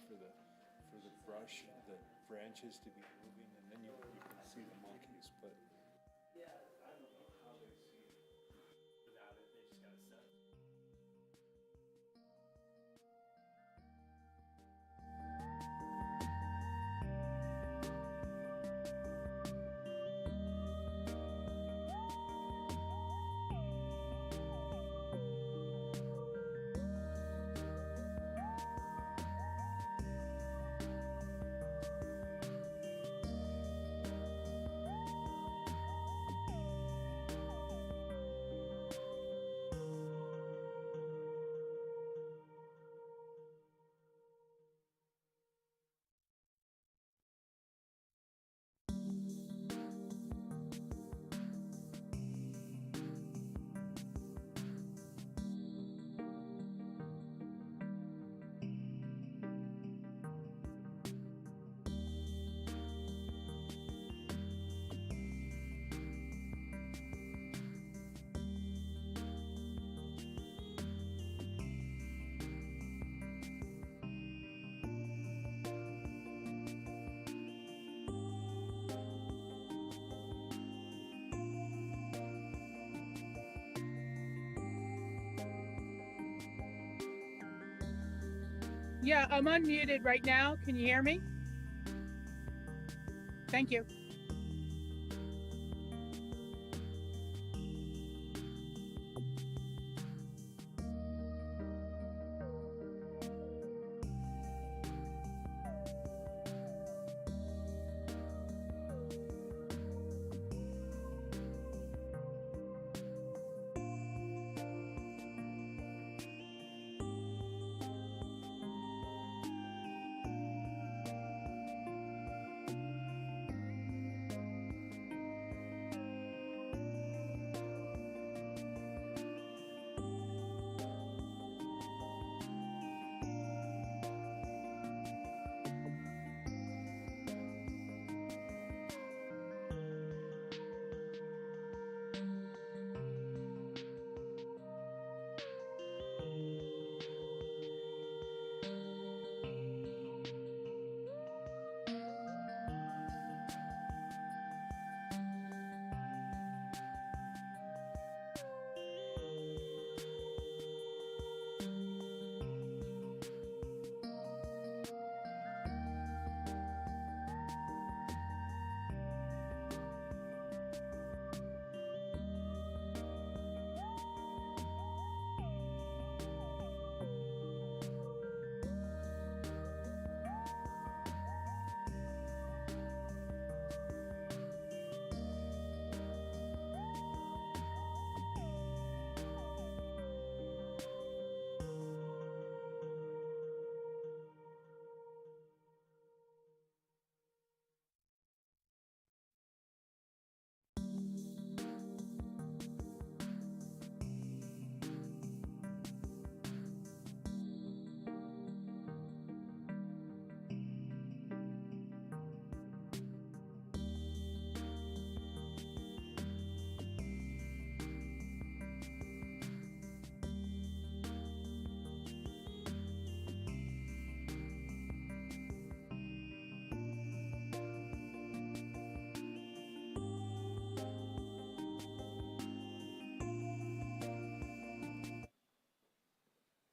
for the brush, the branches to be moving, and then you can see the monkeys, but. Yeah, I don't know how they see it without it, they just gotta set it. Yeah, I'm unmuted right now. Can you hear me? Thank you.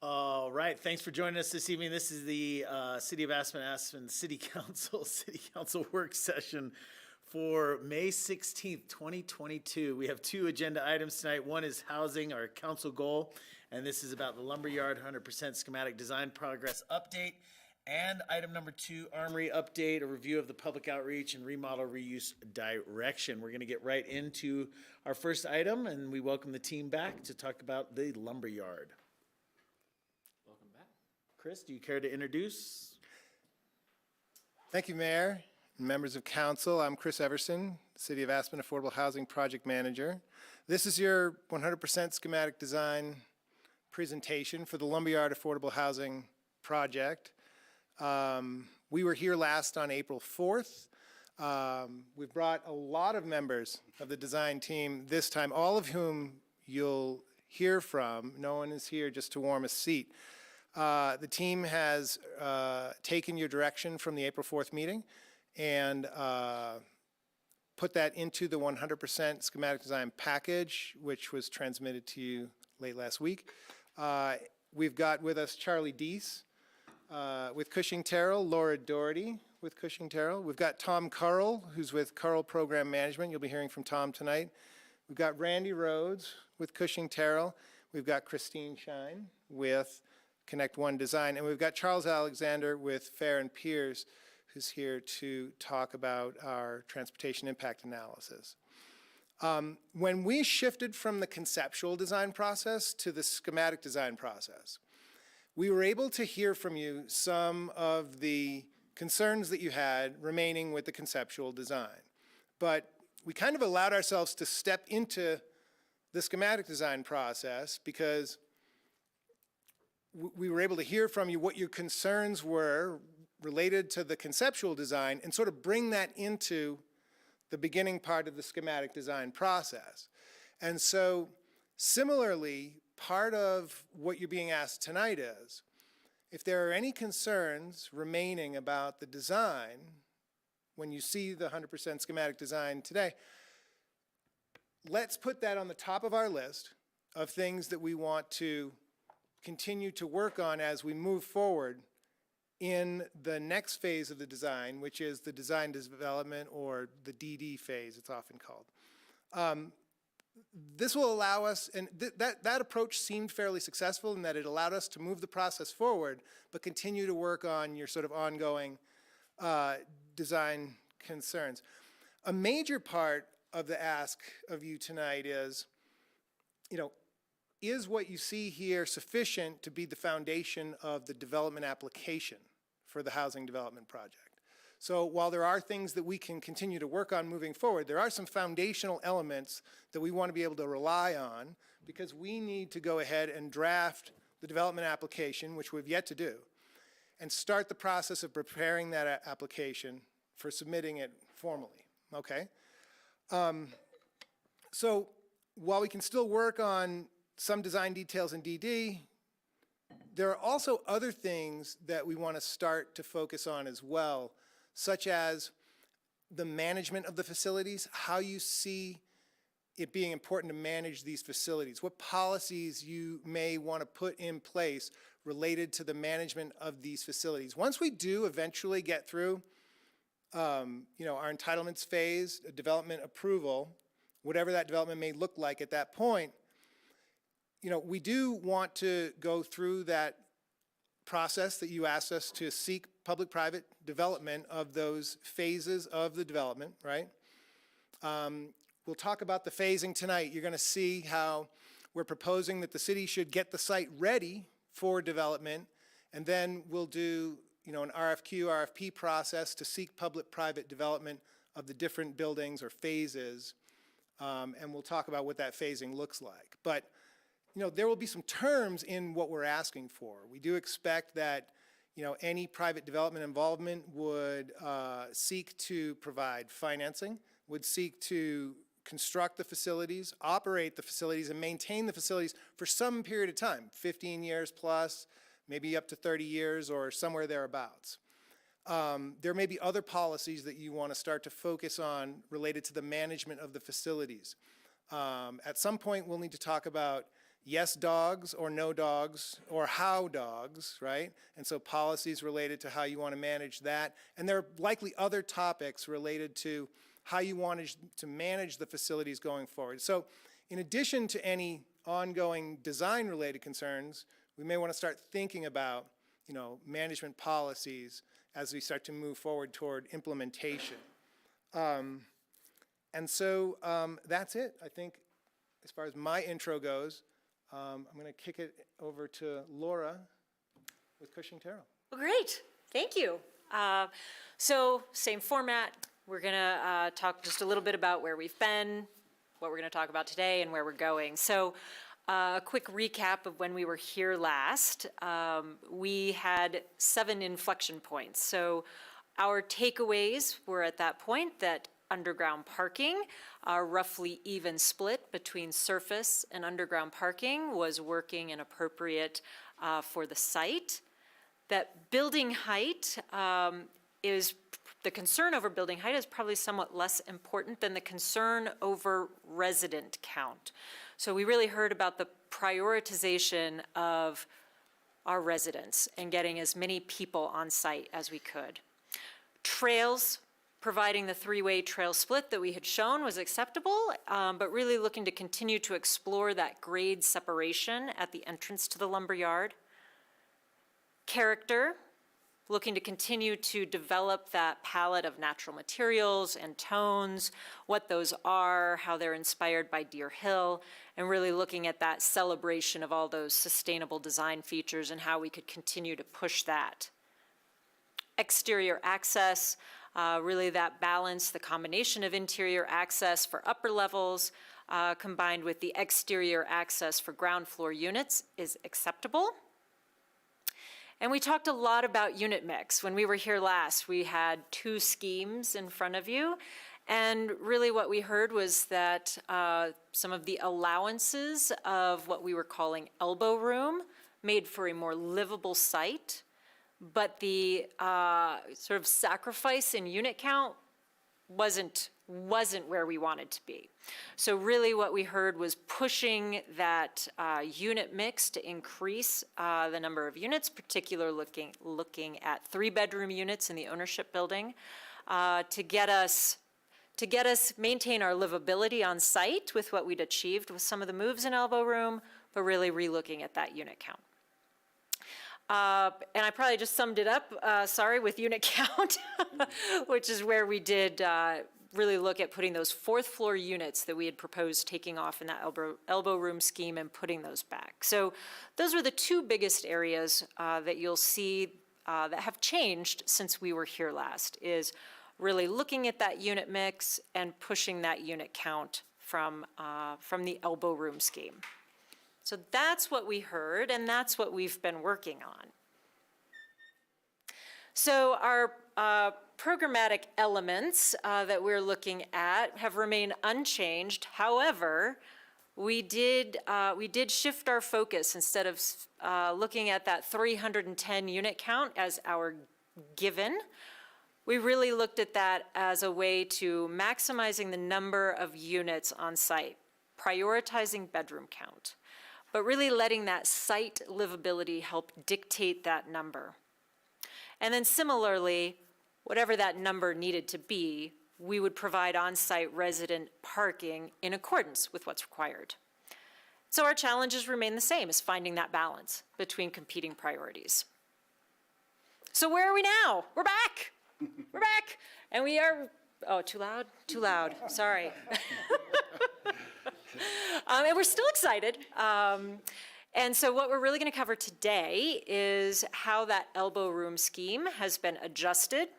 All right, thanks for joining us this evening. This is the City of Aspen City Council work session for May 16th, 2022. We have two agenda items tonight. One is housing, our council goal, and this is about the Lumberyard 100% schematic design progress update. And item number two, Armory update, a review of the public outreach and remodel reuse direction. We're going to get right into our first item, and we welcome the team back to talk about the Lumberyard. Welcome back. Chris, do you care to introduce? Thank you, Mayor and members of council. I'm Chris Everson, City of Aspen Affordable Housing Project Manager. This is your 100% schematic design presentation for the Lumberyard Affordable Housing Project. We were here last on April 4th. We've brought a lot of members of the design team this time, all of whom you'll hear from. No one is here just to warm a seat. The team has taken your direction from the April 4th meeting and put that into the 100% schematic design package, which was transmitted to you late last week. We've got with us Charlie Deese with Cushing Terrell, Laura Doherty with Cushing Terrell. We've got Tom Curl, who's with Curl Program Management. You'll be hearing from Tom tonight. We've got Randy Rhodes with Cushing Terrell. We've got Christine Shine with Connect One Design. And we've got Charles Alexander with Fair and Piers, who's here to talk about our transportation impact analysis. When we shifted from the conceptual design process to the schematic design process, we were able to hear from you some of the concerns that you had remaining with the conceptual design. But we kind of allowed ourselves to step into the schematic design process because we were able to hear from you what your concerns were related to the conceptual design and sort of bring that into the beginning part of the schematic design process. And so similarly, part of what you're being asked tonight is, if there are any concerns remaining about the design, when you see the 100% schematic design today, let's put that on the top of our list of things that we want to continue to work on as we move forward in the next phase of the design, which is the design development, or the DD phase, it's often called. This will allow us, and that approach seemed fairly successful in that it allowed us to move the process forward, but continue to work on your sort of ongoing design concerns. A major part of the ask of you tonight is, is what you see here sufficient to be the foundation of the development application for the housing development project? So while there are things that we can continue to work on moving forward, there are some foundational elements that we want to be able to rely on, because we need to go ahead and draft the development application, which we've yet to do, and start the process of preparing that application for submitting it formally, okay? So while we can still work on some design details in DD, there are also other things that we want to start to focus on as well, such as the management of the facilities, how you see it being important to manage these facilities, what policies you may want to put in place related to the management of these facilities. Once we do eventually get through our entitlements phase, development approval, whatever that development may look like at that point, we do want to go through that process that you asked us to seek public-private development of those phases of the development, right? We'll talk about the phasing tonight. You're going to see how we're proposing that the city should get the site ready for development, and then we'll do an RFQ, RFP process to seek public-private development of the different buildings or phases, and we'll talk about what that phasing looks like. But there will be some terms in what we're asking for. We do expect that any private development involvement would seek to provide financing, would seek to construct the facilities, operate the facilities, and maintain the facilities for some period of time, 15 years plus, maybe up to 30 years or somewhere thereabouts. There may be other policies that you want to start to focus on related to the management of the facilities. At some point, we'll need to talk about yes dogs or no dogs or how dogs, right? And so policies related to how you want to manage that. And there are likely other topics related to how you want to manage the facilities going forward. So in addition to any ongoing design-related concerns, we may want to start thinking about, management policies as we start to move forward toward implementation. And so that's it, I think, as far as my intro goes. I'm going to kick it over to Laura with Cushing Terrell. Well, great. Thank you. So same format. We're going to talk just a little bit about where we've been, what we're going to talk about today, and where we're going. So a quick recap of when we were here last. We had 7 inflection points. So our takeaways were at that point that underground parking, roughly even split between surface and underground parking, was working an appropriate for the site. That building height the concern over building height is probably somewhat less important than the concern over resident count. So we really heard about the prioritization of our residents and getting as many people on site as we could. Trails, providing the three-way trail split that we had shown was acceptable, but really looking to continue to explore that grade separation at the entrance to the lumberyard. Character, looking to continue to develop that palette of natural materials and tones, what those are, how they're inspired by Deer Hill, and really looking at that celebration of all those sustainable design features and how we could continue to push that. Exterior access, really that balance, the combination of interior access for upper levels combined with the exterior access for ground floor units is acceptable. And we talked a lot about unit mix. When we were here last, we had 2 schemes in front of you. And really what we heard was that some of the allowances of what we were calling elbow room made for a more livable site. But the sort of sacrifice in unit count wasn't where we wanted to be. So really what we heard was pushing that unit mix to increase the number of units, particularly looking at 3-bedroom units in the ownership building, to get us maintain our livability on site with what we'd achieved with some of the moves in elbow room, but really relooking at that unit count. And I probably just summed it up, with unit count, which is where we did really look at putting those 4th floor units that we had proposed taking off in that elbow room scheme and putting those back. So those were the 2 biggest areas that you'll see that have changed since we were here last, is really looking at that unit mix and pushing that unit count from the elbow room scheme. So that's what we heard, and that's what we've been working on. So our programmatic elements that we're looking at have remained unchanged. However, we did shift our focus. Instead of looking at that 310 unit count as our given, we really looked at that as a way to maximizing the number of units on site, prioritizing bedroom count, but really letting that site livability help dictate that number. And then similarly, whatever that number needed to be, we would provide on-site resident parking in accordance with what's required. So our challenges remain the same, as finding that balance between competing priorities. So where are we now? We're back. We're back. And we are, oh, too loud? Too loud, sorry. And we're still excited. And so what we're really going to cover today is how that elbow room scheme has been adjusted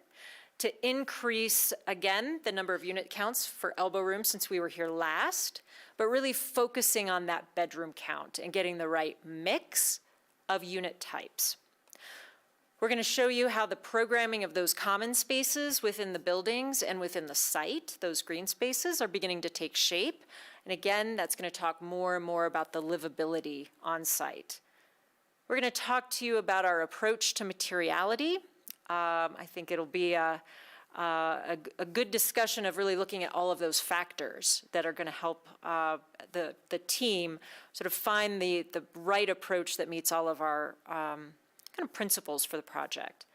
to increase, again, the number of unit counts for elbow room since we were here last, but really focusing on that bedroom count and getting the right mix of unit types. We're going to show you how the programming of those common spaces within the buildings and within the site, those green spaces, are beginning to take shape. And again, that's going to talk more and more about the livability on site. We're going to talk to you about our approach to materiality. I think it'll be a good discussion of really looking at all of those factors that are going to help the team sort of find the right approach that meets all of our kind of principles for the project.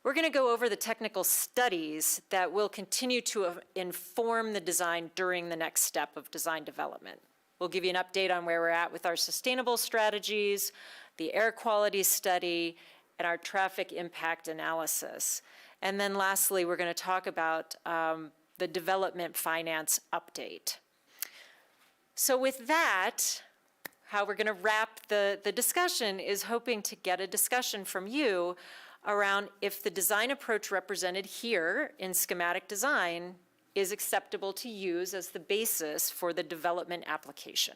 We're going to go over the technical studies that will continue to inform the design during the next step of design development. We'll give you an update on where we're at with our sustainable strategies, the air quality study, and our traffic impact analysis. And then lastly, we're going to talk about the development finance update. So with that, how we're going to wrap the discussion is hoping to get a discussion from you around if the design approach represented here in schematic design is acceptable to use as the basis for the development application.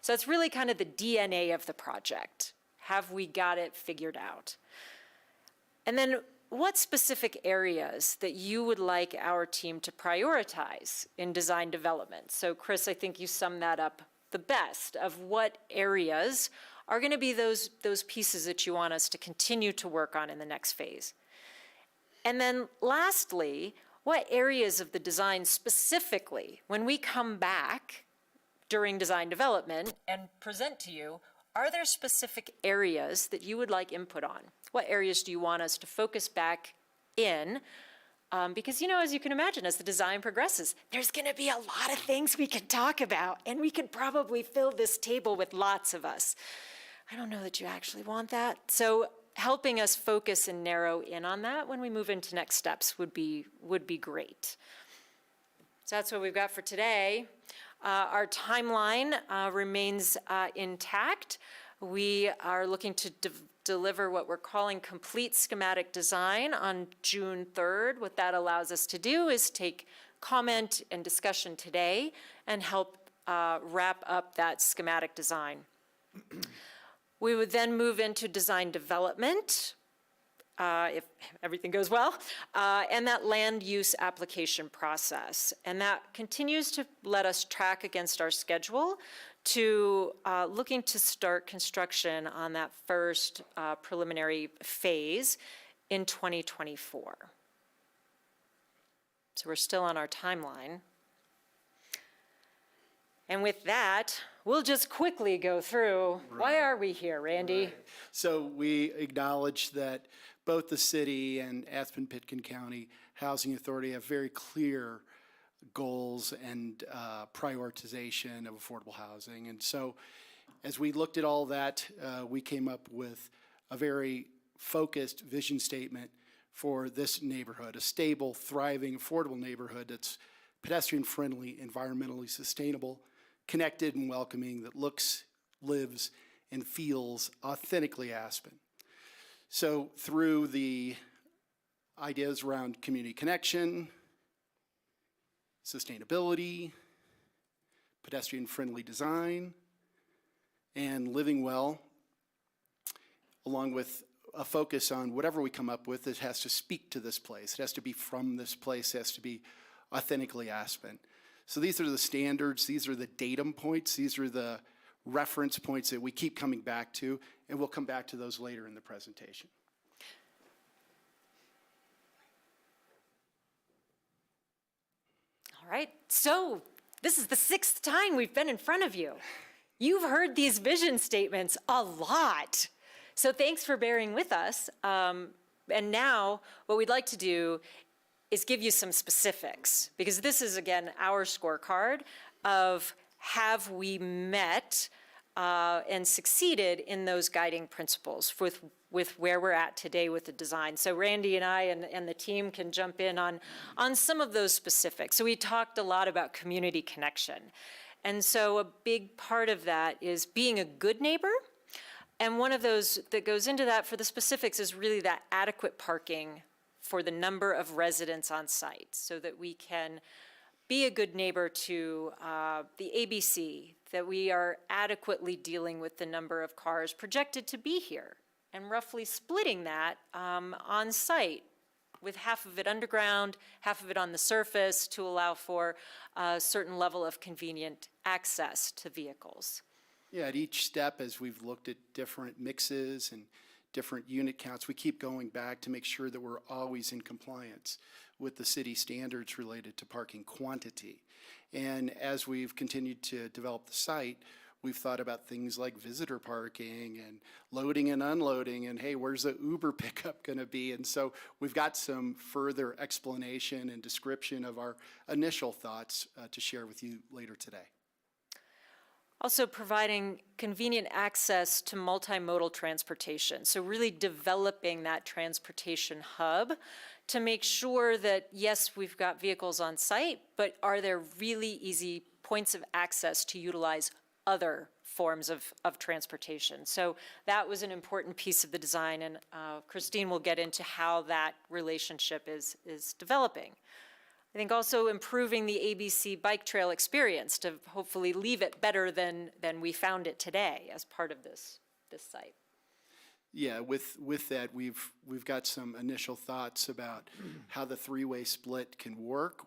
So it's really kind of the DNA of the project. Have we got it figured out? And then what specific areas that you would like our team to prioritize in design development? So Chris, I think you summed that up the best, of what areas are going to be those pieces that you want us to continue to work on in the next phase. And then lastly, what areas of the design specifically, when we come back during design development and present to you, are there specific areas that you would like input on? What areas do you want us to focus back in? Because, as you can imagine, as the design progresses, there's going to be a lot of things we can talk about, and we could probably fill this table with lots of us. I don't know that you actually want that. So helping us focus and narrow in on that when we move into next steps would be great. So that's what we've got for today. Our timeline remains intact. We are looking to deliver what we're calling complete schematic design on June 3rd. What that allows us to do is take comment and discussion today and help wrap up that schematic design. We would then move into design development, if everything goes well, and that land use application process. And that continues to let us track against our schedule to looking to start construction on that first preliminary phase in 2024. So we're still on our timeline. And with that, we'll just quickly go through, why are we here, Randy? Right. So we acknowledge that both the city and Aspen-Pitkin County Housing Authority have very clear goals and prioritization of affordable housing. And so as we looked at all that, we came up with a very focused vision statement for this neighborhood, a stable, thriving, affordable neighborhood that's pedestrian-friendly, environmentally sustainable, connected and welcoming, that looks, lives, and feels authentically Aspen. So through the ideas around community connection, sustainability, pedestrian-friendly design, and living well, along with a focus on whatever we come up with, it has to speak to this place. It has to be from this place. It has to be authentically Aspen. So these are the standards. These are the datum points. These are the reference points that we keep coming back to, and we'll come back to those later in the presentation. All right, so this is the 6th time we've been in front of you. You've heard these vision statements a lot. So thanks for bearing with us. And now what we'd like to do is give you some specifics, because this is, again, our scorecard of have we met and succeeded in those guiding principles with where we're at today with the design. So Randy and I and the team can jump in on some of those specifics. So we talked a lot about community connection. And so a big part of that is being a good neighbor. And one of those that goes into that for the specifics is really that adequate parking for the number of residents on site, so that we can be a good neighbor to the ABC, that we are adequately dealing with the number of cars projected to be here, and roughly splitting that on site, with half of it underground, half of it on the surface, to allow for a certain level of convenient access to vehicles. Yeah, at each step, as we've looked at different mixes and different unit counts, we keep going back to make sure that we're always in compliance with the city standards related to parking quantity. And as we've continued to develop the site, we've thought about things like visitor parking and loading and unloading, and hey, where's the Uber pickup going to be? And so we've got some further explanation and description of our initial thoughts to share with you later today. Also providing convenient access to multimodal transportation. So really developing that transportation hub to make sure that, yes, we've got vehicles on site, but are there really easy points of access to utilize other forms of transportation? So that was an important piece of the design, and Christine will get into how that relationship is developing. I think also improving the ABC bike trail experience to hopefully leave it better than we found it today as part of this site. Yeah, with that, we've got some initial thoughts about how the three-way split can work.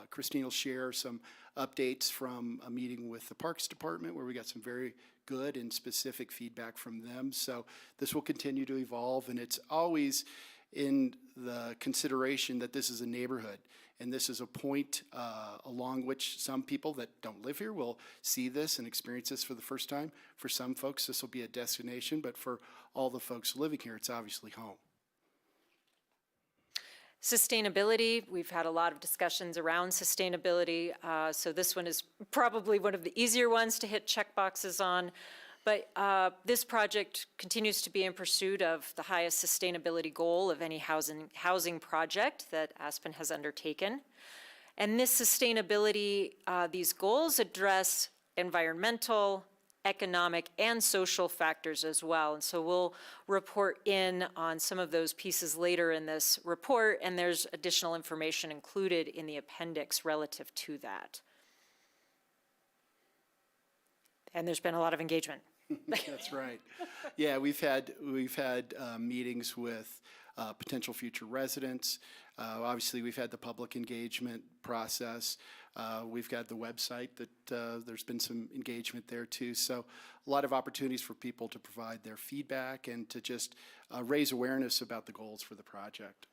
Christine will share some updates from a meeting with the Parks Department, where we got some very good and specific feedback from them. So this will continue to evolve, and it's always in the consideration that this is a neighborhood, and this is a point along which some people that don't live here will see this and experience this for the first time. For some folks, this will be a destination, but for all the folks living here, it's obviously home. Sustainability, we've had a lot of discussions around sustainability, so this one is probably one of the easier ones to hit check boxes on. But this project continues to be in pursuit of the highest sustainability goal of any housing project that Aspen has undertaken. And this sustainability, these goals address environmental, economic, and social factors as well. And so we'll report in on some of those pieces later in this report, and there's additional information included in the appendix relative to that. And there's been a lot of engagement. That's right. Yeah, we've had meetings with potential future residents. Obviously, we've had the public engagement process. We've got the website that there's been some engagement there too. So a lot of opportunities for people to provide their feedback and to just raise awareness about the goals for the project.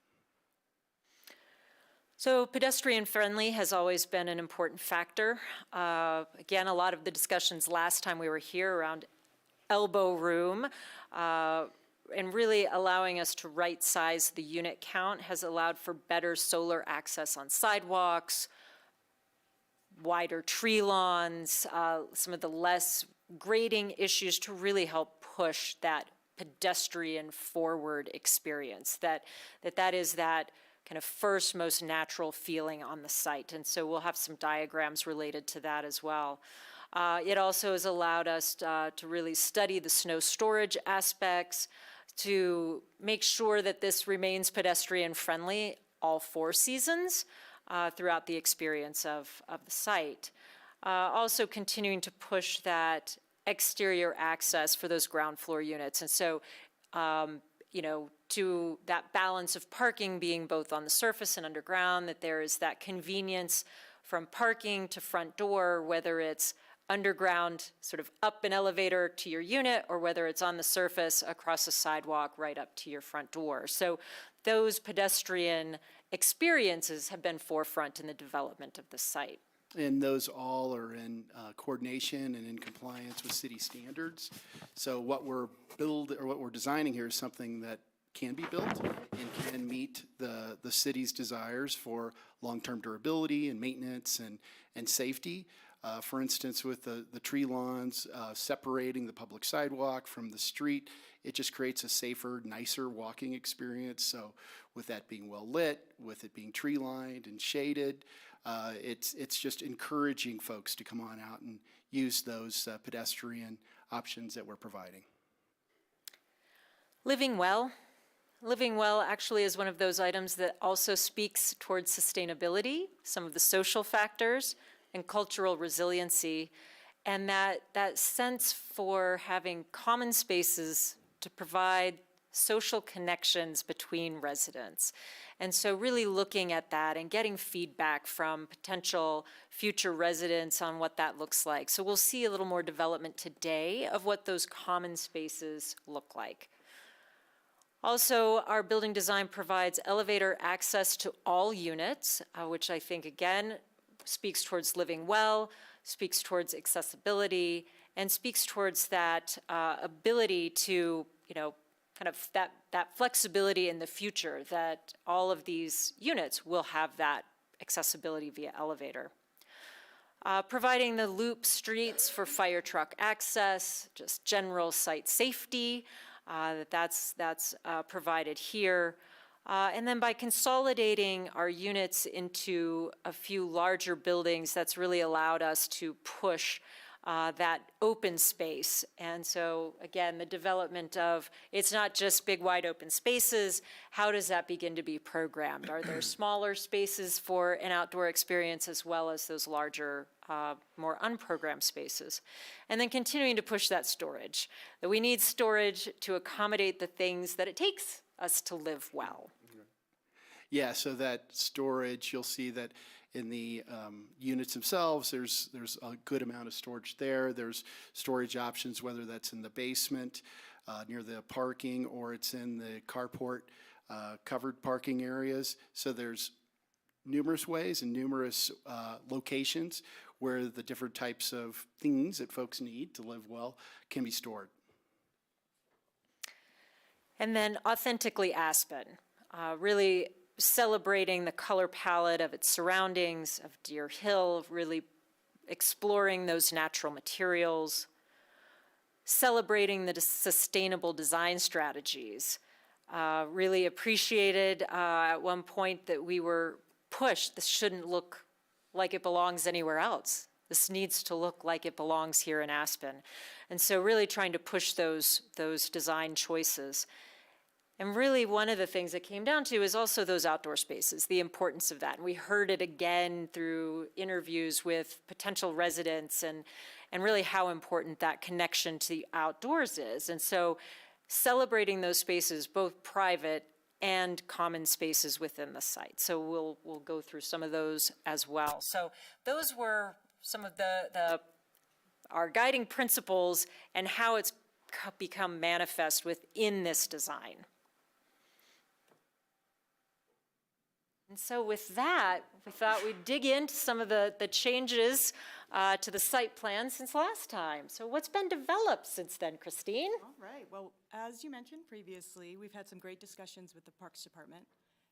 So pedestrian friendly has always been an important factor. Again, a lot of the discussions last time we were here around elbow room and really allowing us to right size the unit count has allowed for better solar access on sidewalks, wider tree lawns, some of the less grading issues to really help push that pedestrian forward experience, that is that kind of first most natural feeling on the site. And so we'll have some diagrams related to that as well. It also has allowed us to really study the snow storage aspects to make sure that this remains pedestrian friendly all 4 seasons throughout the experience of the site. Also continuing to push that exterior access for those ground floor units. And so, you know, to that balance of parking being both on the surface and underground, that there is that convenience from parking to front door, whether it's underground, sort of up an elevator to your unit, or whether it's on the surface across a sidewalk right up to your front door. So those pedestrian experiences have been forefront in the development of the site. And those all are in coordination and in compliance with city standards. So what we're designing here is something that can be built and can meet the city's desires for long-term durability and maintenance and safety. For instance, with the tree lawns, separating the public sidewalk from the street, it just creates a safer, nicer walking experience. So with that being well lit, with it being tree lined and shaded, it's just encouraging folks to come on out and use those pedestrian options that we're providing. Living well. Living well actually is one of those items that also speaks towards sustainability, some of the social factors, and cultural resiliency, and that sense for having common spaces to provide social connections between residents. And so really looking at that and getting feedback from potential future residents on what that looks like. So we'll see a little more development today of what those common spaces look like. Also, our building design provides elevator access to all units, which I think, again, speaks towards living well, speaks towards accessibility, and speaks towards that ability to, you know, kind of that flexibility in the future, that all of these units will have that accessibility via elevator. Providing the loop streets for fire truck access, just general site safety, that's provided here. And then by consolidating our units into a few larger buildings, that's really allowed us to push that open space. And so again, the development of, it's not just big wide open spaces, how does that begin to be programmed? Are there smaller spaces for an outdoor experience as well as those larger, more unprogrammed spaces? And then continuing to push that storage, that we need storage to accommodate the things that it takes us to live well. Yeah, so that storage, you'll see that in the units themselves, there's a good amount of storage there. There's storage options, whether that's in the basement, near the parking, or it's in the carport covered parking areas. So there's numerous ways and numerous locations where the different types of things that folks need to live well can be stored. And then authentically Aspen, really celebrating the color palette of its surroundings, of Deer Hill, really exploring those natural materials, celebrating the sustainable design strategies. Really appreciated at one point that we were pushed, this shouldn't look like it belongs anywhere else. This needs to look like it belongs here in Aspen. And so really trying to push those design choices. And really one of the things that came down to is also those outdoor spaces, the importance of that. And we heard it again through interviews with potential residents and really how important that connection to the outdoors is. And so celebrating those spaces, both private and common spaces within the site. So we'll go through some of those as well. So those were some of our guiding principles and how it's become manifest within this design. And so with that, we thought we'd dig into some of the changes to the site plan since last time. So what's been developed since then, Christine? All right, well, as you mentioned previously, we've had some great discussions with the Parks Department.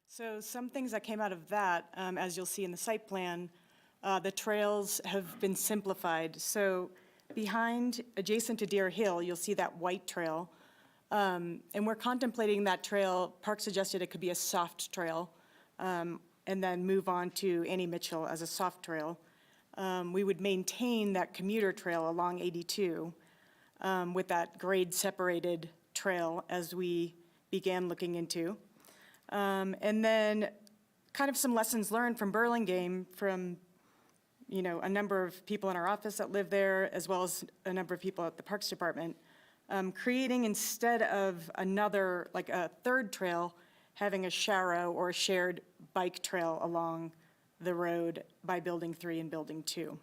So some things that came out of that, as you'll see in the site plan, the trails have been simplified. So behind, adjacent to Deer Hill, you'll see that white trail. And we're contemplating that trail. Park suggested it could be a soft trail, and then move on to Annie Mitchell as a soft trail. We would maintain that commuter trail along 82 with that grade-separated trail as we began looking into. And then kind of some lessons learned from Burlingame, from a number of people in our office that live there, as well as a number of people at the Parks Department, creating, instead of another, like a third trail, having a Sharrow or a shared bike trail along the road by Building 3 and Building 2.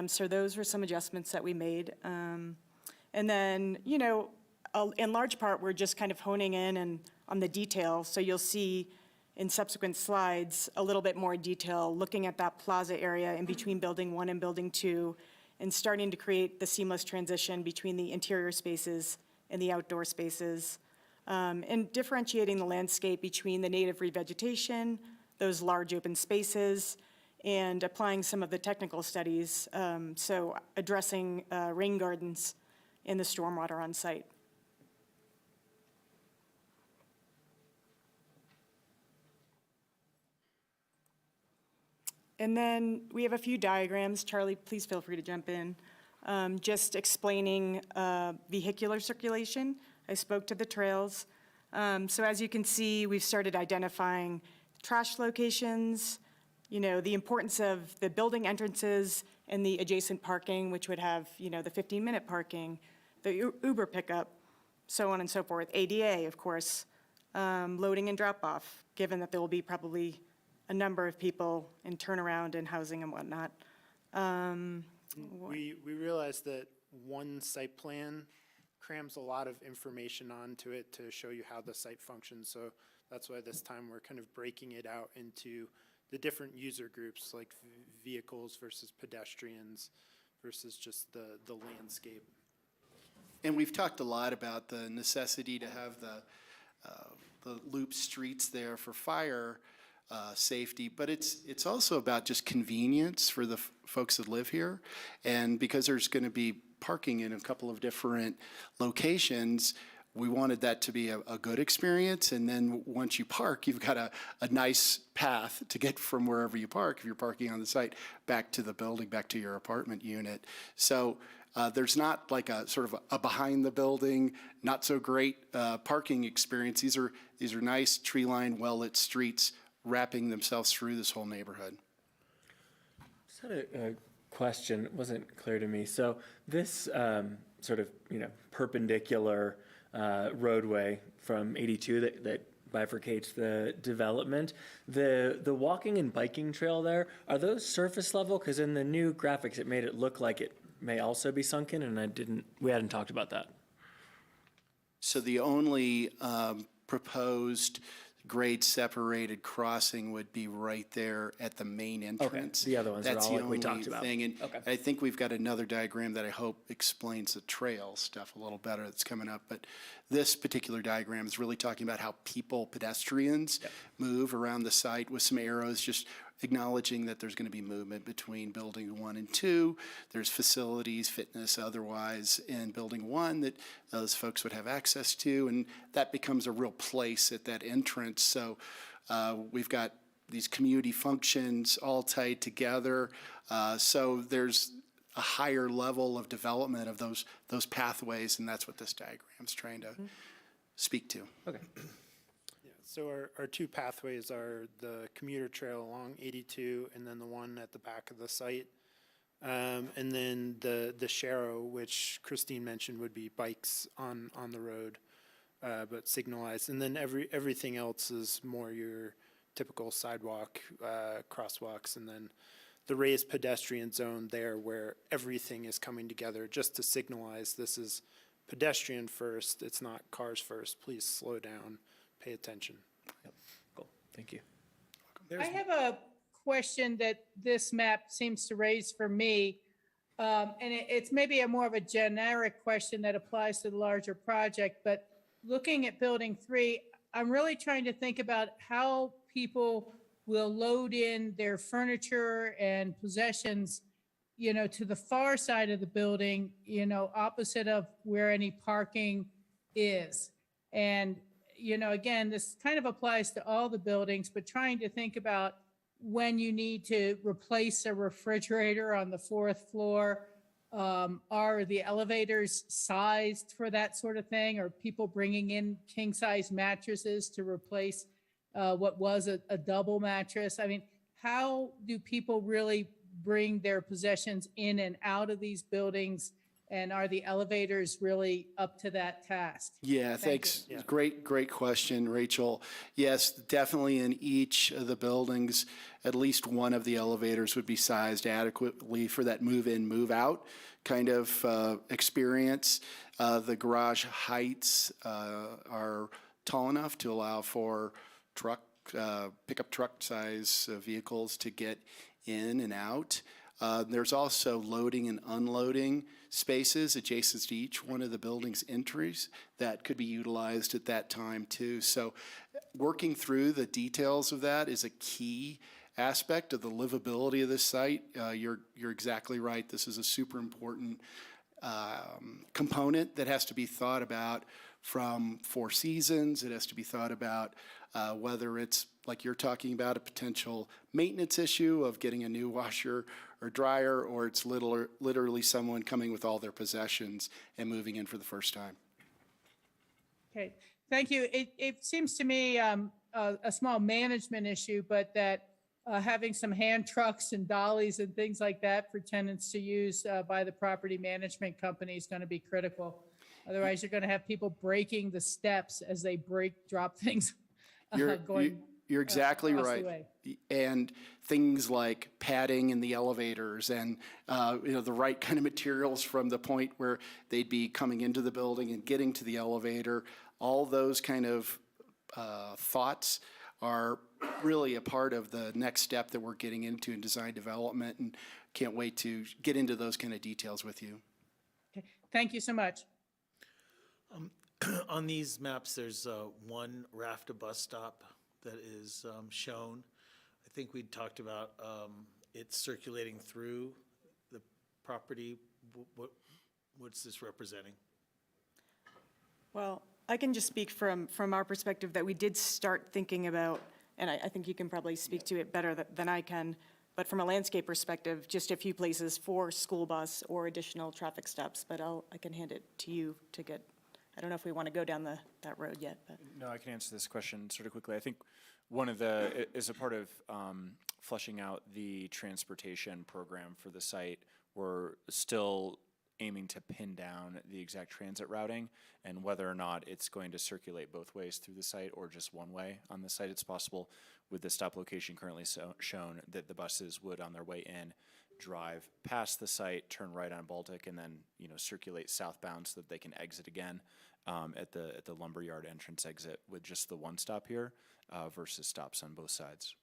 So those were some adjustments that we made. And then, in large part, we're just kind of honing in on the detail. So you'll see in subsequent slides a little bit more detail, looking at that plaza area in between Building 1 and Building 2, and starting to create the seamless transition between the interior spaces and the outdoor spaces, and differentiating the landscape between the native revegetation, those large open spaces, and applying some of the technical studies, so addressing rain gardens and the stormwater on site. And then we have a few diagrams. Charlie, please feel free to jump in. Just explaining vehicular circulation. I spoke to the trails. So as you can see, we've started identifying trash locations, the importance of the building entrances and the adjacent parking, which would have, the 15-minute parking, the Uber pickup, so on and so forth. ADA, of course, loading and drop-off, given that there will be probably a number of people in turnaround and housing and whatnot. We realized that one site plan crams a lot of information onto it to show you how the site functions. So that's why this time we're kind of breaking it out into the different user groups, like vehicles versus pedestrians versus just the landscape. And we've talked a lot about the necessity to have the loop streets there for fire safety, but it's also about just convenience for the folks that live here. And because there's going to be parking in a couple of different locations, we wanted that to be a good experience. And then once you park, you've got a nice path to get from wherever you park, if you're parking on the site, back to the building, back to your apartment unit. So there's not like a sort of a behind the building, not so great parking experience. These are nice tree-lined, well-lit streets wrapping themselves through this whole neighborhood. Just had a question. It wasn't clear to me. So this sort of perpendicular roadway from 82 that bifurcates the development. The walking and biking trail there, are those surface level? Because in the new graphics, it made it look like it may also be sunken, and we hadn't talked about that. So the only proposed grade-separated crossing would be right there at the main entrance. The other ones are That's all the like we only talked about. thing. And Okay. I think we've got another diagram that I hope explains the trail stuff a little better that's coming up. But this particular diagram is really talking about how pedestrians move around the site with some arrows, just acknowledging that there's going to be movement between building 1 and 2. There's facilities, fitness, otherwise, in building 1 that those folks would have access to, and that becomes a real place at that entrance. So we've got these community functions all tied together. So there's a higher level of development of those pathways, and that's what this diagram's trying to speak to. Okay. So our two pathways are the commuter trail along 82 and then the one at the back of the site. And then the Sharrow, which Christine mentioned would be bikes on the road, but signalized. And then everything else is more your typical sidewalk, crosswalks, and then the raised pedestrian zone there where everything is coming together just to signalize this is pedestrian first, it's not cars first, please slow down. Pay attention. Yep. Cool. Thank you. I have a question that this map seems to raise for me. And it's maybe a more of a generic question that applies to the larger project, but looking at building 3, I'm really trying to think about how people will load in their furniture and possessions, to the far side of the building, opposite of where any parking is. And again, this kind of applies to all the buildings, but trying to think about when you need to replace a refrigerator on the 4th floor. Are the elevators sized for that sort of thing? Are people bringing in king-size mattresses to replace what was a double mattress? I mean, how do people really bring their possessions in and out of these buildings? And are the elevators really up to that task? Yeah, thanks. Great question, Rachel. Yes, definitely in each of the buildings, at least one of the elevators would be sized adequately for that move-in, move-out kind of experience. The garage heights are tall enough to allow for pickup truck size vehicles to get in and out. There's also loading and unloading spaces adjacent to each one of the building's entries that could be utilized at that time too. So working through the details of that is a key aspect of the livability of this site. You're exactly right. This is a super important component that has to be thought about from Four Seasons. It has to be thought about whether it's, like you're talking about, a potential maintenance issue of getting a new washer or dryer, or it's literally someone coming with all their possessions and moving in for the first time. Okay, thank you. It seems to me a small management issue, but that having some hand trucks and dollies and things like that for tenants to use by the property management company is going to be critical. Otherwise, you're going to have people breaking the steps as they drop things. You're exactly right. And things like padding in the elevators and the right kind of materials from the point where they'd be coming into the building and getting to the elevator. All those kind of thoughts are really a part of the next step that we're getting into in design development, and can't wait to get into those kind of details with you. Okay. Thank you so much. On these maps, there's one Rafta bus stop that is shown. I think we talked about it circulating through the property. What's this representing? Well, I can just speak from our perspective that we did start thinking about, and I think you can probably speak to it better than I can, but from a landscape perspective, just a few places for school bus or additional traffic stops, but I can hand it to you to get, I don't know if we want to go down that road yet, but. No, I can answer this question sort of quickly. I think one of the, as a part of fleshing out the transportation program for the site, we're still aiming to pin down the exact transit routing and whether or not it's going to circulate both ways through the site or just one way on the site. It's possible with the stop location currently shown that the buses would, on their way in, drive past the site, turn right on Baltic, and then circulate southbound so that they can exit again at the Lumberyard entrance exit with just the one stop here versus stops on both sides.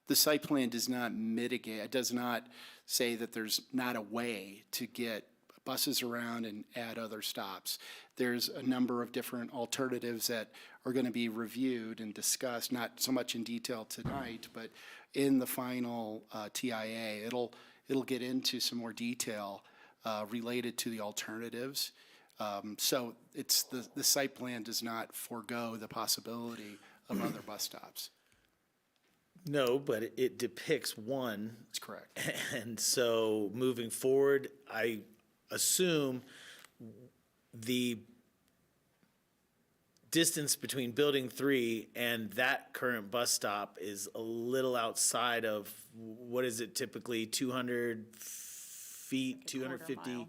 The site plan does not mitigate, it does not say that there's not a way to get buses around and add other stops. There's a number of different alternatives that are going to be reviewed and discussed, not so much in detail tonight, but in the final TIA, it'll get into some more detail related to the alternatives. So it's the site plan does not forego the possibility of other bus stops. No, but it depicts one. That's correct. And so moving forward, I assume the distance between building 3 and that current bus stop is a little outside of, what is it typically, 200 feet, 250? Mile.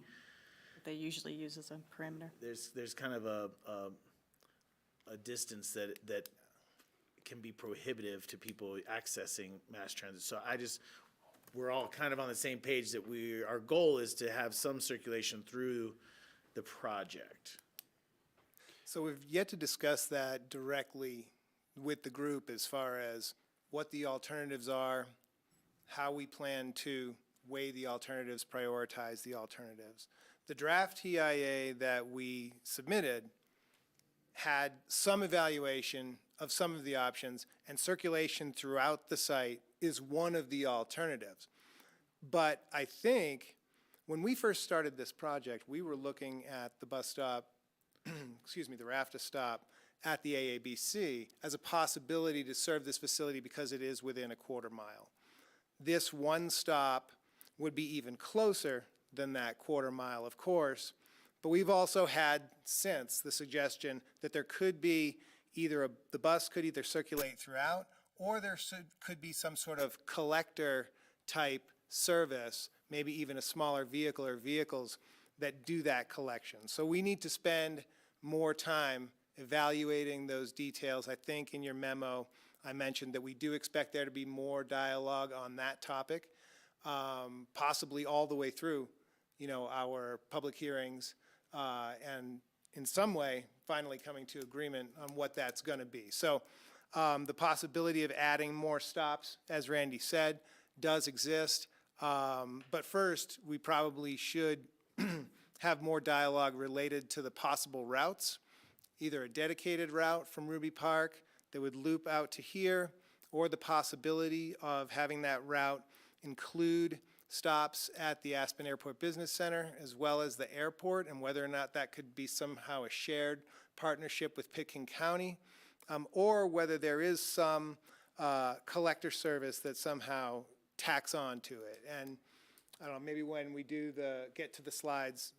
They usually use as a parameter. There's kind of a distance that can be prohibitive to people accessing mass transit. So we're all kind of on the same page that our goal is to have some circulation through the project. So we've yet to discuss that directly with the group as far as what the alternatives are, how we plan to weigh the alternatives, prioritize the alternatives. The draft TIA that we submitted had some evaluation of some of the options, and circulation throughout the site is one of the alternatives. But I think when we first started this project, we were looking at the bus stop, excuse me, the RAFTA stop at the AABC as a possibility to serve this facility because it is within a quarter mile. This one stop would be even closer than that quarter mile, of course, but we've also had since the suggestion that there could be either the bus could either circulate throughout, or there could be some sort of collector type service, maybe even a smaller vehicle or vehicles that do that collection. So we need to spend more time evaluating those details. I think in your memo, I mentioned that we do expect there to be more dialogue on that topic, possibly all the way through, our public hearings, and in some way, finally coming to agreement on what that's going to be. So the possibility of adding more stops, as Randy said, does exist. But first, we probably should have more dialogue related to the possible routes, either a dedicated route from Ruby Park that would loop out to here, or the possibility of having that route include stops at the Aspen Airport Business Center as well as the airport, and whether or not that could be somehow a shared partnership with Pitkin County, or whether there is some collector service that somehow tacks on to it. And I don't know, maybe when we get to the slides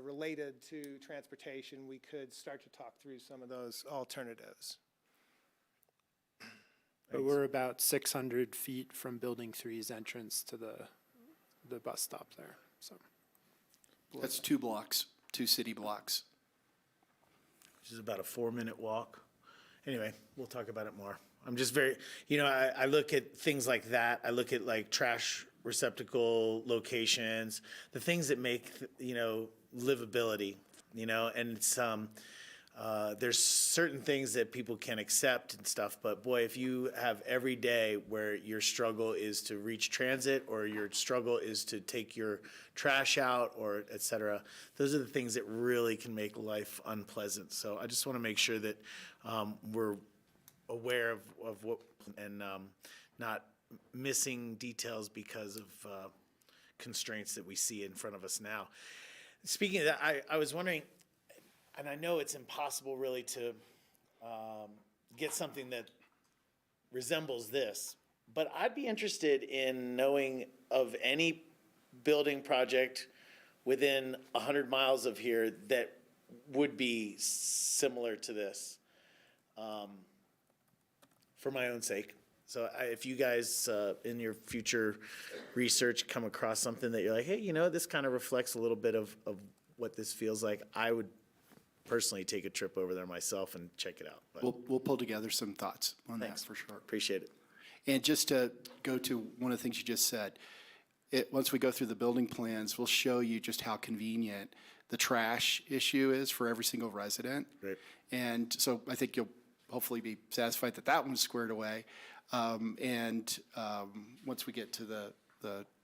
related to transportation, we could start to talk through some of those alternatives. But we're about 600 feet from Building 3's entrance to the bus stop there, so. That's 2 blocks, 2 city blocks. Which is about a 4-minute walk. Anyway, we'll talk about it more. I'm just very, I look at things like that. I look at like trash receptacle locations, the things that make, livability, and it's, there's certain things that people can accept and stuff, but boy, if you have every day where your struggle is to reach transit or your struggle is to take your trash out or et cetera, those are the things that really can make life unpleasant. So I just want to make sure that we're aware of what and not missing details because of constraints that we see in front of us now. Speaking of that, I was wondering, and I know it's impossible really to get something that resembles this, but I'd be interested in knowing of any building project within 100 miles of here that would be similar to this, for my own sake. So if you guys, in your future research, come across something that you're like, hey, this kind of reflects a little bit of what this feels like, I would personally take a trip over there myself and check it out. But We'll pull together some thoughts on that thanks. for sure. Appreciate it. And just to go to one of the things you just said, once we go through the building plans, we'll show you just how convenient the trash issue is for every single resident. Right. And so I think you'll hopefully be satisfied that that one's squared away. Once we get to the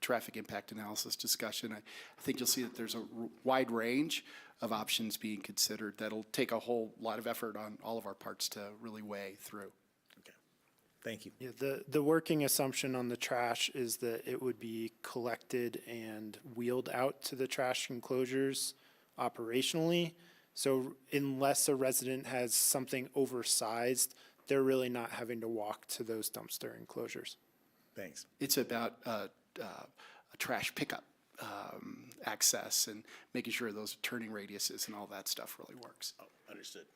traffic impact analysis discussion, I think you'll see that there's a wide range of options being considered that'll take a whole lot of effort on all of our parts to really weigh through. Okay. Thank you. Yeah, the working assumption on the trash is that it would be collected and wheeled out to the trash enclosures operationally. So unless a resident has something oversized, they're really not having to walk to those dumpster enclosures. Thanks. It's about a trash pickup access and making sure those turning radiuses and all that stuff really works. Oh, understood.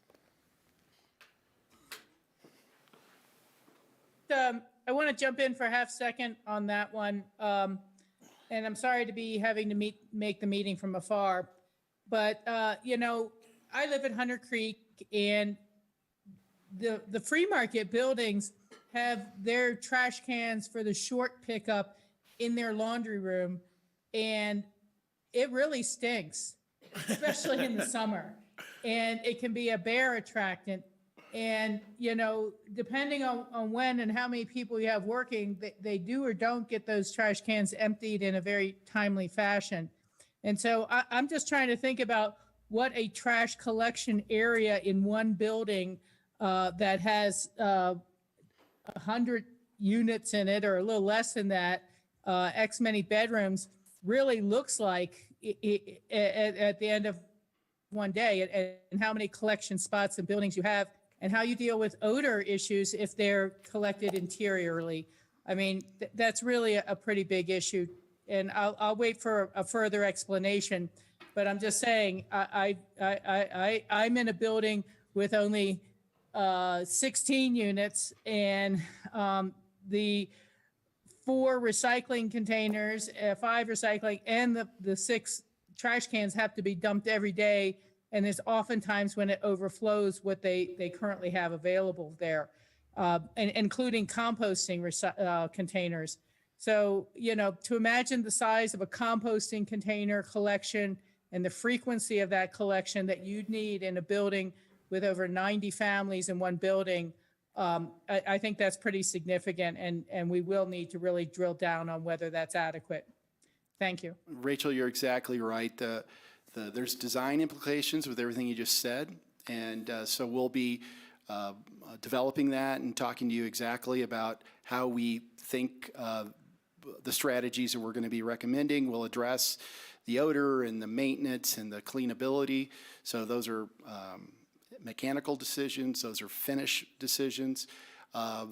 I want to jump in for a half second on that one. And I'm sorry to be having to make the meeting from afar. But, I live in Hunter Creek, and the free market buildings have their trash cans for the short pickup in their laundry room. And it really stinks, especially in the summer. And it can be a bear attractant. And, depending on when and how many people you have working, they do or don't get those trash cans emptied in a very timely fashion. And so I'm just trying to think about what a trash collection area in one building that has 100 units in it, or a little less than that, X many bedrooms, really looks like at the end of one day, and how many collection spots and buildings you have, and how you deal with odor issues if they're collected interiorly. I mean, that's really a pretty big issue, and I'll wait for a further explanation. But I'm just saying, I'm in a building with only 16 units, and the 4 recycling containers, 5 recycling, and the 6 trash cans have to be dumped every day. And there's oftentimes when it overflows what they currently have available there, and including composting containers. So, to imagine the size of a composting container collection and the frequency of that collection that you'd need in a building with over 90 families in one building, I think that's pretty significant, and we will need to really drill down on whether that's adequate. Thank you. Rachel, you're exactly right. There's design implications with everything you just said, and so we'll be developing that and talking to you exactly about how we think the strategies that we're going to be recommending will address the odor and the maintenance and the cleanability. So those are mechanical decisions, those are finish decisions.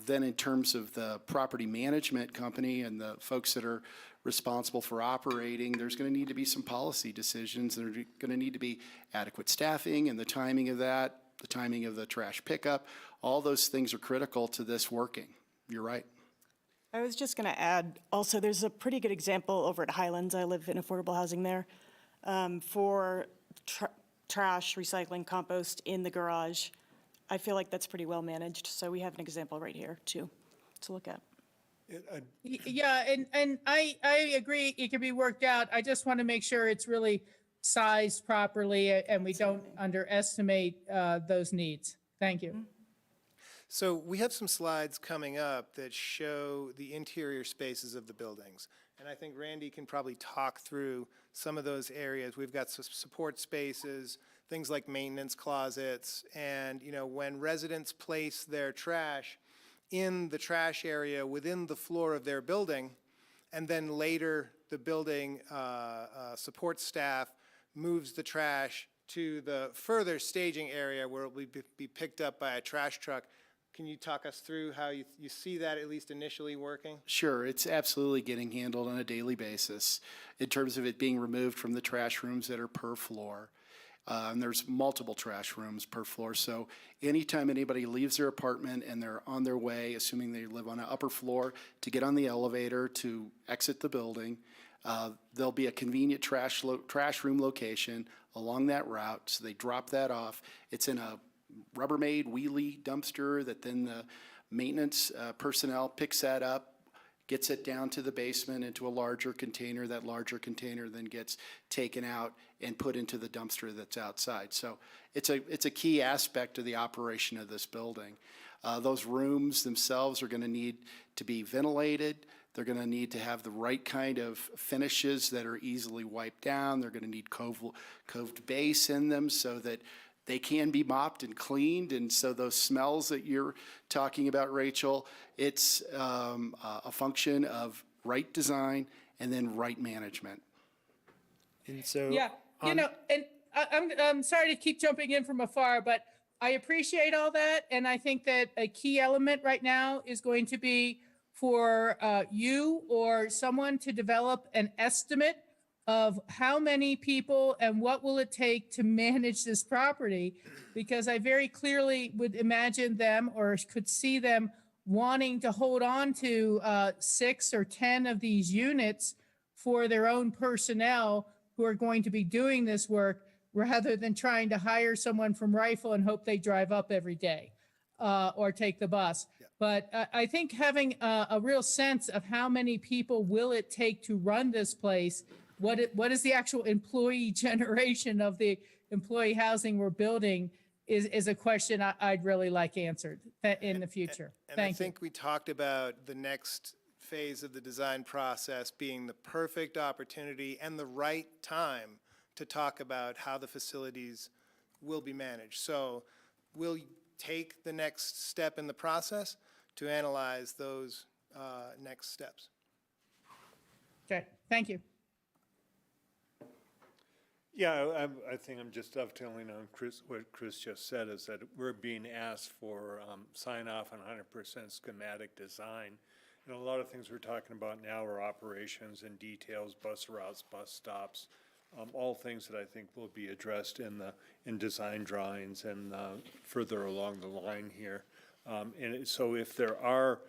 Then in terms of the property management company and the folks that are responsible for operating, there's going to need to be some policy decisions. There's going to need to be adequate staffing and the timing of that, the timing of the trash pickup. All those things are critical to this working. You're right. I was just going to add, also, there's a pretty good example over at Highlands. I live in affordable housing there, for trash, recycling, compost in the garage. I feel like that's pretty well managed, so we have an example right here, too, to look at. Yeah, and I agree, it can be worked out. I just want to make sure it's really sized properly and we don't underestimate those needs. Thank you. So we have some slides coming up that show the interior spaces of the buildings. And I think Randy can probably talk through some of those areas. We've got some support spaces, things like maintenance closets, and when residents place their trash in the trash area within the floor of their building, and then later the building support staff moves the trash to the further staging area where it will be picked up by a trash truck. Can you talk us through how you see that at least initially working? Sure, it's absolutely getting handled on a daily basis in terms of it being removed from the trash rooms that are per floor. And there's multiple trash rooms per floor. So anytime anybody leaves their apartment and they're on their way, assuming they live on an upper floor, to get on the elevator to exit the building, there'll be a convenient trash room location along that route. So they drop that off. It's in a Rubbermaid wheelie dumpster that then the maintenance personnel picks that up, gets it down to the basement into a larger container. That larger container then gets taken out and put into the dumpster that's outside. So it's a key aspect of the operation of this building. Those rooms themselves are going to need to be ventilated. They're going to need to have the right kind of finishes that are easily wiped down. They're going to need coved base in them so that they can be mopped and cleaned. And so those smells that you're talking about, Rachel, it's a function of right design and then right management. And so. Yeah, you know, and I'm sorry to keep jumping in from afar, but I appreciate all that. And I think that a key element right now is going to be for you or someone to develop an estimate of how many people and what will it take to manage this property, because I very clearly would imagine them or could see them wanting to hold on to 6 or 10 of these units for their own personnel who are going to be doing this work, rather than trying to hire someone from Rifle and hope they drive up every day or take the bus. Yeah. But I think having a real sense of how many people will it take to run this place, what is the actual employee generation of the employee housing we're building is a question I'd really like answered in the future. And Thank I think we talked about the next phase of the design process being the perfect opportunity and the right time to talk about how the facilities will be managed. So we'll take the next step in the process to analyze those next steps. Okay, thank you. Yeah, I think I'm just dovetailing on what Chris just said, is that we're being asked for sign off on 100% schematic design. And a lot of things we're talking about now are operations and details, bus routes, bus stops, all things that I think will be addressed in design drawings and further along the line here. So if there are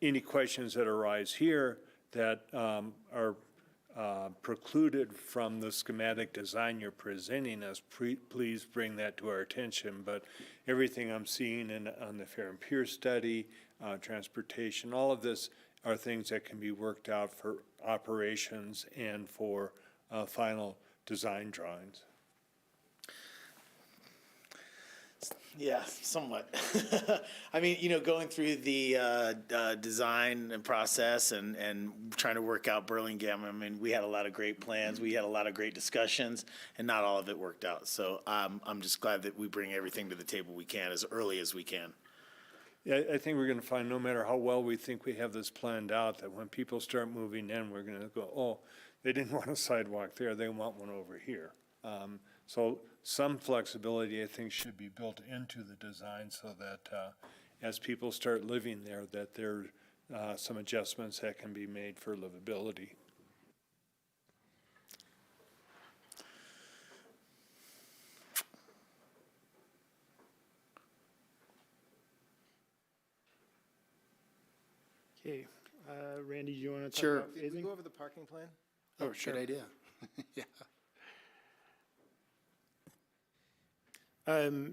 any questions that arise here that are precluded from the schematic design you're presenting us, please bring that to our attention. But everything I'm seeing on the Fair and Pier study, transportation, all of this are things that can be worked out for operations and for final design drawings. Yeah, somewhat. I mean, going through the design and process and trying to work out Burlingame, I mean, we had a lot of great plans. We had a lot of great discussions, and not all of it worked out. So I'm just glad that we bring everything to the table we can as early as we can. Yeah, I think we're going to find no matter how well we think we have this planned out, that when people start moving in, we're going to go, oh, they didn't want a sidewalk there, they want one over here. So some flexibility, I think, should be built into the design so that as people start living there, that there are some adjustments that can be made for livability. Okay, Randy, do you want to talk Sure. about Did we phasing? go over the parking plan? Oh, sure. Good idea. Yeah.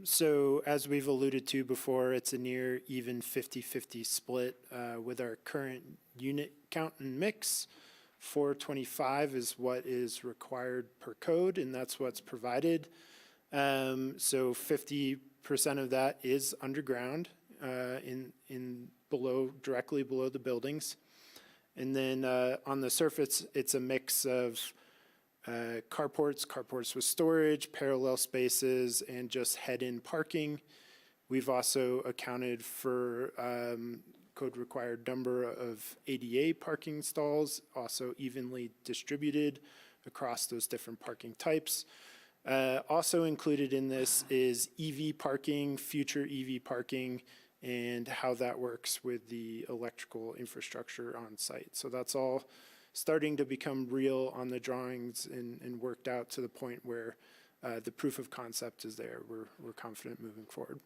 So as we've alluded to before, it's a near even 50-50 split with our current unit count and mix. 425 is what is required per code, and that's what's provided. So 50% of that is underground in directly below the buildings. And then on the surface, it's a mix of carports with storage, parallel spaces, and just head-in parking. We've also accounted for code-required number of ADA parking stalls, also evenly distributed across those different parking types. Also included in this is EV parking, future EV parking, and how that works with the electrical infrastructure on site. So that's all starting to become real on the drawings and worked out to the point where the proof of concept is there, we're confident moving forward.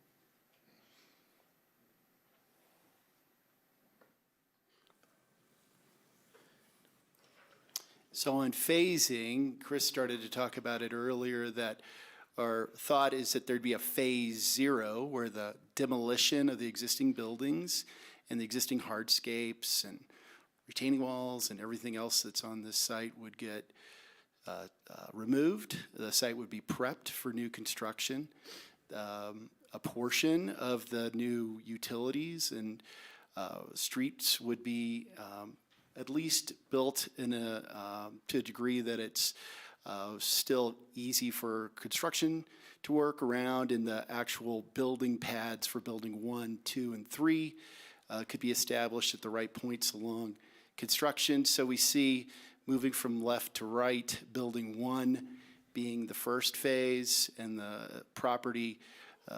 So on phasing, Chris started to talk about it earlier, that our thought is that there'd be a phase 0 where the demolition of the existing buildings and the existing hardscapes and retaining walls and everything else that's on this site would get removed. The site would be prepped for new construction. A portion of the new utilities and streets would be at least built in to a degree that it's still easy for construction to work around, and the actual building pads for building 1, 2, and 3 could be established at the right points along construction. So we see, moving from left to right, building 1 being the first phase, and the property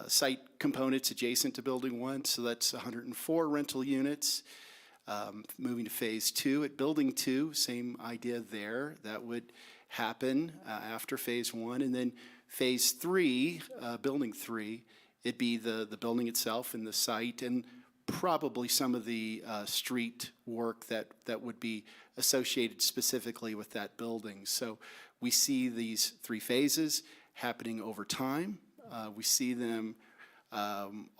site components adjacent to building 1, so that's 104 rental units. Moving to phase 2 at building 2, same idea there. That would happen after phase 1. And then phase 3, building 3, it'd be the building itself and the site, and probably some of the street work that would be associated specifically with that building. So we see these 3 phases happening over time. We see them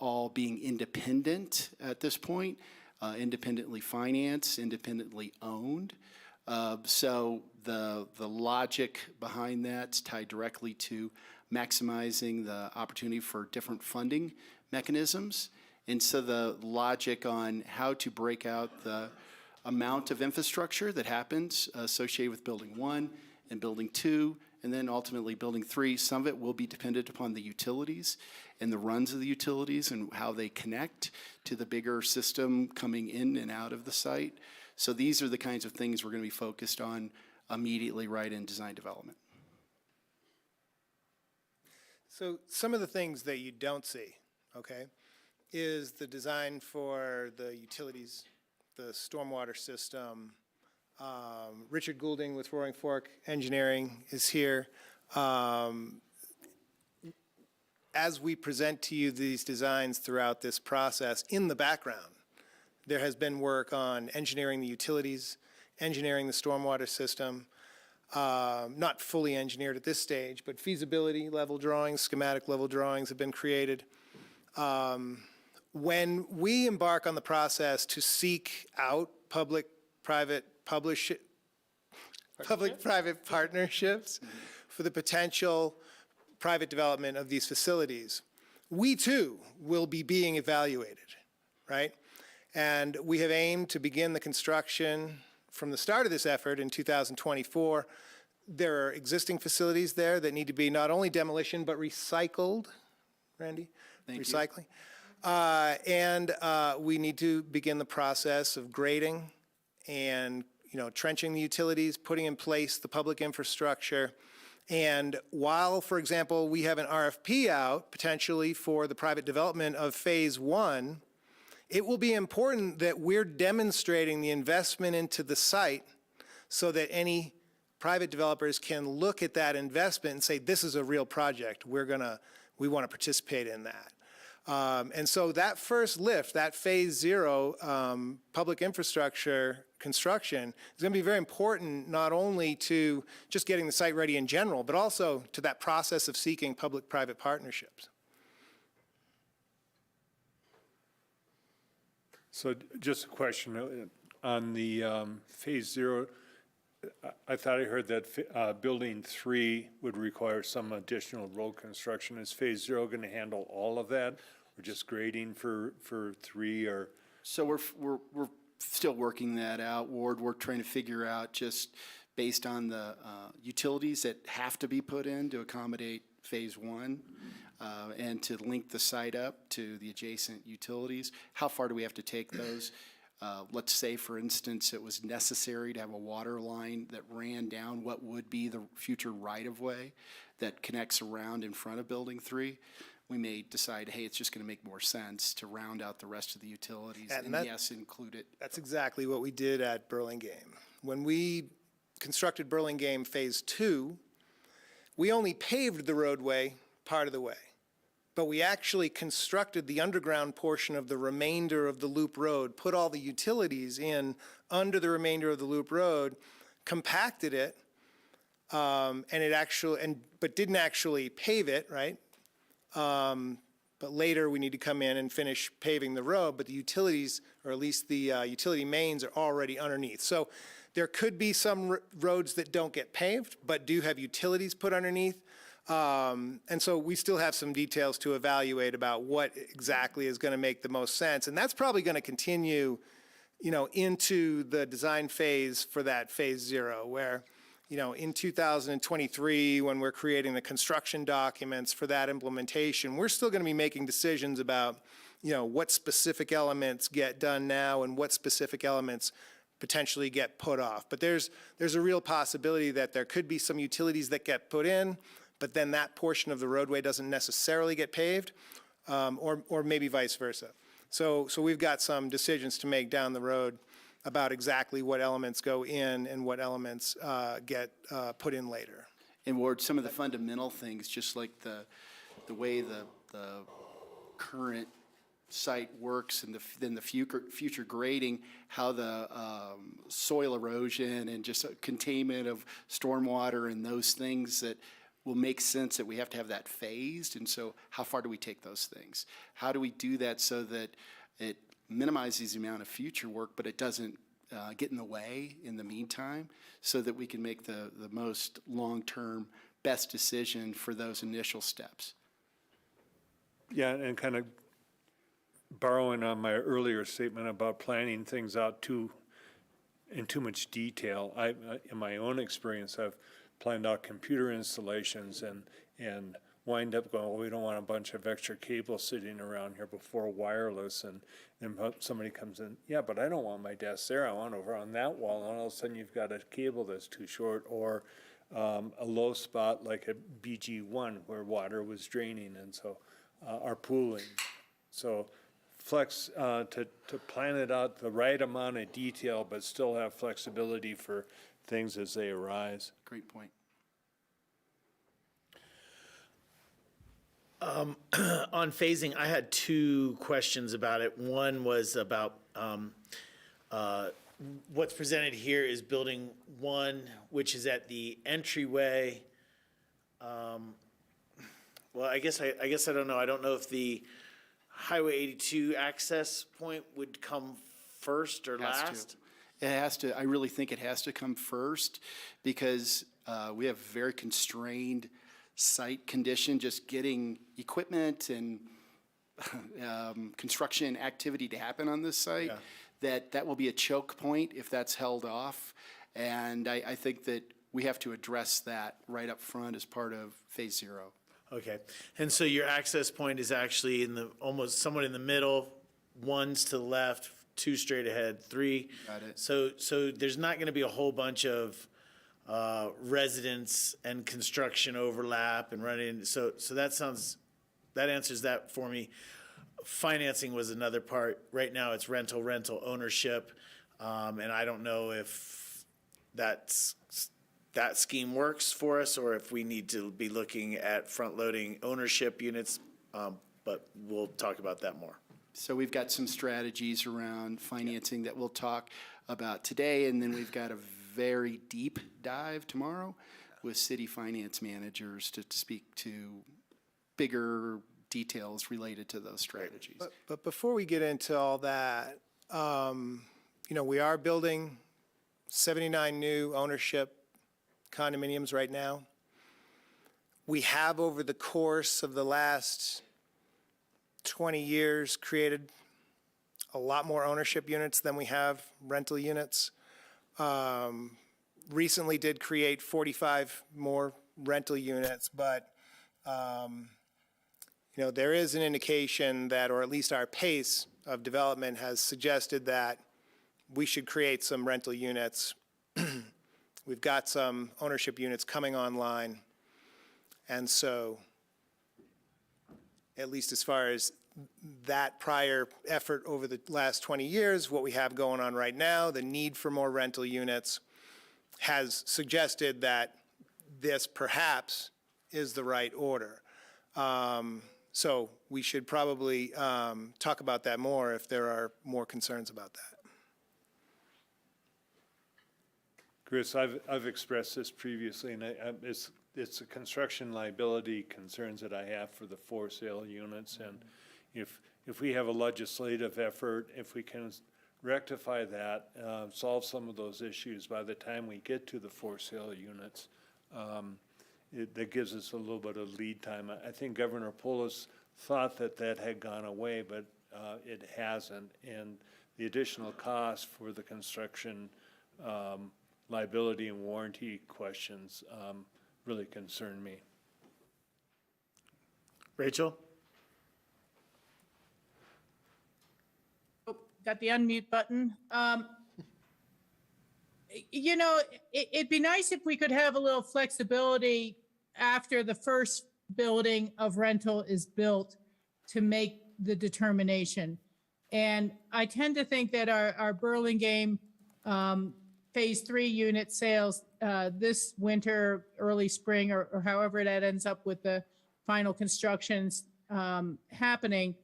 all being independent at this point. Independently financed, independently owned. So the logic behind that's tied directly to maximizing the opportunity for different funding mechanisms. And so the logic on how to break out the amount of infrastructure that happens associated with building 1 and building 2, and then ultimately building 3, some of it will be dependent upon the utilities and the runs of the utilities and how they connect to the bigger system coming in and out of the site. So these are the kinds of things we're going to be focused on immediately right in design development. So some of the things that you don't see, okay, is the design for the utilities, the stormwater system. Richard Goulding with Roaring Fork Engineering is here. As we present to you these designs throughout this process, in the background, there has been work on engineering the utilities, engineering the stormwater system, not fully engineered at this stage, but feasibility level drawings, schematic level drawings have been created. When we embark on the process to seek out public-private partnerships for the potential private development of these facilities, we too will be being evaluated, right? And we have aimed to begin the construction from the start of this effort in 2024. There are existing facilities there that need to be not only demolition but recycled, Randy? Thank you. Recycling. And we need to begin the process of grading and trenching the utilities, putting in place the public infrastructure. And while, for example, we have an RFP out potentially for the private development of phase 1, it will be important that we're demonstrating the investment into the site so that any private developers can look at that investment and say, this is a real project. We want to participate in that. And so that first lift, that phase 0 public infrastructure construction is going to be very important, not only to just getting the site ready in general, but also to that process of seeking public-private partnerships. So just a question on the phase 0. I thought I heard that building 3 would require some additional road construction. Is phase 0 going to handle all of that, or just grading for 3? Or So we're still working that out, Ward. We're trying to figure out, just based on the utilities that have to be put in to accommodate phase 1 and to link the site up to the adjacent utilities, how far do we have to take those? Let's say, for instance, it was necessary to have a water line that ran down what would be the future right-of-way that connects around in front of Building 3. We may decide, hey, it's just going to make more sense to round out the rest of the utilities and yes, include it. That's exactly what we did at Burlingame. When we constructed Burlingame Phase 2, we only paved the roadway part of the way, but we actually constructed the underground portion of the remainder of the loop road, put all the utilities in under the remainder of the loop road, compacted it, but didn't actually pave it, right? But later we need to come in and finish paving the road, but the utilities, or at least the utility mains, are already underneath. So there could be some roads that don't get paved, but do have utilities put underneath. And so we still have some details to evaluate about what exactly is going to make the most sense. And that's probably going to continue, into the design phase for that phase 0, where, in 2023, when we're creating the construction documents for that implementation, we're still going to be making decisions about, what specific elements get done now and what specific elements potentially get put off. But there's a real possibility that there could be some utilities that get put in, but then that portion of the roadway doesn't necessarily get paved, or maybe vice versa. So we've got some decisions to make down the road about exactly what elements go in and what elements get put in later. And Ward, some of the fundamental things, just like the way the current site works and then the future grading, how the soil erosion and just containment of stormwater and those things that will make sense that we have to have that phased. And so how far do we take those things? How do we do that so that it minimizes the amount of future work, but it doesn't get in the way in the meantime, so that we can make the most long-term best decision for those initial steps? Yeah, and kind of borrowing on my earlier statement about planning things out in too much detail, in my own experience, I've planned out computer installations and wind up going, well, we don't want a bunch of extra cables sitting around here before wireless, and then somebody comes in, yeah, but I don't want my desk there, I want over on that wall, and all of a sudden you've got a cable that's too short, or a low spot like a BG1 where water was draining, and so, our pooling. So flex, to plan it out the right amount of detail, but still have flexibility for things as they arise. Great point. On phasing, I had two questions about it. One was about what's presented here is building 1, which is at the entryway. Well, I guess I don't know. I don't know if the Highway 82 access point would come first or last. It has to. I really think it has to come first, because we have very constrained site condition, just getting equipment and construction activity to happen on this site. Yeah. That will be a choke point if that's held off. And I think that we have to address that right up front as part of phase 0. Okay, and so your access point is actually almost somewhat in the middle, 1's to the left, 2 straight ahead, 3. Got it. So there's not going to be a whole bunch of residents and construction overlap and running. So that answers that for me. Financing was another part. Right now it's rental ownership, and I don't know if that scheme works for us, or if we need to be looking at front-loading ownership units, but we'll talk about that more. So we've got some strategies around financing that we'll talk about today, and then we've got a very deep dive tomorrow with city finance managers to speak to bigger details related to those strategies. But before we get into all that, we are building 79 new ownership condominiums right now. We have, over the course of the last 20 years, created a lot more ownership units than we have rental units. Recently did create 45 more rental units, but there is an indication that, or at least our pace of development has suggested that we should create some rental units. We've got some ownership units coming online. And so, at least as far as that prior effort over the last 20 years, what we have going on right now, the need for more rental units has suggested that this perhaps is the right order. So we should probably talk about that more if there are more concerns about that. Chris, I've expressed this previously, and it's the construction liability concerns that I have for the for sale units. And if we have a legislative effort, if we can rectify that, solve some of those issues by the time we get to the for sale units, that gives us a little bit of lead time. I think Governor Polis thought that had gone away, but it hasn't. And the additional cost for the construction liability and warranty questions really concern me. Rachel? Oh, got the unmute button. You know, it'd be nice if we could have a little flexibility after the first building of rental is built to make the determination. And I tend to think that our Burlingame Phase 3 unit sales this winter, early spring, or however that ends up with the final constructions happening,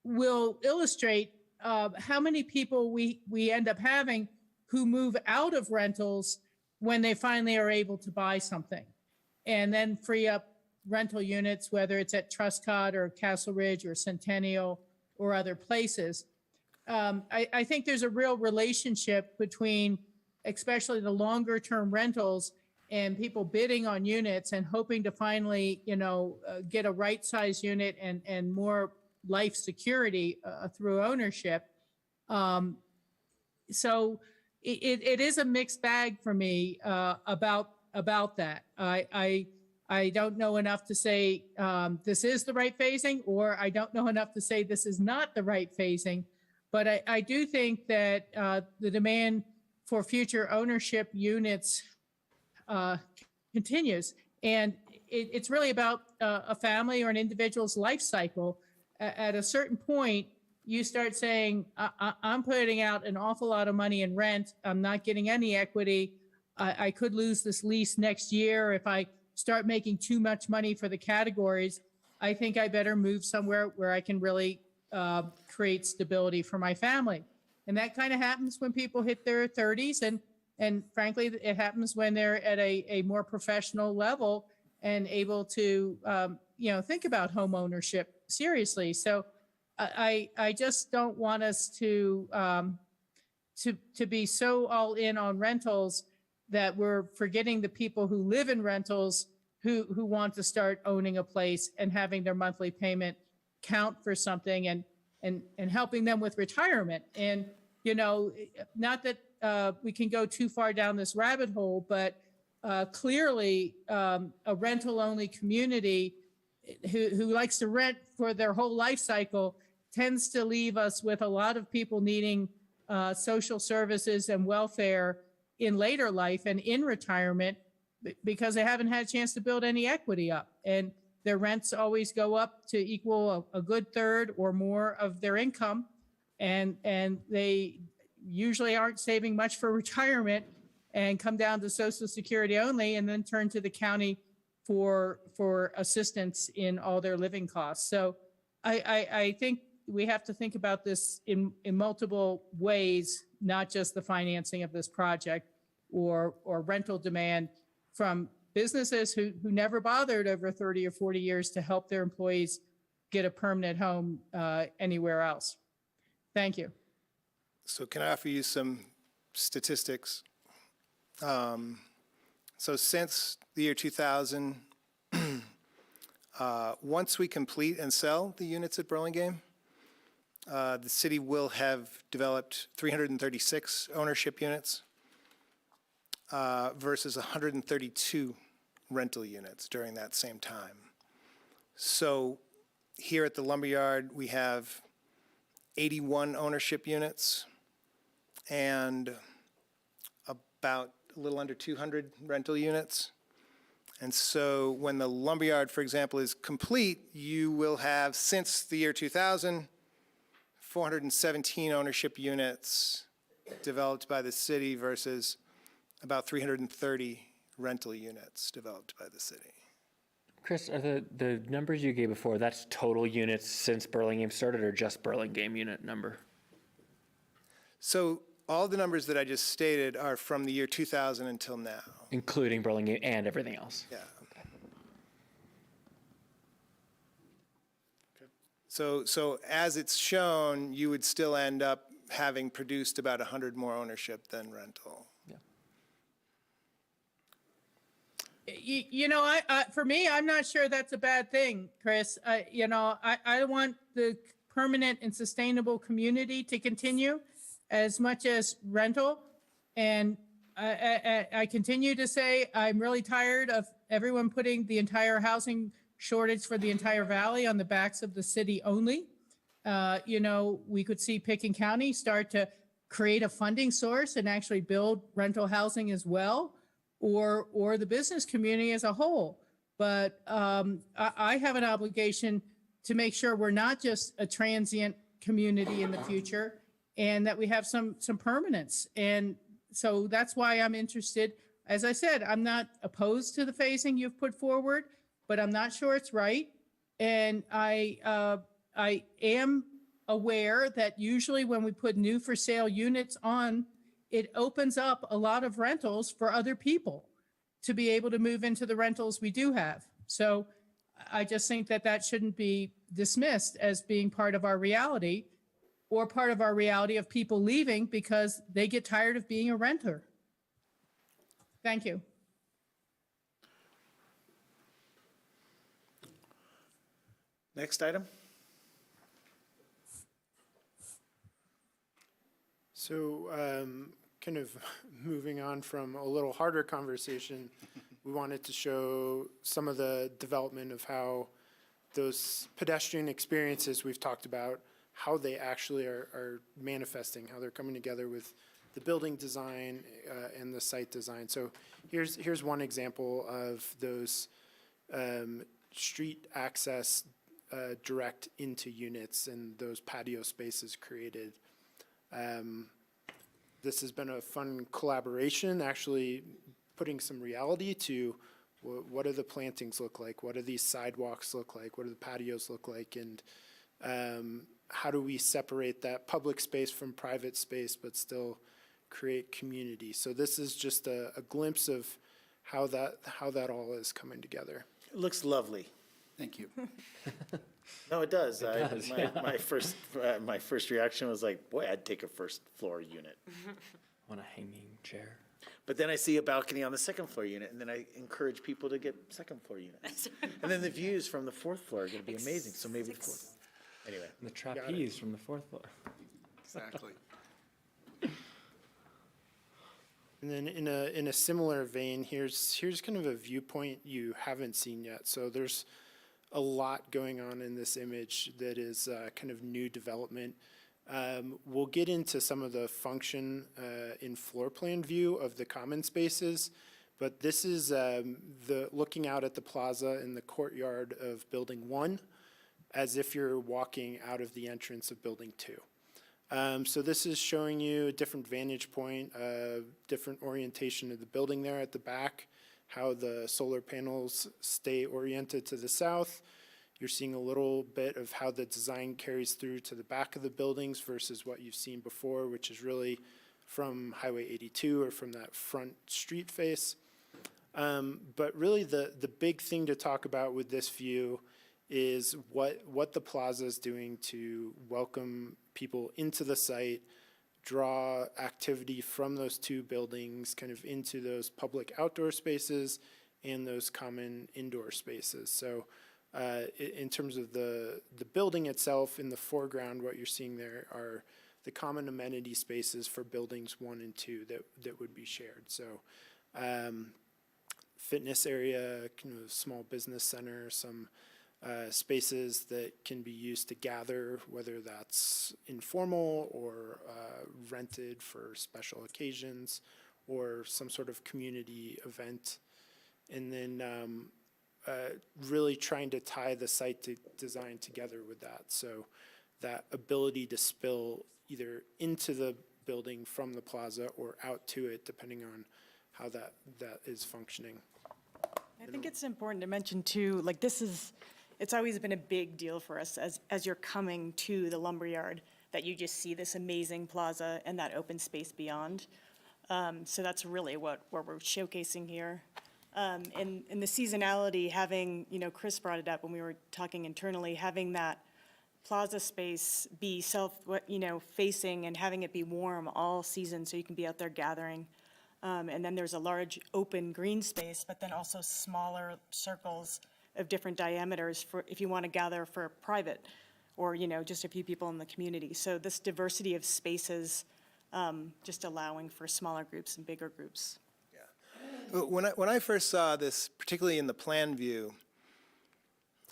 will illustrate how many people we end up having who move out of rentals when they finally are able to buy something, and then free up rental units, whether it's at Truscott or Castle Ridge or Centennial or other places. I think there's a real relationship between especially the longer term rentals and people bidding on units and hoping to finally, get a right size unit and more life security through ownership. So it is a mixed bag for me about that. I don't know enough to say this is the right phasing, or I don't know enough to say this is not the right phasing. But I do think that the demand for future ownership units continues. And it's really about a family or an individual's life cycle. At a certain point, you start saying, I'm putting out an awful lot of money in rent. I'm not getting any equity. I could lose this lease next year if I start making too much money for the categories. I think I better move somewhere where I can really create stability for my family. And that kind of happens when people hit their 30s. And frankly, it happens when they're at a more professional level and able to, think about home ownership seriously. So I just don't want us to be so all in on rentals that we're forgetting the people who live in rentals who want to start owning a place and having their monthly payment count for something and helping them with retirement. And, not that we can go too far down this rabbit hole, but clearly a rental only community who likes to rent for their whole life cycle tends to leave us with a lot of people needing social services and welfare in later life and in retirement because they haven't had a chance to build any equity up. And their rents always go up to equal a good third or more of their income. And they usually aren't saving much for retirement and come down to Social Security only and then turn to the county for assistance in all their living costs. So I think we have to think about this in multiple ways, not just the financing of this project or rental demand from businesses who never bothered over 30 or 40 years to help their employees get a permanent home anywhere else. Thank you. So can I offer you some statistics? So since the year 2000, once we complete and sell the units at Burlingame, the city will have developed 336 ownership units versus 132 rental units during that same time. So here at the Lumberyard, we have 81 ownership units and about a little under 200 rental units. And so when the Lumberyard, for example, is complete, you will have, since the year 2000, 417 ownership units developed by the city versus about 330 rental units developed by the city. Chris, are the numbers you gave before, that's total units since Burlingame started or just Burlingame unit number? So all the numbers that I just stated are from the year 2000 until now. Including Burlingame and everything else? Yeah. So as it's shown, you would still end up having produced about 100 more ownership than rental. You know, for me, I'm not sure that's a bad thing, Chris. You know, I want the permanent and sustainable community to continue as much as rental. And I continue to say, I'm really tired of everyone putting the entire housing shortage for the entire valley on the backs of the city only. You know, we could see Pickens County start to create a funding source and actually build rental housing as well, or the business community as a whole. But I have an obligation to make sure we're not just a transient community in the future, and that we have some permanence. And so that's why I'm interested. As I said, I'm not opposed to the phasing you've put forward, but I'm not sure it's right. And I am aware that usually when we put new for sale units on, it opens up a lot of rentals for other people to be able to move into the rentals we do have. So I just think that that shouldn't be dismissed as being part of our reality, or part of our reality of people leaving because they get tired of being a renter. Thank you. Next item. So, kind of moving on from a little harder conversation, we wanted to show some of the development of how those pedestrian experiences we've talked about, how they actually are manifesting, how they're coming together with the building design and the site design. So here's one example of those street access direct into units and those patio spaces created. This has been a fun collaboration, actually putting some reality to what do the plantings look like? What do these sidewalks look like? What do the patios look like? And how do we separate that public space from private space, but still create community? So this is just a glimpse of how that all is coming together. It looks lovely. Thank you. No, it does. does, My first reaction was like, boy, I'd take a first floor unit. Want a hanging chair? But then I see a balcony on the second floor unit, and then I encourage people to get second floor units. And then the views from the fourth floor are going to be amazing. So maybe the fourth. Anyway. And the trapeze from the fourth floor. Exactly. And then in a similar vein, here's kind of a viewpoint you haven't seen yet. So there's a lot going on in this image that is kind of new development. We'll get into some of the function in floor plan view of the common spaces, but this is the looking out at the plaza in the courtyard of Building 1 as if you're walking out of the entrance of Building 2. So this is showing you a different vantage point, different orientation of the building there at the back, how the solar panels stay oriented to the south. You're seeing a little bit of how the design carries through to the back of the buildings versus what you've seen before, which is really from Highway 82 or from that front street face. But really the big thing to talk about with this view is what the plaza is doing to welcome people into the site, draw activity from those two buildings kind of into those public outdoor spaces and those common indoor spaces. So in terms of the building itself, in the foreground, what you're seeing there are the common amenity spaces for buildings 1 and 2 that would be shared. So fitness area, kind of small business center, some spaces that can be used to gather, whether that's informal or rented for special occasions or some sort of community event. And then really trying to tie the site design together with that. So that ability to spill either into the building from the plaza or out to it, depending on how that is functioning. I think it's important to mention too, like it's always been a big deal for us as you're coming to the Lumberyard, that you just see this amazing plaza and that open space beyond. So that's really what we're showcasing here. And the seasonality, having, Chris brought it up when we were talking internally, having that plaza space be facing and having it be warm all season so you can be out there gathering. And then there's a large open green space, but then also smaller circles of different diameters for if you want to gather for private or, just a few people in the community. So this diversity of spaces, just allowing for smaller groups and bigger groups. When I first saw this, particularly in the plan view,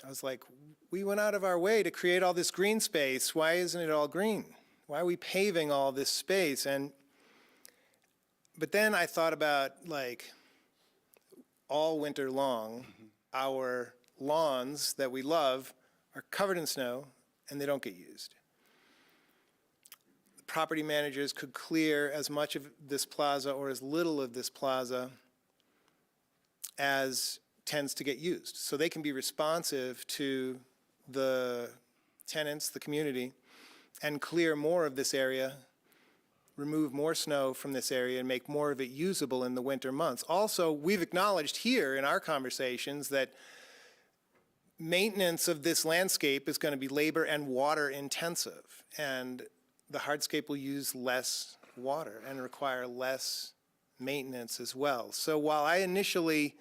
I was like, we went out of our way to create all this green space. Why isn't it all green? Why are we paving all this space? But then I thought about, like, all winter long, our lawns that we love are covered in snow and they don't get used. The property managers could clear as much of this plaza or as little of this plaza as tends to get used. So they can be responsive to the tenants, the community, and clear more of this area, remove more snow from this area, and make more of it usable in the winter months. Also, we've acknowledged here in our conversations that maintenance of this landscape is going to be labor and water intensive, and the hardscape will use less water and require less maintenance as well. So while I initially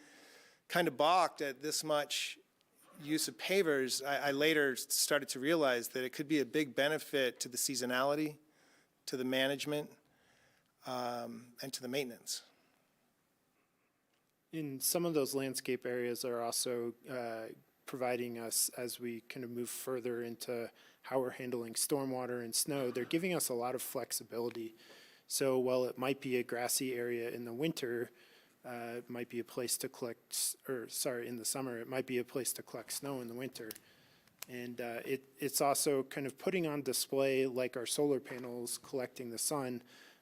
kind of balked at this much use of pavers, I later started to realize that it could be a big benefit to the seasonality, to the management, and to the maintenance. And some of those landscape areas are also providing us, as we kind of move further into how we're handling stormwater and snow, they're giving us a lot of flexibility. So while it might be a grassy area in the winter, it might be a place to collect, in the summer, it might be a place to collect snow in the winter. And it's also kind of putting on display, like our solar panels collecting the sun,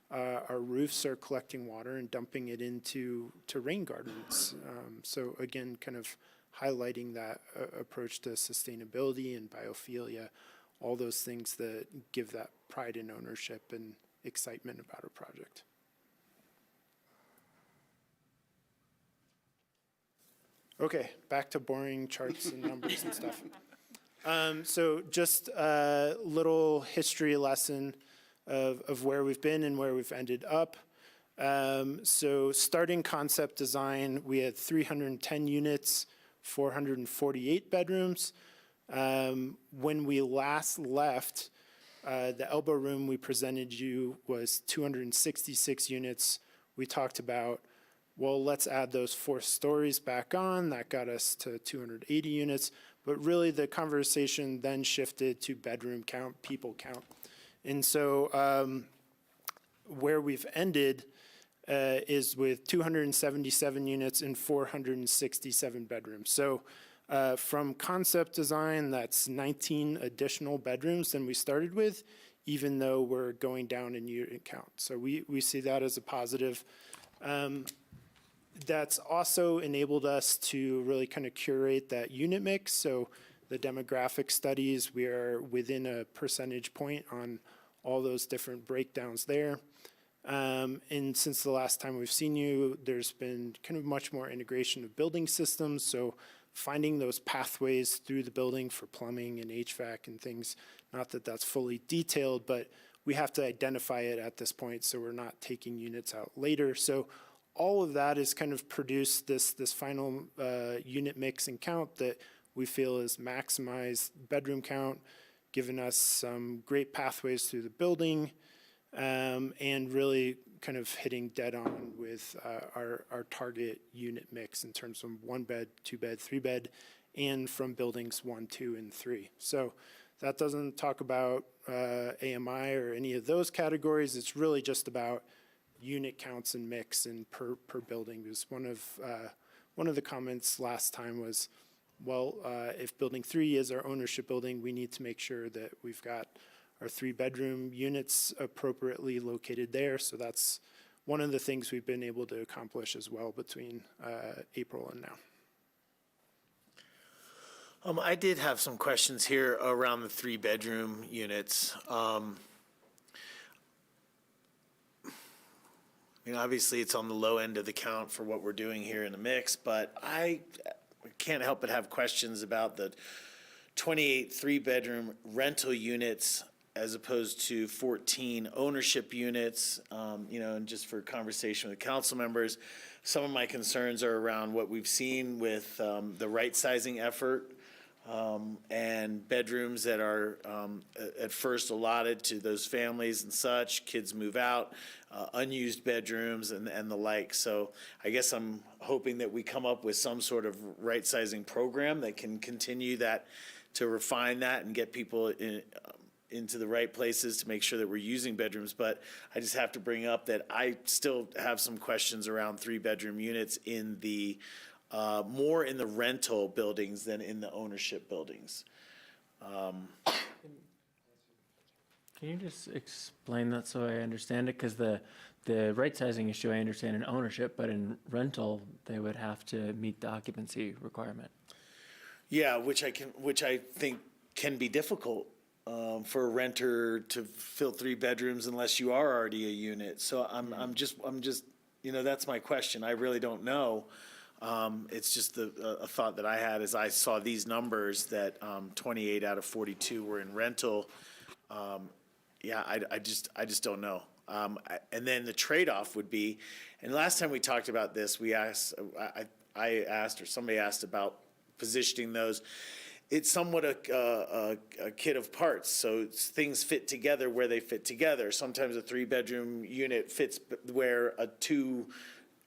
our roofs are collecting water and dumping it into rain gardens. So again, kind of highlighting that approach to sustainability and biophilia, all those things that give that pride in ownership and excitement about a project. Okay, back to boring charts and numbers and stuff. So just a little history lesson of where we've been and where we've ended up. So starting concept design, we had 310 units, 448 bedrooms. When we last left, the elbow room we presented you was 266 units. We talked about, well, let's add those 4 stories back on. That got us to 280 units. But really the conversation then shifted to bedroom count, people count. And so where we've ended is with 277 units and 467 bedrooms. So from concept design, that's 19 additional bedrooms than we started with, even though we're going down in unit count. So we see that as a positive. That's also enabled us to really kind of curate that unit mix. So the demographic studies, we are within a percentage point on all those different breakdowns there. And since the last time we've seen you, there's been kind of much more integration of building systems. So finding those pathways through the building for plumbing and HVAC and things, not that that's fully detailed, but we have to identify it at this point so we're not taking units out later. So all of that has kind of produced this final unit mix and count that we feel is maximized bedroom count, given us some great pathways through the building, and really kind of hitting dead on with our target unit mix in terms of 1 bed, 2 bed, 3 bed, and from buildings 1, 2, and 3. So that doesn't talk about AMI or any of those categories. It's really just about unit counts and mix and per building. Because one of the comments last time was, well, if building 3 is our ownership building, we need to make sure that we've got our 3-bedroom units appropriately located there. So that's one of the things we've been able to accomplish as well between April and now. I did have some questions here around the three-bedroom units. I mean, obviously, it's on the low end of the count for what we're doing here in the mix, but I can't help but have questions about the 28 three-bedroom rental units as opposed to 14 ownership units. And just for conversation with council members, some of my concerns are around what we've seen with the right-sizing effort and bedrooms that are at first allotted to those families and such, kids move out, unused bedrooms and the like. So I guess I'm hoping that we come up with some sort of right-sizing program that can continue that, to refine that and get people into the right places to make sure that we're using bedrooms. But I just have to bring up that I still have some questions around three-bedroom units in the more in the rental buildings than in the ownership buildings. Can you just explain that so I understand it? Because the right sizing issue I understand in ownership, but in rental, they would have to meet the occupancy requirement. Yeah, which I think can be difficult for a renter to fill three bedrooms unless you are already a unit. So I'm just that's my question. I really don't know. It's just a thought that I had as I saw these numbers that 28 out of 42 were in rental. I just don't know. And then the trade-off would be, and last time we talked about this, I asked or somebody asked about positioning those. It's somewhat a kit of parts, so things fit together where they fit together. Sometimes a three-bedroom unit fits where a two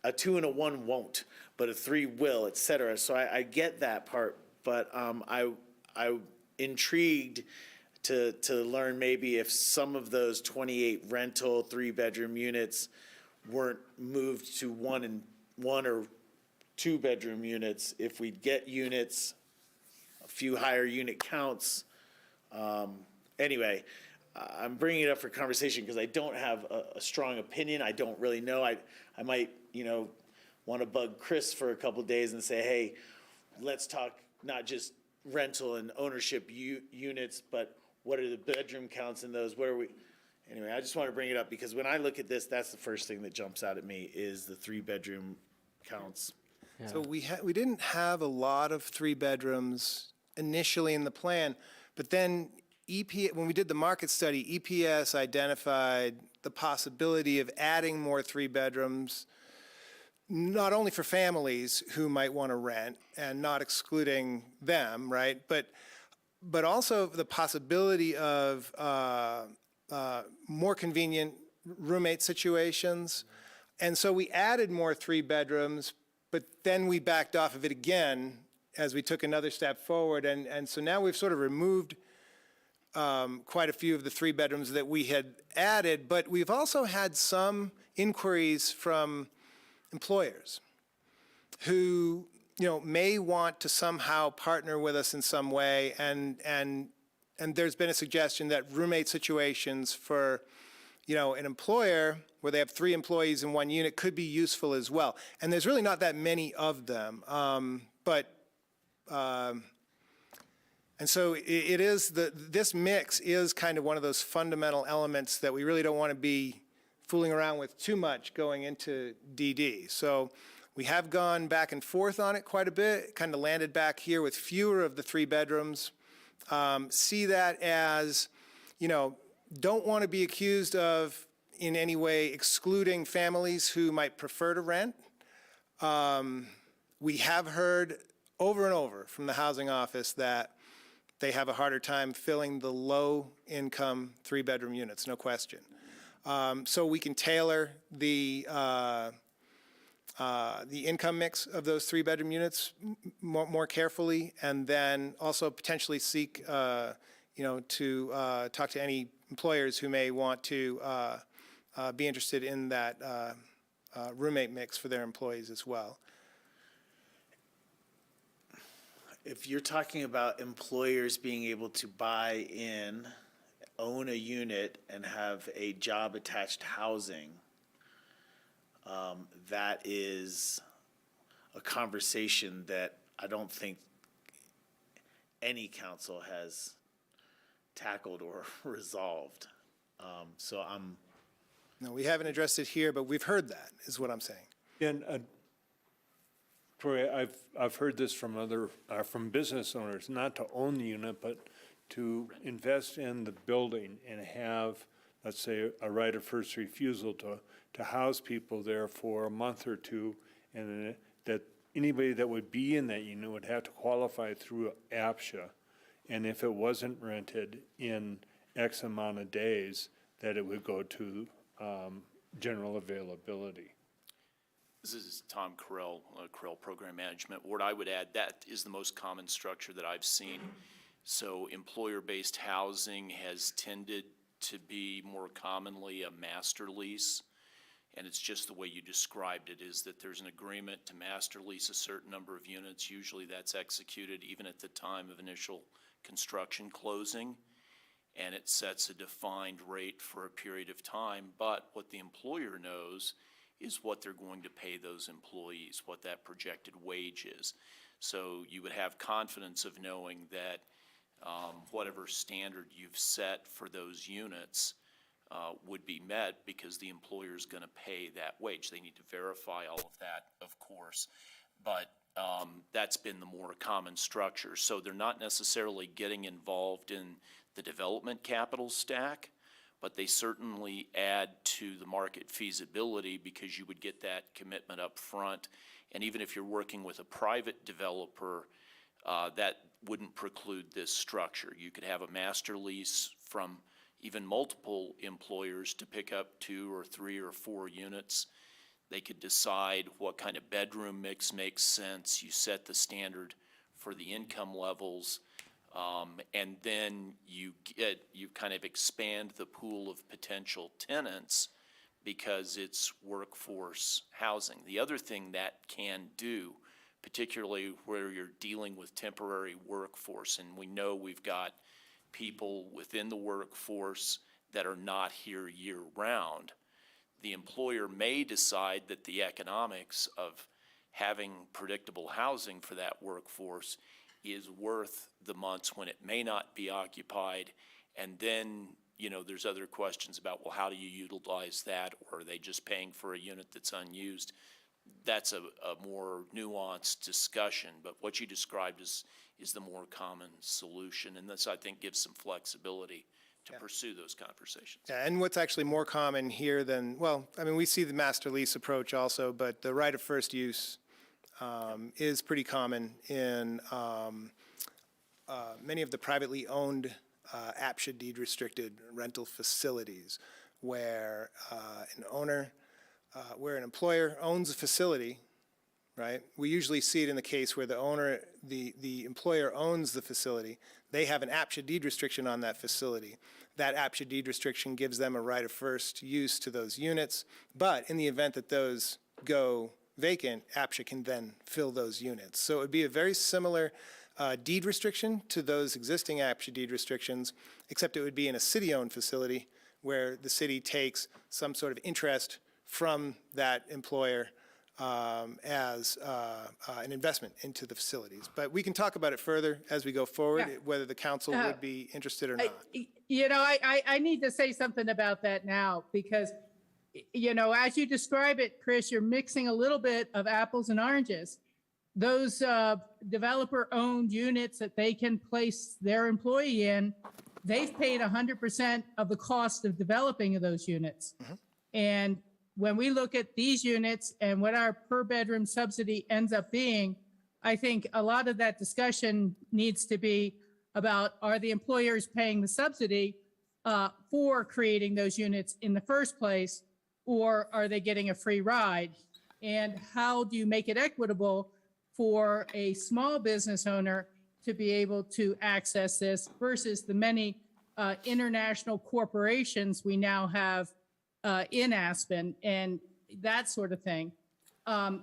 and a one won't, but a three will, et cetera. So I get that part, but I'm intrigued to learn maybe if some of those 28 rental three-bedroom units weren't moved to one or two-bedroom units, if we get units, a few higher unit counts. Anyway, I'm bringing it up for conversation because I don't have a strong opinion. I don't really know. I might, want to bug Chris for a couple of days and say, hey, let's talk not just rental and ownership units, but what are the bedroom counts in those? What are we? Anyway, I just want to bring it up because when I look at this, that's the first thing that jumps out at me is the three-bedroom counts. Yeah. So we didn't have a lot of three bedrooms initially in the plan, but then when we did the market study, EPS identified the possibility of adding more three bedrooms, not only for families who might want to rent and not excluding them, right? But also the possibility of more convenient roommate situations. And so we added more three bedrooms, but then we backed off of it again as we took another step forward. And so now we've sort of removed quite a few of the three bedrooms that we had added, but we've also had some inquiries from employers who, may want to somehow partner with us in some way. And there's been a suggestion that roommate situations for, an employer where they have three employees in one unit could be useful as well. And there's really not that many of them. And so this mix is kind of one of those fundamental elements that we really don't want to be fooling around with too much going into DD. So we have gone back and forth on it quite a bit, kind of landed back here with fewer of the three bedrooms. See that as, don't want to be accused of in any way excluding families who might prefer to rent. We have heard over and over from the housing office that they have a harder time filling the low-income three-bedroom units, no question. So we can tailor the income mix of those three-bedroom units more carefully, and then also potentially seek, to talk to any employers who may want to be interested in that roommate mix for their employees as well. If you're talking about employers being able to buy in, own a unit, and have a job-attached housing, that is a conversation that I don't think any council has tackled or resolved. So I'm, No, we haven't addressed it here, but we've heard that, is what I'm saying. And Troy, I've heard this from from business owners, not to own the unit, but to invest in the building and have, let's say, a right of first refusal to house people there for a month or two, and then that anybody that would be in that unit would have to qualify through APSHA. And if it wasn't rented in X amount of days, that it would go to general availability. This is Tom Carell, Carell Program Management. What I would add, that is the most common structure that I've seen. So employer-based housing has tended to be more commonly a master lease. And it's just the way you described it, is that there's an agreement to master lease a certain number of units. Usually that's executed even at the time of initial construction closing. And it sets a defined rate for a period of time. But what the employer knows is what they're going to pay those employees, what that projected wage is. So you would have confidence of knowing that whatever standard you've set for those units would be met, because the employer is going to pay that wage. They need to verify all of that, of course, but that's been the more common structure. So they're not necessarily getting involved in the development capital stack, but they certainly add to the market feasibility, because you would get that commitment up front. And even if you're working with a private developer, that wouldn't preclude this structure. You could have a master lease from even multiple employers to pick up 2 or 3 or 4 units. They could decide what kind of bedroom mix makes sense. You set the standard for the income levels, and then you kind of expand the pool of potential tenants, because it's workforce housing. The other thing that can do, particularly where you're dealing with temporary workforce, and we know we've got people within the workforce that are not here year-round, the employer may decide that the economics of having predictable housing for that workforce is worth the months when it may not be occupied. And then, you know, there's other questions about, well, how do you utilize that? Or are they just paying for a unit that's unused? That's a more nuanced discussion, but what you described is the more common solution, and this, I think, gives some flexibility to pursue those conversations. Yeah, and what's actually more common here than, well, I mean, we see the master lease approach also, but the right of first use is pretty common in many of the privately owned APSHA deed restricted rental facilities, where where an employer owns a facility, right? We usually see it in the case where the employer owns the facility. They have an APSHA deed restriction on that facility. That APSHA deed restriction gives them a right of first use to those units. But in the event that those go vacant, APSHA can then fill those units. So it would be a very similar deed restriction to those existing APSHA deed restrictions, except it would be in a city-owned facility where the city takes some sort of interest from that employer as an investment into the facilities. But we can talk about it further as we go forward, Yeah. whether the council would be interested or not. I need to say something about that now, because, as you describe it, Chris, you're mixing a little bit of apples and oranges. Those developer-owned units that they can place their employee in, they've paid 100% of the cost of developing of those units. And when we look at these units and what our per bedroom subsidy ends up being, I think a lot of that discussion needs to be about, are the employers paying the subsidy for creating those units in the first place, or are they getting a free ride? And how do you make it equitable for a small business owner to be able to access this versus the many international corporations we now have in Aspen and that sort of thing?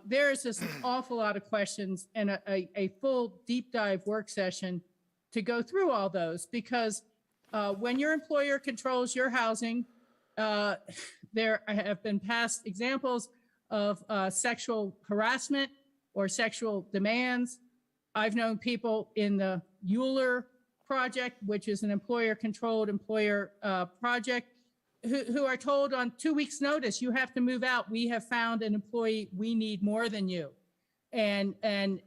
There's just an awful lot of questions and a full deep dive work session to go through all those, because when your employer controls your housing, there have been past examples of sexual harassment or sexual demands. I've known people in the Euler project, which is an employer-controlled employer project, who are told on 2 weeks' notice, you have to move out. We have found an employee, we need more than you. And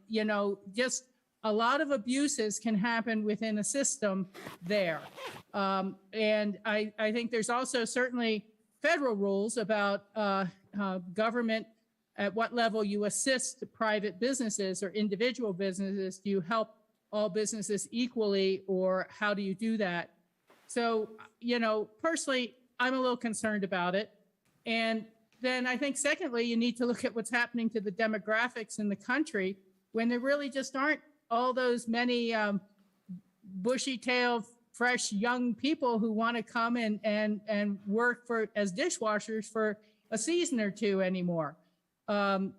you know, just a lot of abuses can happen within a system there. And I think there's also certainly federal rules about government, at what level you assist private businesses or individual businesses. Do you help all businesses equally, or how do you do that? So, you know, personally, I'm a little concerned about it. And then I think secondly, you need to look at what's happening to the demographics in the country when there really just aren't all those many bushy-tailed, fresh young people who want to come and work as dishwashers for a season or two anymore. I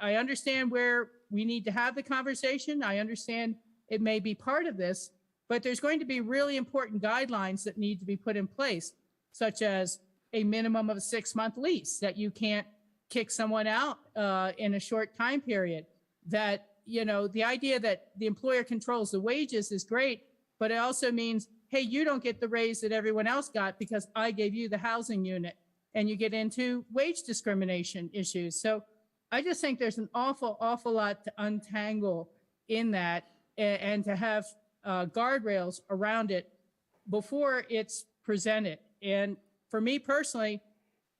understand where we need to have the conversation. I understand it may be part of this, but there's going to be really important guidelines that need to be put in place, such as a minimum of a 6-month lease, that you can't kick someone out in a short time period. That, you know, the idea that the employer controls the wages is great, but it also means, hey, you don't get the raise that everyone else got because I gave you the housing unit, and you get into wage discrimination issues. So I just think there's an awful lot to untangle in that, and to have guardrails around it before it's presented. And for me personally,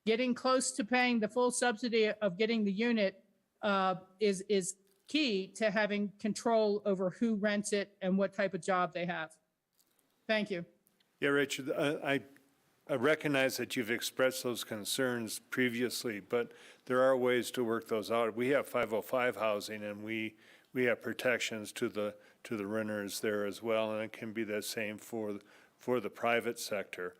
getting close to paying the full subsidy of getting the unit is key to having control over who rents it and what type of job they have. Thank you. Yeah, Richard, I recognize that you've expressed those concerns previously, but there are ways to work those out. We have 505 housing, and we have protections to the renters there as well, and it can be the same for the private sector.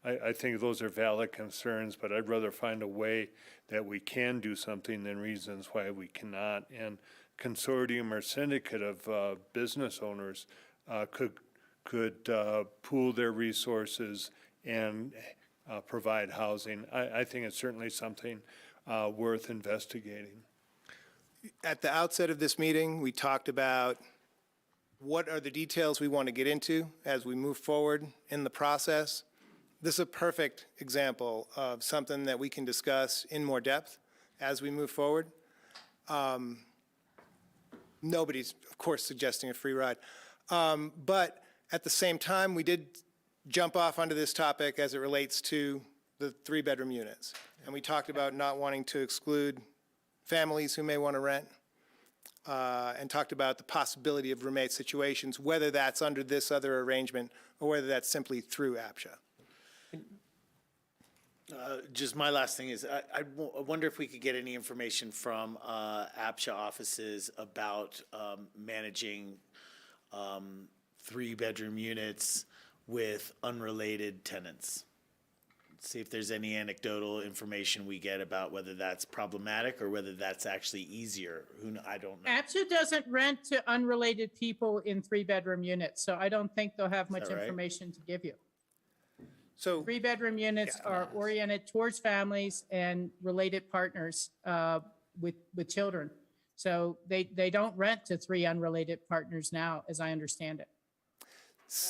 I think those are valid concerns, but I'd rather find a way that we can do something than reasons why we cannot. And consortium or syndicate of business owners could pool their resources and provide housing. I think it's certainly something worth investigating. At the outset of this meeting, we talked about what are the details we want to get into as we move forward in the process. This is a perfect example of something that we can discuss in more depth as we move forward. Nobody's, of course, suggesting a free ride. But at the same time, we did jump off onto this topic as it relates to the 3-bedroom units. And we talked about not wanting to exclude families who may want to rent, and talked about the possibility of roommate situations, whether that's under this other arrangement or whether that's simply through APSHA. Just my last thing is, I wonder if we could get any information from APSHA offices about managing 3-bedroom units with unrelated tenants. See if there's any anecdotal information we get about whether that's problematic or whether that's actually easier. I don't know. APSHA doesn't rent to unrelated people in 3-bedroom units, so I don't think they'll have much that right? information to give you. So 3-bedroom units are oriented towards families and related partners with children. So they don't rent to 3 unrelated partners now, as I understand it.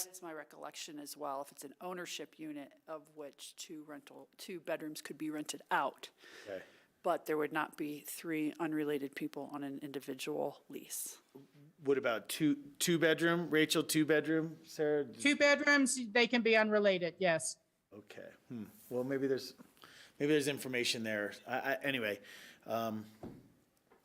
That is my recollection as well. If it's an ownership unit of which 2 bedrooms could be rented out. Okay. But there would not be 3 unrelated people on an individual lease. What about two bedroom? Rachel, 2-bedroom? Sarah? 2 bedrooms, they can be unrelated, yes. Okay. Well, maybe there's information there. Anyway,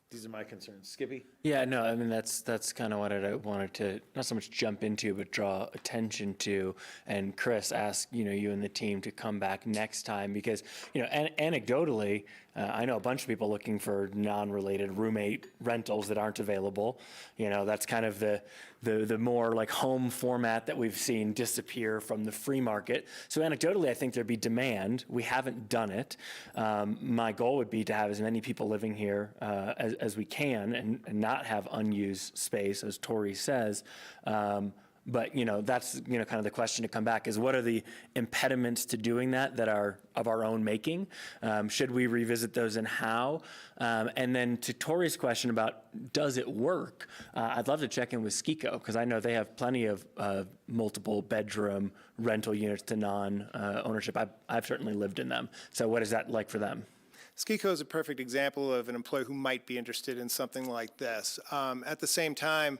these are my concerns. Skippy? Yeah, no, I mean, that's kind of what I wanted to, not so much jump into, but draw attention to. And Chris, ask, you and the team to come back next time because, anecdotally, I know a bunch of people looking for non-related roommate rentals that aren't available. That's kind of the more like home format that we've seen disappear from the free market. So anecdotally, I think there'd be demand. We haven't done it. My goal would be to have as many people living here as we can and not have unused space, as Tori says. But, that's, kind of the question to come back is what are the impediments to doing that are of our own making? Should we revisit those and how? And then to Tori's question about does it work? I'd love to check in with Skiko because I know they have plenty of multiple bedroom rental units to non-ownership. I've certainly lived in them. So what is that like for them? Skiko is a perfect example of an employer who might be interested in something like this. At the same time,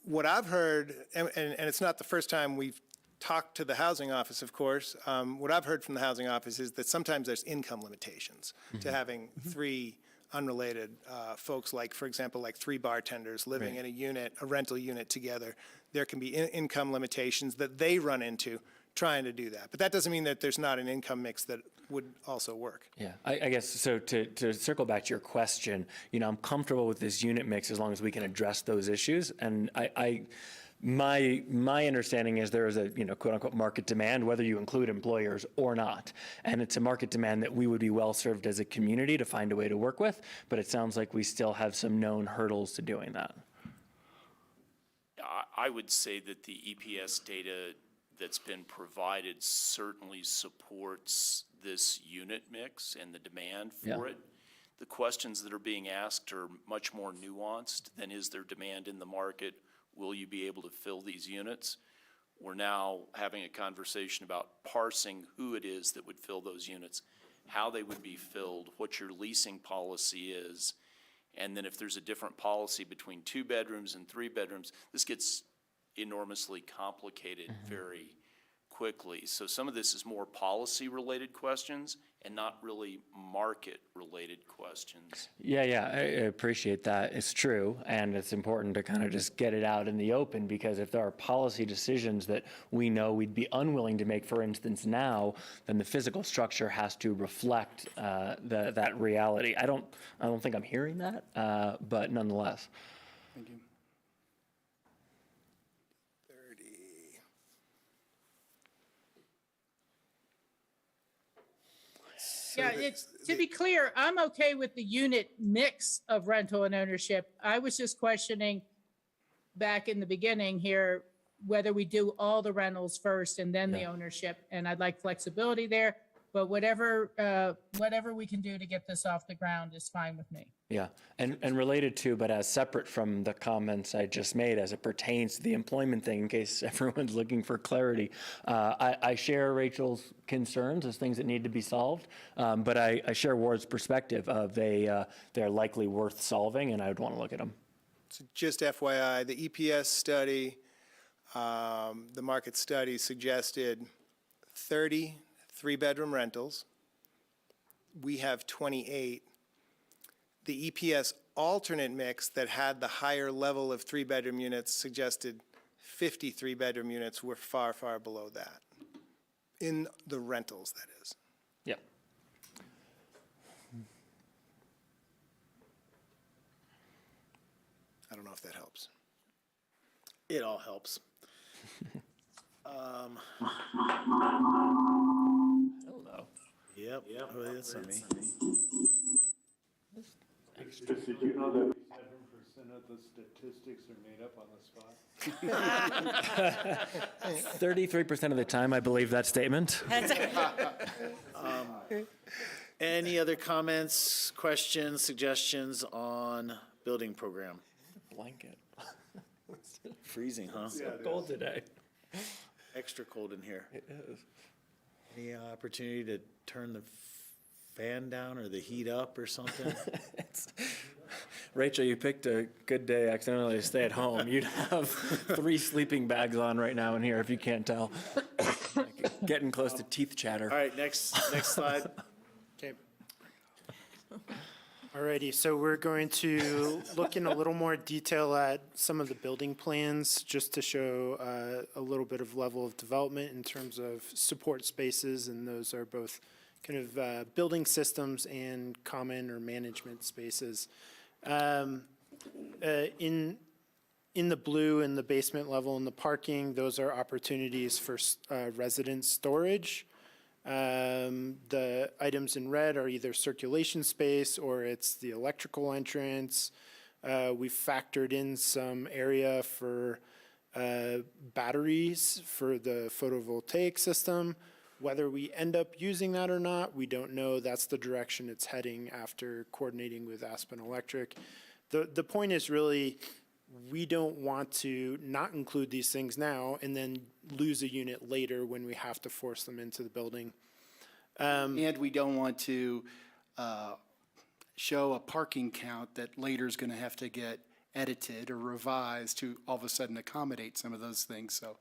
what I've heard, and it's not the first time we've talked to the housing office, of course, what I've heard from the housing office is that sometimes there's income limitations to having three unrelated folks, like, for example, like three bartenders living in a unit, a rental unit together. There can be income limitations that they run into trying to do that. But that doesn't mean that there's not an income mix that would also work. Yeah, I guess, so to circle back to your question, I'm comfortable with this unit mix as long as we can address those issues. And my understanding is there is a, quote unquote market demand, whether you include employers or not. And it's a market demand that we would be well served as a community to find a way to work with, but it sounds like we still have some known hurdles to doing that. I would say that the EPS data that's been provided certainly supports this unit mix and the demand for it. The questions that are being asked are much more nuanced than is there demand in the market? Will you be able to fill these units? We're now having a conversation about parsing who it is that would fill those units, how they would be filled, what your leasing policy is, and then if there's a different policy between 2 bedrooms and 3 bedrooms, this gets enormously complicated very quickly. So some of this is more policy-related questions and not really market-related questions. Yeah, I appreciate that. It's true, and it's important to kind of just get it out in the open because if there are policy decisions that we know we'd be unwilling to make, for instance, now, then the physical structure has to reflect that reality. I don't think I'm hearing that, but nonetheless. Thank you. Yeah, to be clear, I'm okay with the unit mix of rental and ownership. I was just questioning back in the beginning here, whether we do all the rentals first and then the ownership. And I'd like flexibility there, but whatever we can do to get this off the ground is fine with me. Yeah, and related to, but as separate from the comments I just made as it pertains to the employment thing, in case everyone's looking for clarity, I share Rachel's concerns as things that need to be solved, but I share Ward's perspective of they're likely worth solving, and I would want to look at them. So just FYI, the EPS study, the market study suggested 30 3-bedroom rentals. We have 28. The EPS alternate mix that had the higher level of 3-bedroom units suggested 50 3-bedroom units. Were far, far below that. In the rentals, that is. Yep. I don't know if that helps. It all helps. Hello. Yep. Oh, that's on me. Chris, did you know that 7% of the statistics are made up on the spot? 33% of the time, I believe that statement. Any other comments, questions, suggestions on building program? Blanket. Freezing, huh? So cold today. Extra cold in here. It is. Any opportunity to turn the fan down or the heat up or something? Rachel, you picked a good day accidentally to stay at home. You'd have 3 sleeping bags on right now in here if you can't tell. Getting close to teeth chatter. All right, next slide. Okay. Alrighty, so we're going to look in a little more detail at some of the building plans, just to show a little bit of level of development in terms of support spaces, and those are both kind of building systems and common or management spaces. In the blue, in the basement level, in the parking, those are opportunities for resident storage. The items in red are either circulation space or it's the electrical entrance. We've factored in some area for batteries for the photovoltaic system. Whether we end up using that or not, we don't know. That's the direction it's heading after coordinating with Aspen Electric. The point is really, we don't want to not include these things now and then lose a unit later when we have to force them into the building. And we don't want to show a parking count that later is going to have to get edited or revised to all of a sudden accommodate some of those things. So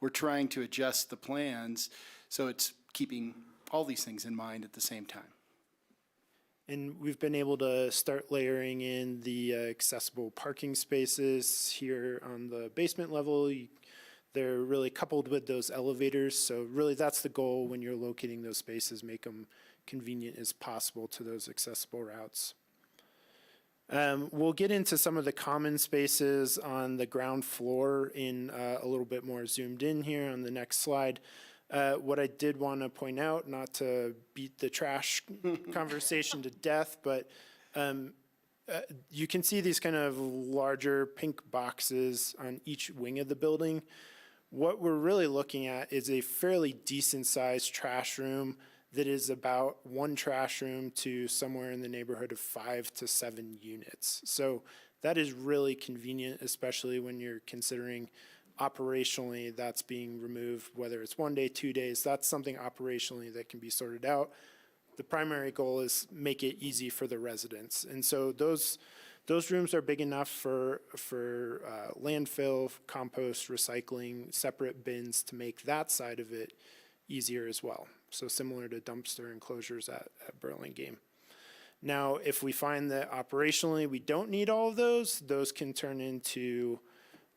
we're trying to adjust the plans so it's keeping all these things in mind at the same time. And we've been able to start layering in the accessible parking spaces here on the basement level. They're really coupled with those elevators. So really that's the goal when you're locating those spaces, make them convenient as possible to those accessible routes. We'll get into some of the common spaces on the ground floor in a little bit more zoomed in here on the next slide. What I did want to point out, not to beat the trash conversation to death, but you can see these kind of larger pink boxes on each wing of the building. What we're really looking at is a fairly decent sized trash room that is about one trash room to somewhere in the neighborhood of 5 to 7 units. So that is really convenient, especially when you're considering operationally that's being removed, whether it's 1 day, 2 days, that's something operationally that can be sorted out. The primary goal is make it easy for the residents. And so those rooms are big enough for landfill, compost, recycling, separate bins to make that side of it easier as well. So similar to dumpster enclosures at Burlingame. Now, if we find that operationally we don't need all of those can turn into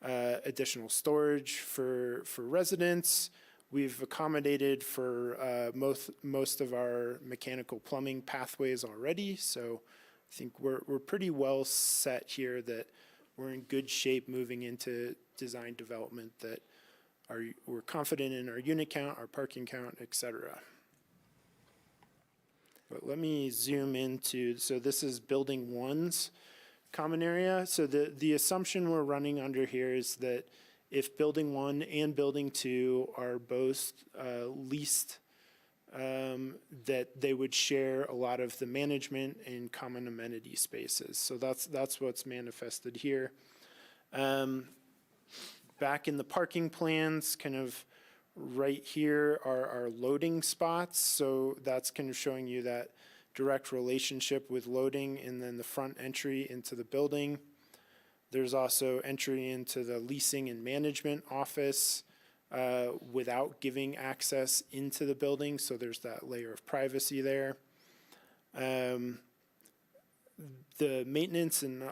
additional storage for residents. We've accommodated for most of our mechanical plumbing pathways already, so I think we're pretty well set here that we're in good shape moving into design development, that we're confident in our unit count, our parking count, et cetera. But let me zoom into, so this is building 1's common area. So the assumption we're running under here is that if building 1 and building 2 are both leased, that they would share a lot of the management and common amenity spaces. So that's what's manifested here. Back in the parking plans, kind of right here are our loading spots. So that's kind of showing you that direct relationship with loading and then the front entry into the building. There's also entry into the leasing and management office without giving access into the building. So there's that layer of privacy there. The maintenance and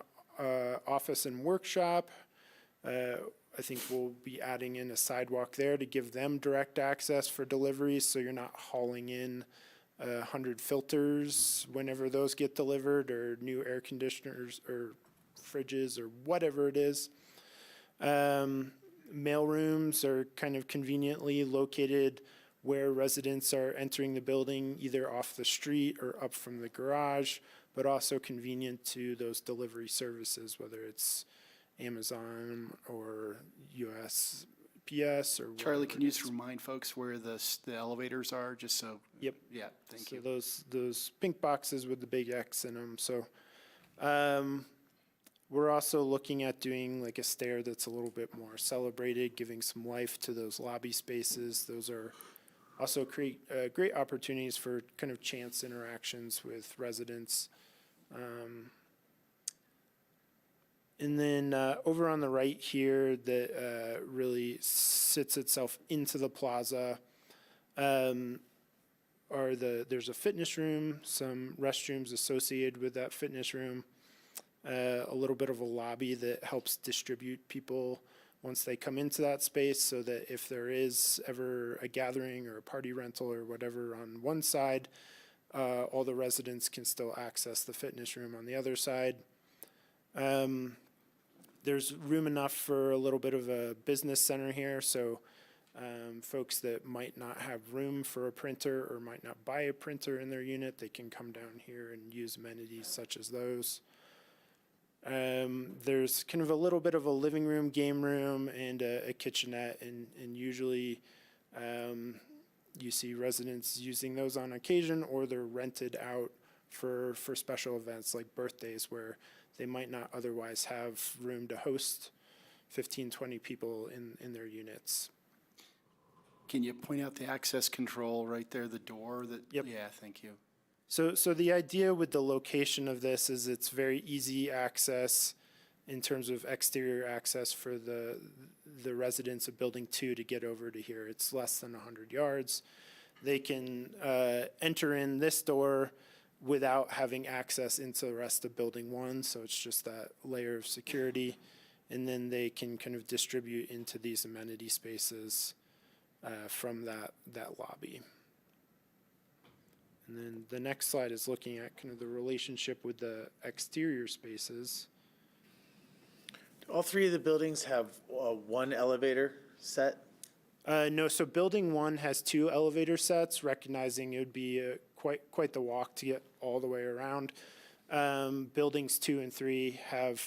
office and workshop, I think we'll be adding in a sidewalk there to give them direct access for deliveries, so you're not hauling in 100 filters whenever those get delivered, or new air conditioners or fridges or whatever it is. Mail rooms are kind of conveniently located where residents are entering the building, either off the street or up from the garage, but also convenient to those delivery services, whether it's Amazon or USPS or Charlie, can you just remind folks where the elevators are, just so? Yep. Yeah, thank you. Those pink boxes with the big X in them. So we're also looking at doing like a stair that's a little bit more celebrated, giving some life to those lobby spaces. Those are also create great opportunities for kind of chance interactions with residents. And then over on the right here, that really sits itself into the plaza, there's a fitness room, some restrooms associated with that fitness room, a little bit of a lobby that helps distribute people once they come into that space, so that if there is ever a gathering or a party rental or whatever on one side, all the residents can still access the fitness room on the other side. There's room enough for a little bit of a business center here, so folks that might not have room for a printer or might not buy a printer in their unit, they can come down here and use amenities such as those. There's kind of a little bit of a living room, game room, and a kitchenette, and usually you see residents using those on occasion, or they're rented out for special events like birthdays where they might not otherwise have room to host 15, 20 people in their units. Can you point out the access control right there, the door that? Yep. Yeah, thank you. So the idea with the location of this is it's very easy access in terms of exterior access for the residents of Building 2 to get over to here. It's less than 100 yards. They can enter in this door without having access into the rest of Building 1, so it's just that layer of security. And then they can kind of distribute into these amenity spaces from that lobby. And then the next slide is looking at kind of the relationship with the exterior spaces. All three of the buildings have one elevator set? No, so Building 1 has 2 elevator sets, recognizing it would be quite the walk to get all the way around. Buildings 2 and 3 have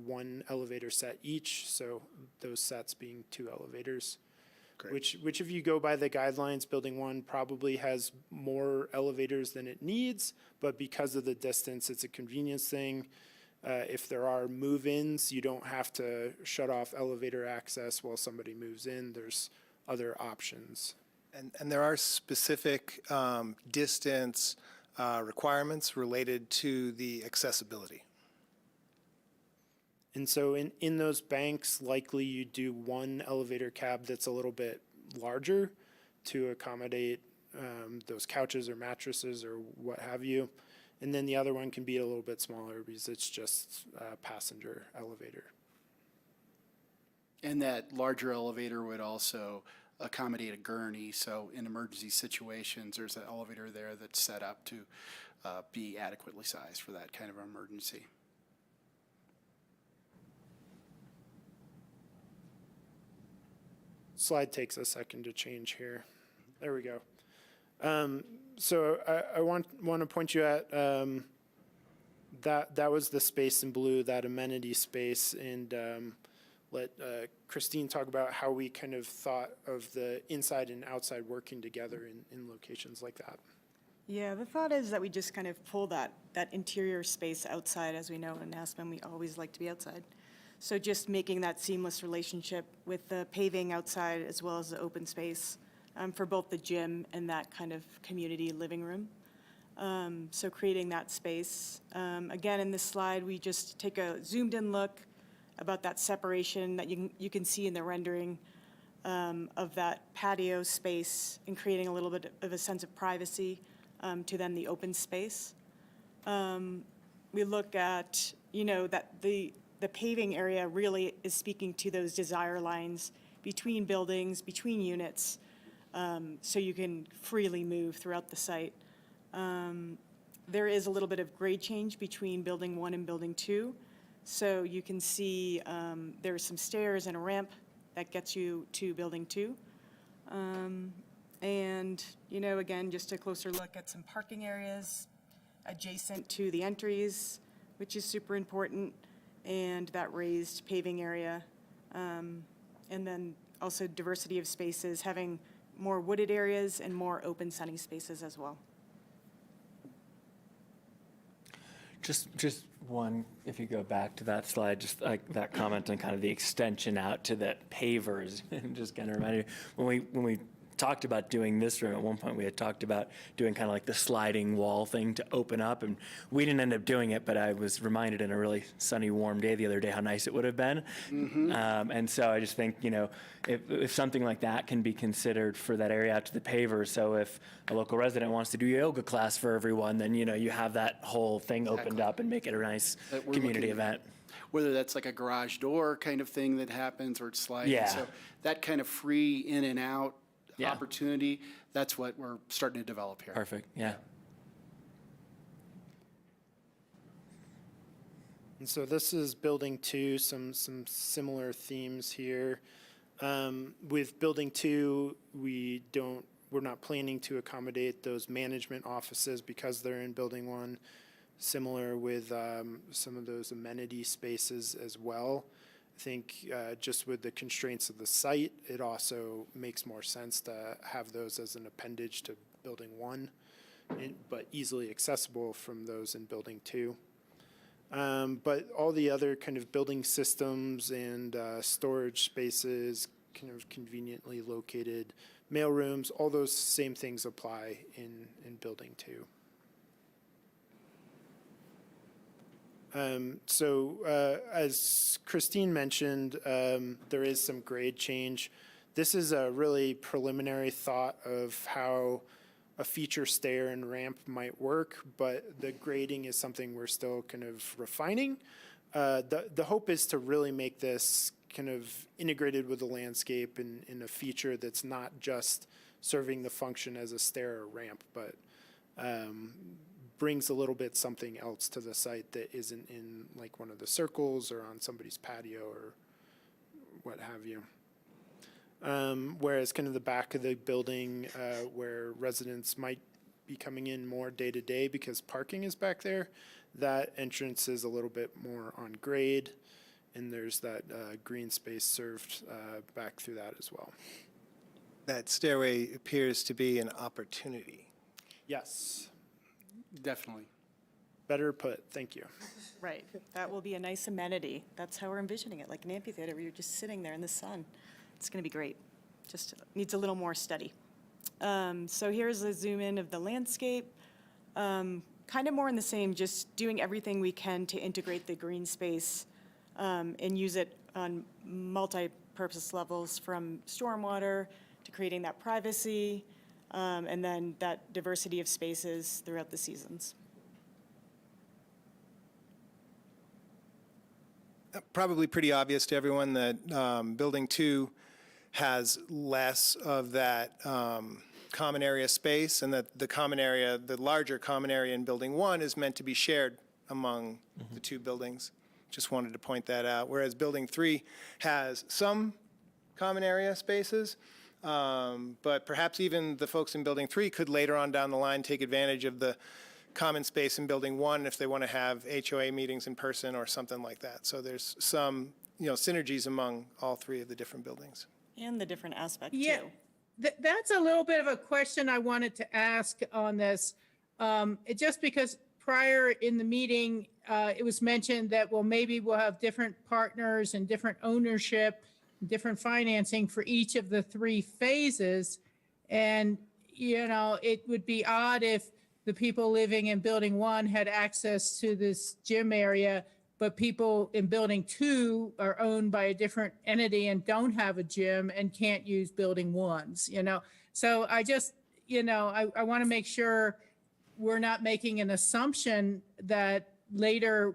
1 elevator set each, so those sets being 2 elevators. Great. Which if you go by the guidelines, Building 1 probably has more elevators than it needs, but because of the distance, it's a convenience thing. If there are move-ins, you don't have to shut off elevator access while somebody moves in. There's other options. And there are specific distance requirements related to the accessibility. And so in those banks, likely you do 1 elevator cab that's a little bit larger to accommodate those couches or mattresses or what have you. And then the other one can be a little bit smaller because it's just a passenger elevator. And that larger elevator would also accommodate a gurney, so in emergency situations, there's an elevator there that's set up to be adequately sized for that kind of emergency. Slide takes a second to change here. There we go. So I want to point you at that was the space in blue, that amenity space, and let Christine talk about how we kind of thought of the inside and outside working together in locations like that. Yeah, the thought is that we just kind of pull that interior space outside. As we know in Aspen, we always like to be outside. So just making that seamless relationship with the paving outside as well as the open space for both the gym and that kind of community living room. So creating that space. Again, in this slide, we just take a zoomed in look about that separation that you can see in the rendering of that patio space and creating a little bit of a sense of privacy to then the open space. We look at, that the paving area really is speaking to those desire lines between buildings, between units, so you can freely move throughout the site. There is a little bit of grade change between Building 1 and Building 2. So you can see there's some stairs and a ramp that gets you to Building 2. And, again, just a closer look at some parking areas adjacent to the entries, which is super important, and that raised paving area. And then also diversity of spaces, having more wooded areas and more open sunny spaces as well. Just one, if you go back to that slide, just like that comment on kind of the extension out to the pavers, and just kind of reminded me, when we talked about doing this room, at one point we had talked about doing kind of like the sliding wall thing to open up, and we didn't end up doing it, but I was reminded in a really sunny, warm day the other day how nice it would have been. Mm-hmm. And so I just think, if something like that can be considered for that area out to the paver, so if a local resident wants to do a yoga class for everyone, then, you have that whole thing opened up and make it a nice community event. Whether that's like a garage door kind of thing that happens or it's sliding. Yeah. So that kind of free in and out Yeah. opportunity, that's what we're starting to develop here. Perfect, yeah. And so this is Building 2, some similar themes here. With Building 2, we're not planning to accommodate those management offices because they're in Building 1. similar with some of those amenity spaces as well. I think just with the constraints of the site, it also makes more sense to have those as an appendage to building 1, but easily accessible from those in building 2. But all the other kind of building systems and storage spaces, kind of conveniently located mail rooms, all those same things apply in building 2. As Christine mentioned, there is some grade change. This is a really preliminary thought of how a feature stair and ramp might work, but the grading is something we're still kind of refining. The hope is to really make this kind of integrated with the landscape in a feature that's not just serving the function as a stair or ramp, but brings a little bit something else to the site that isn't in like one of the circles or on somebody's patio or what have you. Whereas kind of the back of the building where residents might be coming in more day to day because parking is back there, that entrance is a little bit more on grade, and there's that green space served back through that as well. That stairway appears to be an opportunity. Yes, Definitely. better put, thank you. Right. That will be a nice amenity. That's how we're envisioning it, like an amphitheater where you're just sitting there in the sun. It's going to be great. Just needs a little more study. So here's a zoom in of the landscape. Kind of more in the same, just doing everything we can to integrate the green space and use it on multi-purpose levels, from stormwater to creating that privacy, and then that diversity of spaces throughout the seasons. Probably pretty obvious to everyone that Building 2 has less of that common area space, and that the common area, the larger common area in Building 1 is meant to be shared among the 2 buildings. Just wanted to point that out. Whereas Building 3 has some common area spaces, but perhaps even the folks in Building 3 could later on down the line take advantage of the common space in Building 1 if they want to have HOA meetings in person or something like that. So there's some, synergies among all 3 of the different buildings. And the different aspect, Yeah, too. that's a little bit of a question I wanted to ask on this. Just because prior in the meeting, it was mentioned that, well, maybe we'll have different partners and different ownership, different financing for each of the 3 phases. And, it would be odd if the people living in Building 1 had access to this gym area, but people in Building 2 are owned by a different entity and don't have a gym and can't use Building 1's, So I just, I want to make sure we're not making an assumption that later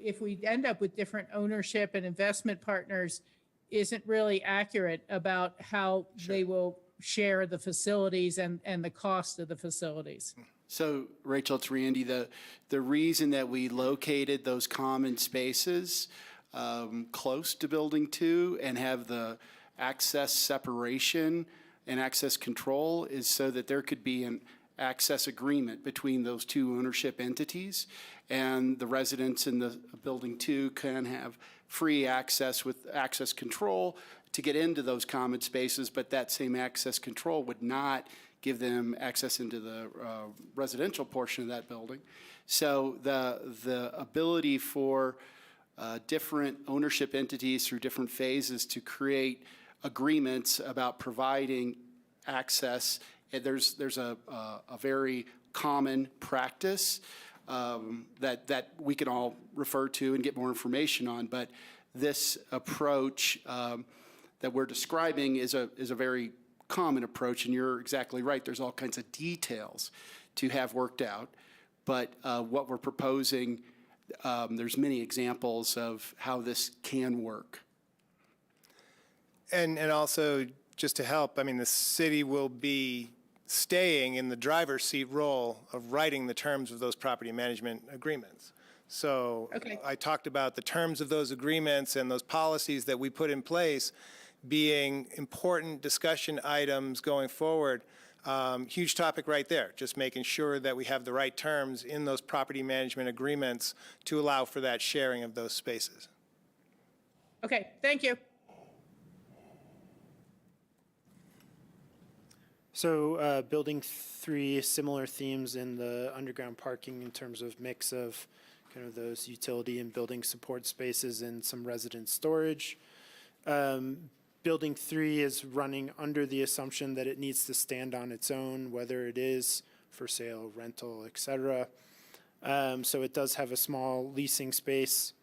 if we end up with different ownership and investment partners, isn't really accurate about how they will share the facilities and the cost of the facilities. So, Rachel, it's Randy. The reason that we located those common spaces close to Building 2 and have the access separation and access control is so that there could be an access agreement between those 2 ownership entities, and the residents in the Building 2 can have free access with access control to get into those common spaces, but that same access control would not give them access into the residential portion of that building. So the ability for different ownership entities through different phases to create agreements about providing access, there's a very common practice that we can all refer to and get more information on. But this approach that we're describing is a very common approach, and you're exactly right. There's all kinds of details to have worked out, but what we're proposing, there's many examples of how this can work. And also, just to help, the city will be staying in the driver's seat role of writing the terms of those property management agreements. So Okay. I talked about the terms of those agreements and those policies that we put in place being important discussion items going forward. Huge topic right there, just making sure that we have the right terms in those property management agreements to allow for that sharing of those spaces. Okay, thank you. So building 3, similar themes in the underground parking in terms of mix of kind of those utility and building support spaces and some resident storage. Building 3 is running under the assumption that it needs to stand on its own, whether it is for sale, rental, et cetera. So it does have a small leasing space.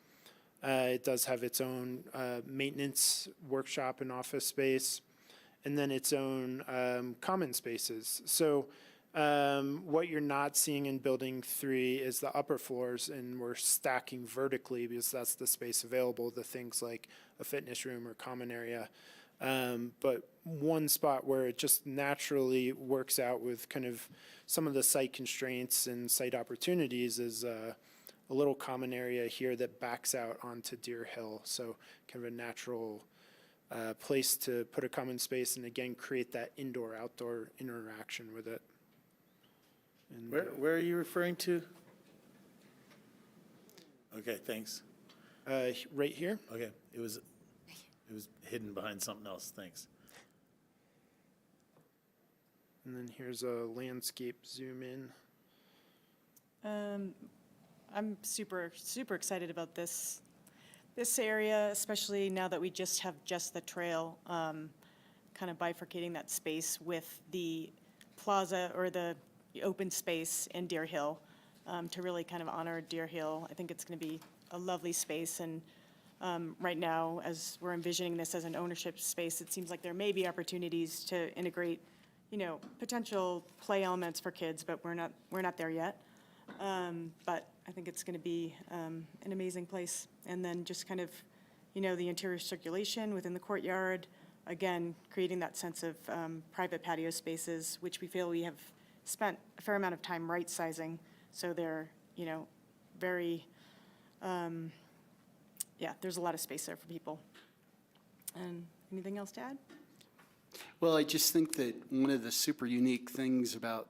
It does have its own maintenance workshop and office space, and then its own common spaces. So what you're not seeing in building 3 is the upper floors, and we're stacking vertically because that's the space available, the things like a fitness room or common area. But one spot where it just naturally works out with kind of some of the site constraints and site opportunities is a little common area here that backs out onto Deer Hill. So kind of a natural place to put a common space and again create that indoor-outdoor interaction with it. And, Where are you referring to? Okay, thanks. right here. Okay, it was hidden behind something else, thanks. And then here's a landscape zoom in. I'm super excited about this area, especially now that we just have the trail, kind of bifurcating that space with the plaza or the open space in Deer Hill, to really kind of honor Deer Hill. I think it's going to be a lovely space, and right now, as we're envisioning this as an ownership space, it seems like there may be opportunities to integrate, potential play elements for kids, but we're not there yet. But I think it's going to be an amazing place. And then just kind of, the interior circulation within the courtyard, again, creating that sense of private patio spaces, which we feel we have spent a fair amount of time right-sizing. So they're, very, there's a lot of space there for people. And anything else to add? Well, I just think that one of the super unique things about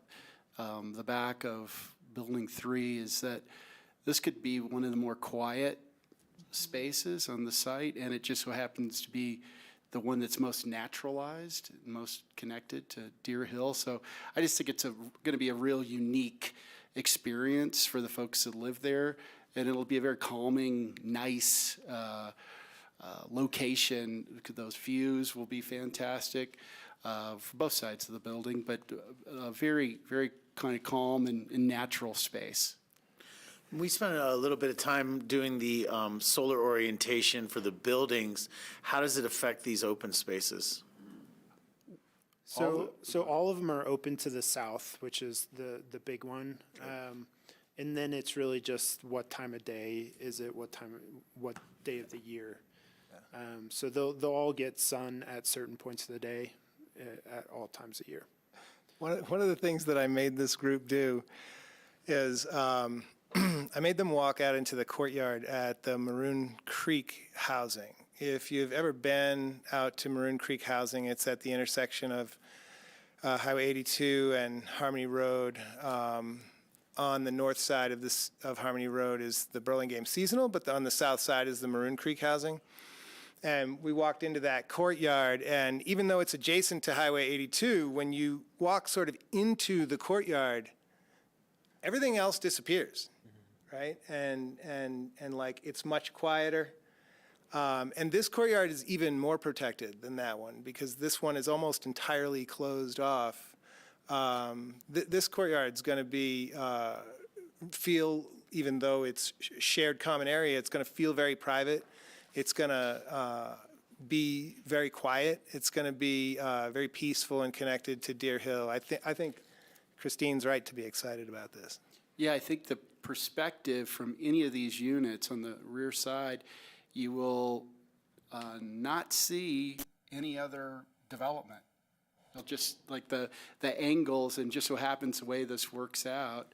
the back of Building 3 is that this could be one of the more quiet spaces on the site, and it just so happens to be the one that's most naturalized, most connected to Deer Hill. So I just think it's going to be a real unique experience for the folks that live there, and it'll be a very calming, nice location. Those views will be fantastic for both sides of the building, but a very, very kind of calm and natural space. We spent a little bit of time doing the solar orientation for the buildings. How does it affect these open spaces? So all of them are open to the south, which is the big one. And then it's really just what time of day is it, what day of the year. So they'll all get sun at certain points of the day at all times of year. One of the things that I made this group do is I made them walk out into the courtyard at the Maroon Creek housing. If you've ever been out to Maroon Creek housing, it's at the intersection of Highway 82 and Harmony Road. On the north side of Harmony Road is the Burlingame Seasonal, but on the south side is the Maroon Creek housing. And we walked into that courtyard, and even though it's adjacent to Highway 82, when you walk sort of into the courtyard, everything else disappears, right? And like it's much quieter. And this courtyard is even more protected than that one because this one is almost entirely closed off. This courtyard's going to be feel, even though it's shared common area, it's going to feel very private. It's going to be very quiet. It's going to be very peaceful and connected to Deer Hill. I think Christine's right to be excited about this. Yeah, I think the perspective from any of these units on the rear side, you will not see any other development. They'll just, like the angles, and just so happens the way this works out,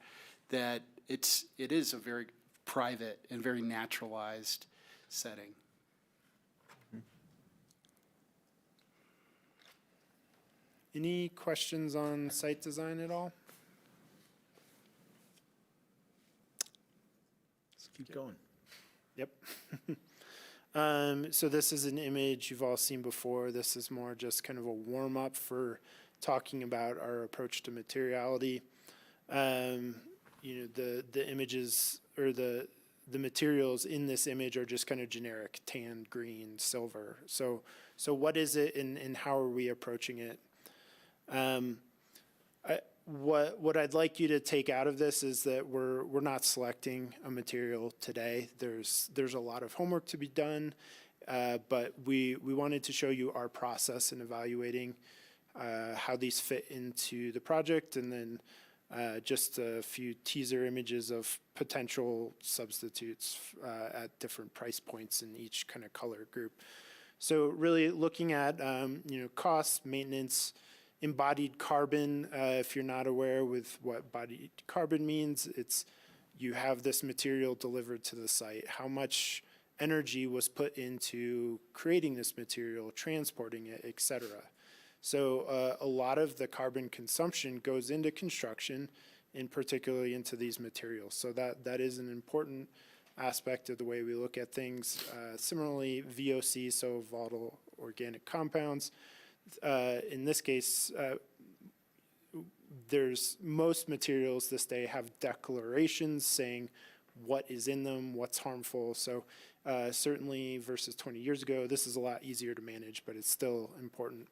that it is a very private and very naturalized setting. Any questions on site design at all? Let's keep going. Yep. So this is an image you've all seen before. This is more just kind of a warm-up for talking about our approach to materiality. The images or the materials in this image are just kind of generic: tan, green, silver. So what is it, and how are we approaching it? What I'd like you to take out of this is that we're not selecting a material today. There's a lot of homework to be done, but we wanted to show you our process in evaluating how these fit into the project, and then just a few teaser images of potential substitutes at different price points in each kind of color group. So really looking at cost, maintenance, embodied carbon. If you're not aware with what embodied carbon means, it's you have this material delivered to the site. How much energy was put into creating this material, transporting it, et cetera. So a lot of the carbon consumption goes into construction, and particularly into these materials. So that is an important aspect of the way we look at things. Similarly, VOC, so volatile organic compounds. In this case, there's most materials this day have declarations saying what is in them, what's harmful. So certainly versus 20 years ago, this is a lot easier to manage, but it's still important.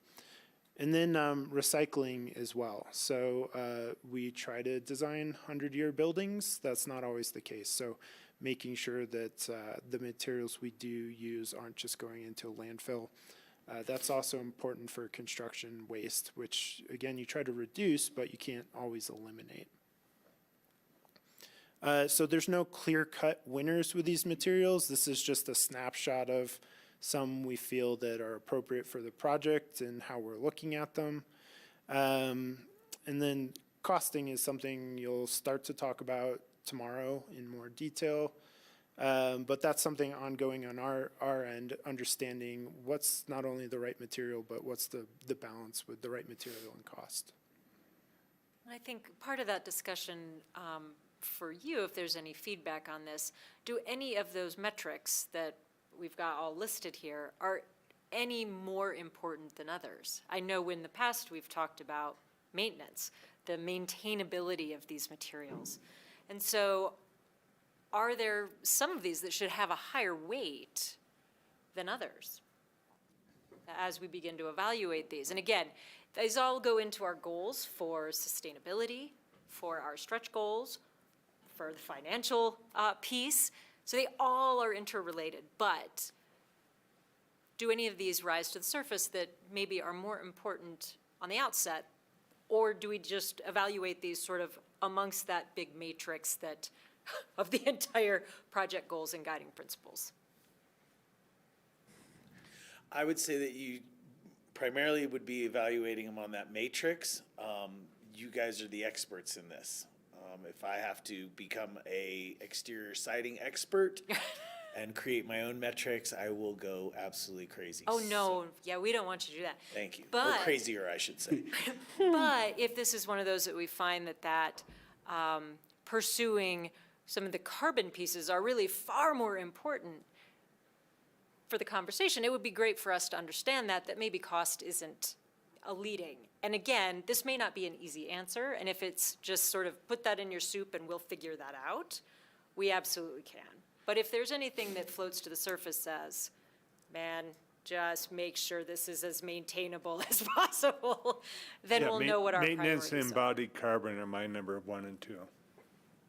And then recycling as well. So we try to design 100-year buildings. That's not always the case. So making sure that the materials we do use aren't just going into a landfill. That's also important for construction waste, which again, you try to reduce, but you can't always eliminate. So there's no clear-cut winners with these materials. This is just a snapshot of some we feel that are appropriate for the project and how we're looking at them. And then costing is something you'll start to talk about tomorrow in more detail. But that's something ongoing on our end, understanding what's not only the right material, but what's the balance with the right material and cost. I think part of that discussion for you, if there's any feedback on this, do any of those metrics that we've got all listed here, are any more important than others? I know in the past we've talked about maintenance, the maintainability of these materials. And so are there some of these that should have a higher weight than others as we begin to evaluate these? And again, these all go into our goals for sustainability, for our stretch goals, for the financial piece. So they all are interrelated, but do any of these rise to the surface that maybe are more important on the outset, or do we just evaluate these sort of amongst that big matrix that of the entire project goals and guiding principles? I would say that you primarily would be evaluating them on that matrix. You guys are the experts in this. If I have to become a exterior siding expert and create my own metrics, I will go absolutely crazy. Oh, no, yeah, we don't want you to do that. Thank you. Or But- crazier, I should say. But if this is one of those that we find that pursuing some of the carbon pieces are really far more important for the conversation, it would be great for us to understand that maybe cost isn't a leading. And again, this may not be an easy answer, and if it's just sort of put that in your soup and we'll figure that out, we absolutely can. But if there's anything that floats to the surface as, man, just make sure this is as maintainable as possible, then Yeah, we'll know what our priorities Maintenance and are. embodied carbon are my number 1 and 2.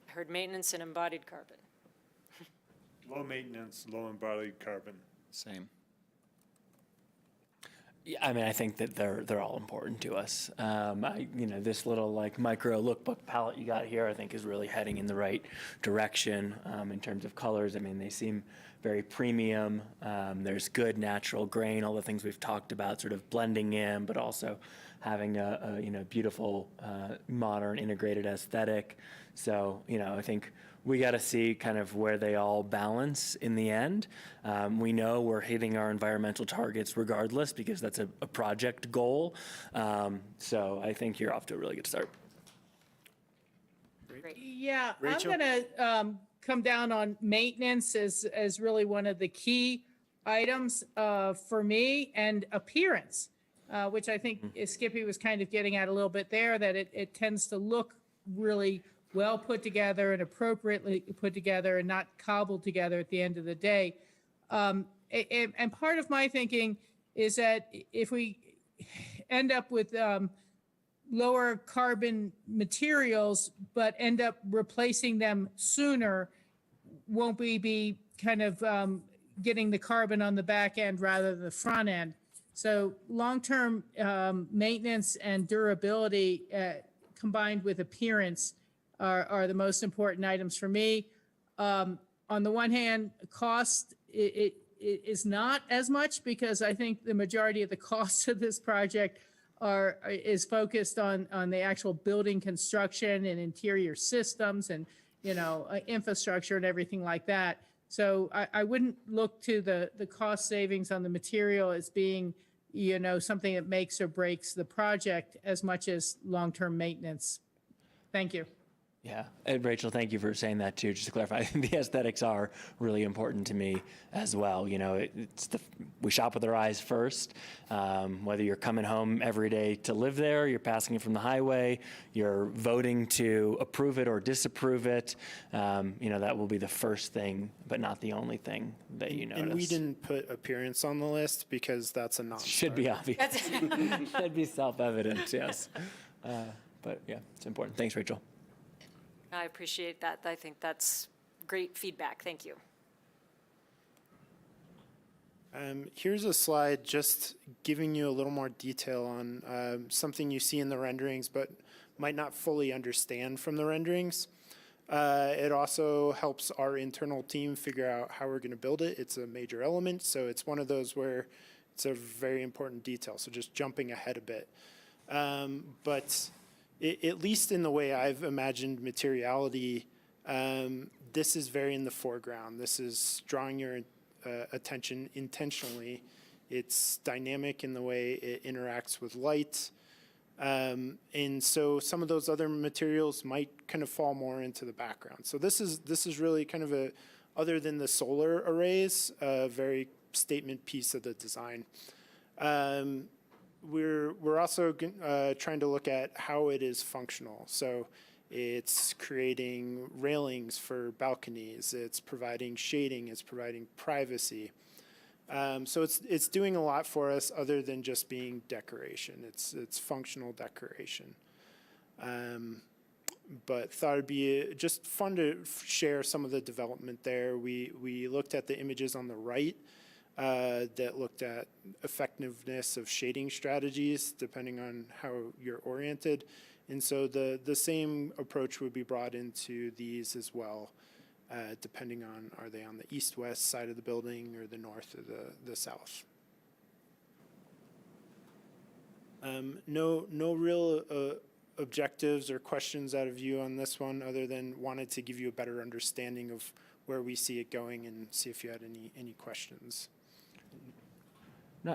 I heard maintenance and embodied carbon. Low maintenance, low embodied carbon. Same. Yeah, I mean, I think that they're all important to us. This little like micro lookbook palette you got here, I think is really heading in the right direction in terms of colors. I mean, they seem very premium. There's good natural grain, all the things we've talked about, sort of blending in, but also having a you know, beautiful, modern integrated aesthetic. So, you know, I think we got to see kind of where they all balance in the end. We know we're hitting our environmental targets regardless because that's a project goal. So I think you're off to a really good start. Yeah, Rachel? I'm gonna come down on maintenance as really one of the key items for me, and appearance, which I think Skippy was kind of getting at a little bit there, that it tends to look really well put together and appropriately put together and not cobbled together at the end of the day. And part of my thinking is that if we end up with lower carbon materials, but end up replacing them sooner, won't we be kind of getting the carbon on the back end rather than the front end? So long-term maintenance and durability combined with appearance are the most important items for me. On the one hand, cost it is not as much, because I think the majority of the cost of this project is focused on the actual building construction and interior systems and, you know, infrastructure and everything like that. So I wouldn't look to the cost savings on the material as being, you know, something that makes or breaks the project as much as long-term maintenance. Thank you. Yeah, and Rachel, thank you for saying that too. Just to clarify, the aesthetics are really important to me as well. You know, we shop with our eyes first. Whether you're coming home every day to live there, you're passing it from the highway, you're voting to approve it or disapprove it, you know, that will be the first thing, but not the only thing that you notice. And we didn't put appearance on the list because that's a non-starter. Should be obvious. Should be self-evident, yes. But yeah, it's important. Thanks, Rachel. I appreciate that. I think that's great feedback. Thank you. Here's a slide just giving you a little more detail on something you see in the renderings but might not fully understand from the renderings. It also helps our internal team figure out how we're going to build it. It's a major element, so it's one of those where it's a very important detail. So just jumping ahead a bit. But at least in the way I've imagined materiality, this is very in the foreground. This is drawing your attention intentionally. It's dynamic in the way it interacts with light. And so some of those other materials might kind of fall more into the background. So this is really kind of other than the solar arrays, a very statement piece of the design. We're also trying to look at how it is functional. So it's creating railings for balconies. It's providing shading. It's providing privacy. So it's doing a lot for us other than just being decoration. It's functional decoration. But thought it'd be just fun to share some of the development there. We looked at the images on the right. That looked at effectiveness of shading strategies depending on how you're oriented. And so the same approach would be brought into these as well, depending on are they on the east-west side of the building or the north or the south. No real objectives or questions out of you on this one other than wanted to give you a better understanding of where we see it going and see if you had any questions.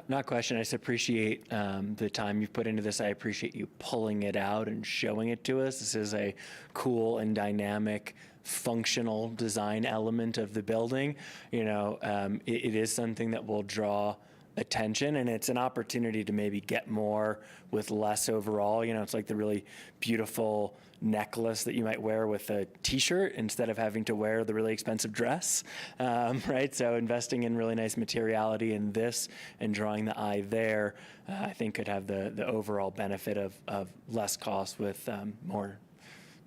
Not question. I just appreciate the time you've put into this. I appreciate you pulling it out and showing it to us. This is a cool and dynamic, functional design element of the building. You know, it is something that will draw attention, and it's an opportunity to maybe get more with less overall. You know, it's like the really beautiful necklace that you might wear with a t-shirt instead of having to wear the really expensive dress, right? So investing in really nice materiality in this and drawing the eye there, I think could have the overall benefit of less cost with more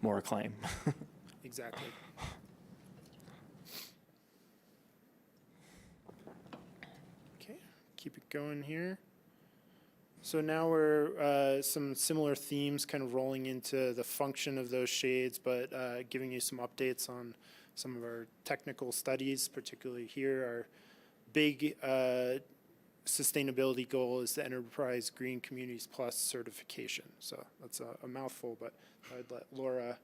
acclaim. Exactly. Okay, keep it going here. So now we're some similar themes kind of rolling into the function of those shades, but giving you some updates on some of our technical studies, particularly here. Our big sustainability goal is the Enterprise Green Communities Plus certification. So that's a mouthful, but I'd let Laura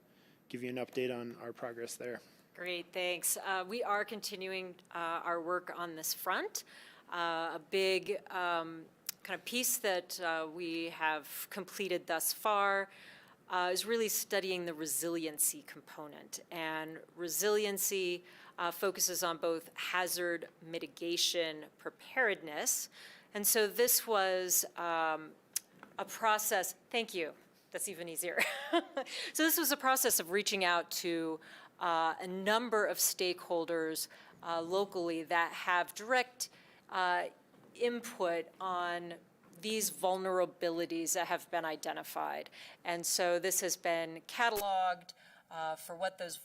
give you an update on our progress there. Great, thanks. We are continuing our work on this front. A big kind of piece that we have completed thus far is really studying the resiliency component. And resiliency focuses on both hazard mitigation preparedness. And so this was a process, thank you, that's even easier. So this was a process of reaching out to a number of stakeholders locally that have direct input on these vulnerabilities that have been identified. And so this has been cataloged for what those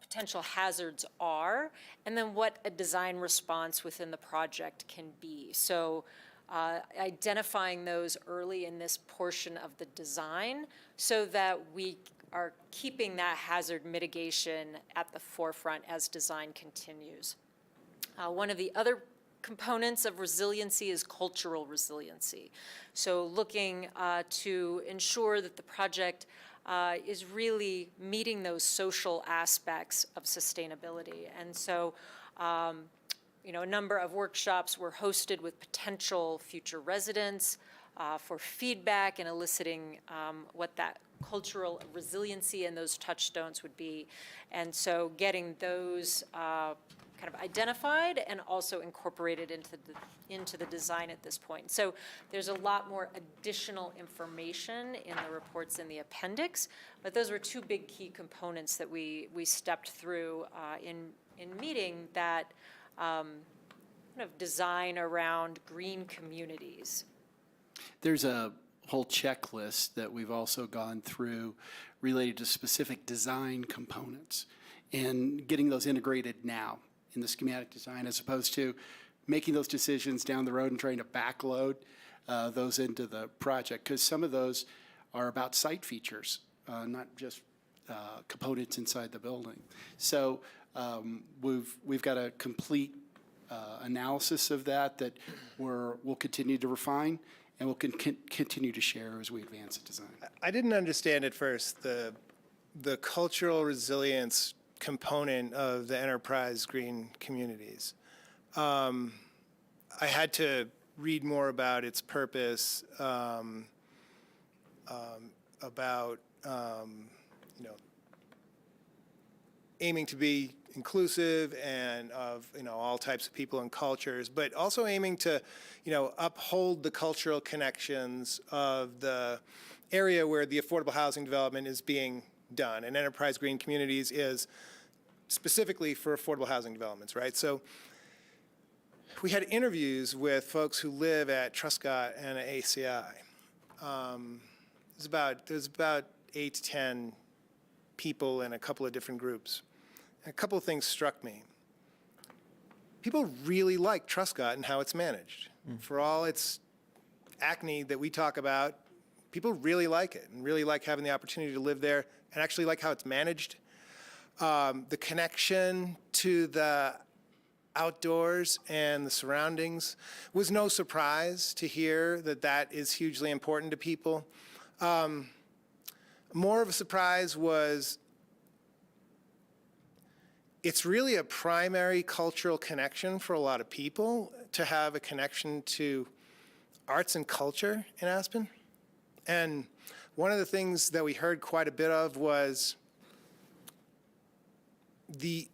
potential hazards are, and then what a design response within the project can be. So identifying those early in this portion of the design so that we are keeping that hazard mitigation at the forefront as design continues. One of the other components of resiliency is cultural resiliency. So looking to ensure that the project is really meeting those social aspects of sustainability. And so, a number of workshops were hosted with potential future residents for feedback and eliciting what that cultural resiliency and those touchstones would be. And so getting those kind of identified and also incorporated into the design at this point. So there's a lot more additional information in the reports in the appendix, but those were two big key components that we stepped through in meeting that kind of design around green communities. There's a whole checklist that we've also gone through related to specific design components and getting those integrated now in the schematic design, as opposed to making those decisions down the road and trying to backload those into the project, because some of those are about site features, not just components inside the building. So we've got a complete analysis of that we'll continue to refine and we'll continue to share as we advance the design. I didn't understand at first the cultural resilience component of the Enterprise Green Communities. I had to read more about its purpose, about aiming to be inclusive and of all types of people and cultures, but also aiming to uphold the cultural connections of the area where the affordable housing development is being done. And Enterprise Green Communities is specifically for affordable housing developments, right? So we had interviews with folks who live at Truscott and at ACI. There's about 8 to 10 people in a couple of different groups. And a couple of things struck me. People really like Truscott and how it's managed. For all its acne that we talk about, people really like it and really like having the opportunity to live there and actually like how it's managed. The connection to the outdoors and the surroundings was no surprise to hear that is hugely important to people. More of a surprise was it's really a primary cultural connection for a lot of people to have a connection to arts and culture in Aspen. And one of the things that we heard quite a bit of was the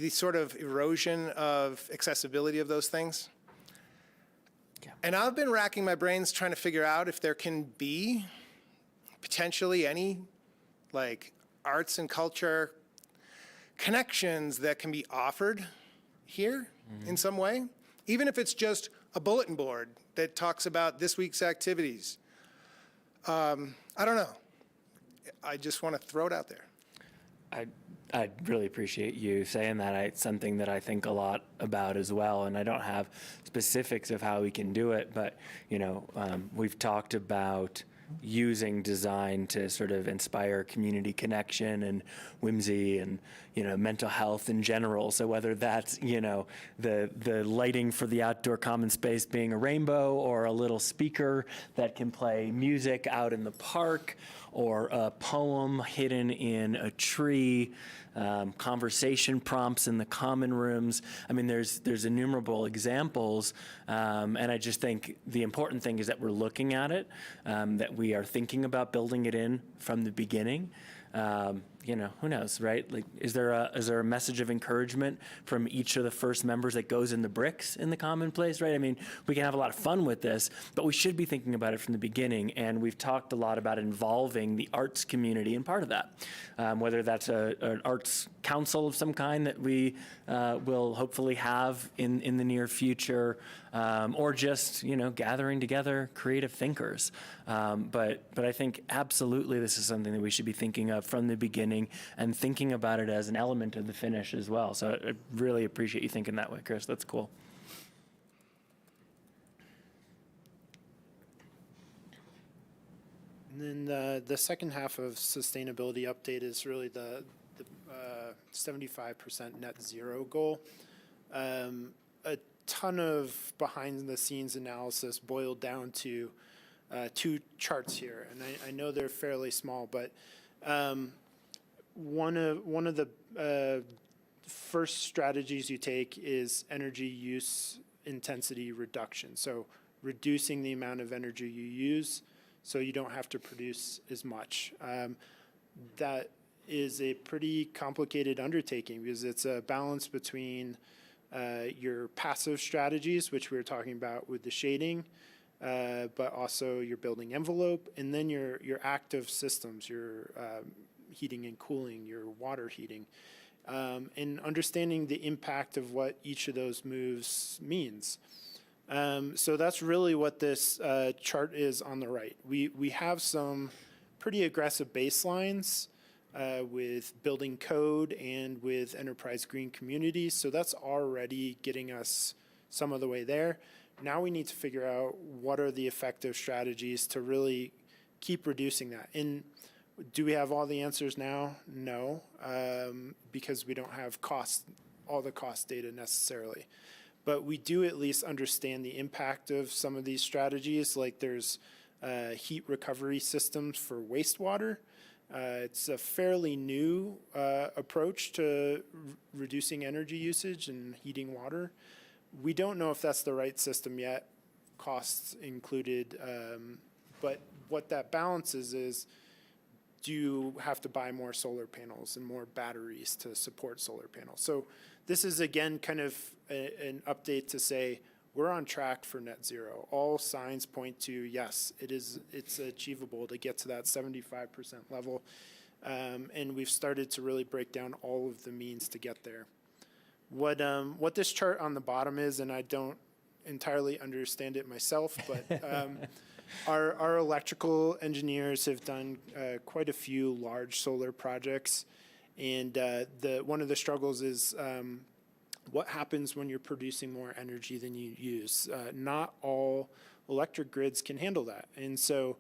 sort of erosion of accessibility of those things. Yeah. And I've been racking my brains trying to figure out if there can be potentially any arts and culture connections that can be offered here in some way, even if it's just a bulletin board that talks about this week's activities. I don't know. I just want to throw it out there. I really appreciate you saying that. It's something that I think a lot about as well, and I don't have specifics of how we can do it, but we've talked about using design to sort of inspire community connection and whimsy and, mental health in general. So whether that's, the lighting for the outdoor common space being a rainbow, or a little speaker that can play music out in the park, or a poem hidden in a tree, conversation prompts in the common rooms. I mean, there's innumerable examples, and I just think the important thing is that we're looking at it, that we are thinking about building it in from the beginning. Who knows, right? Like, is there a message of encouragement from each of the first members that goes in the bricks in the commonplace, right? I mean, we can have a lot of fun with this, but we should be thinking about it from the beginning. And we've talked a lot about involving the arts community in part of that, whether that's an arts council of some kind that we will hopefully have in the near future, or just, gathering together creative thinkers. But I think absolutely this is something that we should be thinking of from the beginning, and thinking about it as an element of the finish as well. So I really appreciate you thinking that way, Chris. That's cool. And then the second half of sustainability update is really the 75% net zero goal. A ton of behind the scenes analysis boiled down to two charts here, and I know they're fairly small, but one of the first strategies you take is energy use intensity reduction. So reducing the amount of energy you use so you don't have to produce as much. That is a pretty complicated undertaking, because it's a balance between your passive strategies, which we were talking about with the shading, but also your building envelope, and then your active systems, your heating and cooling, your water heating, and understanding the impact of what each of those moves means. So that's really what this chart is on the right. We have some pretty aggressive baselines with building code and with enterprise green communities, so that's already getting us some of the way there. Now we need to figure out what are the effective strategies to really keep reducing that. And do we have all the answers now? No, because we don't have all the cost data necessarily. But we do at least understand the impact of some of these strategies, like there's heat recovery systems for wastewater. It's a fairly new approach to reducing energy usage and heating water. We don't know if that's the right system yet, costs included, but what that balances is, do you have to buy more solar panels and more batteries to support solar panels? So this is, again, kind of an update to say we're on track for net zero. All signs point to, yes, it's achievable to get to that 75% level. And we've started to really break down all of the means to get there. What this chart on the bottom is, and I don't entirely understand it myself, but our electrical engineers have done quite a few large solar projects, and one of the struggles is what happens when you're producing more energy than you use. Not all electric grids can handle that, and so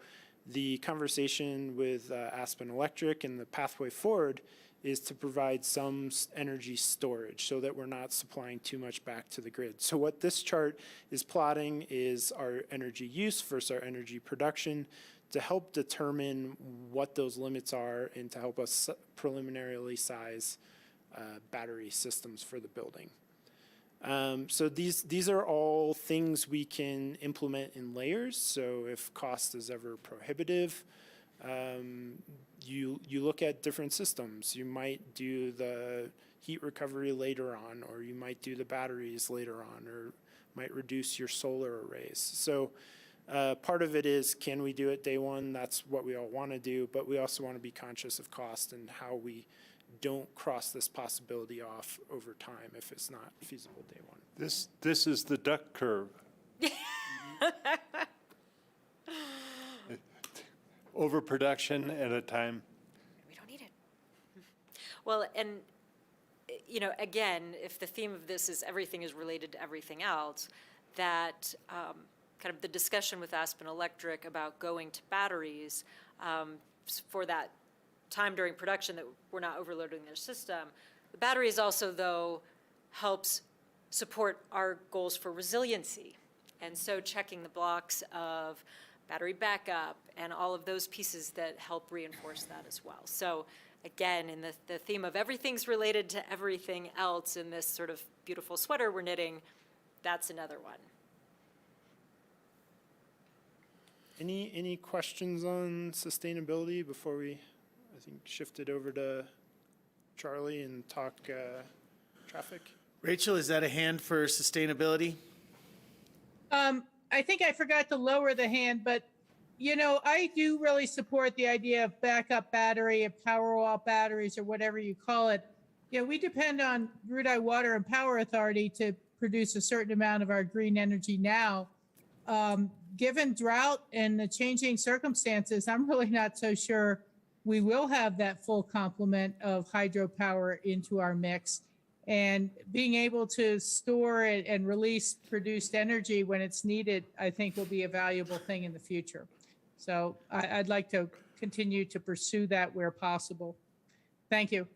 the conversation with Aspen Electric and the pathway forward is to provide some energy storage so that we're not supplying too much back to the grid. So what this chart is plotting is our energy use versus our energy production to help determine what those limits are and to help us preliminarily size battery systems for the building. So these are all things we can implement in layers. So if cost is ever prohibitive, you look at different systems. You might do the heat recovery later on, or you might do the batteries later on, or might reduce your solar arrays. So part of it is, can we do it day one? That's what we all want to do, but we also want to be conscious of cost and how we don't cross this possibility off over time if it's not feasible day one. This is the duck curve. Overproduction at a time. We don't need it. Well, and, again, if the theme of this is everything is related to everything else, that kind of the discussion with Aspen Electric about going to batteries for that time during production that we're not overloading their system. The batteries also, though, helps support our goals for resiliency. And so checking the blocks of battery backup and all of those pieces that help reinforce that as well. So again, in the theme of everything's related to everything else in this sort of beautiful sweater we're knitting, that's another one. Any questions on sustainability before we, I think, shift it over to Charlie and talk traffic? Rachel, is that a hand for sustainability? I think I forgot to lower the hand, but you know, I do really support the idea of backup battery and power wall batteries or whatever you call it. You know, we depend on Rudeye Water and Power Authority to produce a certain amount of our green energy now. Given drought and the changing circumstances, I'm really not so sure we will have that full complement of hydropower into our mix. And being able to store it and release produced energy when it's needed, I think will be a valuable thing in the future. So I'd like to continue to pursue that where possible. Thank you.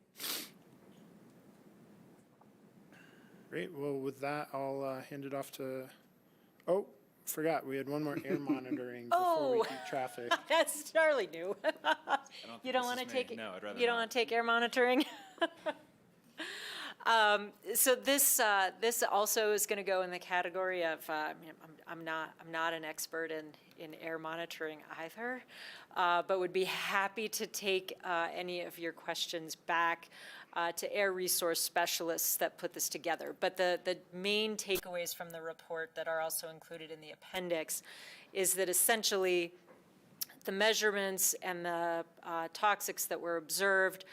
Great, well, with that, I'll hand it off to, oh, forgot, we had one more air monitoring before we do traffic. That's Charlie knew. You don't want to take it? No, I'd rather You don't not. want to take air monitoring? So this also is going to go in the category of I'm not an expert in air monitoring either, but would be happy to take any of your questions back to air resource specialists that put this together. But the main takeaways from the report that are also included in the appendix is that essentially the measurements and the toxics that were observed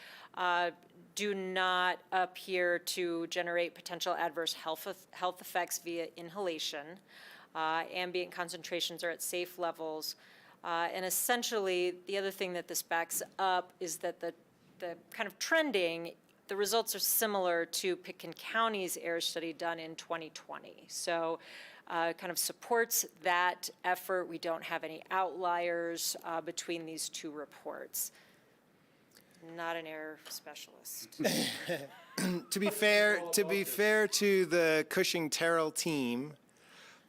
do not appear to generate potential adverse health effects via inhalation. Ambient concentrations are at safe levels. And essentially, the other thing that this backs up is that the kind of trending, the results are similar to Pitkin County's air study done in 2020. So kind of supports that effort. We don't have any outliers between these two reports. Not an air specialist. To be fair to the Cushing-Terrell team,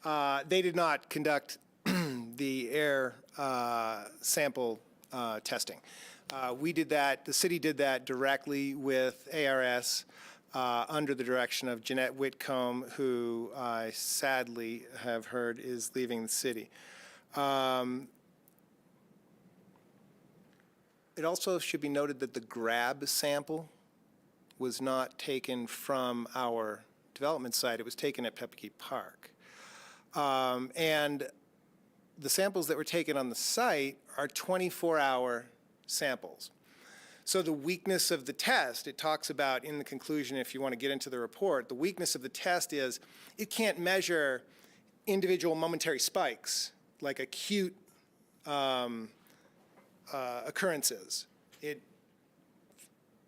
they did not conduct the air sample testing. We did that, the city did that directly with ARS under the direction of Jeanette Whitcomb, who I sadly have heard is leaving the city. It also should be noted that the grab sample was not taken from our development site. It was taken at Pepakee Park. And the samples that were taken on the site are 24-hour samples. So the weakness of the test, it talks about in the conclusion, if you want to get into the report, the weakness of the test is it can't measure individual momentary spikes like acute occurrences. It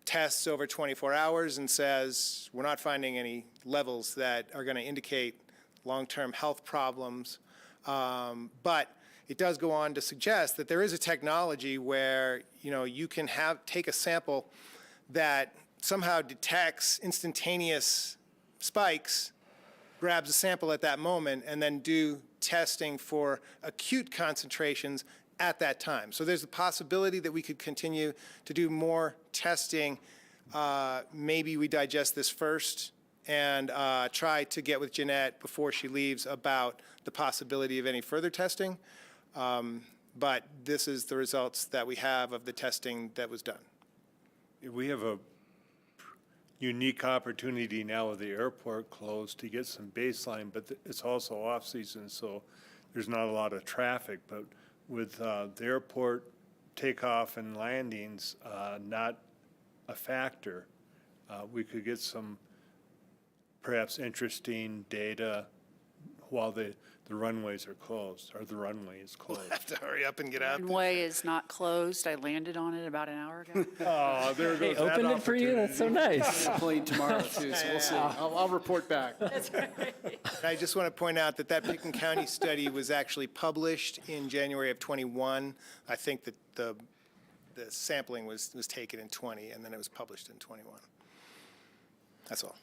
tests over 24 hours and says we're not finding any levels that are going to indicate long-term health problems. But it does go on to suggest that there is a technology where you can take a sample that somehow detects instantaneous spikes, grabs a sample at that moment, and then do testing for acute concentrations at that time. So there's a possibility that we could continue to do more testing. Maybe we digest this first and try to get with Jeanette before she leaves about the possibility of any further testing. But this is the results that we have of the testing that was done. We have a unique opportunity now with the airport closed to get some baseline, but it's also off-season, so there's not a lot of traffic. But with the airport takeoff and landings not a factor, we could get some perhaps interesting data, while the runways are closed, or the runway is closed. Have to hurry up and get out. Runway is not closed. I landed on it about an hour ago. Oh, there They goes that opened it for you? That's so nice. Plane tomorrow too, so we'll see. I'll report back. I just want to point out that Pitkin County study was actually published in January of '21. I think that the sampling was taken in '20, and then it was published in '21. That's all.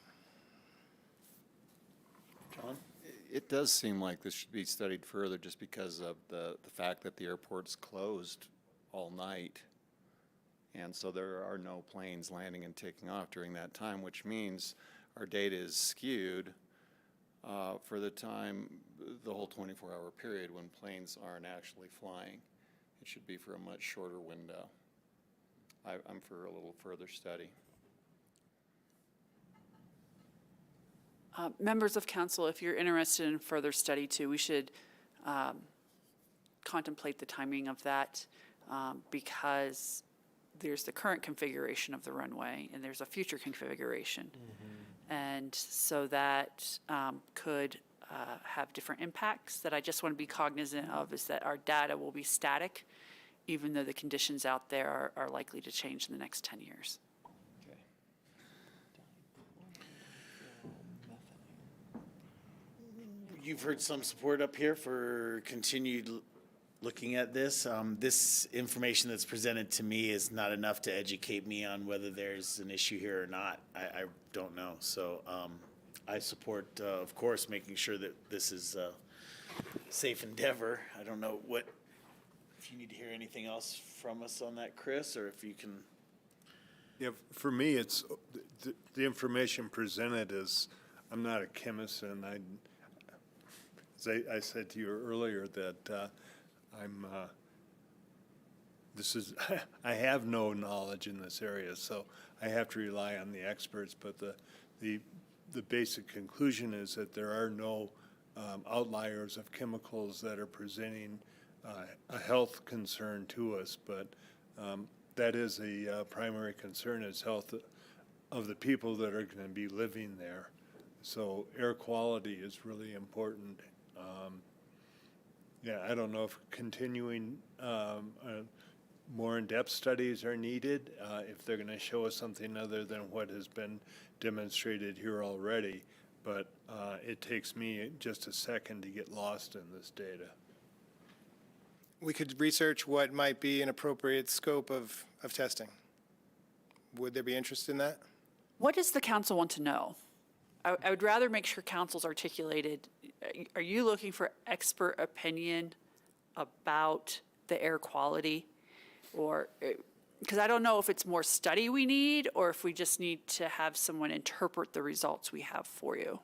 John? It does seem like this should be studied further just because of the fact that the airport's closed all night. And so there are no planes landing and taking off during that time, which means our data is skewed for the time, the whole 24-hour period when planes aren't actually flying. It should be for a much shorter window. I'm for a little further study. Members of council, if you're interested in further study too, we should contemplate the timing of that because there's the current configuration of the runway and there's a future configuration. And so that could have different impacts that I just want to be cognizant of is that our data will be static, even though the conditions out there are likely to change in the next 10 years. You've heard some support up here for continued looking at this. This information that's presented to me is not enough to educate me on whether there's an issue here or not. I don't know. So I support, of course, making sure that this is a safe endeavor. I don't know if you need to hear anything else from us on that, Chris, or if you can. Yeah, for me, it's, the information presented is, I'm not a chemist, and as I said to you earlier that I have no knowledge in this area, so I have to rely on the experts, but the basic conclusion is that there are no outliers of chemicals that are presenting a health concern to us, but that is a primary concern, is health of the people that are going to be living there. So air quality is really important. Yeah, I don't know if continuing more in-depth studies are needed, if they're going to show us something other than what has been demonstrated here already, but it takes me just a second to get lost in this data. We could research what might be an appropriate scope of testing. Would there be interest in that? What does the council want to know? I would rather make sure council's articulated. Are you looking for expert opinion about the air quality? Or, because I don't know if it's more study we need or if we just need to have someone interpret the results we have for you.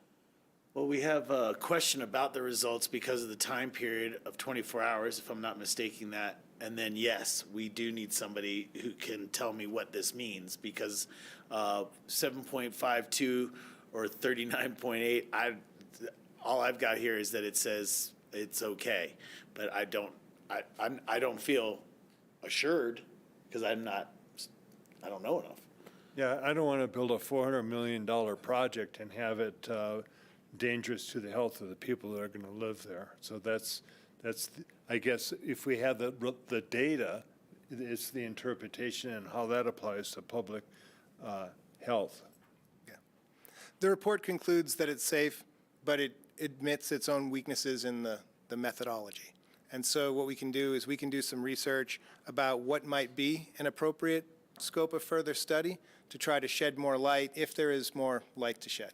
Well, we have a question about the results because of the time period of 24 hours, if I'm not mistaking that. And then, yes, we do need somebody who can tell me what this means because 7.52 or 39.8, all I've got here is that it says it's okay, but I don't feel assured because I don't know enough. Yeah, I don't want to build a $400 million project and have it dangerous to the health of the people that are going to live there. So that's I guess if we have the data, it's the interpretation and how that applies to public health. The report concludes that it's safe, but it admits its own weaknesses in the methodology. And so what we can do is we can do some research about what might be an appropriate scope of further study to try to shed more light if there is more light to shed.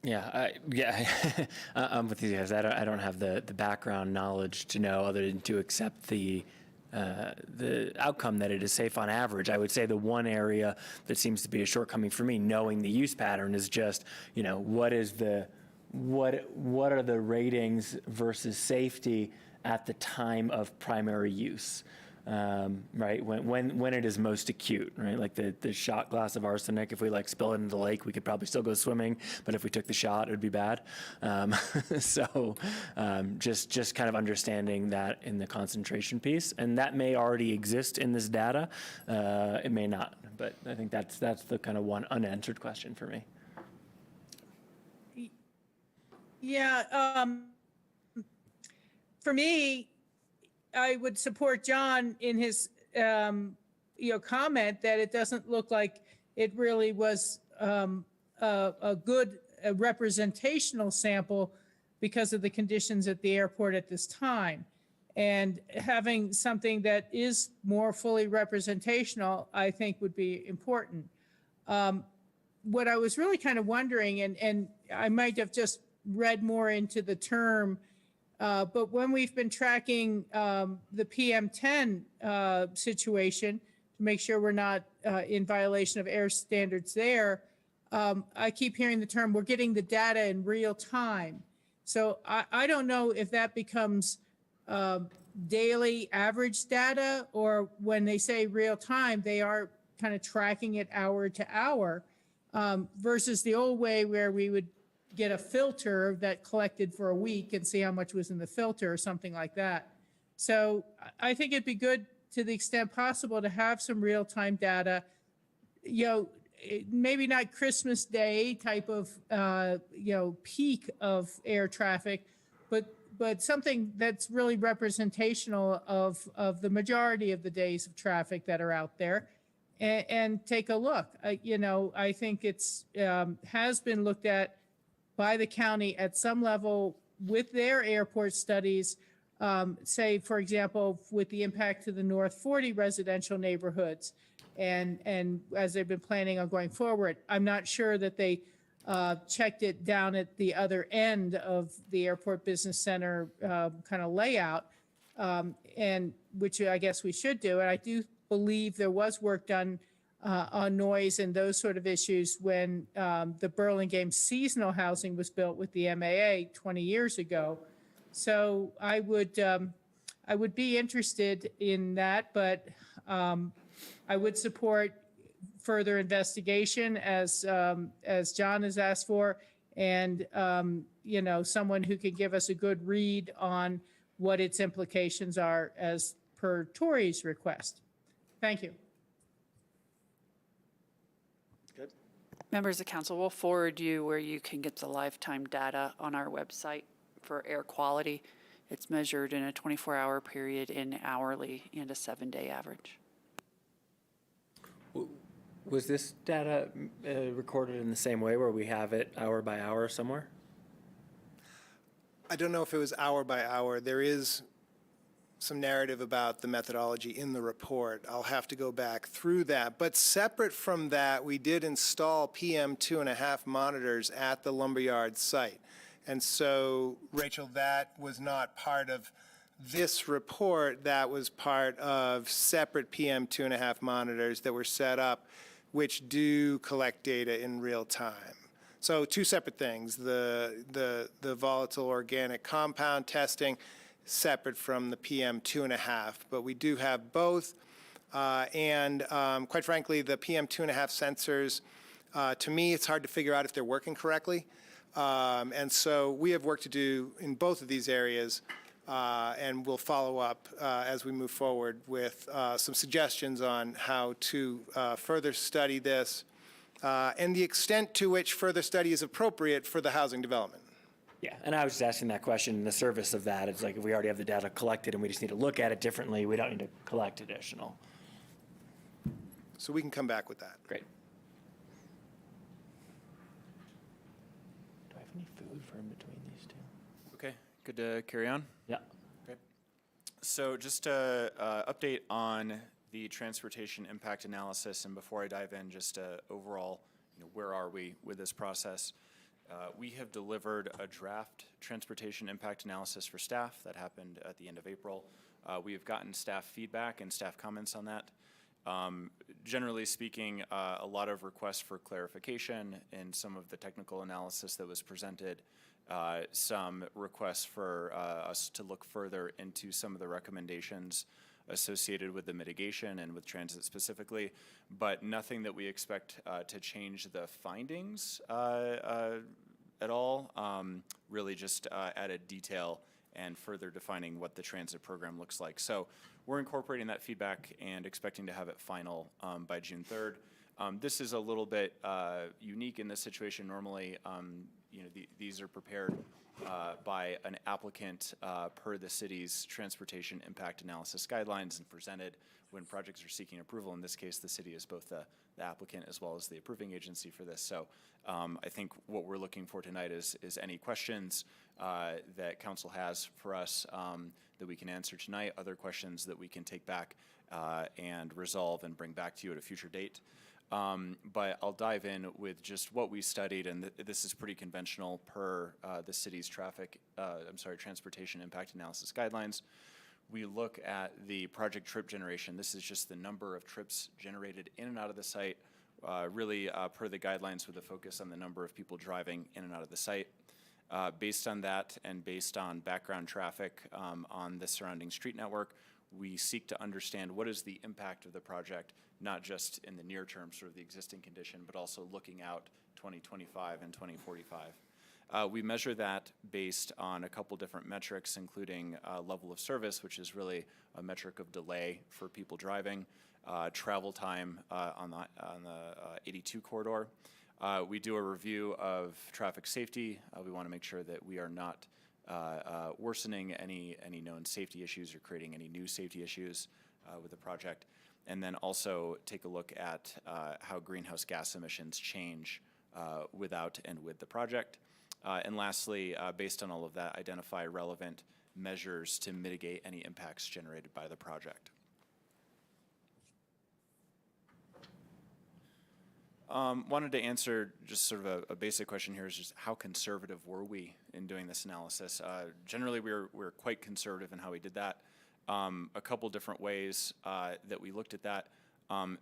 Yeah, I'm with you guys. I don't have the background knowledge to know other than to accept the outcome that it is safe on average. I would say the one area that seems to be a shortcoming for me, knowing the use pattern, is just, what are the ratings versus safety at the time of primary use, right? When it is most acute, right? Like the shot glass of arsenic, if we spill it into the lake, we could probably still go swimming, but if we took the shot, it would be bad. So just kind of understanding that in the concentration piece, and that may already exist in this data. It may not, but I think that's the kind of one unanswered question for me. Yeah, for me, I would support John in his, comment that it doesn't look like it really was a good representational sample because of the conditions at the airport at this time. And having something that is more fully representational, I think would be important. What I was really kind of wondering, and I might have just read more into the term, but when we've been tracking the PM10 situation to make sure we're not in violation of air standards there, I keep hearing the term, we're getting the data in real time. So I don't know if that becomes daily average data, or when they say real time, they are kind of tracking it hour to hour, versus the old way where we would get a filter that collected for a week and see how much was in the filter or something like that. So I think it'd be good, to the extent possible, to have some real-time data, maybe not Christmas Day type of, peak of air traffic, but something that's really representational of the majority of the days of traffic that are out there, and take a look. I think it's has been looked at by the county at some level with their airport studies, say, for example, with the impact to the North 40 residential neighborhoods, and as they've been planning on going forward. I'm not sure that they checked it down at the other end of the airport business center kind of layout, and which I guess we should do. And I do believe there was work done on noise and those sort of issues when the Burlingame seasonal housing was built with the MAA 20 years ago. So I would be interested in that, but I would support further investigation as John has asked for, and someone who could give us a good read on what its implications are as per Tori's request. Thank you. Members of council, we'll forward you where you can get the lifetime data on our website for air quality. It's measured in a 24-hour period in hourly and a 7-day average. Was this data recorded in the same way where we have it hour by hour somewhere? I don't know if it was hour by hour. There is some narrative about the methodology in the report. I'll have to go back through that. But separate from that, we did install PM 2.5 monitors at the Lumberyard site. And so, Rachel, that was not part of this report. That was part of separate PM 2.5 monitors that were set up, which do collect data in real time. So two separate things, the volatile organic compound testing, separate from the PM 2.5, but we do have both. And quite frankly, the PM 2.5 sensors, to me, it's hard to figure out if they're working correctly. And so we have work to do in both of these areas, and we'll follow up as we move forward with some suggestions on how to further study this and the extent to which further study is appropriate for the housing development. Yeah, and I was just asking that question in the service of that. It's like if we already have the data collected and we just need to look at it differently, we don't need to collect additional. So we can come back with that. Great. Do I have any food for in between these two? Okay, good to carry on? Yeah. Okay. So just a update on the transportation impact analysis, and before I dive in, just overall, where are we with this process? We have delivered a draft transportation impact analysis for staff that happened at the end of April. We have gotten staff feedback and staff comments on that. Generally speaking, a lot of requests for clarification in some of the technical analysis that was presented, some requests for us to look further into some of the recommendations associated with the mitigation and with transit specifically, but nothing that we expect to change the findings at all, really just added detail and further defining what the transit program looks like. So we're incorporating that feedback and expecting to have it final by June 3rd. This is a little bit unique in this situation. Normally, these are prepared by an applicant per the city's transportation impact analysis guidelines and presented when projects are seeking approval. In this case, the city is both the applicant as well as the approving agency for this. So I think what we're looking for tonight is any questions that council has for us that we can answer tonight, other questions that we can take back and resolve and bring back to you at a future date. But I'll dive in with just what we studied, and this is pretty conventional per the city's transportation impact analysis guidelines. We look at the project trip generation. This is just the number of trips generated in and out of the site, really per the guidelines with a focus on the number of people driving in and out of the site. Based on that and based on background traffic on the surrounding street network, we seek to understand what is the impact of the project, not just in the near term, sort of the existing condition, but also looking out 2025 and 2045. We measure that based on a couple different metrics, including level of service, which is really a metric of delay for people driving, travel time on the 82 corridor. We do a review of traffic safety. We want to make sure that we are not worsening any known safety issues or creating any new safety issues with the project. And then also take a look at how greenhouse gas emissions change without and with the project. And lastly, based on all of that, identify relevant measures to mitigate any impacts generated by the project. Wanted to answer just sort of a basic question here is just how conservative were we in doing this analysis? Generally, we're quite conservative in how we did that. A couple different ways that we looked at that.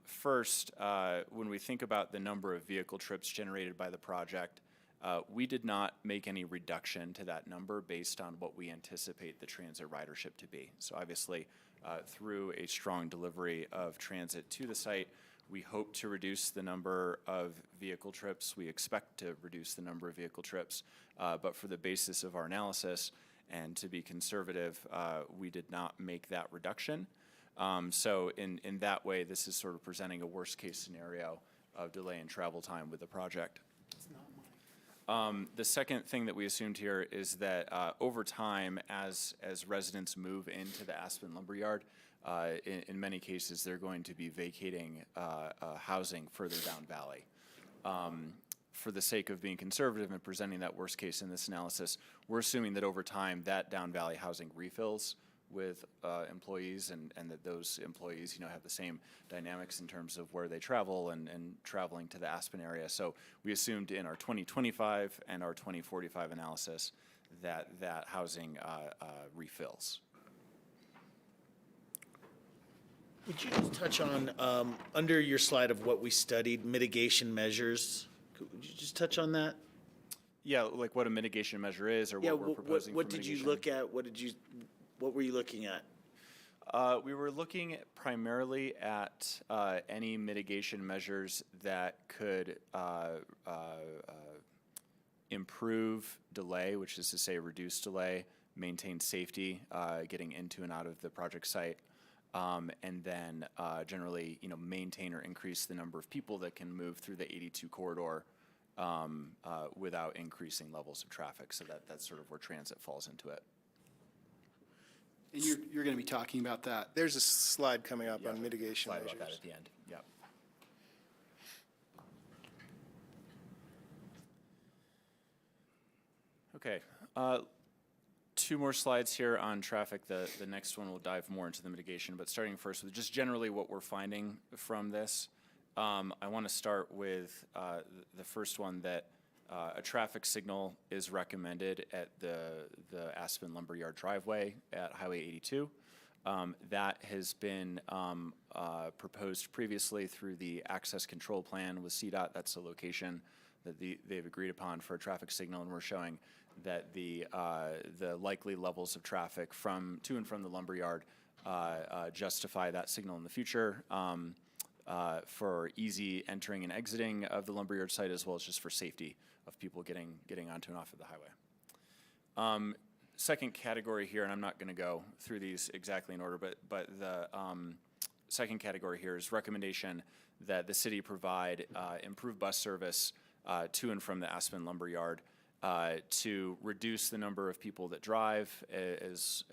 First, when we think about the number of vehicle trips generated by the project, we did not make any reduction to that number based on what we anticipate the transit ridership to be. So obviously, through a strong delivery of transit to the site, we hope to reduce the number of vehicle trips. We expect to reduce the number of vehicle trips, but for the basis of our analysis and to be conservative, we did not make that reduction. So in that way, this is sort of presenting a worst case scenario of delay in travel time with the project. The second thing that we assumed here is that over time, as residents move into the Aspen Lumberyard, in many cases, they're going to be vacating housing further down valley. For the sake of being conservative and presenting that worst case in this analysis, we're assuming that over time, that down valley housing refills with employees and that those employees, have the same dynamics in terms of where they travel and traveling to the Aspen area. So we assumed in our 2025 and our 2045 analysis that housing refills. Would you just touch on, under your slide of what we studied, mitigation measures? Would you just touch on that? Yeah, like what a mitigation measure is or what we're proposing what for did mitigation. you look at? What were you looking at? We were looking primarily at any mitigation measures that could improve delay, which is to say reduce delay, maintain safety, getting into and out of the project site, and then generally, maintain or increase the number of people that can move through the 82 corridor without increasing levels of traffic. So that's sort of where transit falls into it. And you're going to be talking about that. There's a slide coming up on mitigation Slide measures. about that at the end. Yep. Okay. Two more slides here on traffic. The next one will dive more into the mitigation, but starting first with just generally what we're finding from this. I want to start with the first one that a traffic signal is recommended at the Aspen Lumberyard driveway at Highway 82. That has been proposed previously through the access control plan with CDOT. That's the location that they've agreed upon for a traffic signal, and we're showing that the likely levels of traffic to and from the lumberyard justify that signal in the future. For easy entering and exiting of the lumberyard site, as well as just for safety of people getting onto and off of the highway. second category here, and I'm not going to go through these exactly in order, but the second category here is recommendation that the city provide improved bus service to and from the Aspen Lumberyard to reduce the number of people that drive as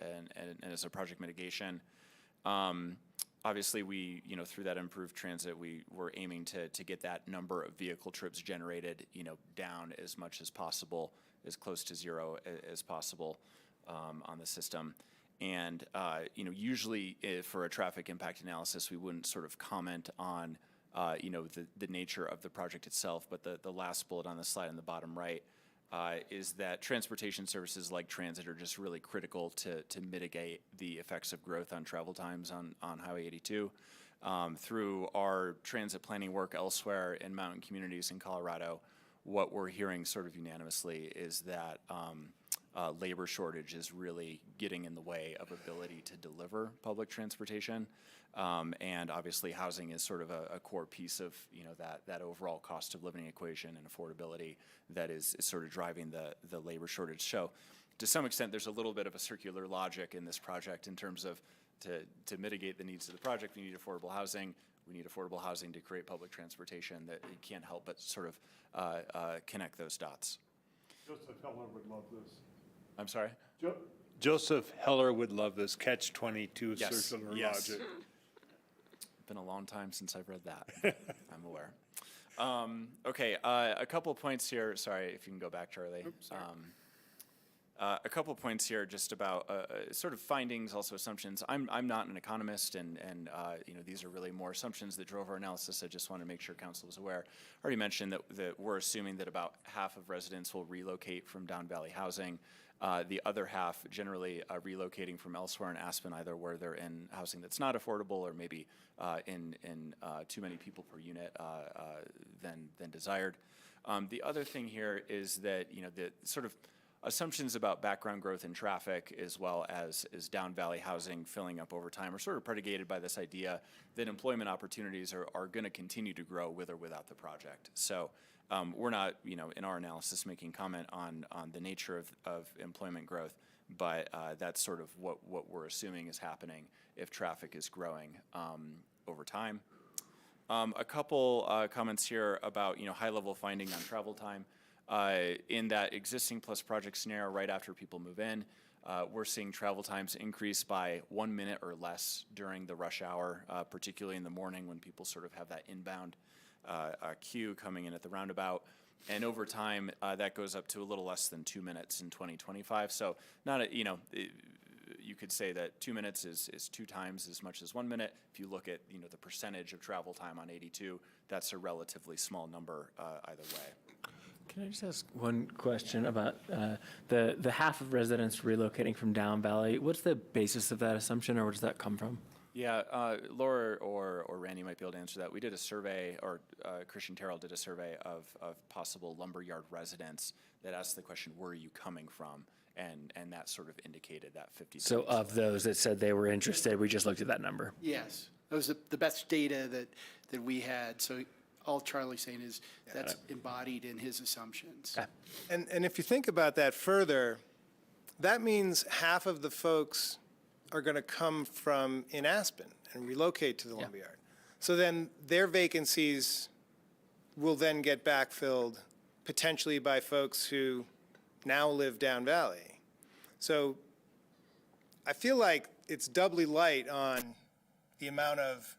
a project mitigation. Obviously, we, through that improved transit, we were aiming to get that number of vehicle trips generated, down as much as possible, as close to zero as possible on the system. And, usually for a traffic impact analysis, we wouldn't sort of comment on, the nature of the project itself, but the last bullet on the slide in the bottom right is that transportation services like transit are just really critical to mitigate the effects of growth on travel times on Highway 82. Through our transit planning work elsewhere in mountain communities in Colorado, what we're hearing sort of unanimously is that labor shortage is really getting in the way of ability to deliver public transportation. And obviously housing is sort of a core piece of, that overall cost of living equation and affordability that is sort of driving the labor shortage. So to some extent, there's a little bit of a circular logic in this project in terms of to mitigate the needs of the project, we need affordable housing. We need affordable housing to create public transportation that you can't help but sort of connect those dots. Joseph Heller would love this. I'm sorry? Joseph Heller would love this catch-22 Yes, circular yes. logic. Been a long time since I've read that. I'm aware. Okay, a couple points here. Sorry, if you can go back, Charlie. Oops, sorry. A couple points here just about sort of findings, also assumptions. I'm not an economist, and these are really more assumptions that drove our analysis. I just want to make sure council was aware. I already mentioned that we're assuming that about half of residents will relocate from Down Valley housing. The other half generally relocating from elsewhere in Aspen, either where they're in housing that's not affordable or maybe in too many people per unit than desired. The other thing here is that the sort of assumptions about background growth in traffic as well as Down Valley housing filling up over time are sort of predicated by this idea that employment opportunities are going to continue to grow with or without the project. So we're not, in our analysis making comment on the nature of employment growth, but that's sort of what we're assuming is happening if traffic is growing over time. A couple comments here about, high-level finding on travel time. In that existing plus project scenario, right after people move in, we're seeing travel times increase by 1 minute or less during the rush hour, particularly in the morning when people sort of have that inbound queue coming in at the roundabout. And over time, that goes up to a little less than 2 minutes in 2025. So not you could say that 2 minutes is 2 times as much as 1 minute. If you look at the percentage of travel time on 82, that's a relatively small number either way. Can I just ask one question about the half of residents relocating from Down Valley? What's the basis of that assumption, or where does that come from? Yeah, Laura or Randy might be able to answer that. We did a survey, or Christian Terrell did a survey of possible Lumberyard residents that asked the question, where are you coming from? And that sort of indicated that 50. So of those that said they were interested, we just looked at that number. Yes, that was the best data that we had. So all Charlie's saying is that's embodied in his assumptions. And if you think about that further, that means half of the folks are going to come from in Aspen and relocate to the Lumberyard. So then their vacancies will then get backfilled potentially by folks who now live Down Valley. So I feel like it's doubly light on the amount of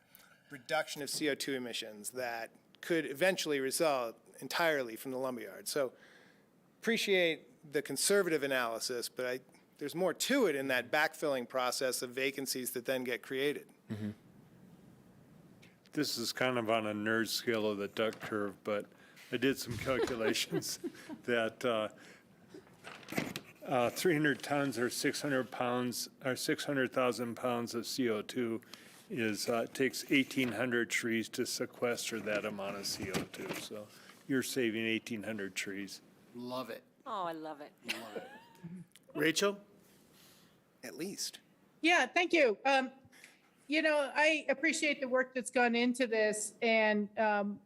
reduction of CO2 emissions that could eventually result entirely from the Lumberyard. So appreciate the conservative analysis, but there's more to it in that backfilling process of vacancies that then get created. Mm-hmm. This is kind of on a nerd scale of the duck curve, but I did some calculations that 300 tons or 600 pounds or 600,000 pounds of CO2 takes 1,800 trees to sequester that amount of CO2. So you're saving 1,800 trees. Love it. Oh, I love it. Love it. Rachel? At least. Yeah, thank you. I appreciate the work that's gone into this, and,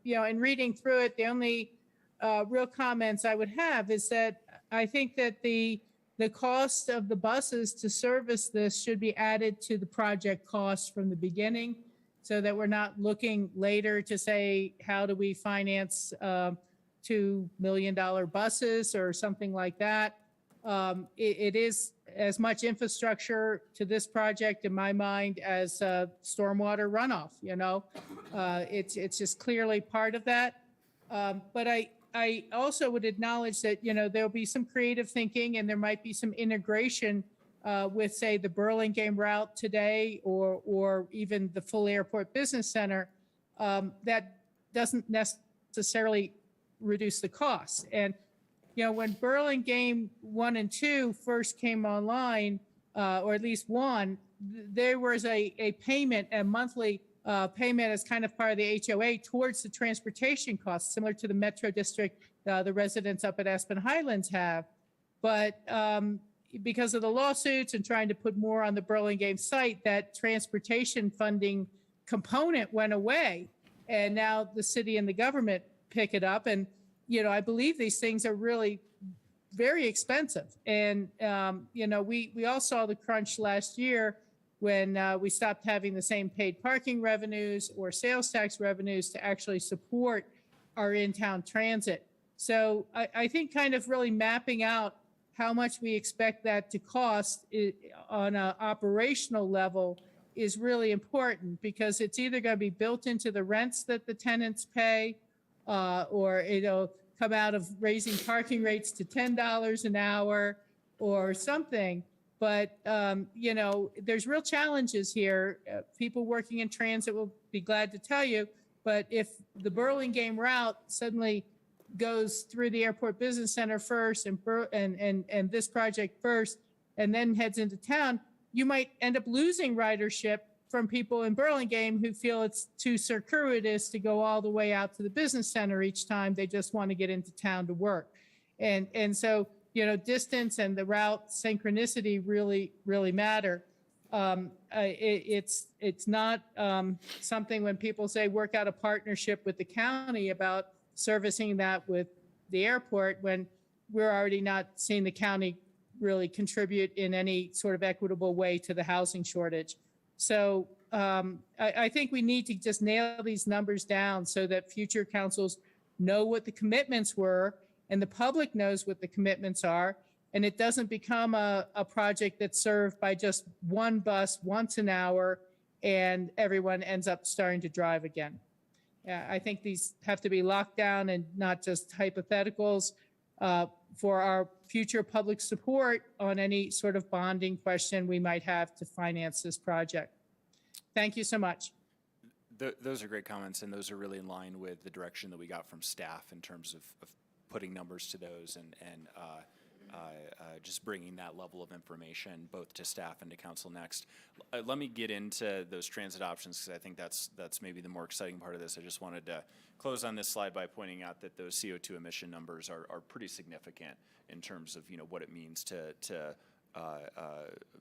in reading through it, the only real comments I would have is that I think that the the cost of the buses to service this should be added to the project cost from the beginning, so that we're not looking later to say, how do we finance $2 million buses or something like that. It is as much infrastructure to this project in my mind as stormwater runoff, you know. It's just clearly part of that. But I also would acknowledge that, you know, there'll be some creative thinking and there might be some integration with, say, the Burlingame route today or even the full airport business center that doesn't necessarily reduce the costs. And, you know, when Burlingame 1 and 2 first came online, or at least one, there was a payment, a monthly payment as kind of part of the HOA towards the transportation costs, similar to the Metro District, the residents up at Aspen Highlands have. But because of the lawsuits and trying to put more on the Burlingame site, that transportation funding component went away. And now the city and the government pick it up. And, you know, I believe these things are really very expensive. And, you know, we all saw the crunch last year when we stopped having the same paid parking revenues or sales tax revenues to actually support our in-town transit. So I think kind of really mapping out how much we expect that to cost on an operational level is really important, because it's either going to be built into the rents that the tenants pay, or it'll come out of raising parking rates to $10 an hour or something. But, you know, there's real challenges here. People working in transit will be glad to tell you, but if the Burlingame route suddenly goes through the Airport Business Center first and this project first, and then heads into town, you might end up losing ridership from people in Burlingame who feel it's too circuitous to go all the way out to the business center each time. They just want to get into town to work. And so, you know, distance and the route synchronicity really matter. It's not something when people say work out a partnership with the county about servicing that with the airport, when we're already not seeing the county really contribute in any sort of equitable way to the housing shortage. So I think we need to just nail these numbers down so that future councils know what the commitments were and the public knows what the commitments are, and it doesn't become a project that's served by just one bus once an hour and everyone ends up starting to drive again. I think these have to be locked down and not just hypotheticals for our future public support on any sort of bonding question we might have to finance this project. Thank you so much. Those are great comments, and those are really in line with the direction that we got from staff in terms of putting numbers to those and just bringing that level of information both to staff and to council next. Let me get into those transit options, because I think that's maybe the more exciting part of this. I just wanted to close on this slide by pointing out that those CO2 emission numbers are pretty significant in terms of, you know, what it means to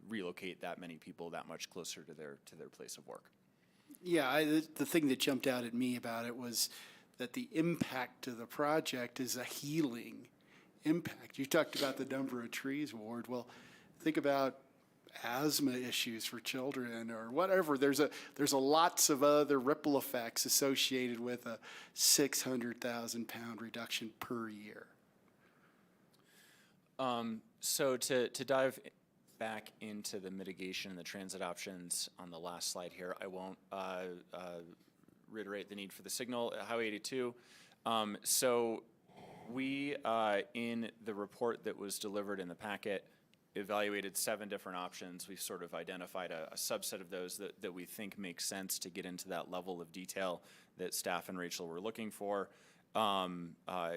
relocate that many people that much closer to their place of work. Yeah, the thing that jumped out at me about it was that the impact of the project is a healing impact. You talked about the number of trees, Ward. Well, think about asthma issues for children or whatever. There's a lots of other ripple effects associated with a 600,000 pound reduction per year. So to dive back into the mitigation and the transit options on the last slide here, I won't reiterate the need for the signal at Highway 82. So we, in the report that was delivered in the packet, evaluated 7 different options. We've sort of identified a subset of those that we think make sense to get into that level of detail that staff and Rachel were looking for.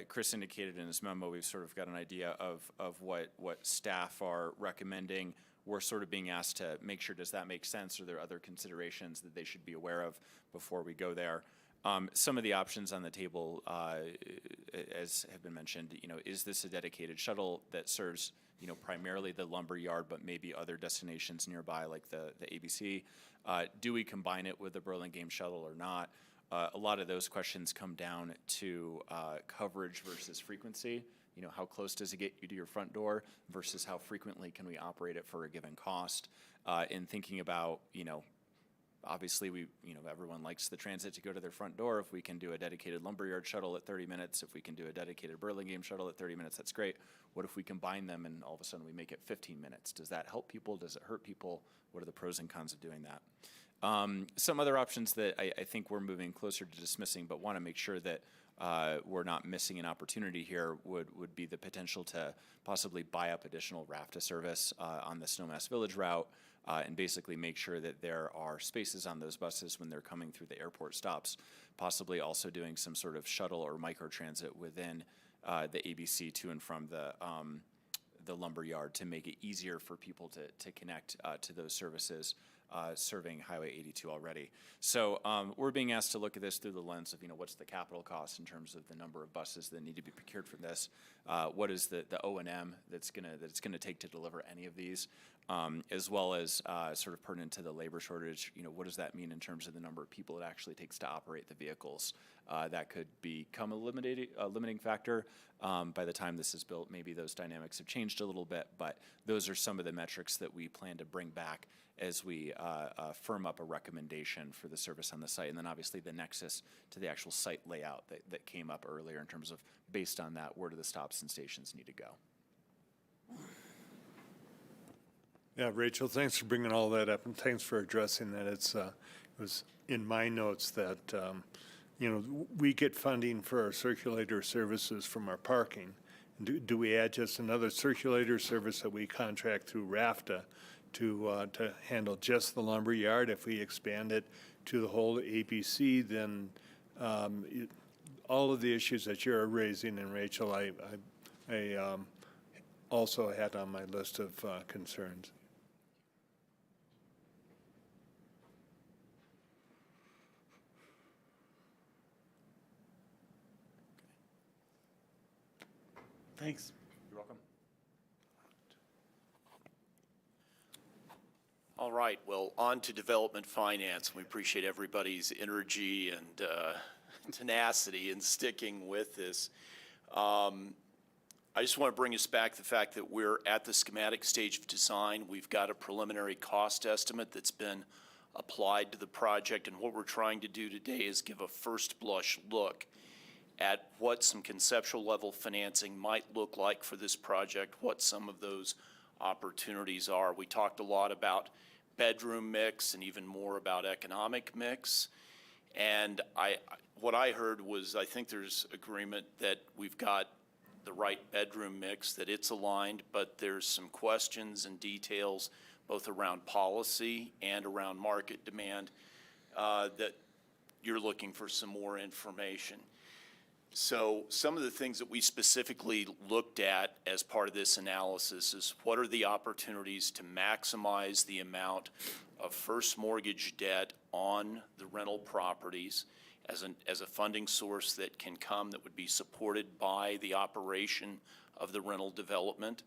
Chris indicated in his memo, we've sort of got an idea of what staff are recommending. We're sort of being asked to make sure, does that make sense? Or are there other considerations that they should be aware of before we go there? Some of the options on the table, as have been mentioned, you know, is this a dedicated shuttle that serves, you know, primarily the Lumberyard, but maybe other destinations nearby like the ABC? Do we combine it with the Burlingame shuttle or not? A lot of those questions come down to coverage versus frequency. how close does it get you to your front door versus how frequently can we operate it for a given cost? In thinking about, obviously everyone likes the transit to go to their front door. If we can do a dedicated Lumberyard shuttle at 30 minutes, if we can do a dedicated Burlingame shuttle at 30 minutes, that's great. What if we combine them and all of a sudden we make it 15 minutes? Does that help people? Does it hurt people? What are the pros and cons of doing that? Some other options that I think we're moving closer to dismissing, but want to make sure that we're not missing an opportunity here would be the potential to possibly buy up additional RAFTA service on the Snowmass Village route and basically make sure that there are spaces on those buses when they're coming through the airport stops, possibly also doing some sort of shuttle or microtransit within the ABC to and from the Lumberyard to make it easier for people to connect to those services serving Highway 82 already. So we're being asked to look at this through the lens of, what's the capital cost in terms of the number of buses that need to be procured for this? What is the O&M that's gonna take to deliver any of these? As well as sort of pertinent to the labor shortage, what does that mean in terms of the number of people it actually takes to operate the vehicles? That could become a limiting factor by the time this is built. Maybe those dynamics have changed a little bit, but those are some of the metrics that we plan to bring back as we firm up a recommendation for the service on the site. And then obviously the nexus to the actual site layout that came up earlier in terms of, based on that, where do the stops and stations need to go? Yeah, Rachel, thanks for bringing all that up, and thanks for addressing that. It was in my notes that, we get funding for our circulator services from our parking. Do we add just another circulator service that we contract through RAFTA to handle just the Lumberyard? If we expand it to the whole ABC, then all of the issues that you're raising, and Rachel, I also had on my list of concerns. Thanks. You're welcome. All right, well, on to development finance. We appreciate everybody's energy and tenacity in sticking with this. I just want to bring us back to the fact that we're at the schematic stage of design. We've got a preliminary cost estimate that's been applied to the project, and what we're trying to do today is give a first blush look at what some conceptual level financing might look like for this project, what some of those opportunities are. We talked a lot about bedroom mix and even more about economic mix. And what I heard was, I think there's agreement that we've got the right bedroom mix, that it's aligned, but there's some questions and details both around policy and around market demand that you're looking for some more information. So some of the things that we specifically looked at as part of this analysis is what are the opportunities to maximize the amount of first mortgage debt on the rental properties as a funding source that can come that would be supported by the operation of the rental development.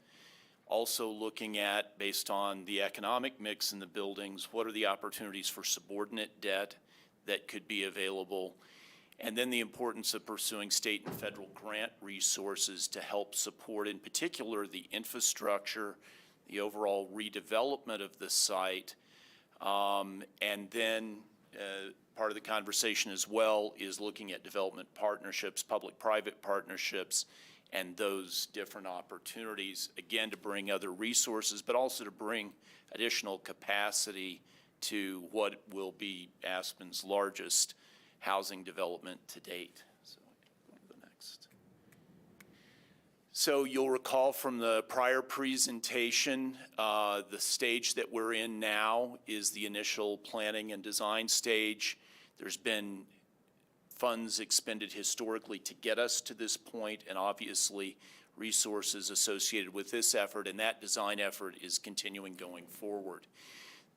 Also looking at, based on the economic mix in the buildings, what are the opportunities for subordinate debt that could be available? And then the importance of pursuing state and federal grant resources to help support, in particular, the infrastructure, the overall redevelopment of the site. And then part of the conversation as well is looking at development partnerships, public-private partnerships, and those different opportunities, again, to bring other resources, but also to bring additional capacity to what will be Aspen's largest housing development to date. So going to the next. So you'll recall from the prior presentation, the stage that we're in now is the initial planning and design stage. There's been funds expended historically to get us to this point, and obviously resources associated with this effort, and that design effort is continuing going forward.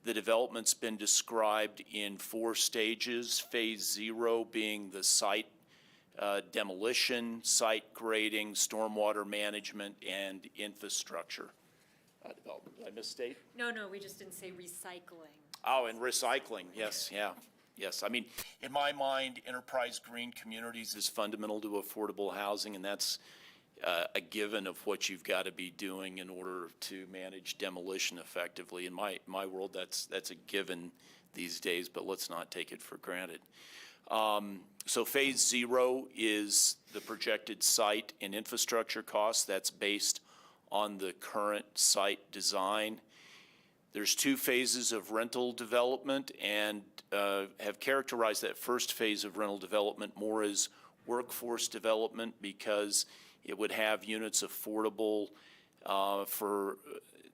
The development's been described in 4 stages, phase 0 being the site demolition, site grading, stormwater management, and infrastructure development. Did I misstate? No, we just didn't say recycling. Oh, and recycling, yes, yeah. Yes, I mean, in my mind, enterprise green communities is fundamental to affordable housing, and that's a given of what you've got to be doing in order to manage demolition effectively. In my world, that's a given these days, but let's not take it for granted. So phase 0 is the projected site and infrastructure costs. That's based on the current site design. There's 2 phases of rental development, and have characterized that first phase of rental development more as workforce development because it would have units affordable for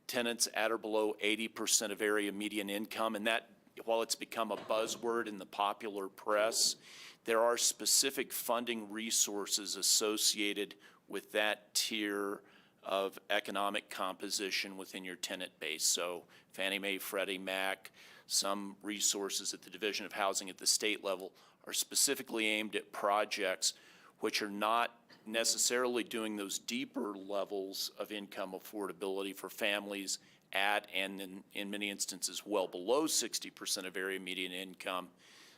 tenants at or below 80% of area median income. And that, while it's become a buzzword in the popular press, there are specific funding resources associated with that tier of economic composition within your tenant base. So Fannie Mae, Freddie Mac, some resources at the Division of Housing at the state level are specifically aimed at projects which are not necessarily doing those deeper levels of income affordability for families at and in many instances well below 60% of area median income.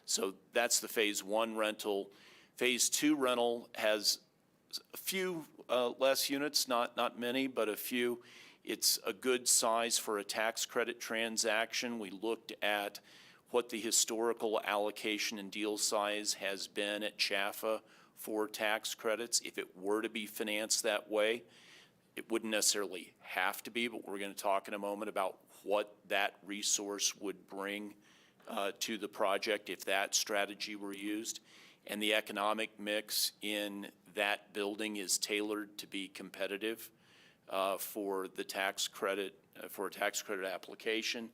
So that's the phase 1 rental. Phase 2 rental has a few less units, not many, but a few. It's a good size for a tax credit transaction. We looked at what the historical allocation and deal size has been at Chaffa for tax credits. If it were to be financed that way, it wouldn't necessarily have to be, but we're going to talk in a moment about what that resource would bring to the project if that strategy were used. And the economic mix in that building is tailored to be competitive for the tax credit, for a tax credit application,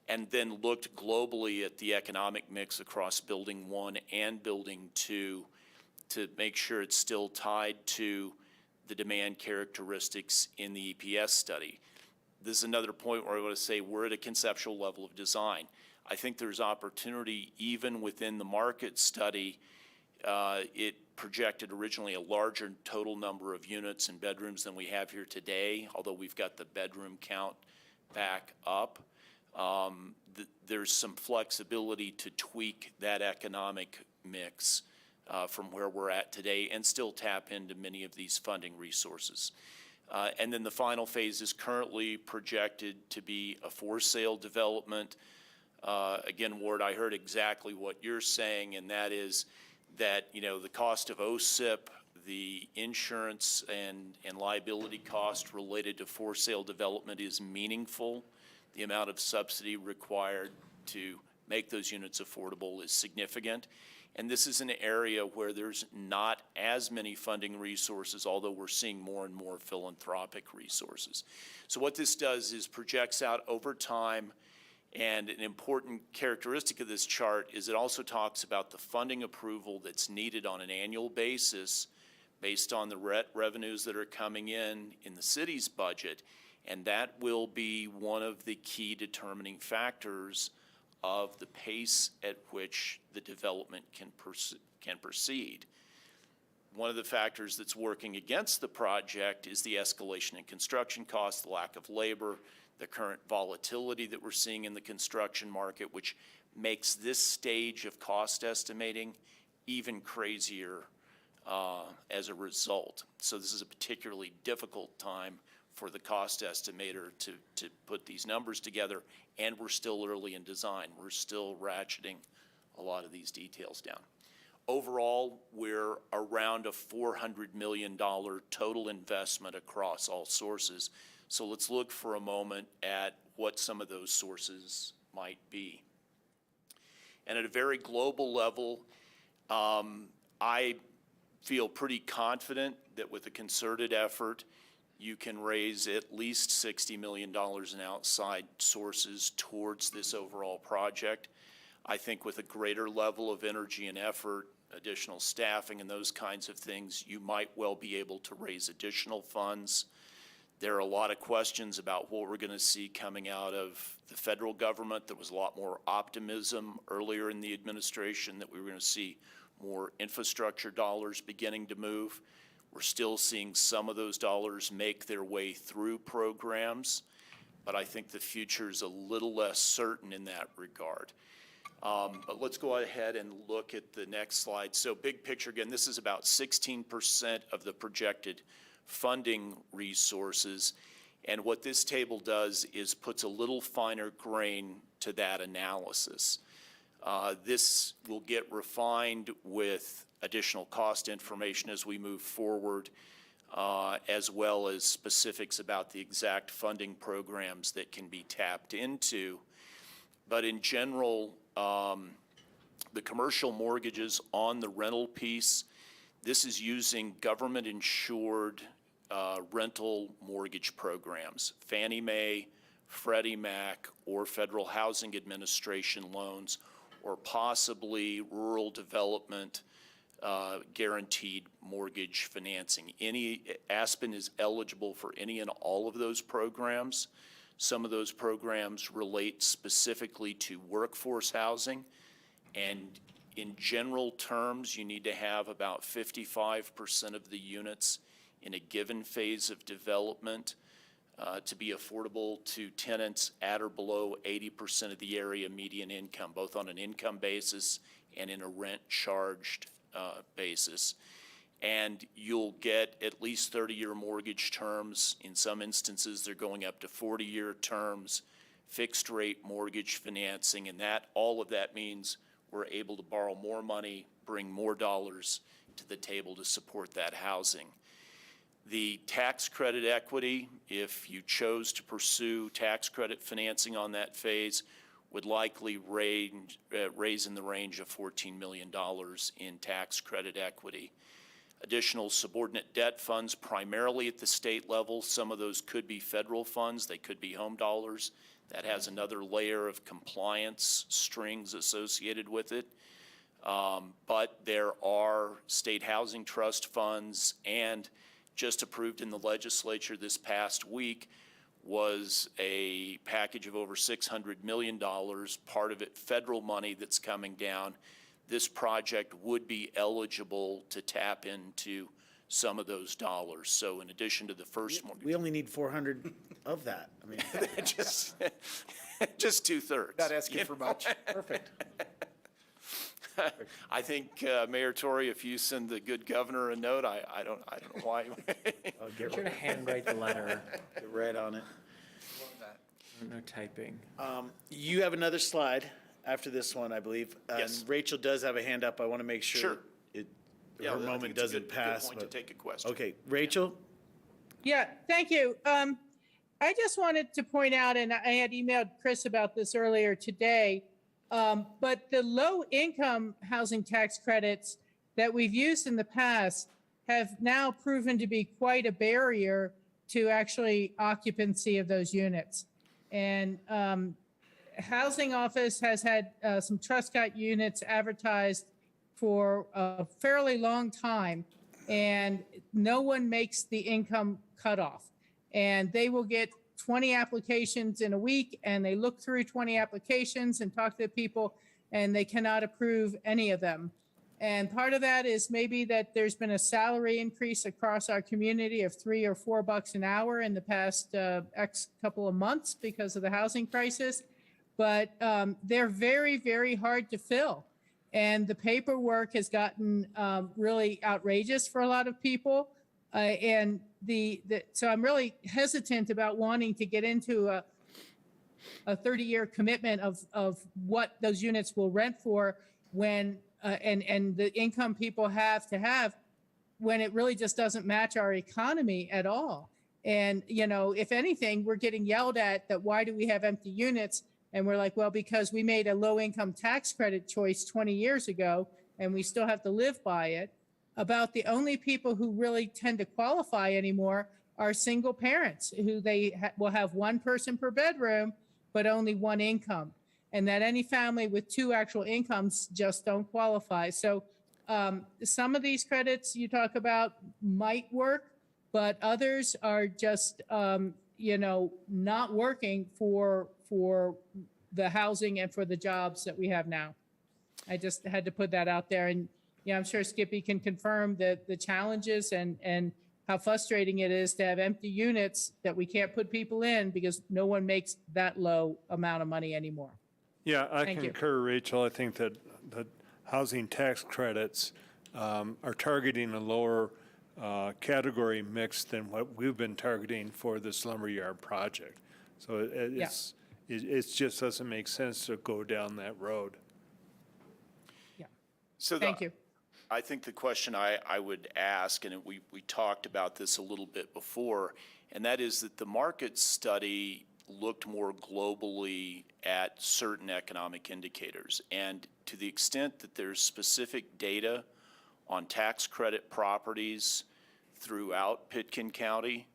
and then looked globally at the economic mix across Building 1 and Building 2 to make sure it's still tied to the demand characteristics in the EPS study. This is another point where I want to say we're at a conceptual level of design. I think there's opportunity even within the market study. It projected originally a larger total number of units and bedrooms than we have here today, although we've got the bedroom count back up. There's some flexibility to tweak that economic mix from where we're at today and still tap into many of these funding resources. And then the final phase is currently projected to be a for-sale development. Again, Ward, I heard exactly what you're saying, and that is that, you know, the cost of OSIP, the insurance and liability cost related to for-sale development is meaningful. The amount of subsidy required to make those units affordable is significant. And this is an area where there's not as many funding resources, although we're seeing more and more philanthropic resources. So what this does is projects out over time, and an important characteristic of this chart is it also talks about the funding approval that's needed on an annual basis based on the revenues that are coming in the city's budget. And that will be one of the key determining factors of the pace at which the development can proceed. One of the factors that's working against the project is the escalation in construction costs, the lack of labor, the current volatility that we're seeing in the construction market, which makes this stage of cost estimating even crazier as a result. So this is a particularly difficult time for the cost estimator to put these numbers together, and we're still early in design. We're still ratcheting a lot of these details down. Overall, we're around a $400 million total investment across all sources. So let's look for a moment at what some of those sources might be. And at a very global level, I feel pretty confident that with a concerted effort, you can raise at least $60 million in outside sources towards this overall project. I think with a greater level of energy and effort, additional staffing and those kinds of things, you might well be able to raise additional funds. There are a lot of questions about what we're going to see coming out of the federal government. There was a lot more optimism earlier in the administration that we were going to see more infrastructure dollars beginning to move. We're still seeing some of those dollars make their way through programs, but I think the future is a little less certain in that regard. But let's go ahead and look at the next slide. So big picture, again, this is about 16% of the projected funding resources. And what this table does is puts a little finer grain to that analysis. This will get refined with additional cost information as we move forward, as well as specifics about the exact funding programs that can be tapped into. But in general, the commercial mortgages on the rental piece, this is using government-insured rental mortgage programs, Fannie Mae, Freddie Mac, or Federal Housing Administration loans, or possibly rural development guaranteed mortgage financing. Aspen is eligible for any and all of those programs. Some of those programs relate specifically to workforce housing, and in general terms, you need to have about 55% of the units in a given phase of development to be affordable to tenants at or below 80% of the area median income, both on an income basis and in a rent charged basis. And you'll get at least 30-year mortgage terms. In some instances, they're going up to 40-year terms, fixed rate mortgage financing, and all of that means we're able to borrow more money, bring more dollars to the table to support that housing. The tax credit equity, if you chose to pursue tax credit financing on that phase, would likely raise in the range of $14 million in tax credit equity. Additional subordinate debt funds, primarily at the state level. Some of those could be federal funds. They could be home dollars. That has another layer of compliance strings associated with it. But there are state housing trust funds, and just approved in the legislature this past week was a package of over $600 million, part of it federal money that's coming down. This project would be eligible to tap into some of those dollars. So in addition to the first mortgage. We only need 400 of that. I mean, just 2/3. Not asking for much. perfect. I think, Mayor Tory, if you send the good governor a note, I don't know why. I'll get sure to handwrite the letter. Get right on it. No typing. You have another slide after this one, I believe. Yes. Rachel does have a hand up. I want to make sure Sure. her I think moment it's a doesn't good pass. point to but- take a question. Okay, Rachel? Yeah, thank you. I just wanted to point out, and I had emailed Chris about this earlier today, but the low-income housing tax credits that we've used in the past have now proven to be quite a barrier to actually occupancy of those units. And Housing Office has had some Trustcott units advertised for a fairly long time, and no one makes the income cutoff. And they will get 20 applications in a week, and they look through 20 applications and talk to the people, and they cannot approve any of them. And part of that is maybe that there's been a salary increase across our community of $3 or $4 an hour in the past X couple of months because of the housing crisis. But they're very, very hard to fill. And the paperwork has gotten really outrageous for a lot of people. So I'm really hesitant about wanting to get into a 30-year commitment of what those units will rent for when and the income people have to have when it really just doesn't match our economy at all. And, you know, if anything, we're getting yelled at that why do we have empty units? And we're like, well, because we made a low-income tax credit choice 20 years ago, and we still have to live by it. About the only people who really tend to qualify anymore are single parents who will have one person per bedroom, but only one income. And that any family with two actual incomes just don't qualify. So some of these credits you talk about might work, but others are just, not working for the housing and for the jobs that we have now. I just had to put that out there. And yeah, I'm sure Skippy can confirm the challenges and how frustrating it is to have empty units that we can't put people in because no one makes that low amount of money anymore. Yeah, I Thank you. concur, Rachel. I think that housing tax credits are targeting a lower category mix than what we've been targeting for this lumberyard project. So it just doesn't make sense to go down that road. So Thank you. I think the question I would ask, and we talked about this a little bit before, and that is that the market study looked more globally at certain economic indicators. And to the extent that there's specific data on tax credit properties throughout Pitkin County,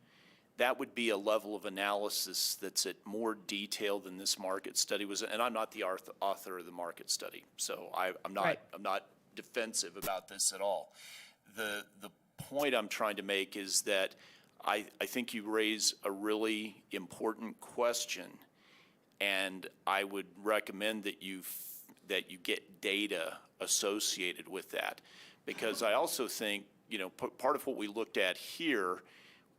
that would be a level of analysis that's at more detail than this market study was. And I'm not the author of the market study, so I'm not defensive about this at all. The point I'm trying to make is that I think you raise a really important question, and I would recommend that you get data associated with that, because I also think, you know, part of what we looked at here,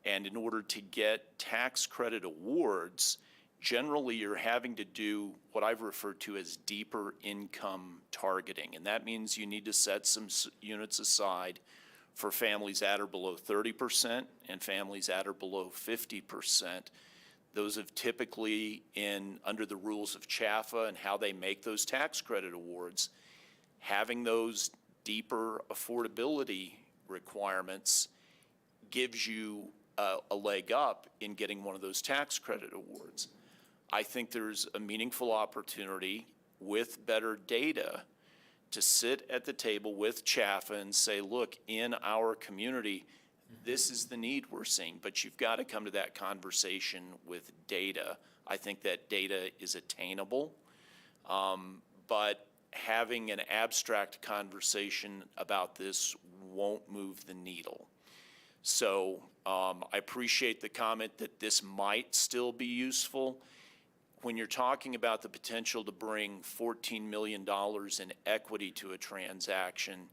and in order to get tax credit awards, generally you're having to do what I've referred to as deeper income targeting. And that means you need to set some units aside for families at or below 30% and families at or below 50%. Those have typically, under the rules of CHAFA and how they make those tax credit awards, having those deeper affordability requirements gives you a leg up in getting one of those tax credit awards. I think there's a meaningful opportunity with better data to sit at the table with CHAFA and say, look, in our community, this is the need we're seeing, but you've got to come to that conversation with data. I think that data is attainable, but having an abstract conversation about this won't move the needle. So I appreciate the comment that this might still be useful. When you're talking about the potential to bring $14 million in equity to a transaction,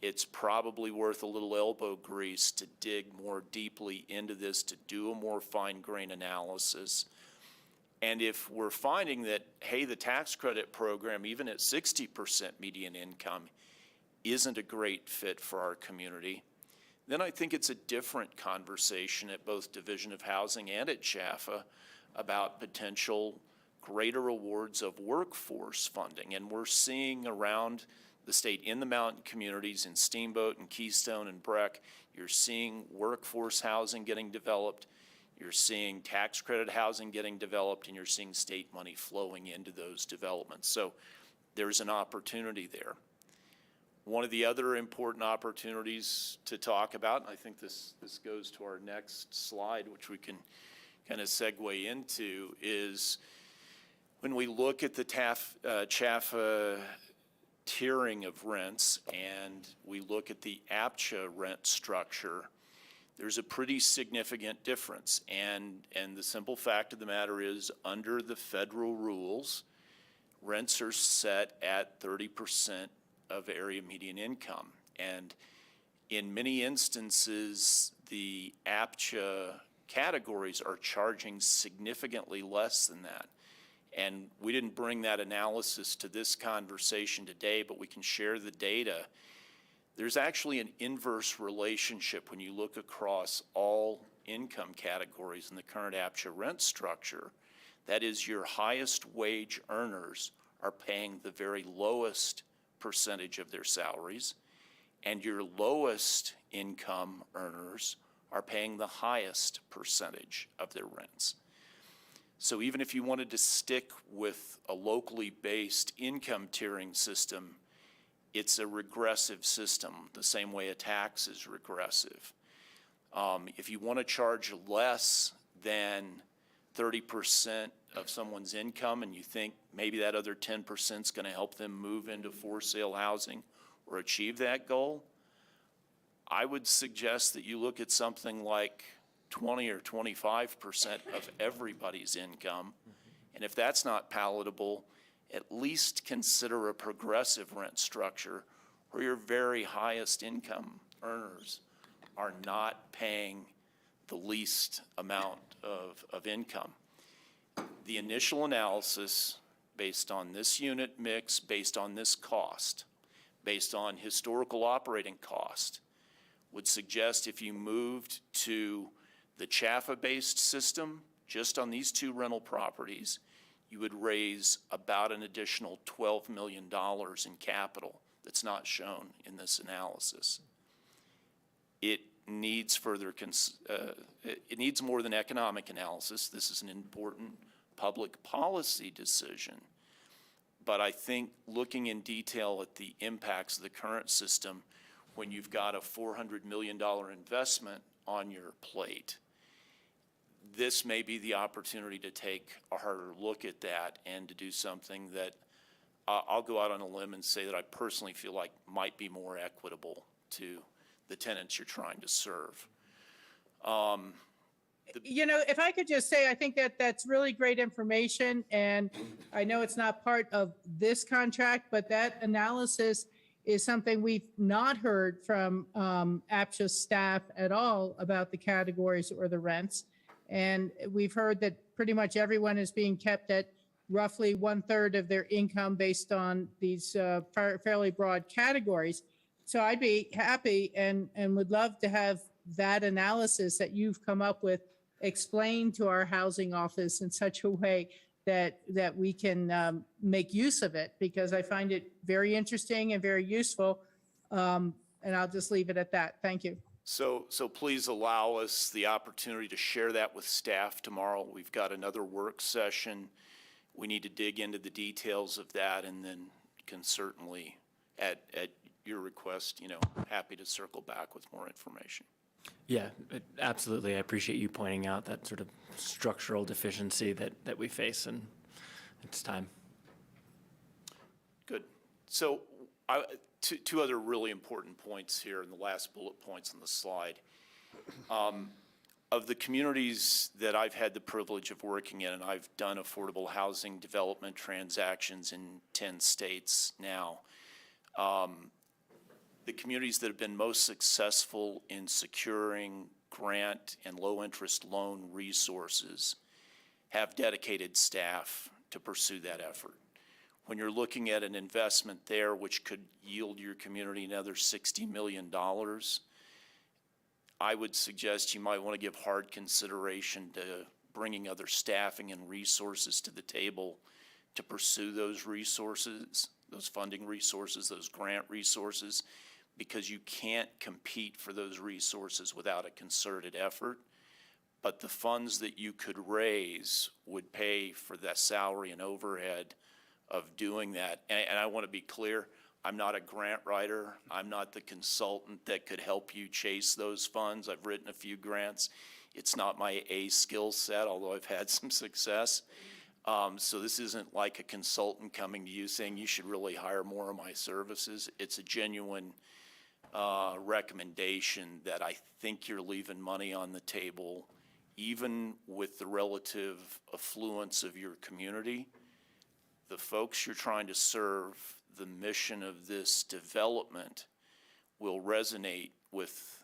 it's probably worth a little elbow grease to dig more deeply into this, to do a more fine-grained analysis. And if we're finding that, hey, the tax credit program, even at 60% median income, isn't a great fit for our community, then I think it's a different conversation at both Division of Housing and at CHAFA about potential greater awards of workforce funding. And we're seeing around the state in the mountain communities, in Steamboat and Keystone and Breck, you're seeing workforce housing getting developed, you're seeing tax credit housing getting developed, and you're seeing state money flowing into those developments. So there's an opportunity there. One of the other important opportunities to talk about, and I think this goes to our next slide, which we can kind of segue into, is when we look at the CHAFA tiering of rents and we look at the APCHA rent structure, there's a pretty significant difference. And the simple fact of the matter is, under the federal rules, rents are set at 30% of area median income. And in many instances, the APCHA categories are charging significantly less than that. And we didn't bring that analysis to this conversation today, but we can share the data. There's actually an inverse relationship when you look across all income categories in the current APCHA rent structure. That is, your highest wage earners are paying the very lowest percentage of their salaries, and your lowest income earners are paying the highest percentage of their rents. So even if you wanted to stick with a locally based income tiering system, it's a regressive system, the same way a tax is regressive. If you want to charge less than 30% of someone's income and you think maybe that other 10% is going to help them move into for-sale housing or achieve that goal, I would suggest that you look at something like 20 or 25% of everybody's income. And if that's not palatable, at least consider a progressive rent structure where your very highest income earners are not paying the least amount of income. The initial analysis, based on this unit mix, based on this cost, based on historical operating cost, would suggest if you moved to the Chaffa-based system, just on these two rental properties, you would raise about an additional $12 million in capital that's not shown in this analysis. It needs it needs more than economic analysis. This is an important public policy decision. But I think looking in detail at the impacts of the current system, when you've got a $400 million investment on your plate, this may be the opportunity to take a harder look at that and to do something that I'll go out on a limb and say that I personally feel like might be more equitable to the tenants you're trying to serve. You know, if I could just say, I think that that's really great information, and I know it's not part of this contract, but that analysis is something we've not heard from APSHA staff at all about the categories or the rents. And we've heard that pretty much everyone is being kept at roughly 1/3 of their income based on these fairly broad categories. So I'd be happy and would love to have that analysis that you've come up with explained to our housing office in such a way that we can make use of it, because I find it very interesting and very useful. And I'll just leave it at that. Thank you. So please allow us the opportunity to share that with staff tomorrow. We've got another work session. We need to dig into the details of that, and then can certainly, at your request, happy to circle back with more information. Yeah, absolutely. I appreciate you pointing out that sort of structural deficiency that we face, and it's time. Good. So two other really important points here in the last bullet points on the slide. Of the communities that I've had the privilege of working in, and I've done affordable housing development transactions in 10 states now, the communities that have been most successful in securing grant and low-interest loan resources have dedicated staff to pursue that effort. When you're looking at an investment there which could yield your community another $60 million, I would suggest you might want to give hard consideration to bringing other staffing and resources to the table to pursue those resources, those funding resources, those grant resources, because you can't compete for those resources without a concerted effort. But the funds that you could raise would pay for that salary and overhead of doing that. And I want to be clear, I'm not a grant writer. I'm not the consultant that could help you chase those funds. I've written a few grants. It's not my A skill set, although I've had some success. So this isn't like a consultant coming to you saying you should really hire more of my services. It's a genuine recommendation that I think you're leaving money on the table, even with the relative affluence of your community. The folks you're trying to serve, the mission of this development will resonate with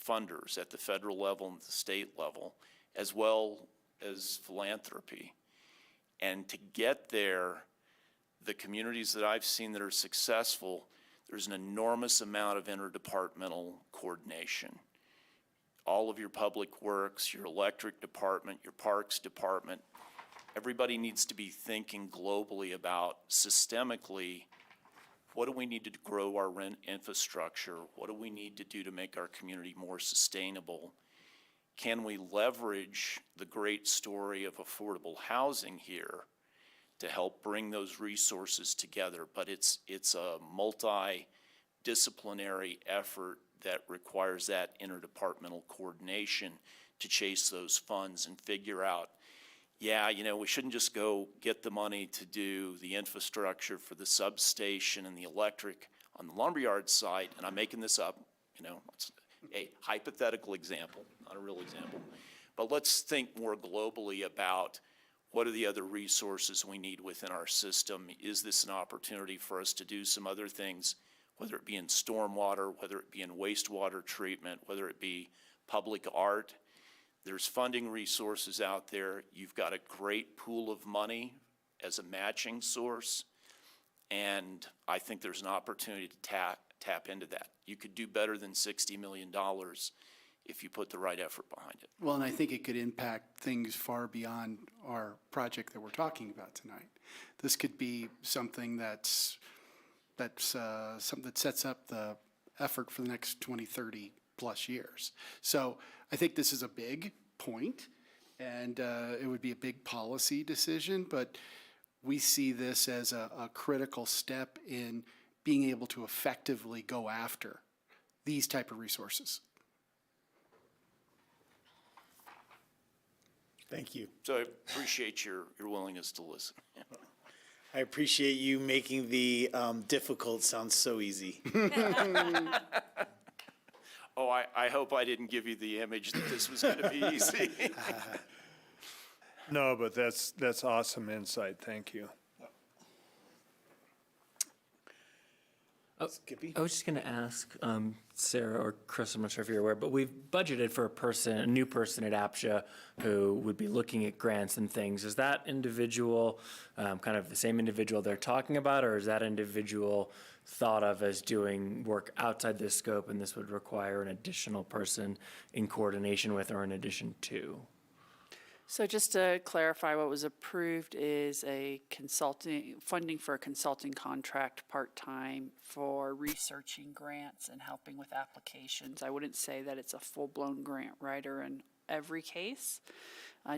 funders at the federal level and the state level, as well as philanthropy. And to get there, the communities that I've seen that are successful, there's an enormous amount of interdepartmental coordination. All of your public works, your electric department, your parks department, everybody needs to be thinking globally about systemically, what do we need to grow our rent infrastructure? What do we need to do to make our community more sustainable? Can we leverage the great story of affordable housing here to help bring those resources together? But it's a multidisciplinary effort that requires that interdepartmental coordination to chase those funds and figure out, yeah, we shouldn't just go get the money to do the infrastructure for the substation and the electric on the Lumberyard site, and I'm making this up, it's a hypothetical example, not a real example. But let's think more globally about what are the other resources we need within our system. Is this an opportunity for us to do some other things, whether it be in stormwater, whether it be in wastewater treatment, whether it be public art? There's funding resources out there. You've got a great pool of money as a matching source, and I think there's an opportunity to tap into that. You could do better than $60 million if you put the right effort behind it. Well, and I think it could impact things far beyond our project that we're talking about tonight. This could be something that's something that sets up the effort for the next 20, 30 plus years. So I think this is a big point, and it would be a big policy decision, but we see this as a critical step in being able to effectively go after these type of resources. Thank you. So I appreciate your willingness to listen. I appreciate you making the difficult sound so easy. Oh, I hope I didn't give you the image that this was going to be easy. No, but that's awesome insight. Thank you. Skippy? I was just going to ask Sarah or Chris, I'm not sure if you're aware, but we've budgeted for a new person at APSHA who would be looking at grants and things. Is that individual kind of the same individual they're talking about, or is that individual thought of as doing work outside this scope and this would require an additional person in coordination with or in addition to? So just to clarify, what was approved is a funding for a consulting contract part-time for researching grants and helping with applications. I wouldn't say that it's a full-blown grant writer in every case,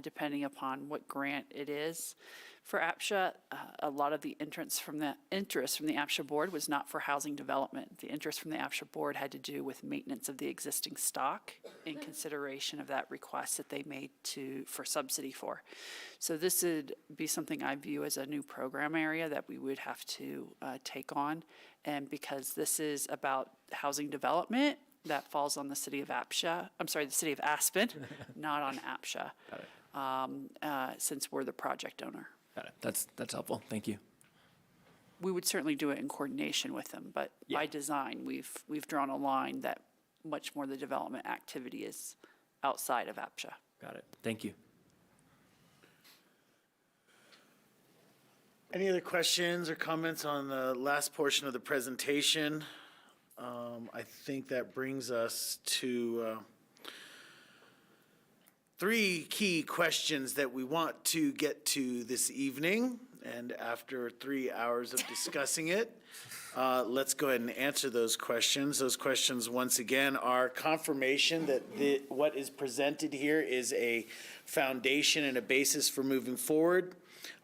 depending upon what grant it is. For APSHA, a lot of the interest from the APSHA board was not for housing development. The interest from the APSHA board had to do with maintenance of the existing stock in consideration of that request that they made for subsidy for. So this would be something I view as a new program area that we would have to take on. And because this is about housing development, that falls on the city of APSHA, the city of Aspen, not on APSHA, since we're the project owner. Got it. That's helpful. Thank you. We would certainly do it in coordination with them, but by design, we've drawn a line that much more of the development activity is outside of APSHA. Got it. Thank you. Any other questions or comments on the last portion of the presentation? I think that brings us to three key questions that we want to get to this evening. And after 3 hours of discussing it, let's go ahead and answer those questions. Those questions, once again, are confirmation that what is presented here is a foundation and a basis for moving forward.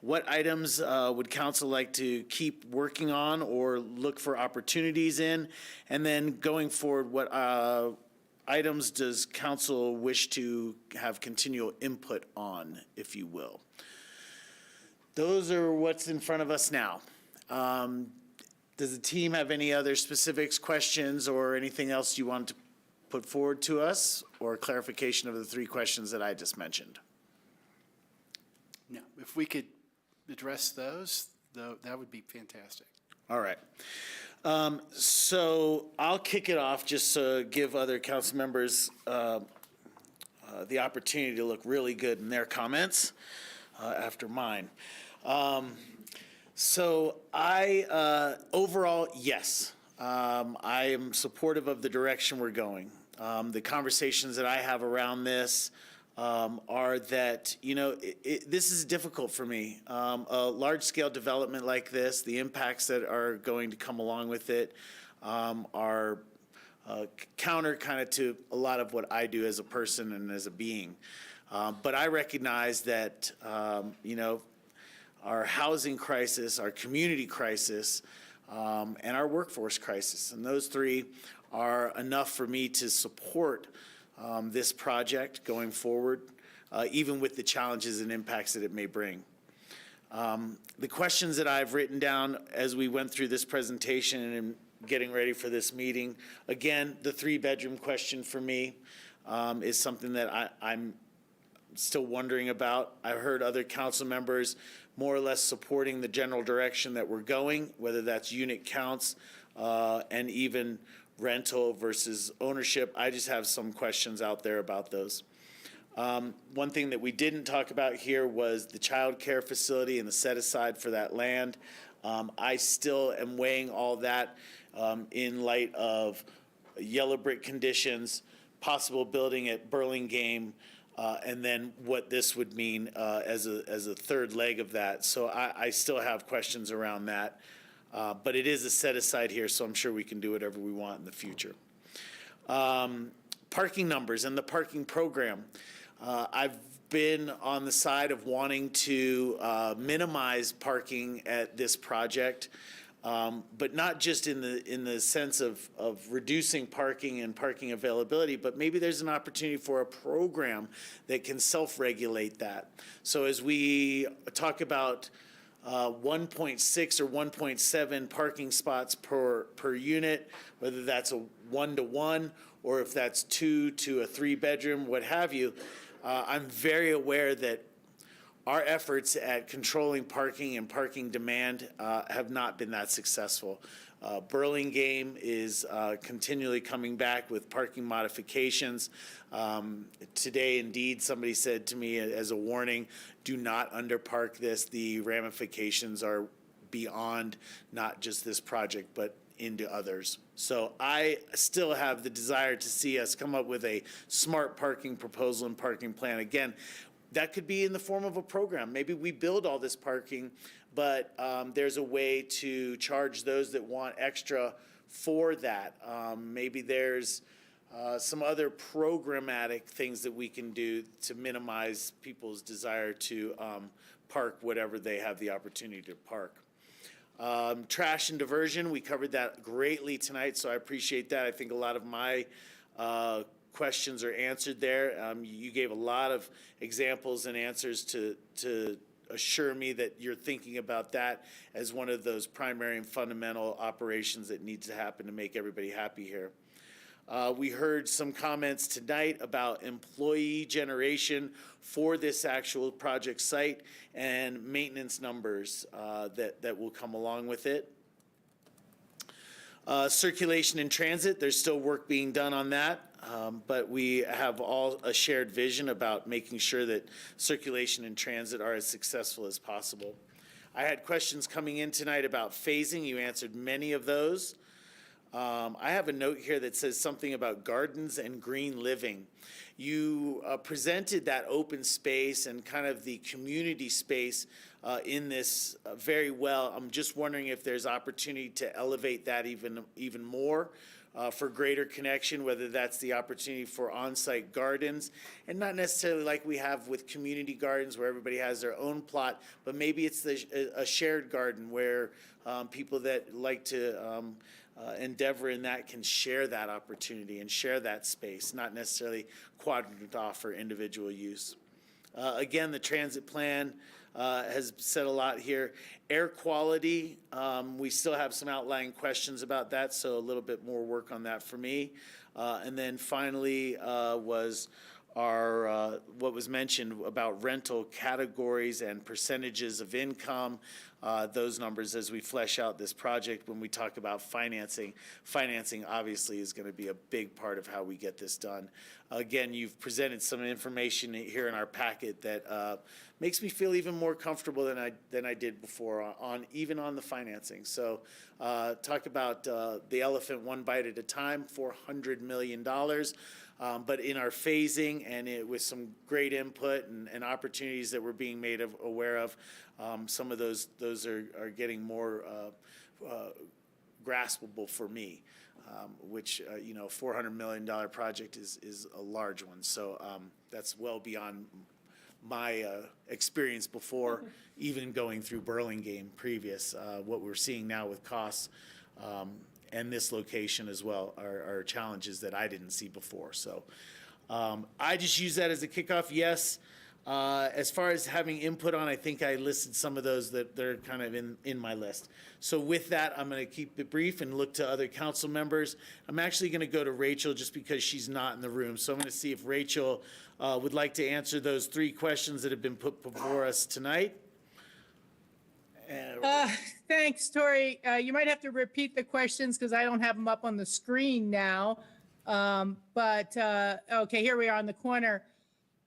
What items would council like to keep working on or look for opportunities in? And then going forward, what items does council wish to have continual input on, if you will? Those are what's in front of us now. Does the team have any other specifics, questions, or anything else you want to put forward to us, or clarification of the three questions that I just mentioned? No, if we could address those, that would be fantastic. All right. So I'll kick it off just to give other council members the opportunity to look really good in their comments after mine. So overall, yes, I am supportive of the direction we're going. The conversations that I have around this are that, this is difficult for me. A large-scale development like this, the impacts that are going to come along with it are counter kind of to a lot of what I do as a person and as a being. But I recognize that, our housing crisis, our community crisis, and our workforce crisis, and those three are enough for me to support this project going forward, even with the challenges and impacts that it may bring. The questions that I've written down as we went through this presentation and getting ready for this meeting, again, the 3-bedroom question for me is something that I'm still wondering about. I've heard other council members more or less supporting the general direction that we're going, whether that's unit counts and even rental versus ownership. I just have some questions out there about those. One thing that we didn't talk about here was the child care facility and the set aside for that land. I still am weighing all that in light of yellow brick conditions, possible building at Burlingame, and then what this would mean as a third leg of that. So I still have questions around that. But it is a set aside here, so I'm sure we can do whatever we want in the future. Parking numbers and the parking program. I've been on the side of wanting to minimize parking at this project, but not just in the sense of reducing parking and parking availability, but maybe there's an opportunity for a program that can self-regulate that. So as we talk about 1.6 or 1.7 parking spots per unit, whether that's a 1-to-1 or if that's 2 to a 3-bedroom, what have you. I'm very aware that our efforts at controlling parking and parking demand have not been that successful. Burlingame is continually coming back with parking modifications. Today, indeed, somebody said to me as a warning, do not underpark this. The ramifications are beyond not just this project, but into others. So I still have the desire to see us come up with a smart parking proposal and parking plan. Again, that could be in the form of a program. Maybe we build all this parking, but there's a way to charge those that want extra for that. Maybe there's some other programmatic things that we can do to minimize people's desire to park whatever they have the opportunity to park. Trash and diversion, we covered that greatly tonight, so I appreciate that. I think a lot of my questions are answered there. You gave a lot of examples and answers to assure me that you're thinking about that as one of those primary and fundamental operations that needs to happen to make everybody happy here. We heard some comments tonight about employee generation for this actual project site and maintenance numbers that will come along with it. Circulation and transit, there's still work being done on that, but we have all a shared vision about making sure that circulation and transit are as successful as possible. I had questions coming in tonight about phasing. You answered many of those. I have a note here that says something about gardens and green living. You presented that open space and kind of the community space in this very well. I'm just wondering if there's opportunity to elevate that even more for greater connection, whether that's the opportunity for on-site gardens, and not necessarily like we have with community gardens where everybody has their own plot, but maybe it's a shared garden where people that like to endeavor in that can share that opportunity and share that space, not necessarily quadrant off for individual use. Again, the transit plan has said a lot here. Air quality, we still have some outlying questions about that, so a little bit more work on that for me. And then finally was our what was mentioned about rental categories and percentages of income, those numbers as we flesh out this project. When we talk about financing obviously is going to be a big part of how we get this done. Again, you've presented some information here in our packet that makes me feel even more comfortable than I did before even on the financing. So talk about the elephant one bite at a time, $400 million. But in our phasing and with some great input and opportunities that we're being made aware of, some of those are getting more graspable for me, which, $400 million project is a large one. So that's well beyond my experience before even going through Burlingame previous. What we're seeing now with costs and this location as well are challenges that I didn't see before. So I just use that as a kickoff. Yes, as far as having input on, I think I listed some of those that are kind of in my list. So with that, I'm going to keep it brief and look to other council members. I'm actually going to go to Rachel just because she's not in the room. So I'm going to see if Rachel would like to answer those 3 questions that have been put before us tonight. Thanks, Tori. You might have to repeat the questions because I don't have them up on the screen now. Okay, here we are on the corner.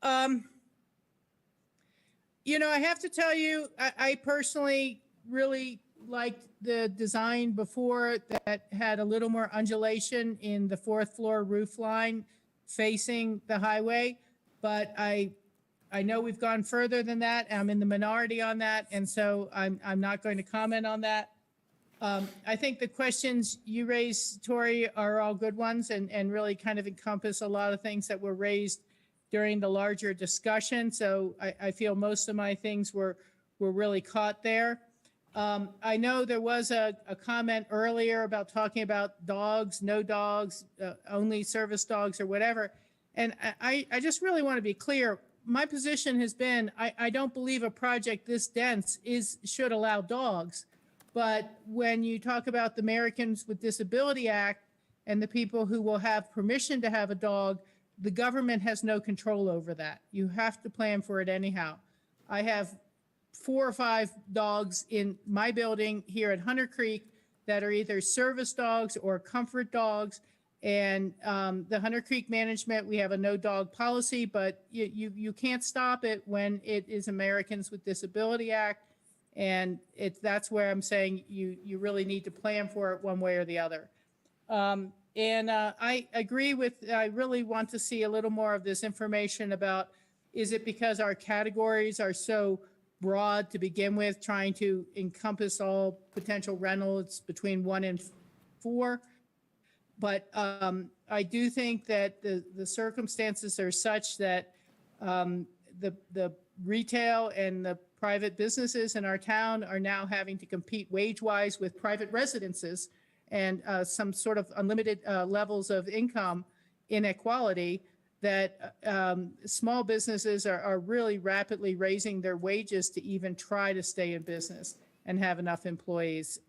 I have to tell you, I personally really liked the design before that had a little more undulation in the fourth floor roof line facing the highway, but I know we've gone further than that. I'm in the minority on that, and so I'm not going to comment on that. I think the questions you raised, Tori, are all good ones and really kind of encompass a lot of things that were raised during the larger discussion. So I feel most of my things were really caught there. I know there was a comment earlier about talking about dogs, no dogs, only service dogs or whatever. And I just really want to be clear. My position has been, I don't believe a project this dense should allow dogs. But when you talk about the Americans with Disability Act and the people who will have permission to have a dog, the government has no control over that. You have to plan for it anyhow. I have 4 or 5 dogs in my building here at Hunter Creek that are either service dogs or comfort dogs. And the Hunter Creek management, we have a no dog policy, but you can't stop it when it is Americans with Disability Act. And that's where I'm saying you really need to plan for it one way or the other. I agree with, I really want to see a little more of this information about, is it because our categories are so broad to begin with, trying to encompass all potential rentals between 1 and 4? But I do think that the circumstances are such that the retail and the private businesses in our town are now having to compete wage-wise with private residences and some sort of unlimited levels of income inequality, that small businesses are really rapidly raising their wages to even try to stay in business and have enough employees.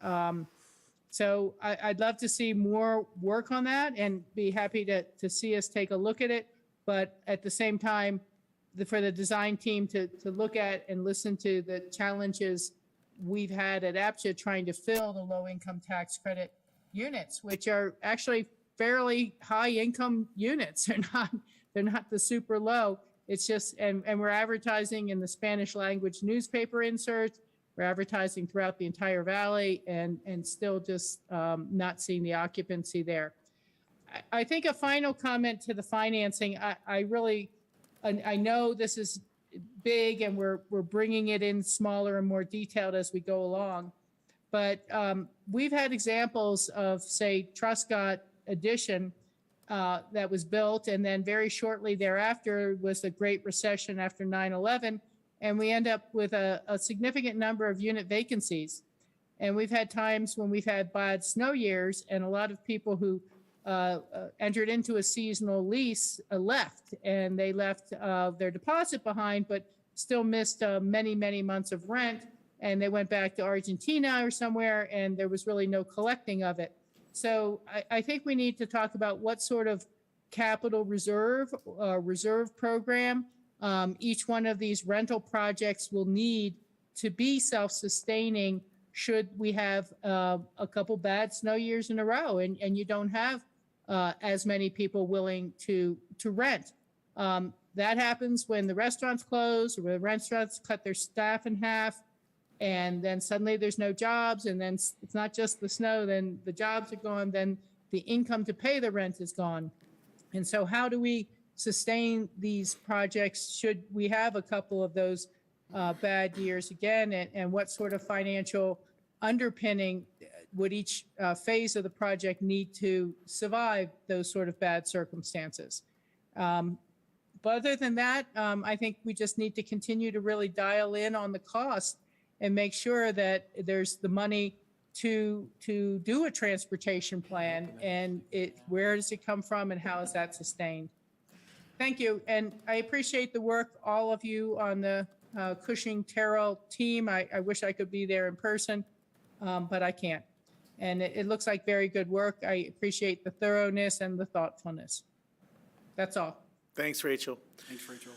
So I'd love to see more work on that and be happy to see us take a look at it. But at the same time, for the design team to look at and listen to the challenges we've had at APCHA trying to fill the low income tax credit units, which are actually fairly high income units. They're not the super low. It's just, and we're advertising in the Spanish language newspaper inserts. We're advertising throughout the entire valley and still just not seeing the occupancy there. I think a final comment to the financing, I know this is big and we're bringing it in smaller and more detailed as we go along, but we've had examples of, say, Truscott Addition that was built, and then very shortly thereafter was the Great Recession after 9/11, and we end up with a significant number of unit vacancies. And we've had times when we've had bad snow years, and a lot of people who entered into a seasonal lease left, and they left their deposit behind, but still missed many, many months of rent. And they went back to Argentina or somewhere, and there was really no collecting of it. So I think we need to talk about what sort of capital reserve program each one of these rental projects will need to be self-sustaining should we have a couple bad snow years in a row and you don't have as many people willing to rent. That happens when the restaurants close or the restaurants cut their staff in half, and then suddenly there's no jobs, and then it's not just the snow, then the jobs are gone, then the income to pay the rent is gone. And so how do we sustain these projects should we have a couple of those bad years again, and what sort of financial underpinning would each phase of the project need to survive those sort of bad circumstances? But other than that, I think we just need to continue to really dial in on the cost and make sure that there's the money to do a transportation plan, and where does it come from and how is that sustained? Thank you, and I appreciate the work, all of you on the Cushing-Terrell team. I wish I could be there in person, but I can't. And it looks like very good work. I appreciate the thoroughness and the thoughtfulness. That's all. Thanks, Rachel. Thanks, Rachel.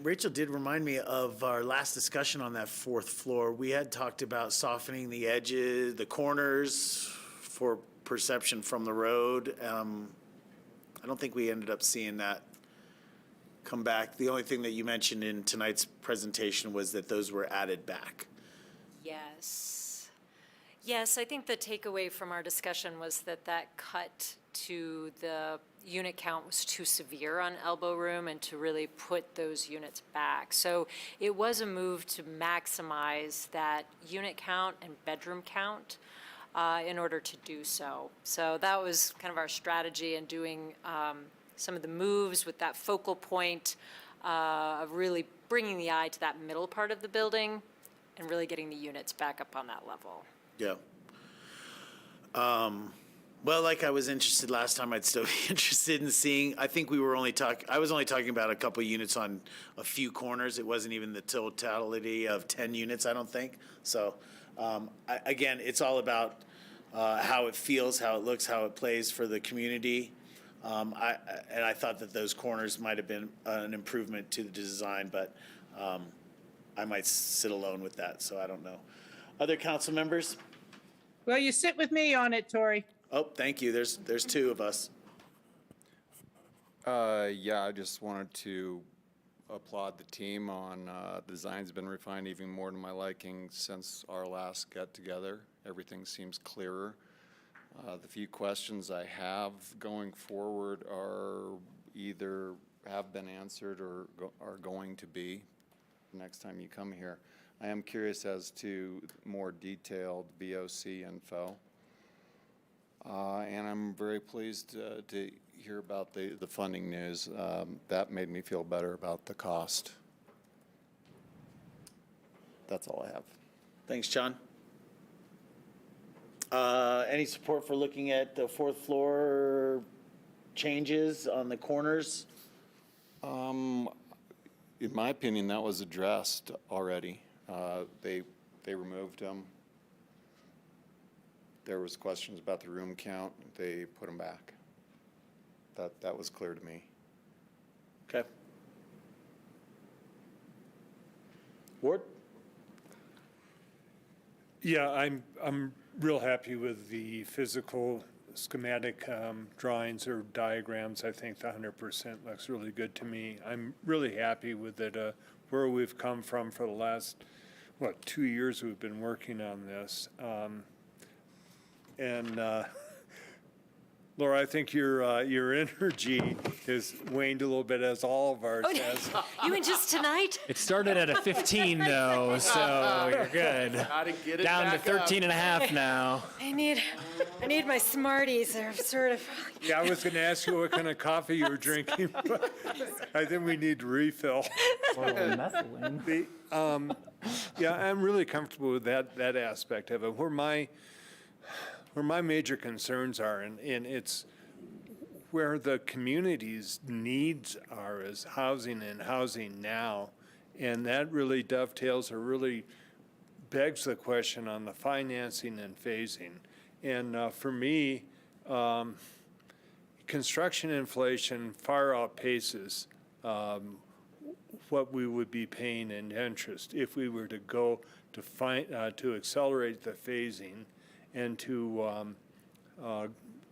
Rachel did remind me of our last discussion on that fourth floor. We had talked about softening the edges, the corners for perception from the road. I don't think we ended up seeing that come back. The only thing that you mentioned in tonight's presentation was that those were added back. Yes. Yes, I think the takeaway from our discussion was that that cut to the unit count was too severe on elbow room and to really put those units back. So it was a move to maximize that unit count and bedroom count in order to do so. So that was kind of our strategy in doing some of the moves with that focal point of really bringing the eye to that middle part of the building and really getting the units back up on that level. Yeah. Well, like I was interested last time, I'd still be interested in seeing, I think I was only talking about a couple units on a few corners. It wasn't even the totality of 10 units, I don't think. So, again, it's all about how it feels, how it looks, how it plays for the community. And I thought that those corners might have been an improvement to the design, but I might sit alone with that, so I don't know. Other council members? Well, you sit with me on it, Tori. Oh, thank you. There's two of us. Yeah, I just wanted to applaud the team on, the design's been refined even more to my liking since our last get-together. Everything seems clearer. The few questions I have going forward are either have been answered or are going to be next time you come here. I am curious as to more detailed VOC info. And I'm very pleased to hear about the funding news. That made me feel better about the cost. That's all I have. Thanks, John. Any support for looking at the fourth floor changes on the corners? In my opinion, that was addressed already. They removed them. There was questions about the room count. They put them back. That was clear to me. Okay. Ward? Yeah, I'm real happy with the physical schematic drawings or diagrams. I think the 100% looks really good to me. I'm really happy with it, where we've come from for the last, 2 years we've been working on this. Laura, I think your energy has waned a little bit, as all of ours has. You mean just tonight? It started at a 15 though, so you're good. Gotta get it Down to back 13 and a half now. I need my Smarties. They're sort of. Yeah, I was going to ask you what kind of coffee you were drinking, but I think we need to refill. Yeah, I'm really comfortable with that aspect of it. Where my major concerns are, and it's where the community's needs are, is housing and housing now. And that really dovetails or really begs the question on the financing and phasing. And for me, construction inflation far outpaces what we would be paying in interest if we were to go to accelerate the phasing and to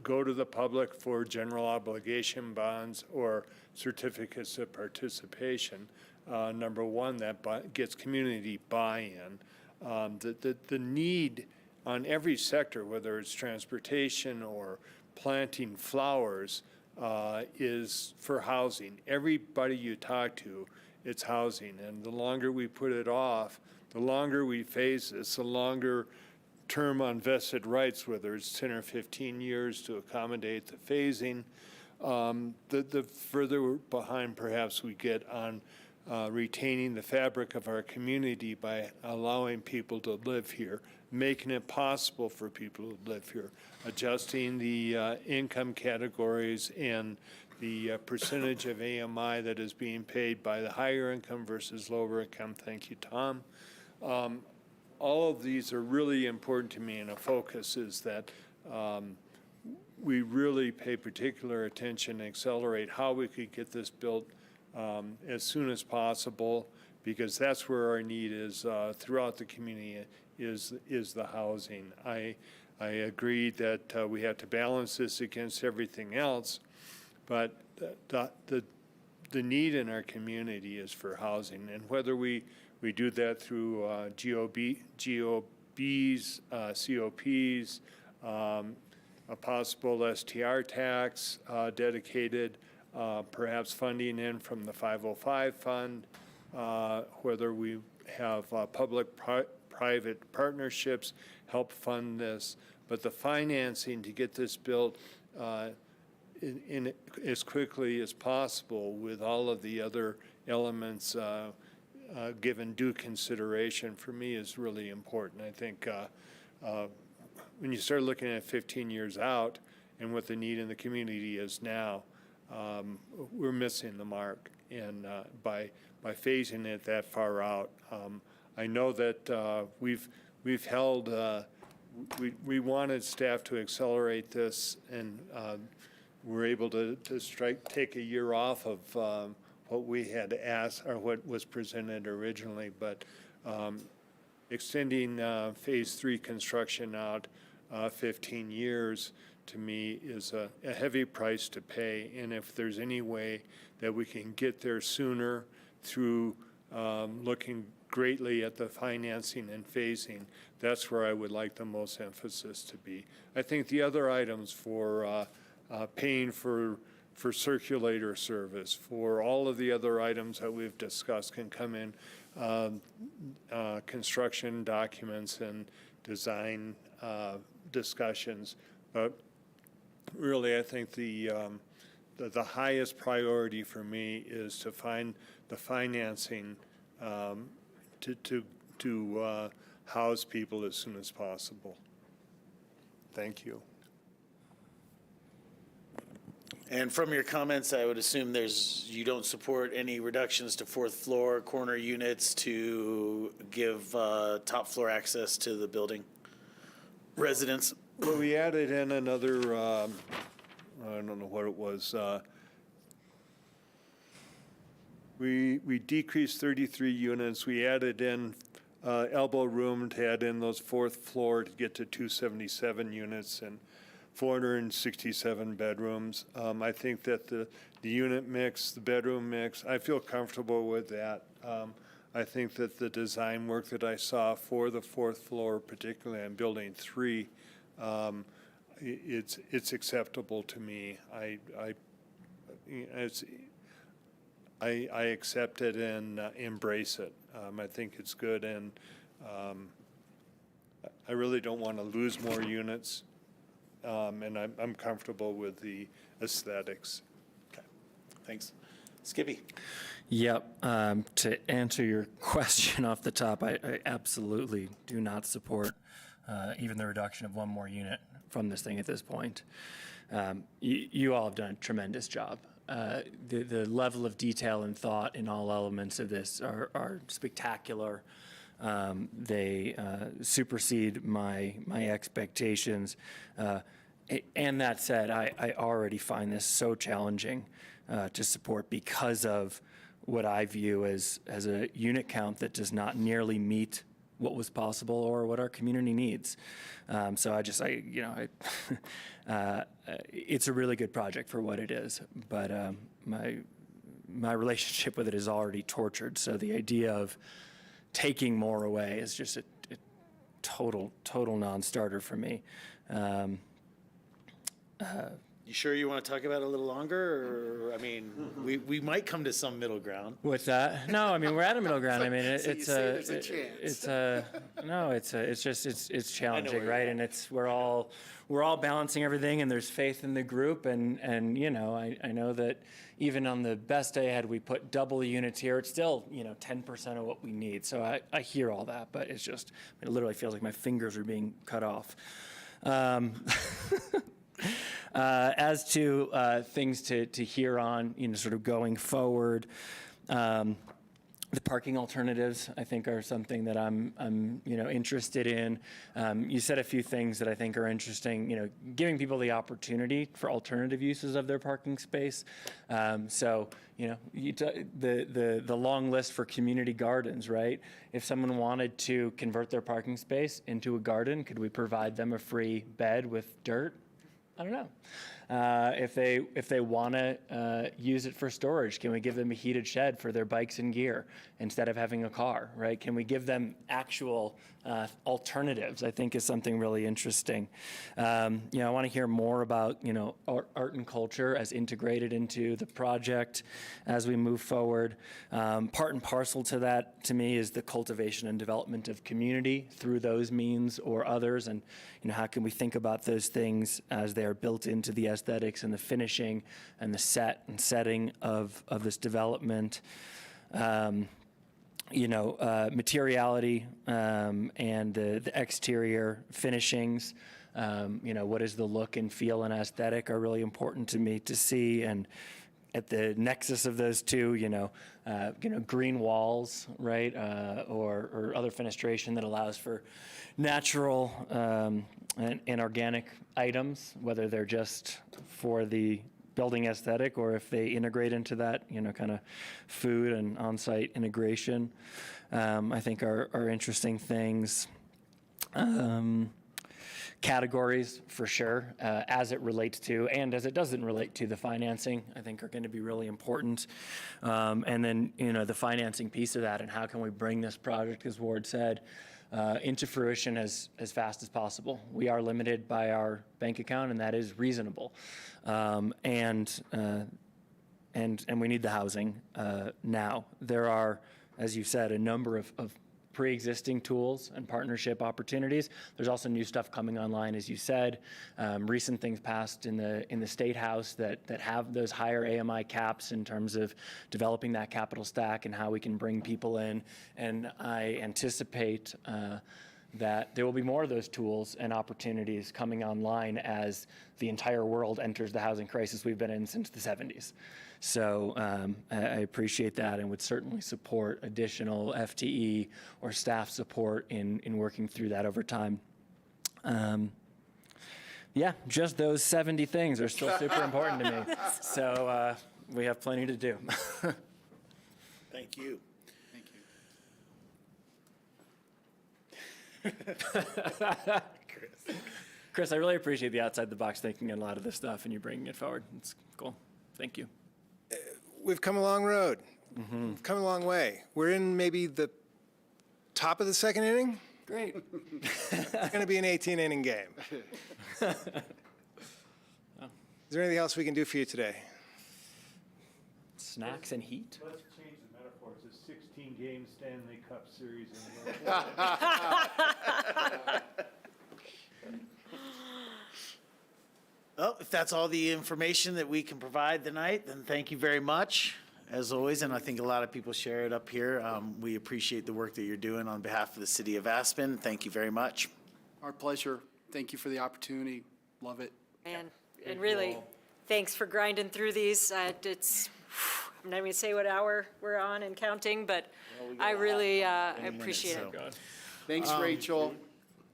go to the public for general obligation bonds or certificates of participation. Number one, that gets community buy-in. The need on every sector, whether it's transportation or planting flowers, is for housing. Everybody you talk to, it's housing. And the longer we put it off, the longer we phase this, the longer term on vested rights, whether it's 10 or 15 years to accommodate the phasing, the further behind perhaps we get on retaining the fabric of our community by allowing people to live here, making it possible for people to live here, adjusting the income categories and the percentage of AMI that is being paid by the higher income versus lower income. Thank you, Tom. All of these are really important to me, and a focus is that we really pay particular attention and accelerate how we could get this built as soon as possible, because that's where our need is throughout the community, is the housing. I agree that we have to balance this against everything else, but the need in our community is for housing, and whether we do that through Bs, COPs, a possible STR tax dedicated, perhaps funding in from the 505 fund, whether we have public-private partnerships help fund this. But the financing to get this built in as quickly as possible with all of the other elements given due consideration, for me, is really important. I think when you start looking at 15 years out and what the need in the community is now, we're missing the mark. And by phasing it that far out, I know that we've held, we wanted staff to accelerate this, and we're able to take a year off of what we had asked, or what was presented originally, but extending Phase 3 construction out 15 years, to me, is a heavy price to pay. And if there's any way that we can get there sooner through looking greatly at the financing and phasing, that's where I would like the most emphasis to be. I think the other items for paying for circulator service, for all of the other items that we've discussed, can come in construction documents and design discussions. But really, I think the highest priority for me is to find the financing to house people as soon as possible. Thank you. And from your comments, I would assume you don't support any reductions to fourth floor corner units to give top floor access to the building residents. Well, we added in another, I don't know what it was. We decreased 33 units. We added in elbow room to add in those fourth floor to get to 277 units and 467 bedrooms. I think that the unit mix, the bedroom mix, I feel comfortable with that. I think that the design work that I saw for the fourth floor, particularly on building 3, it's acceptable to me. I accept it and embrace it. I think it's good, and I really don't want to lose more units. And I'm comfortable with the aesthetics. Okay, thanks. Skippy. Yep. To answer your question off the top, I absolutely do not support even the reduction of one more unit from this thing at this point. You all have done a tremendous job. The level of detail and thought in all elements of this are spectacular. They supersede my expectations. And that said, I already find this so challenging to support because of what I view as a unit count that does not nearly meet what was possible or what our community needs. So it's a really good project for what it is, but my relationship with it is already tortured. So the idea of taking more away is just a total non-starter for me. You sure you want to talk about it a little longer? Or, I mean, we might come to some middle ground. What's that? No, I mean, we're at a middle ground. I mean, it's challenging, right? And we're all balancing everything, and there's faith in the group, and you know, I know that even on the best day had we put double units here, it's still 10% of what we need. So I hear all that, but it's just, it literally feels like my fingers are being cut off. As to things to hear on, sort of going forward, the parking alternatives, I think, are something that I'm interested in. You said a few things that I think are interesting. Giving people the opportunity for alternative uses of their parking space. So the long list for community gardens, right? If someone wanted to convert their parking space into a garden, could we provide them a free bed with dirt? I don't know. If they want to use it for storage, can we give them a heated shed for their bikes and gear instead of having a car, right? Can we give them actual alternatives? I think is something really interesting. I want to hear more about, art and culture as integrated into the project as we move forward. Part and parcel to that, to me, is the cultivation and development of community through those means or others, and how can we think about those things as they are built into the aesthetics and the finishing and the set and setting of this development. Materiality and the exterior finishings. What is the look and feel and aesthetic are really important to me to see. And at the nexus of those two, green walls, right, or other fenestration that allows for natural and organic items, whether they're just for the building aesthetic or if they integrate into that, kind of food and on-site integration, I think are interesting things. Categories, for sure, as it relates to and as it doesn't relate to the financing, I think are going to be really important. And then, the financing piece of that and how can we bring this project, as Ward said, into fruition as fast as possible. We are limited by our bank account, and that is reasonable. And we need the housing now. There are, as you said, a number of pre-existing tools and partnership opportunities. There's also new stuff coming online, as you said. Recent things passed in the State House that have those higher AMI caps in terms of developing that capital stack and how we can bring people in. And I anticipate that there will be more of those tools and opportunities coming online as the entire world enters the housing crisis we've been in since the 70s. So I appreciate that and would certainly support additional FTE or staff support in working through that over time. Just those 70 things are still super important to me. So we have plenty to do. Thank you. Chris, I really appreciate the outside the box thinking on a lot of this stuff and you bringing it forward. It's cool. Thank you. We've come a long road. We've come a long way. We're in maybe the top of the second inning. Great. It's going to be an 18-inning game. Is there anything else we can do for you today? Snacks and heat? Let's change the metaphor. It's a 16-game Stanley Cup series. Well, if that's all the information that we can provide tonight, then thank you very much, as always. And I think a lot of people share it up here. We appreciate the work that you're doing on behalf of the city of Aspen. Thank you very much. Our pleasure. Thank you for the opportunity. Love it. And really, thanks for grinding through these. I'm not going to say what hour we're on and counting, but I really appreciate it. Thanks, Rachel.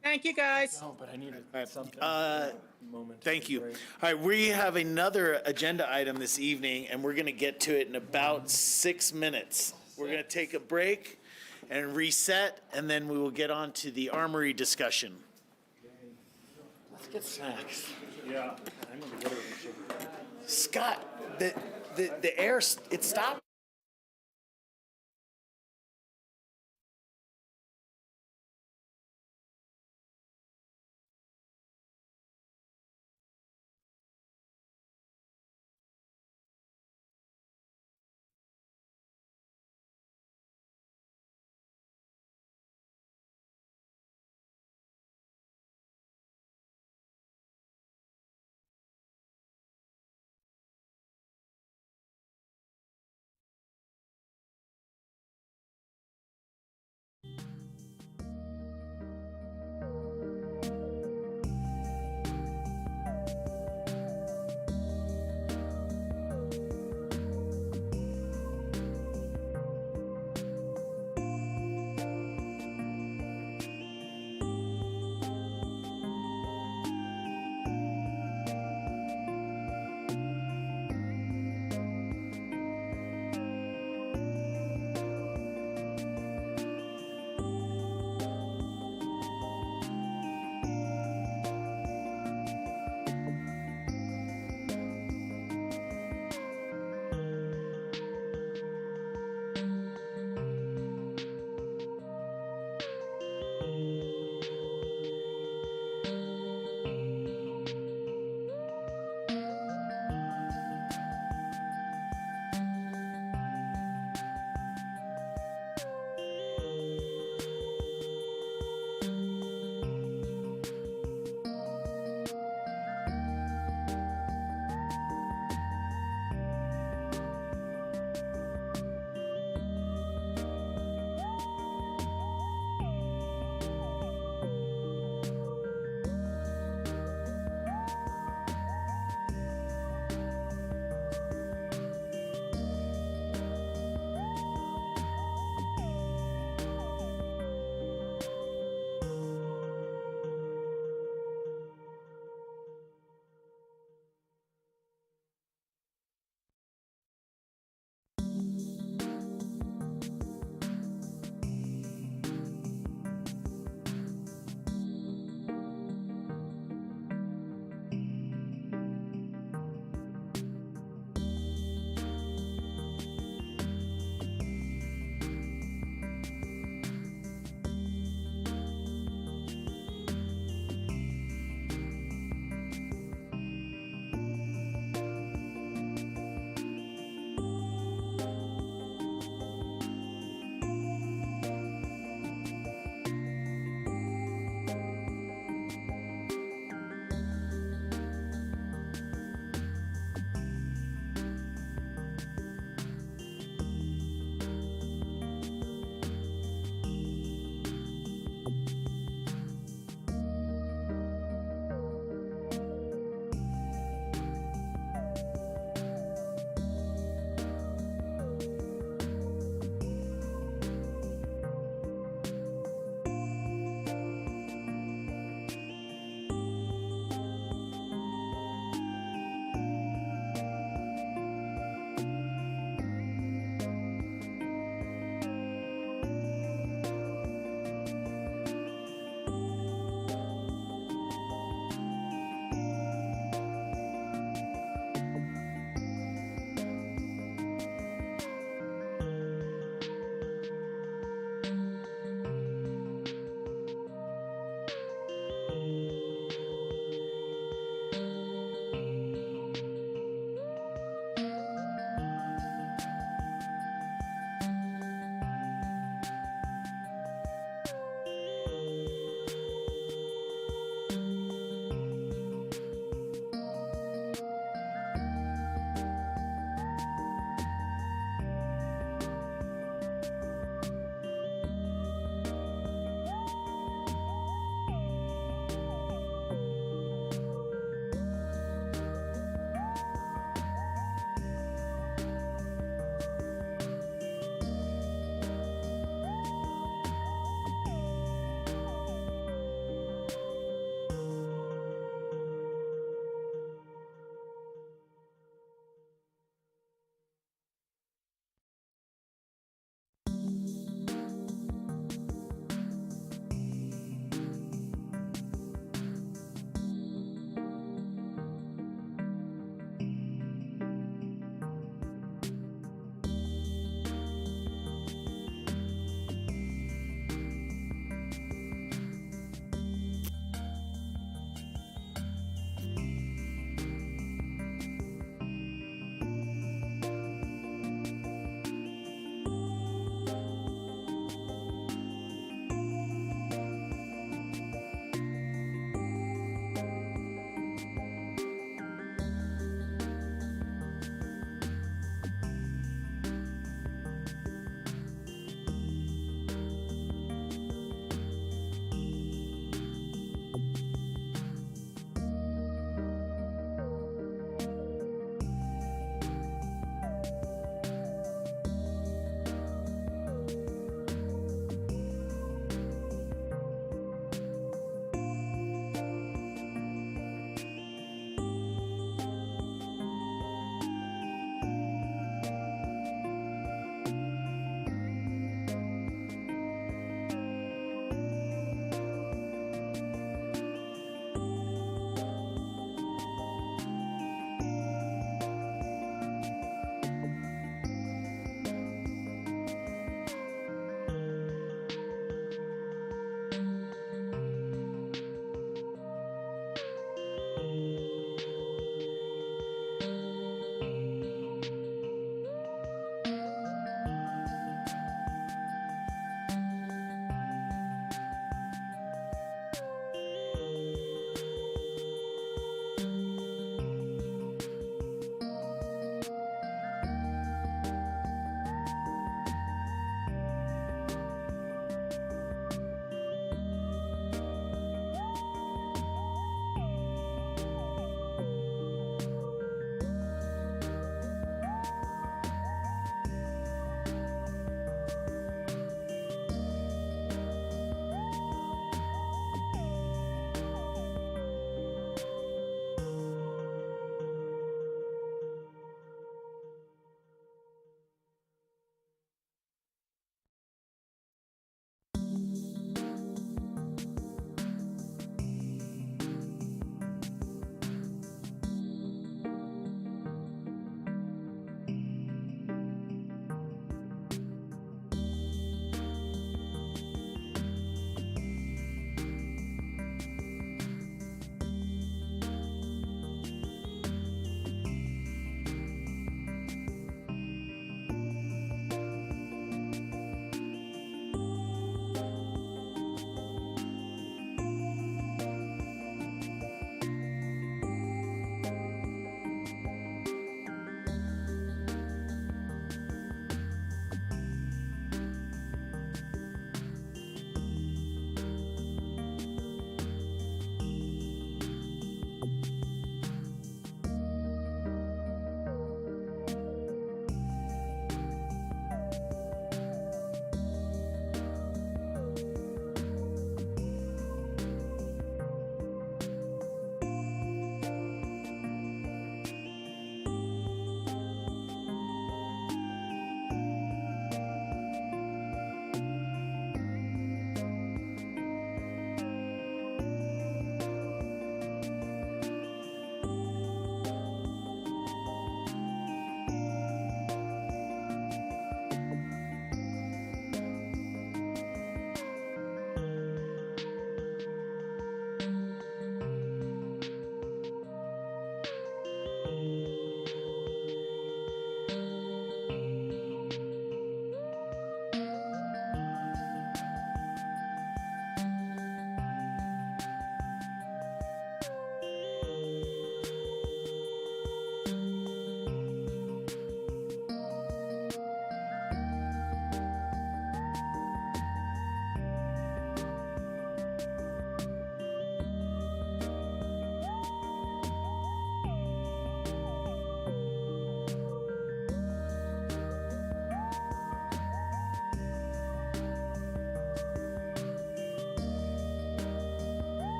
Thank you, guys. Oh, but I need something. Moment. Thank you. All right, we have another agenda item this evening, and we're going to get to it in about 6 minutes. We're going to take a break and reset, and then we will get on to the Armory discussion. Let's get snacks. Yeah. Scott, the air, it stopped.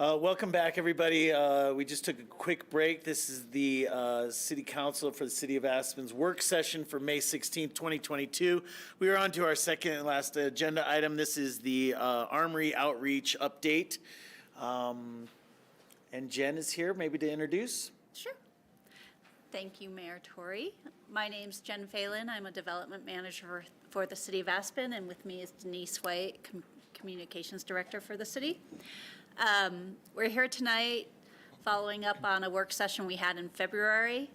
Welcome back, everybody. We just took a quick break. This is the City Council for the City of Aspen's work session for May 16th, 2022. We are on to our second and last agenda item. This is the Armory outreach update. And Jen is here, maybe to introduce. Sure. Thank you, Mayor Tory. My name's Jen Phelan. I'm a development manager for the City of Aspen, and with me is Denise White, Communications Director for the city. We're here tonight following up on a work session we had in February.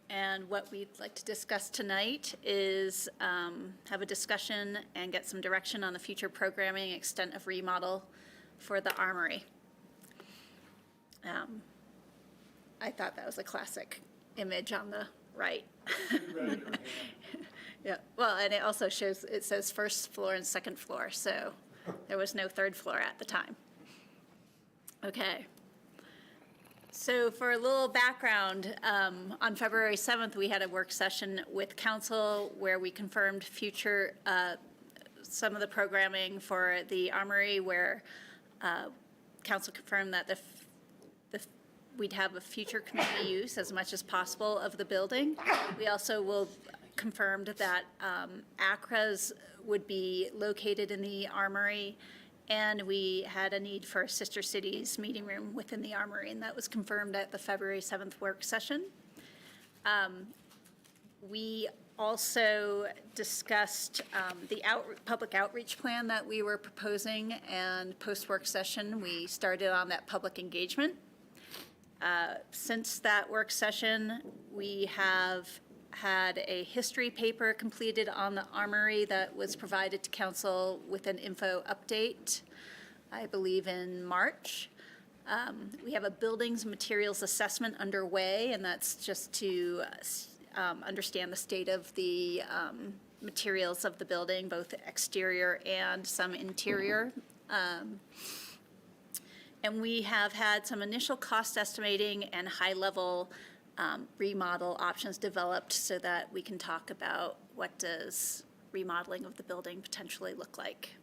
And what we'd like to discuss tonight is have a discussion and get some direction on the future programming extent of remodel for the Armory. I thought that was a classic image on the right. Yeah, well, and it also shows, it says first floor and second floor, so there was no third floor at the time. Okay. So for a little background, on February 7th, we had a work session with council where we confirmed future, some of the programming for the Armory, where council confirmed that we'd have a future community use as much as possible of the building. We also will confirmed that ACRAs would be located in the Armory, and we had a need for a Sister Cities meeting room within the Armory, and that was confirmed at the February 7th work session. We also discussed the public outreach plan that we were proposing, and post-work session, we started on that public engagement. Since that work session, we have had a history paper completed on the Armory that was provided to council with an info update, I believe in March. We have a buildings materials assessment underway, and that's just to understand the state of the materials of the building, both exterior and some interior. And we have had some initial cost estimating and high-level remodel options developed so that we can talk about what does remodeling of the building potentially look like.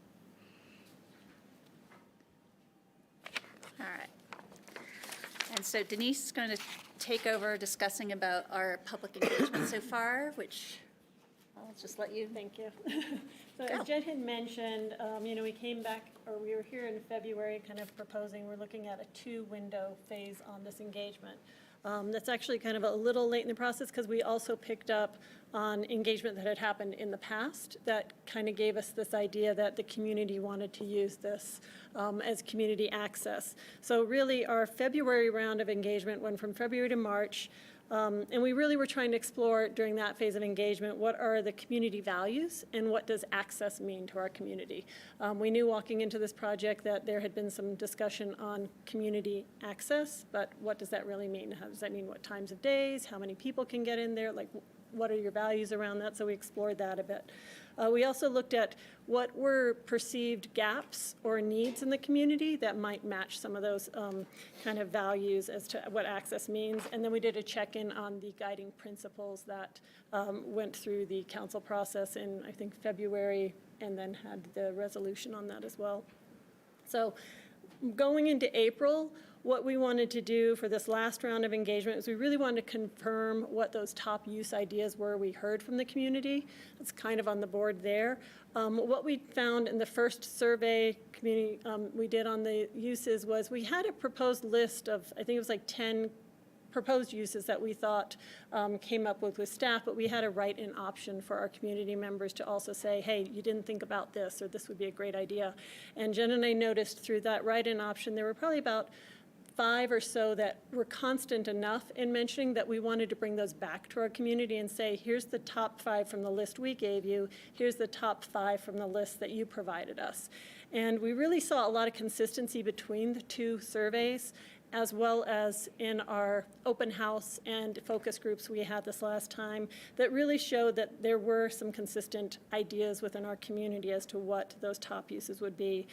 All right. And so Denise is going to take over discussing about our public engagement so far, which I'll just let you. Thank you. So as Jen had mentioned, we came back, or we were here in February kind of proposing, we're looking at a 2-window phase on this engagement. That's actually kind of a little late in the process because we also picked up on engagement that had happened in the past that kind of gave us this idea that the community wanted to use this as community access. So really our February round of engagement went from February to March. And we really were trying to explore during that phase of engagement, what are the community values and what does access mean to our community? We knew walking into this project that there had been some discussion on community access, but what does that really mean? How does that mean? What times of days? How many people can get in there? Like, what are your values around that? So we explored that a bit. We also looked at what were perceived gaps or needs in the community that might match some of those kind of values as to what access means. And then we did a check-in on the guiding principles that went through the council process in, I think, February, and then had the resolution on that as well. So going into April, what we wanted to do for this last round of engagement is we really wanted to confirm what those top use ideas were we heard from the community. It's kind of on the board there. What we found in the first survey community we did on the uses was we had a proposed list of, I think it was like 10 proposed uses that we thought came up with staff, but we had a write-in option for our community members to also say, hey, you didn't think about this, or this would be a great idea. And Jen and I noticed through that write-in option, there were probably about 5 or so that were constant enough in mentioning that we wanted to bring those back to our community and say, here's the top 5 from the list we gave you, here's the top 5 from the list that you provided us. And we really saw a lot of consistency between the two surveys, as well as in our open house and focus groups we had this last time, that really showed that there were some consistent ideas within our community as to what those top uses would be.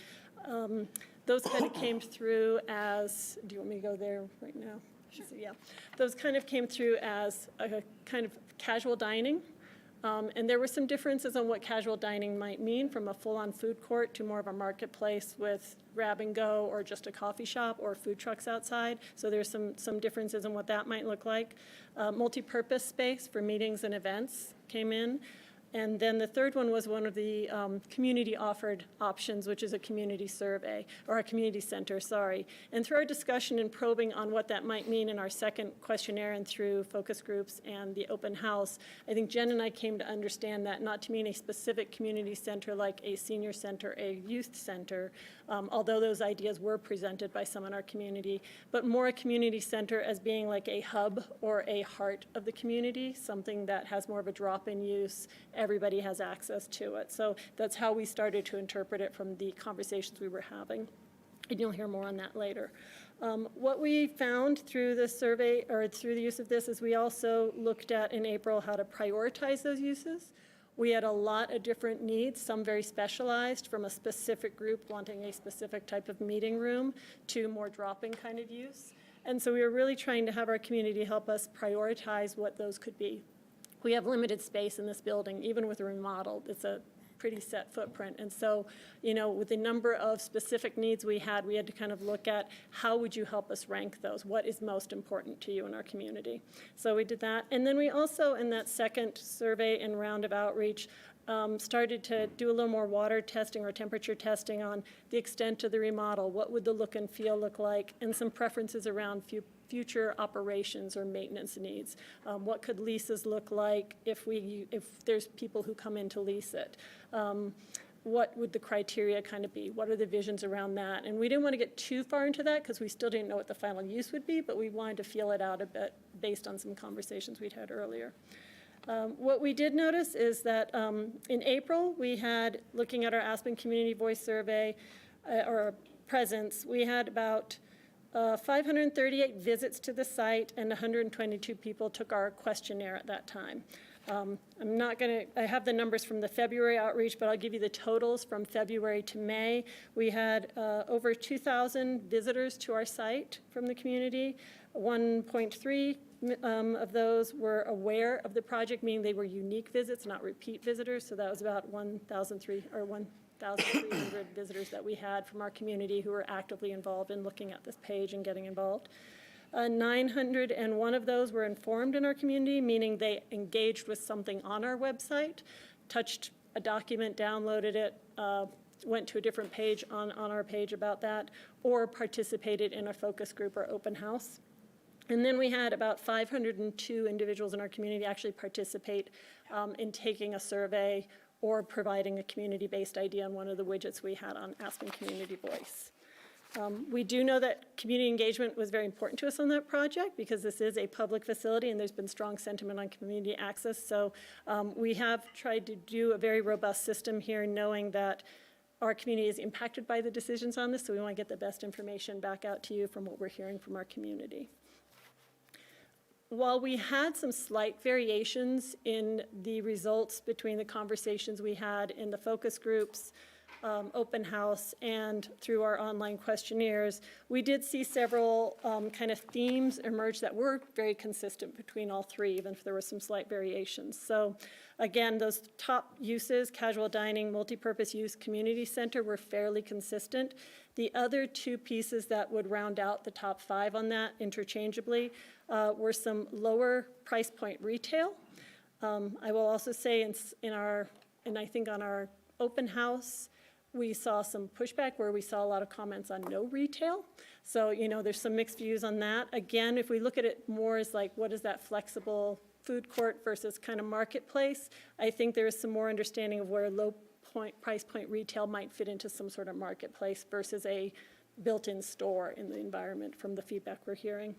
Those kind of came through as, do you want me to go there right now? Sure. So, yeah. Those kind of came through as a kind of casual dining, And there were some differences on what casual dining might mean, from a full-on food court to more of a marketplace with grab and go, or just a coffee shop or food trucks outside. So there's some differences in what that might look like. Multi-purpose space for meetings and events came in. And then the third one was one of the community-offered options, which is a community survey, or a community center, sorry. And through our discussion and probing on what that might mean in our second questionnaire and through focus groups and the open house, I think Jen and I came to understand that not to mean a specific community center like a senior center, a youth center, although those ideas were presented by some in our community, but more a community center as being like a hub or a heart of the community, something that has more of a drop-in use. Everybody has access to it. So that's how we started to interpret it from the conversations we were having. And you'll hear more on that later. What we found through the survey, or through the use of this, is we also looked at in April how to prioritize those uses. We had a lot of different needs, some very specialized, from a specific group wanting a specific type of meeting room to more drop-in kind of use. And so we were really trying to have our community help us prioritize what those could be. We have limited space in this building, even with a remodel. It's a pretty set footprint. And so, you know, with the number of specific needs we had to kind of look at how would you help us rank those? What is most important to you in our community? So we did that. And then we also, in that second survey and round of outreach, started to do a little more water testing or temperature testing on the extent of the remodel. What would the look and feel look like? And some preferences around future operations or maintenance needs. What could leases look like if there's people who come in to lease it? What would the criteria kind of be? What are the visions around that? And we didn't want to get too far into that because we still didn't know what the final use would be, but we wanted to feel it out a bit based on some conversations we'd had earlier. What we did notice is that in April, we had, looking at our Aspen Community Voice Survey, or presence, we had about 538 visits to the site, and 122 people took our questionnaire at that time. I have the numbers from the February outreach, but I'll give you the totals from February to May. We had over 2,000 visitors to our site from the community. 1.3 of those were aware of the project, meaning they were unique visits, not repeat visitors. So that was about 1,300 visitors that we had from our community who were actively involved in looking at this page and getting involved. 901 of those were informed in our community, meaning they engaged with something on our website, touched a document, downloaded it, went to a different page on our page about that, or participated in a focus group or open house. And then we had about 502 individuals in our community actually participate in taking a survey or providing a community-based idea on one of the widgets we had on Aspen Community Voice. We do know that community engagement was very important to us on that project because this is a public facility and there's been strong sentiment on community access. So we have tried to do a very robust system here, knowing that our community is impacted by the decisions on this, so we want to get the best information back out to you from what we're hearing from our community. While we had some slight variations in the results between the conversations we had in the focus groups, open house, and through our online questionnaires, we did see several kind of themes emerge that were very consistent between all three, even if there were some slight variations. So again, those top uses, casual dining, multipurpose use, community center, were fairly consistent. The other two pieces that would round out the top five on that interchangeably were some lower price point retail. I will also say I think on our open house, we saw some pushback where we saw a lot of comments on no retail. So, you know, there's some mixed views on that. Again, if we look at it more as like, what is that flexible food court versus kind of marketplace, I think there is some more understanding of where price point retail might fit into some sort of marketplace versus a built-in store in the environment from the feedback we're hearing.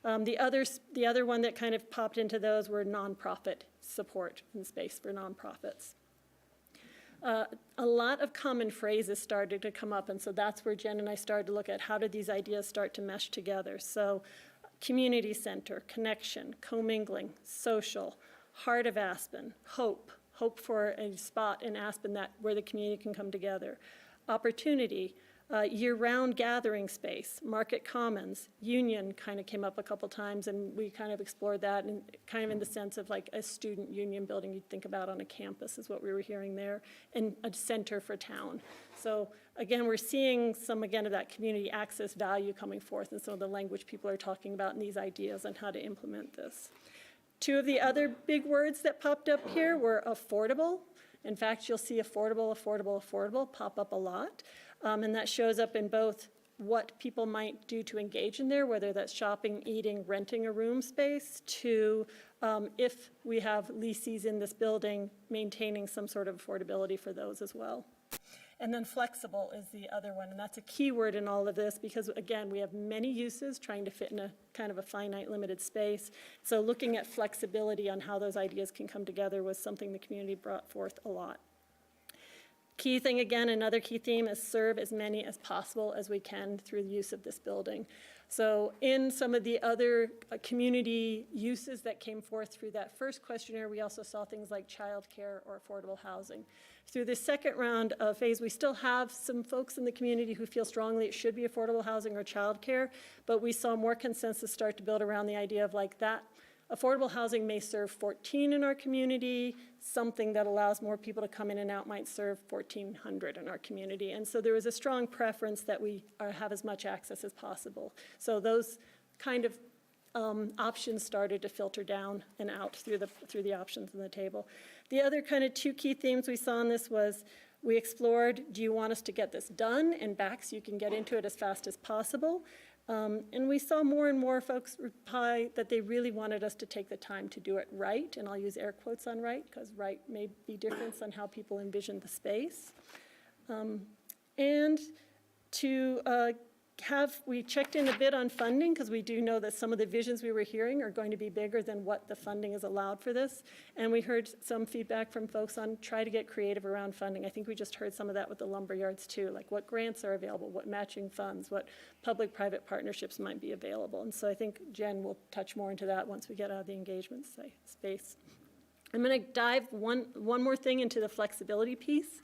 The other one that kind of popped into those were nonprofit support and space for nonprofits. A lot of common phrases started to come up, and so that's where Jen and I started to look at how did these ideas start to mesh together. So community center, connection, commingling, social, heart of Aspen, hope for a spot in Aspen where the community can come together, opportunity, year-round gathering space, market commons, union kind of came up a couple times, and we kind of explored that, and kind of in the sense of like a student union building you'd think about on a campus is what we were hearing there, and a center for town. So again, we're seeing some, again, of that community access value coming forth in some of the language people are talking about in these ideas on how to implement this. Two of the other big words that popped up here were affordable. In fact, you'll see affordable, affordable, affordable pop up a lot. And that shows up in both what people might do to engage in there, whether that's shopping, eating, renting a room space, to if we have leases in this building, maintaining some sort of affordability for those as well. And then flexible is the other one, and that's a key word in all of this because, again, we have many uses trying to fit in a kind of a finite, limited space. So looking at flexibility on how those ideas can come together was something the community brought forth a lot. Key thing, again, another key theme is serve as many as possible as we can through the use of this building. So in some of the other community uses that came forth through that first questionnaire, we also saw things like childcare or affordable housing. Through the second round of phase, we still have some folks in the community who feel strongly it should be affordable housing or childcare, but we saw more consensus start to build around the idea of like that. Affordable housing may serve 14 in our community. Something that allows more people to come in and out might serve 1,400 in our community. And so there was a strong preference that we have as much access as possible. So those kind of options started to filter down and out through the options on the table. The other kind of two key themes we saw in this was we explored, do you want us to get this done and back so you can get into it as fast as possible? And we saw more and more folks reply that they really wanted us to take the time to do it right, and I'll use air quotes on right, because right may be different on how people envision the space. And to we checked in a bit on funding, because we do know that some of the visions we were hearing are going to be bigger than what the funding is allowed for this. And we heard some feedback from folks on try to get creative around funding. I think we just heard some of that with the Lumberyards too, like what grants are available, what matching funds, what public-private partnerships might be available. And so I think Jen will touch more into that once we get out of the engagement space. I'm going to dive one more thing into the flexibility piece.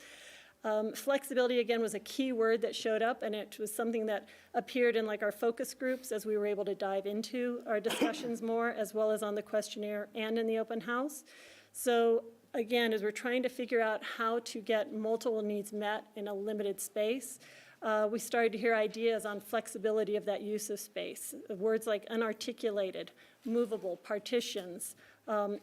Flexibility, again, was a key word that showed up, and it was something that appeared in like our focus groups as we were able to dive into our discussions more, as well as on the questionnaire and in the open house. So again, as we're trying to figure out how to get multiple needs met in a limited space, we started to hear ideas on flexibility of that use of space. Words like unarticulated, movable, partitions,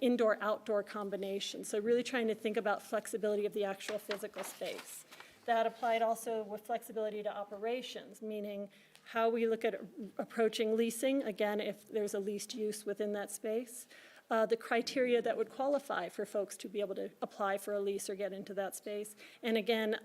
indoor-outdoor combinations. So really trying to think about flexibility of the actual physical space. That applied also with flexibility to operations, meaning how we look at approaching leasing, again, if there's a leased use within that space. The criteria that would qualify for folks to be able to apply for a lease or get into that space. And again,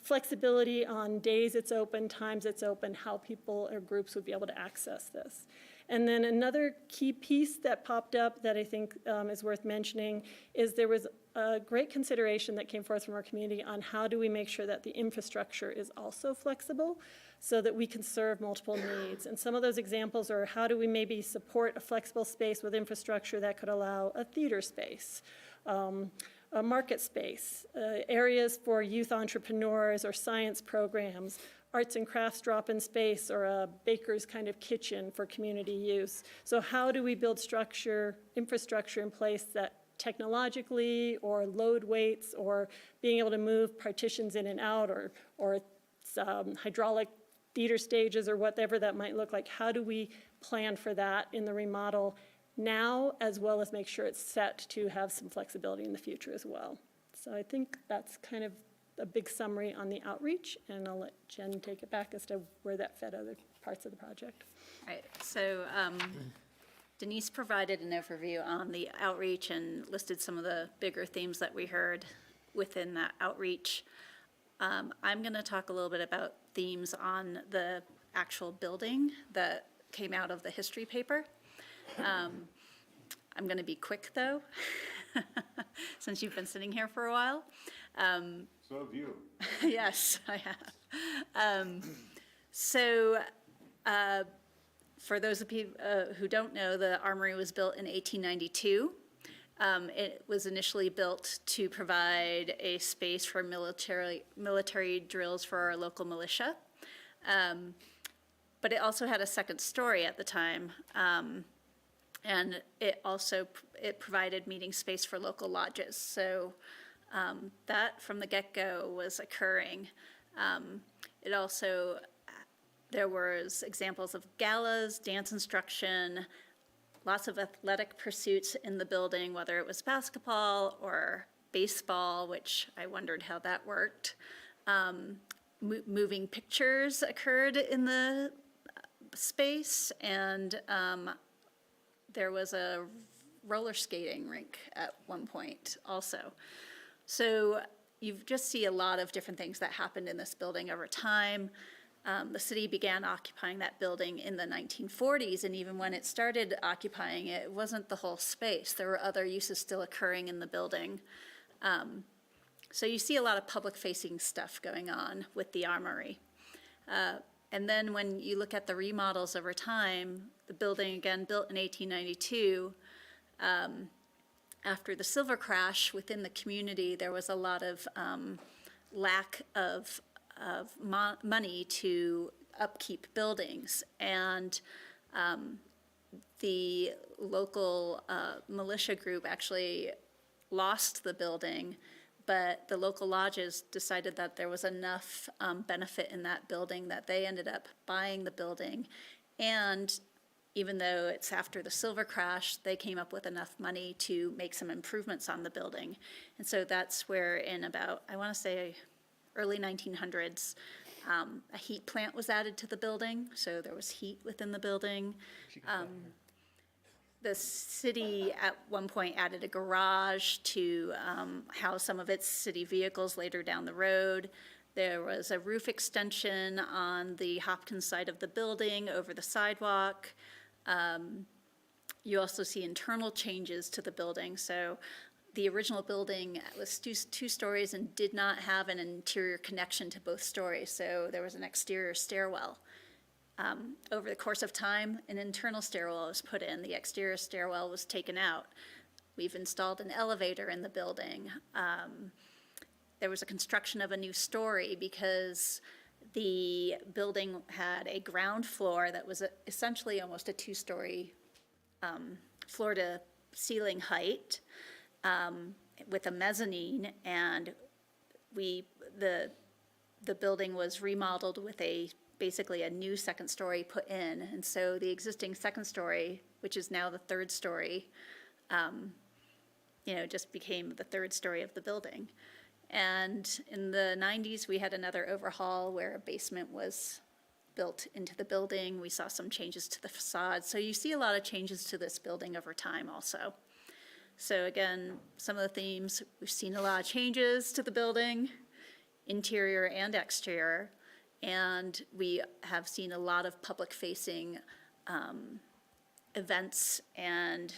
flexibility on days it's open, times it's open, how people or groups would be able to access this. And then another key piece that popped up that I think is worth mentioning is there was a great consideration that came forth from our community on how do we make sure that the infrastructure is also flexible so that we can serve multiple needs. And some of those examples are how do we maybe support a flexible space with infrastructure that could allow a theater space, a market space, areas for youth entrepreneurs or science programs, arts and crafts drop-in space, or a baker's kind of kitchen for community use. So how do we build infrastructure in place that technologically or load weights or being able to move partitions in and out or hydraulic theater stages or whatever that might look like? How do we plan for that in the remodel now, as well as make sure it's set to have some flexibility in the future as well? So I think that's kind of a big summary on the outreach, and I'll let Jen take it back as to where that fed other parts of the project. All right, so Denise provided an overview on the outreach and listed some of the bigger themes that we heard within that outreach. I'm going to talk a little bit about themes on the actual building that came out of the history paper. I'm going to be quick, though, since you've been sitting here for a while. So have you. Yes, I have. For those of you who don't know, the Armory was built in 1892. It was initially built to provide a space for military drills for our local militia. But it also had a second story at the time. And it also, it provided meeting space for local lodges. So that from the get-go was occurring. It also, there was examples of galas, dance instruction, lots of athletic pursuits in the building, whether it was basketball or baseball, which I wondered how that worked. Moving pictures occurred in the space, and there was a roller skating rink at one point also. So you just see a lot of different things that happened in this building over time. The city began occupying that building in the 1940s, and even when it started occupying it, it wasn't the whole space. There were other uses still occurring in the building. So you see a lot of public-facing stuff going on with the Armory. And then when you look at the remodels over time, the building, again, built in 1892, after the silver crash within the community, there was a lot of lack of money to upkeep buildings. And the local militia group actually lost the building, but the local lodges decided that there was enough benefit in that building that they ended up buying the building. And even though it's after the silver crash, they came up with enough money to make some improvements on the building. And so that's where in about, I want to say, early 1900s, a heat plant was added to the building, so there was heat within the building. The city at one point added a garage to house some of its city vehicles later down the road. There was a roof extension on the Hopkins side of the building over the sidewalk. You also see internal changes to the building. So the original building was two stories and did not have an interior connection to both stories. So there was an exterior stairwell. Over the course of time, an internal stairwell was put in. The exterior stairwell was taken out. We've installed an elevator in the building. There was a construction of a new story because the building had a ground floor that was essentially almost a two-story floor to ceiling height with a mezzanine, and the building was remodeled with basically a new second story put in. And so the existing second story, which is now the third story, just became the third story of the building. And in the 90s, we had another overhaul where a basement was built into the building. We saw some changes to the facade. So you see a lot of changes to this building over time also. So again, some of the themes, we've seen a lot of changes to the building, interior and exterior. And we have seen a lot of public-facing events and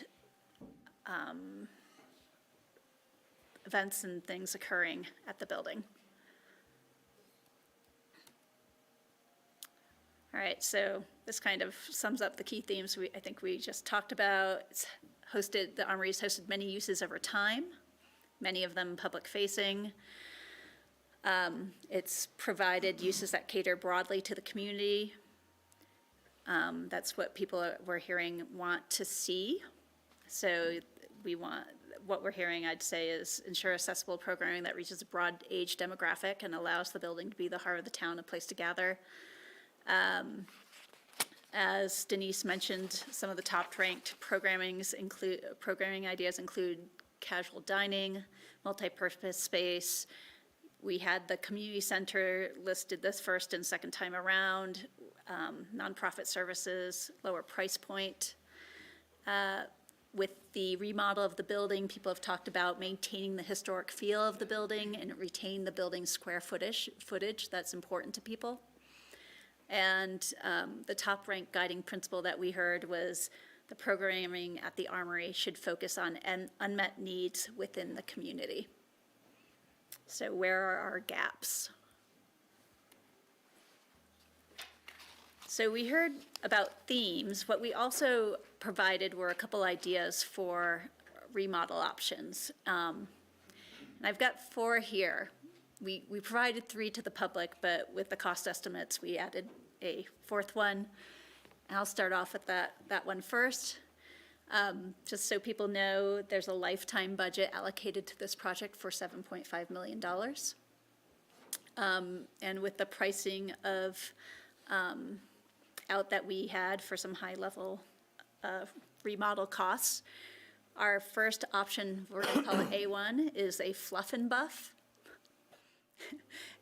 things occurring at the building. All right, so this kind of sums up the key themes I think we just talked about. The Armory's hosted many uses over time, many of them public-facing. It's provided uses that cater broadly to the community. That's what people we're hearing want to see. So what we're hearing, I'd say, is ensure accessible programming that reaches a broad age demographic and allows the building to be the heart of the town, a place to gather. As Denise mentioned, some of the top-ranked programming ideas include casual dining, multi-purpose space. We had the community center listed this first and second time around, nonprofit services, lower price point. With the remodel of the building, people have talked about maintaining the historic feel of the building and retain the building's square footage that's important to people. And the top-ranked guiding principle that we heard was the programming at the Armory should focus on unmet needs within the community. So where are our gaps? So we heard about themes. What we also provided were a couple ideas for remodel options. And I've got 4 here. we provided 3 to the public, but with the cost estimates, we added a 4th one. I'll start off with that one first. Just so people know, there's a lifetime budget allocated to this project for $7.5 million. And with the pricing of out that we had for some high-level remodel costs, our first option, we're going to call it A1, is a fluff and buff.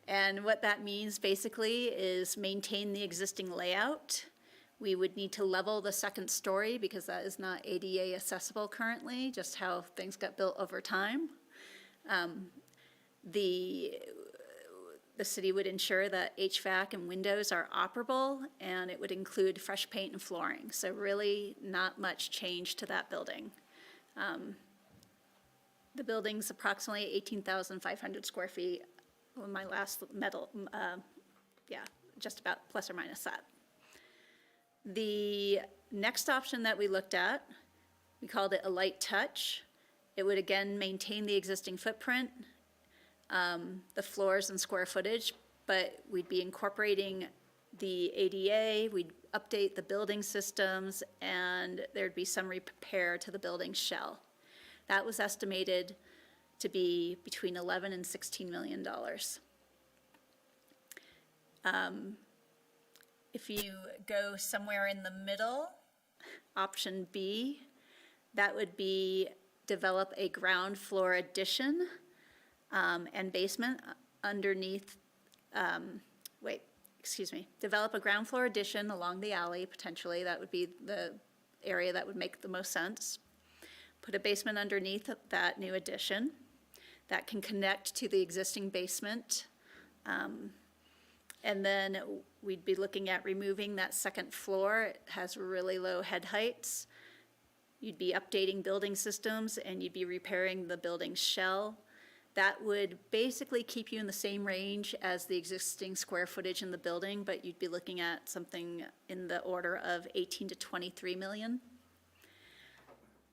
And what that means basically is maintain the existing layout. We would need to level the 2nd story because that is not ADA accessible currently, just how things got built over time. The city would ensure that HVAC and windows are operable, and it would include fresh paint and flooring. So really not much change to that building. The building's approximately 18,500 square feet. My last just about plus or minus that. The next option that we looked at, we called it a light touch. It would again maintain the existing footprint, the floors and square footage, but we'd be incorporating the ADA, we'd update the building systems, and there'd be some repair to the building shell. That was estimated to be between $11 and $16 million. If you go somewhere in the middle, option B, that would be develop a ground floor addition and basement underneath, develop a ground floor addition along the alley, potentially. That would be the area that would make the most sense. Put a basement underneath that new addition that can connect to the existing basement. And then we'd be looking at removing that 2nd floor. It has really low head heights. You'd be updating building systems, and you'd be repairing the building's shell. That would basically keep you in the same range as the existing square footage in the building, but you'd be looking at something in the order of 18 to 23 million.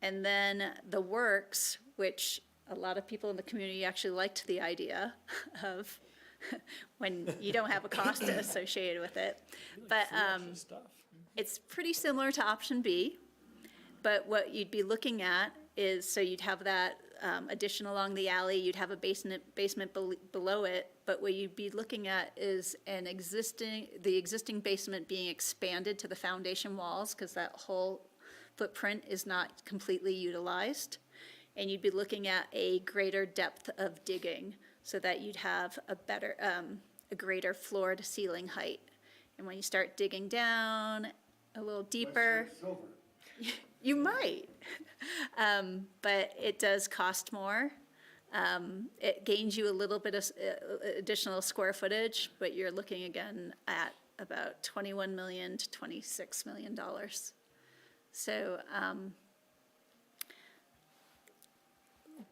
And then the works, which a lot of people in the community actually liked the idea of when you don't have a cost associated with it. But it's pretty similar to option B. But what you'd be looking at is, so you'd have that addition along the alley, you'd have a basement below it, but what you'd be looking at is the existing basement being expanded to the foundation walls, because that whole footprint is not completely utilized. And you'd be looking at a greater depth of digging so that you'd have a greater floor to ceiling height. And when you start digging down a little deeper, you might, but it does cost more. It gains you a little bit of additional square footage, but you're looking again at about $21 million to $26 million. So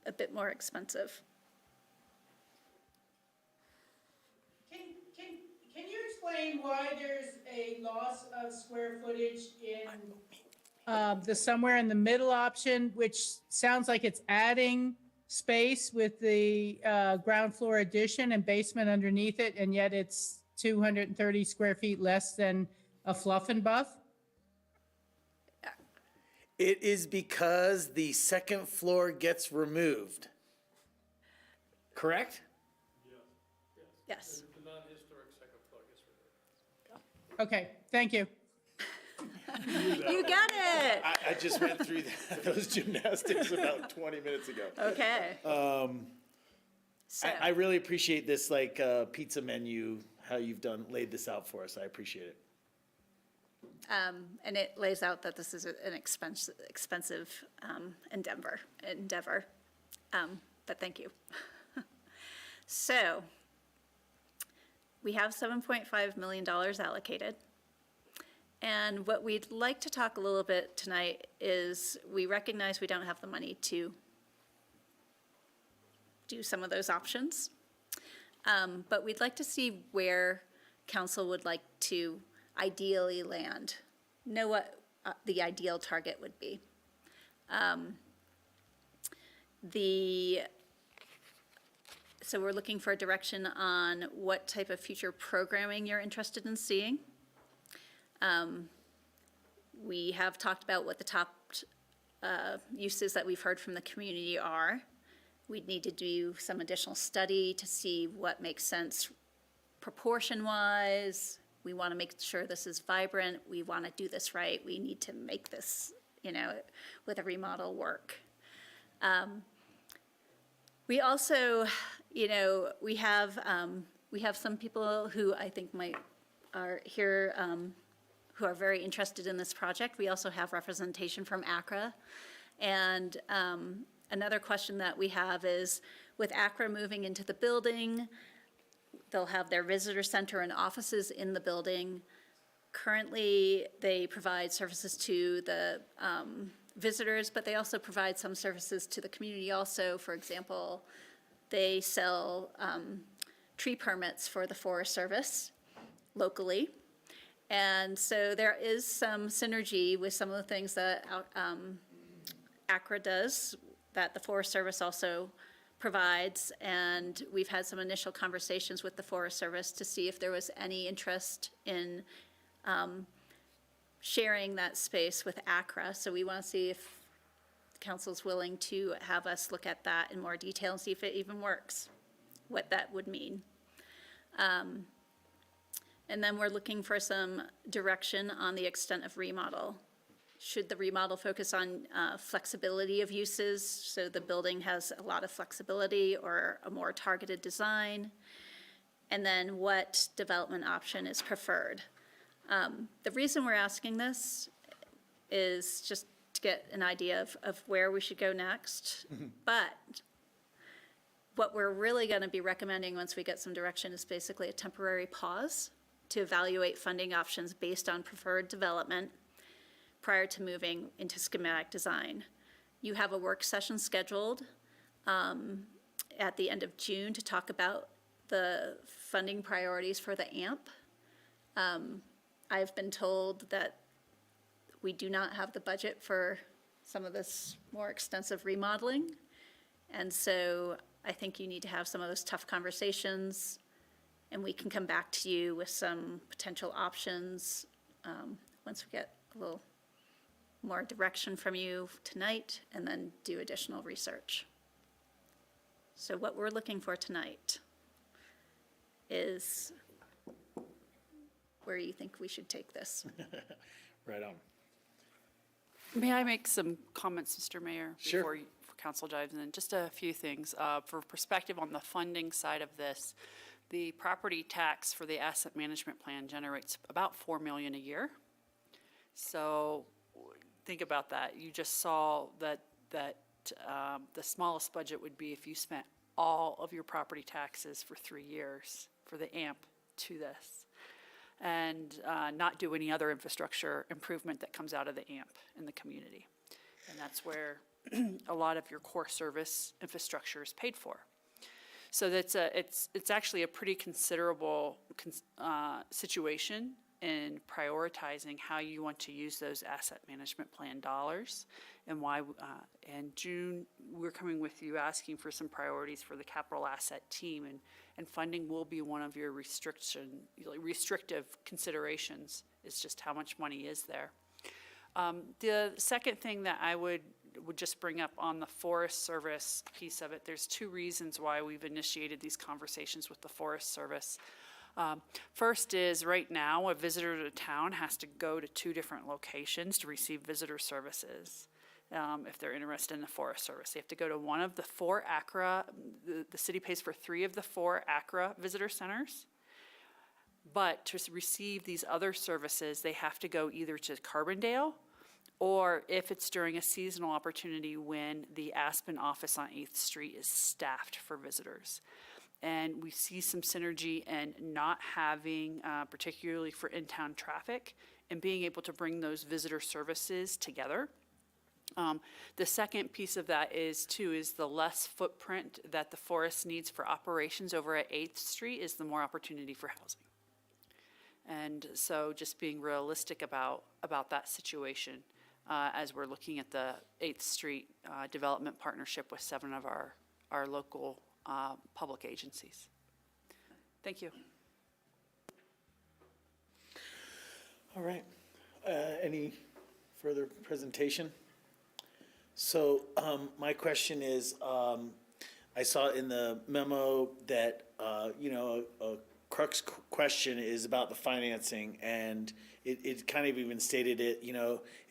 a bit more expensive. Can you explain why there's a loss of square footage in the somewhere in the middle option, which sounds like it's adding space with the ground floor addition and basement underneath it, and yet it's 230 square feet less than a fluff and buff? It is because the 2nd floor gets removed. Correct? Yes. The non-historic 2nd floor gets removed. Okay, thank you. You got it. I just went through those gymnastics about 20 minutes ago. Okay. So, I really appreciate this, pizza menu, how you've laid this out for us. I appreciate it. and it lays out that this is an expensive endeavor. But thank you. So we have $7.5 million allocated. And what we'd like to talk a little bit tonight is we recognize we don't have the money to do some of those options. But we'd like to see where council would like to ideally land, know what the ideal target would be. The So we're looking for direction on what type of future programming you're interested in seeing. We have talked about what the top uses that we've heard from the community are. We'd need to do some additional study to see what makes sense proportion-wise. We want to make sure this is vibrant. We want to do this right. We need to make this, with a remodel work. We also, we have some people who I think are here who are very interested in this project. We also have representation from ACRA. And another question that we have is, with ACRA moving into the building, they'll have their visitor center and offices in the building. Currently, they provide services to the visitors, but they also provide some services to the community also. For example, they sell tree permits for the Forest Service locally. And so there is some synergy with some of the things that ACRA does, that the Forest Service also provides. And we've had some initial conversations with the Forest Service to see if there was any interest in sharing that space with ACRA. So we want to see if council's willing to have us look at that in more detail and see if it even works, what that would mean. And then we're looking for some direction on the extent of remodel. Should the remodel focus on flexibility of uses, so the building has a lot of flexibility, or a more targeted design? And then what development option is preferred? The reason we're asking this is just to get an idea of where we should go next. But what we're really going to be recommending once we get some direction is basically a temporary pause to evaluate funding options based on preferred development prior to moving into schematic design. You have a work session scheduled at the end of June to talk about the funding priorities for the AMP. I've been told that we do not have the budget for some of this more extensive remodeling. And so I think you need to have some of those tough conversations, and we can come back to you with some potential options once we get a little more direction from you tonight, and then do additional research. So what we're looking for tonight is where you think we should take this. Right on. May I make some comments, Mr. Mayor? Sure. Before council dives in? Just a few things. For perspective on the funding side of this, the property tax for the asset management plan generates about $4 million a year. So think about that. You just saw that the smallest budget would be if you spent all of your property taxes for 3 years for the AMP to this, and not do any other infrastructure improvement that comes out of the AMP in the community. And that's where a lot of your core service infrastructure is paid for. So it's actually a pretty considerable situation in prioritizing how you want to use those asset management plan dollars, and why. In June, we're coming with you asking for some priorities for the capital asset team, and funding will be one of your restrictive considerations. Is just how much money is there. The second thing that I would just bring up on the Forest Service piece of it, there's 2 reasons why we've initiated these conversations with the Forest Service. First is, right now, a visitor to town has to go to 2 different locations to receive visitor services. If they're interested in the Forest Service, they have to go to one of the 4 ACRA, the city pays for 3 of the 4 ACRA visitor centers. But to receive these other services, they have to go either to Carbondale, or if it's during a seasonal opportunity when the Aspen office on 8th Street is staffed for visitors. And we see some synergy in not having, particularly for in-town traffic, and being able to bring those visitor services together. The second piece of that is the less footprint that the forest needs for operations over at 8th Street is the more opportunity for housing. And so just being realistic about that situation as we're looking at the 8th Street development partnership with 7 of our local public agencies. Thank you. All right. Any further presentation? So my question is, I saw in the memo that, a crux question is about the financing, and it kind of even stated it,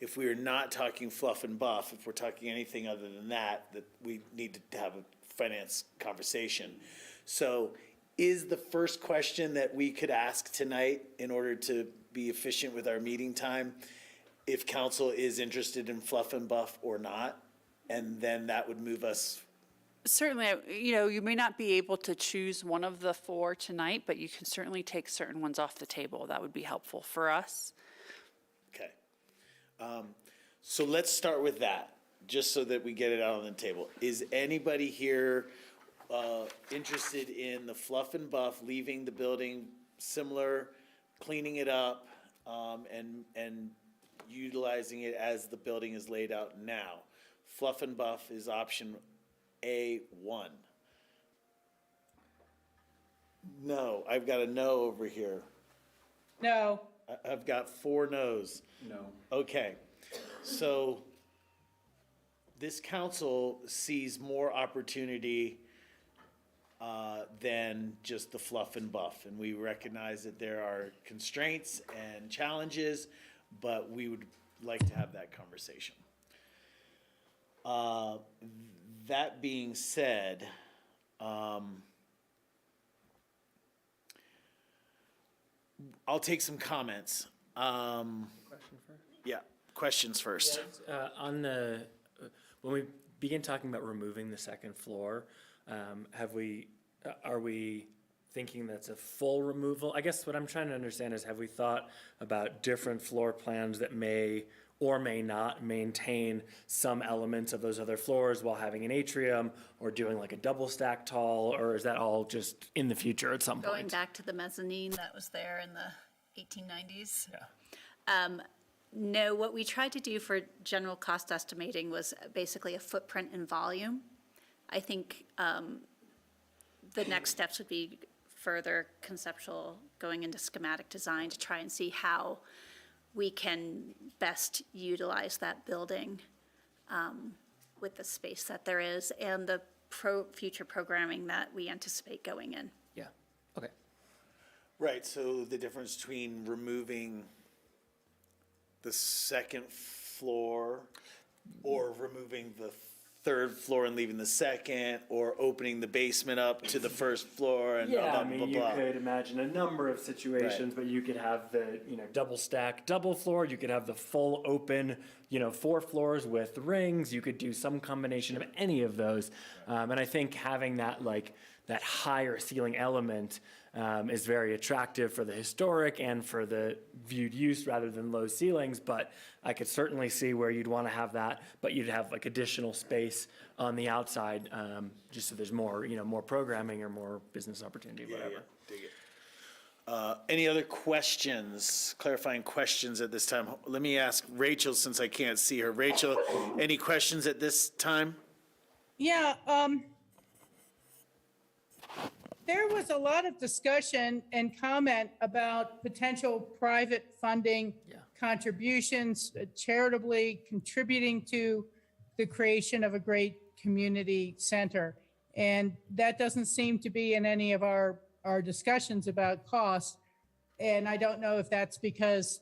if we are not talking fluff and buff, if we're talking anything other than that we need to have a finance conversation. So is the first question that we could ask tonight in order to be efficient with our meeting time, if council is interested in fluff and buff or not? And then that would move us. Certainly, you may not be able to choose one of the four tonight, but you can certainly take certain ones off the table. That would be helpful for us. Okay. So let's start with that, just so that we get it out on the table. Is anybody here interested in the fluff and buff, leaving the building similar, cleaning it up, and utilizing it as the building is laid out now? Fluff and buff is option A1. No, I've got a no over here. No. I've got 4 no's. No. Okay, so this council sees more opportunity than just the fluff and buff. And we recognize that there are constraints and challenges, but we would like to have that conversation. That being said, I'll take some comments. Question first? Yeah, questions first. When we begin talking about removing the second floor, are we thinking that's a full removal? I guess what I'm trying to understand is, have we thought about different floor plans that may or may not maintain some elements of those other floors while having an atrium, or doing like a double stack tall, or is that all just in the future at some point? Going back to the mezzanine that was there in the 1890s. Yeah. No, what we tried to do for general cost estimating was basically a footprint and volume. I think the next steps would be further conceptual, going into schematic design to try and see how we can best utilize that building with the space that there is and the future programming that we anticipate going in. Yeah, okay. Right, so the difference between removing the second floor or removing the third floor and leaving the second, or opening the basement up to the first floor and blah, Yeah, blah, I mean, blah, you blah. could imagine a number of situations, but you could have the, double stack, double floor, you could have the full open, 4 floors with rings, you could do some combination of any of those. And I think having that, that higher ceiling element is very attractive for the historic and for the viewed use rather than low ceilings, but I could certainly see where you'd want to have that, but you'd have additional space on the outside, just so there's more, more programming or more business opportunity, whatever. Yeah, dig it. Any other questions, clarifying questions at this time? Let me ask Rachel, since I can't see her. Rachel, any questions at this time? Yeah, there was a lot of discussion and comment about potential private funding contributions, charitably contributing to the creation of a great community center. And that doesn't seem to be in any of our discussions about costs. And I don't know if that's because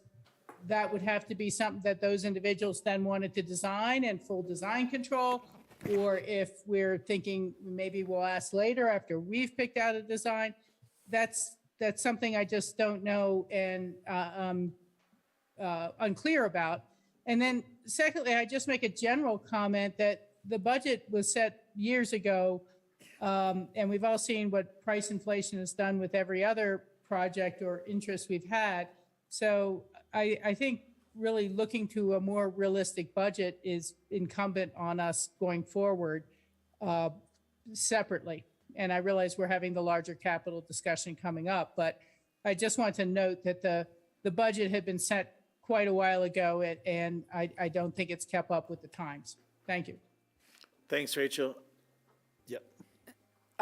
that would have to be something that those individuals then wanted to design and full design control, or if we're thinking maybe we'll ask later after we've picked out a design. That's something I just don't know and unclear about. And then secondly, I just make a general comment that the budget was set years ago, and we've all seen what price inflation has done with every other project or interest we've had. So I think really looking to a more realistic budget is incumbent on us going forward separately. And I realize we're having the larger capital discussion coming up, but I just want to note that the budget had been set quite a while ago, and I don't think it's kept up with the times. Thank you. Thanks, Rachel. Yep.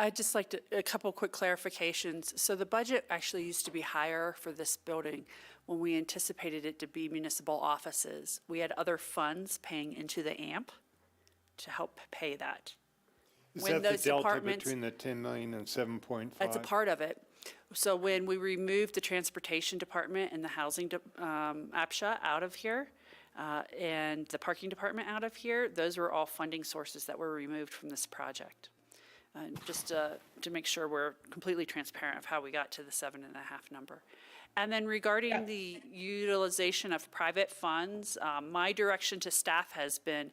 I'd just like a couple quick clarifications. So the budget actually used to be higher for this building when we anticipated it to be municipal offices. We had other funds paying into the AMP to help pay that. Is When that the those delta departments- between the 10 million and 7.5? That's a part of it. So when we removed the transportation department and the housing APSHA out of here, and the parking department out of here, those were all funding sources that were removed from this project. Just to make sure we're completely transparent of how we got to the 7.5 number. And then regarding the utilization of private funds, my direction to staff has been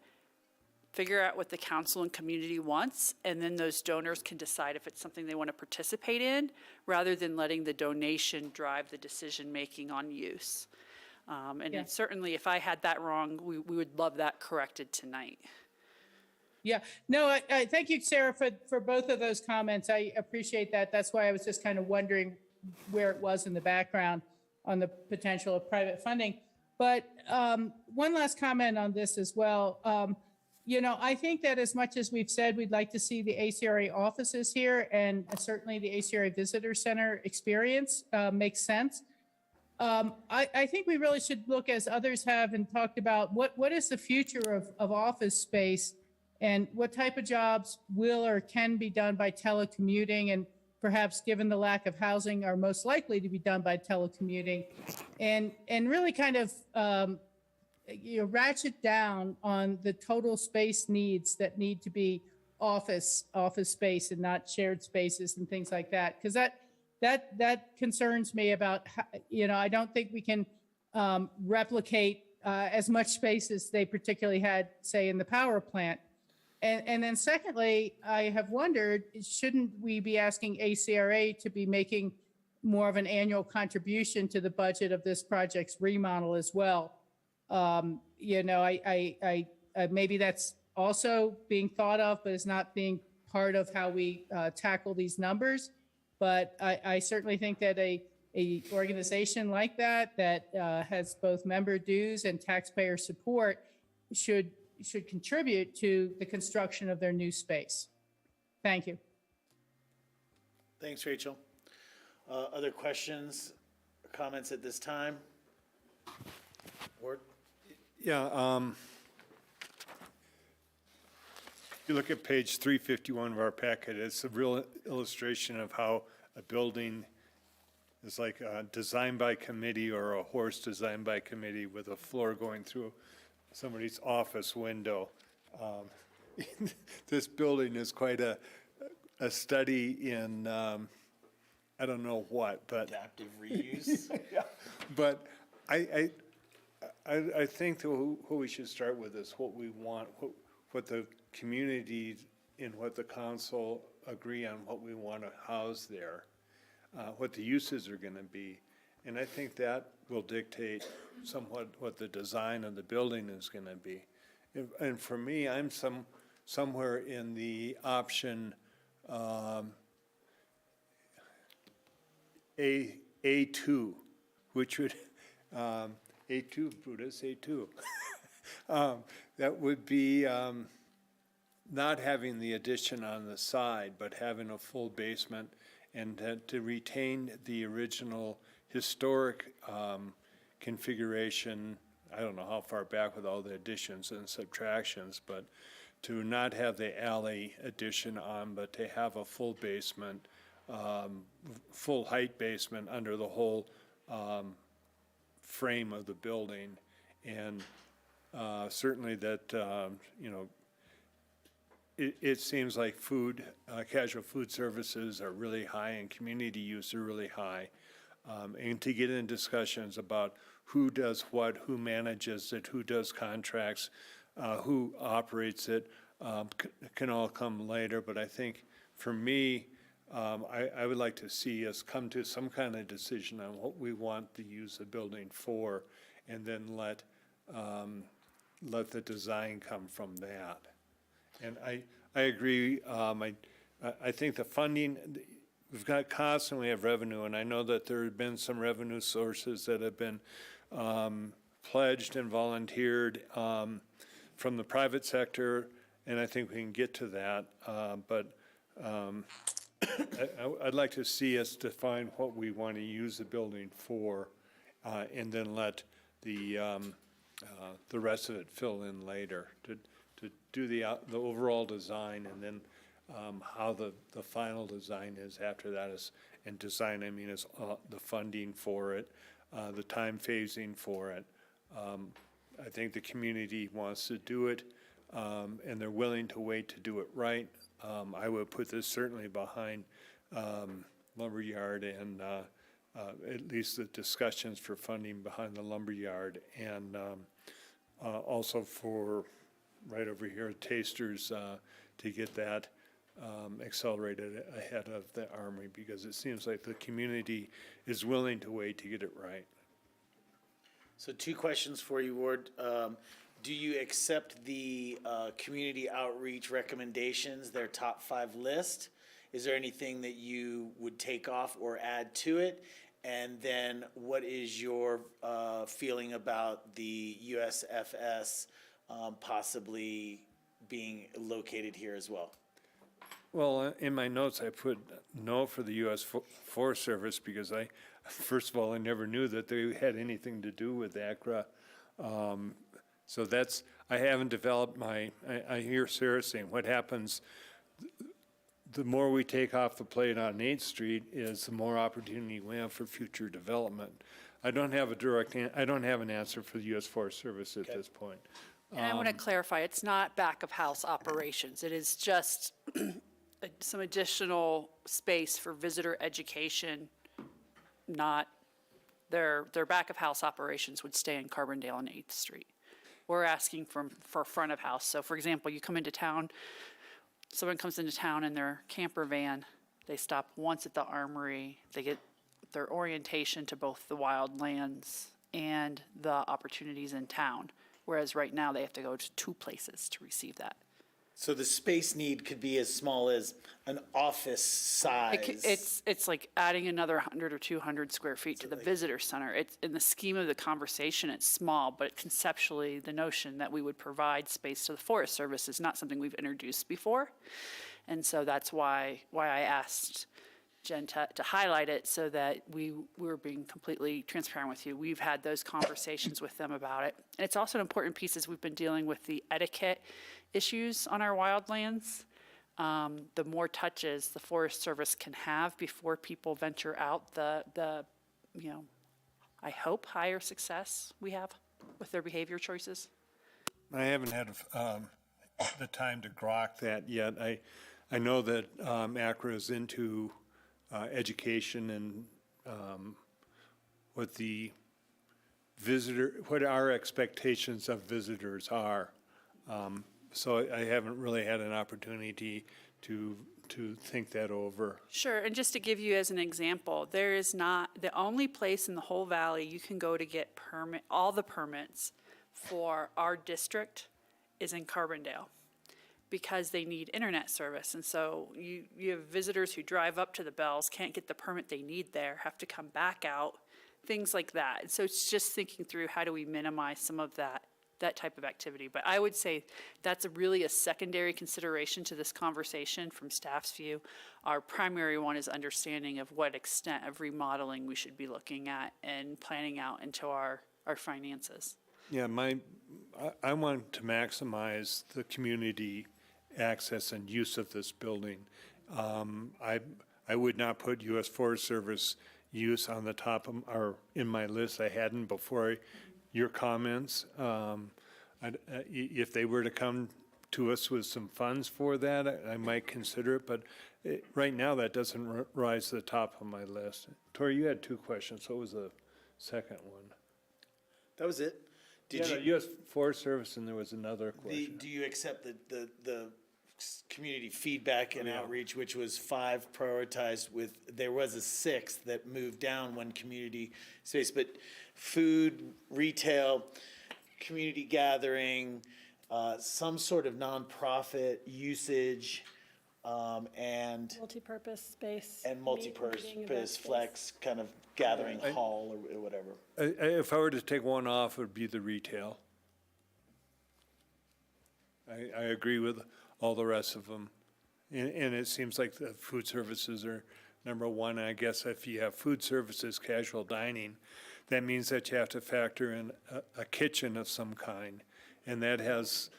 figure out what the council and community wants, and then those donors can decide if it's something they want to participate in, rather than letting the donation drive the decision-making on use. And certainly, if I had that wrong, we would love that corrected tonight. Yeah, no, I thank you, Sarah, for both of those comments. I appreciate that. That's why I was just kind of wondering where it was in the background on the potential of private funding. But one last comment on this as well. You know, I think that as much as we've said we'd like to see the ACRA offices here, and certainly the ACRA Visitor Center experience makes sense. I think we really should look, as others have and talked about, what is the future of office space, and what type of jobs will or can be done by telecommuting, and perhaps, given the lack of housing, are most likely to be done by telecommuting, and really kind of ratchet down on the total space needs that need to be office space and not shared spaces and things like that. Because that concerns me about, I don't think we can replicate as much space as they particularly had, say, in the power plant. And then secondly, I have wondered, shouldn't we be asking ACRA to be making more of an annual contribution to the budget of this project's remodel as well? Maybe that's also being thought of, but is not being part of how we tackle these numbers. But I certainly think that a organization like that has both member dues and taxpayer support should contribute to the construction of their new space. Thank you. Thanks, Rachel. Other questions or comments at this time? Ward? Yeah, if you look at page 351 of our packet, it's a real illustration of how a building is like designed by committee, or a horse designed by committee, with a floor going through somebody's office window. This building is quite a study in, I don't know what, but. Adaptive reuse? Yeah, but I think that what we should start with is what we want, what the community and what the council agree on, what we want to house there, what the uses are going to be. And I think that will dictate somewhat what the design of the building is going to be. And for me, I'm somewhere in the option A2, which would, A2, Brutus, A2. That would be not having the addition on the side, but having a full basement, and to retain the original historic configuration. I don't know how far back with all the additions and subtractions, but to not have the alley addition on, but to have a full basement, full height basement under the whole frame of the building. And certainly that, it seems like casual food services are really high, and community use are really high. And to get in discussions about who does what, who manages it, who does contracts, who operates it, can all come later. But I think for me, I would like to see us come to some kind of decision on what we want to use the building for, and then let the design come from that. And I agree. I think the funding, we've got costs and we have revenue, and I know that there have been some revenue sources that have been pledged and volunteered from the private sector, and I think we can get to that. But I'd like to see us define what we want to use the building for, and then let the rest of it fill in later, to do the overall design, and then how the final design is after that is, and design, I mean, is the funding for it, the time phasing for it. I think the community wants to do it, and they're willing to wait to do it right. I would put this certainly behind Lumberyard and at least the discussions for funding behind the Lumberyard, and also for right over here, Tasters, to get that accelerated ahead of the Armory, because it seems like the community is willing to wait to get it right. So 2 questions for you, Ward. Do you accept the community outreach recommendations, their top 5 list? Is there anything that you would take off or add to it? And then what is your feeling about the USFS possibly being located here as well? Well, in my notes, I put no for the U.S. Forest Service, because first of all, I never knew that they had anything to do with ACRA. So I haven't developed I hear Sarah saying what happens, the more we take off the plate on 8th Street is the more opportunity we have for future development. I don't have an answer for the U.S. Forest Service at this point. And I want to clarify, it's not back-of-house operations. It is just some additional space for visitor education, not, their back-of-house operations would stay in Carbondale and 8th Street. We're asking for front of house. So for example, you come into town, someone comes into town in their camper van, they stop once at the Armory, they get their orientation to both the wildlands and the opportunities in town. Whereas right now they have to go to 2 places to receive that. So the space need could be as small as an office size. It's like adding another 100 or 200 square feet to the visitor center. It's, in the scheme of the conversation, it's small, but conceptually, the notion that we would provide space to the Forest Service is not something we've introduced before. And so that's why I asked Jen to highlight it, so that we were being completely transparent with you. We've had those conversations with them about it. And it's also an important piece as we've been dealing with the etiquette issues on our wildlands. The more touches the Forest Service can have before people venture out, the I hope, higher success we have with their behavior choices. I haven't had the time to grok that yet. I know that ACRA is into education and what our expectations of visitors are. So I haven't really had an opportunity to think that over. Sure, and just to give you as an example, there is not, the only place in the whole valley you can go to get all the permits for our district is in Carbondale, because they need internet service. And so you have visitors who drive up to the Bells, can't get the permit they need there, have to come back out, things like that. And so it's just thinking through, how do we minimize some of that type of activity. But I would say that's really a secondary consideration to this conversation from staff's view. Our primary one is understanding of what extent of remodeling we should be looking at and planning out into our finances. Yeah, I want to maximize the community access and use of this building. I would not put U.S. Forest Service use on the top of, or in my list. I hadn't before your comments. If they were to come to us with some funds for that, I might consider it, but right now that doesn't rise to the top of my list. Tori, you had 2 questions. What was the second one? That was it. Did you? U.S. Forest Service, and there was another question. Do you accept the community feedback and outreach, which was 5 prioritized with, there was a 6th that moved down one community space, but food, retail, community gathering, some sort of nonprofit usage, and Multi-purpose space. and multi-purpose flex kind of gathering hall or whatever. If I were to take one off, it would be the retail. I agree with all the rest of them. And it seems like the food services are number one. I guess if you have food services, casual dining, that means that you have to factor in a kitchen of some kind. And that has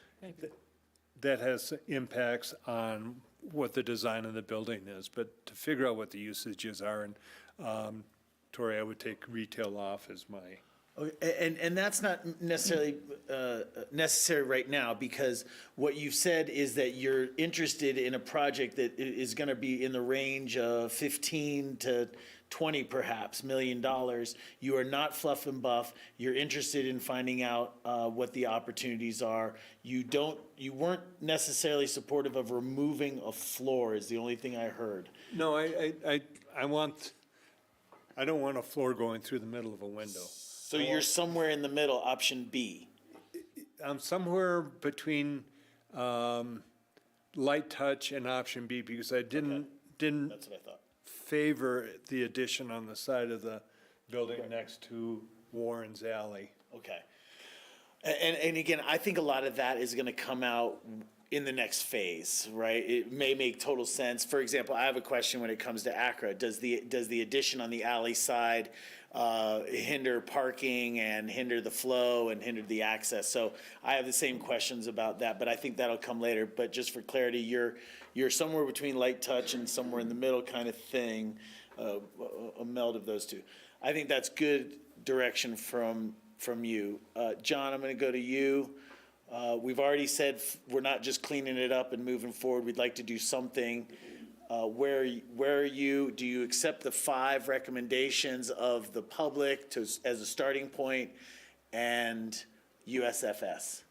impacts on what the design of the building is. But to figure out what the usages are, and Tori, I would take retail off as my. Okay, and that's not necessarily necessary right now, because what you've said is that you're interested in a project that is going to be in the range of 15 to 20 perhaps $1 million. You are not fluff and buff. You're interested in finding out what the opportunities are. You weren't necessarily supportive of removing a floor is the only thing I heard. No, I don't want a floor going through the middle of a window. So you're somewhere in the middle, option B. I'm somewhere between light touch and option B, because I didn't That's what I thought. favor the addition on the side of the building next to Warren's Alley. Okay. And again, I think a lot of that is going to come out in the next phase, right? It may make total sense. For example, I have a question when it comes to Accra. Does the addition on the alley side hinder parking and hinder the flow and hinder the access? So I have the same questions about that, but I think that'll come later. But just for clarity, you're somewhere between light touch and somewhere in the middle kind of thing, a meld of those two. I think that's good direction from you. John, I'm going to go to you. We've already said we're not just cleaning it up and moving forward. We'd like to do something. Where are you? Do you accept the 5 recommendations of the public as a starting point and USFS?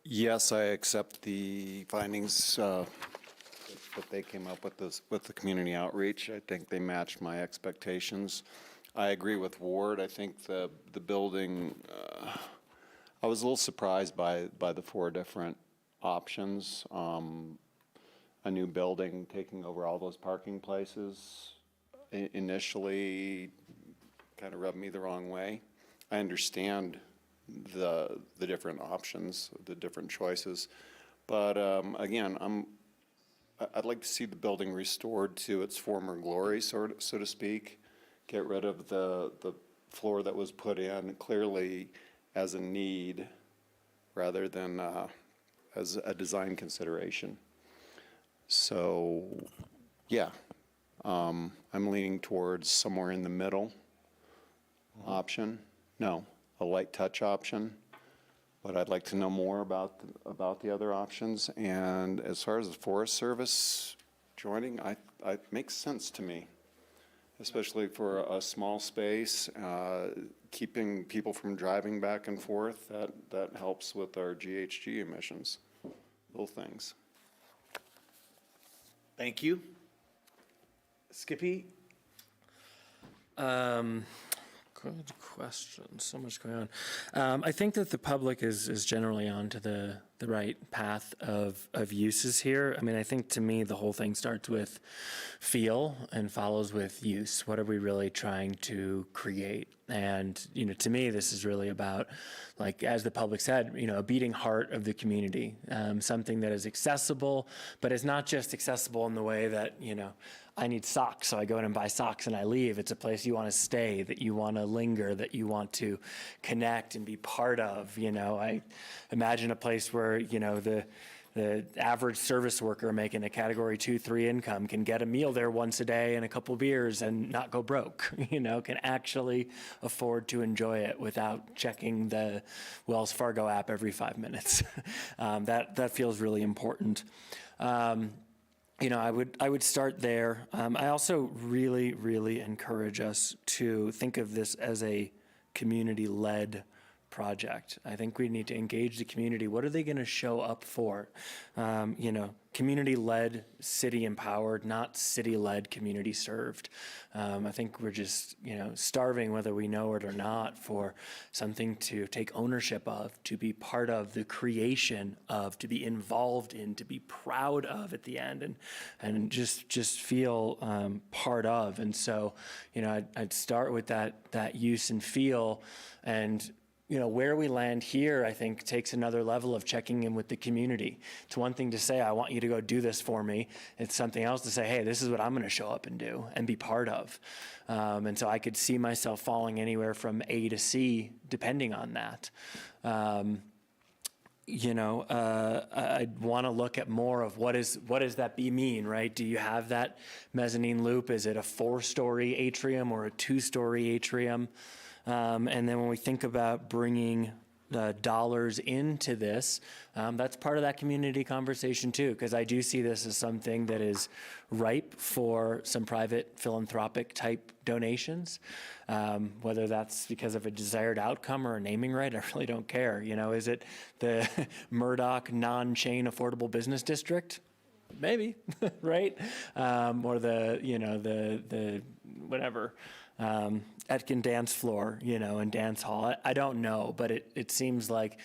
Yes, I accept the findings that they came up with the community outreach. I think they matched my expectations. I agree with Ward. I think the building, I was a little surprised by the 4 different options. A new building taking over all those parking places initially kind of rubbed me the wrong way. I understand the different options, the different choices, but again, I'd like to see the building restored to its former glory, so to speak. Get rid of the floor that was put in clearly as a need rather than as a design consideration. So, yeah, I'm leaning towards somewhere in the middle option. No, a light touch option, but I'd like to know more about the other options. And as far as the Forest Service joining, it makes sense to me, especially for a small space, keeping people from driving back and forth. That helps with our GHG emissions, little things. Thank you. Skippy? Good question. So much going on. I think that the public is generally on to the right path of uses here. I mean, I think to me, the whole thing starts with feel and follows with use. What are we really trying to create? And, to me, this is really about, like, as the public said, a beating heart of the community, something that is accessible, but is not just accessible in the way that, I need socks, so I go in and buy socks and I leave. It's a place you want to stay, that you want to linger, that you want to connect and be part of. I imagine a place where, the average service worker making a category 2-3 income can get a meal there once a day and a couple beers and not go broke, can actually afford to enjoy it without checking the Wells Fargo app every 5 minutes. That feels really important. I would start there. I also really, really encourage us to think of this as a community-led project. I think we need to engage the community. What are they going to show up for? Community-led, city-empowered, not city-led, community-served. I think we're just, starving, whether we know it or not, for something to take ownership of, to be part of the creation of, to be involved in, to be proud of at the end, and just feel part of. And so, I'd start with that use and feel, and where we land here, I think, takes another level of checking in with the community. It's one thing to say, I want you to go do this for me. It's something else to say, hey, this is what I'm going to show up and do and be part of. And so I could see myself falling anywhere from A to C, depending on that. I'd want to look at more of what does that mean, right? Do you have that mezzanine loop? Is it a 4-story atrium or a 2-story atrium? And then when we think about bringing dollars into this, that's part of that community conversation too, because I do see this as something that is ripe for some private philanthropic type donations, whether that's because of a desired outcome or a naming right, I really don't care. Is it the Murdoch non-chain affordable business district? Maybe, right? Or the whatever, Etkin dance floor, and dance hall. I don't know, but it seems like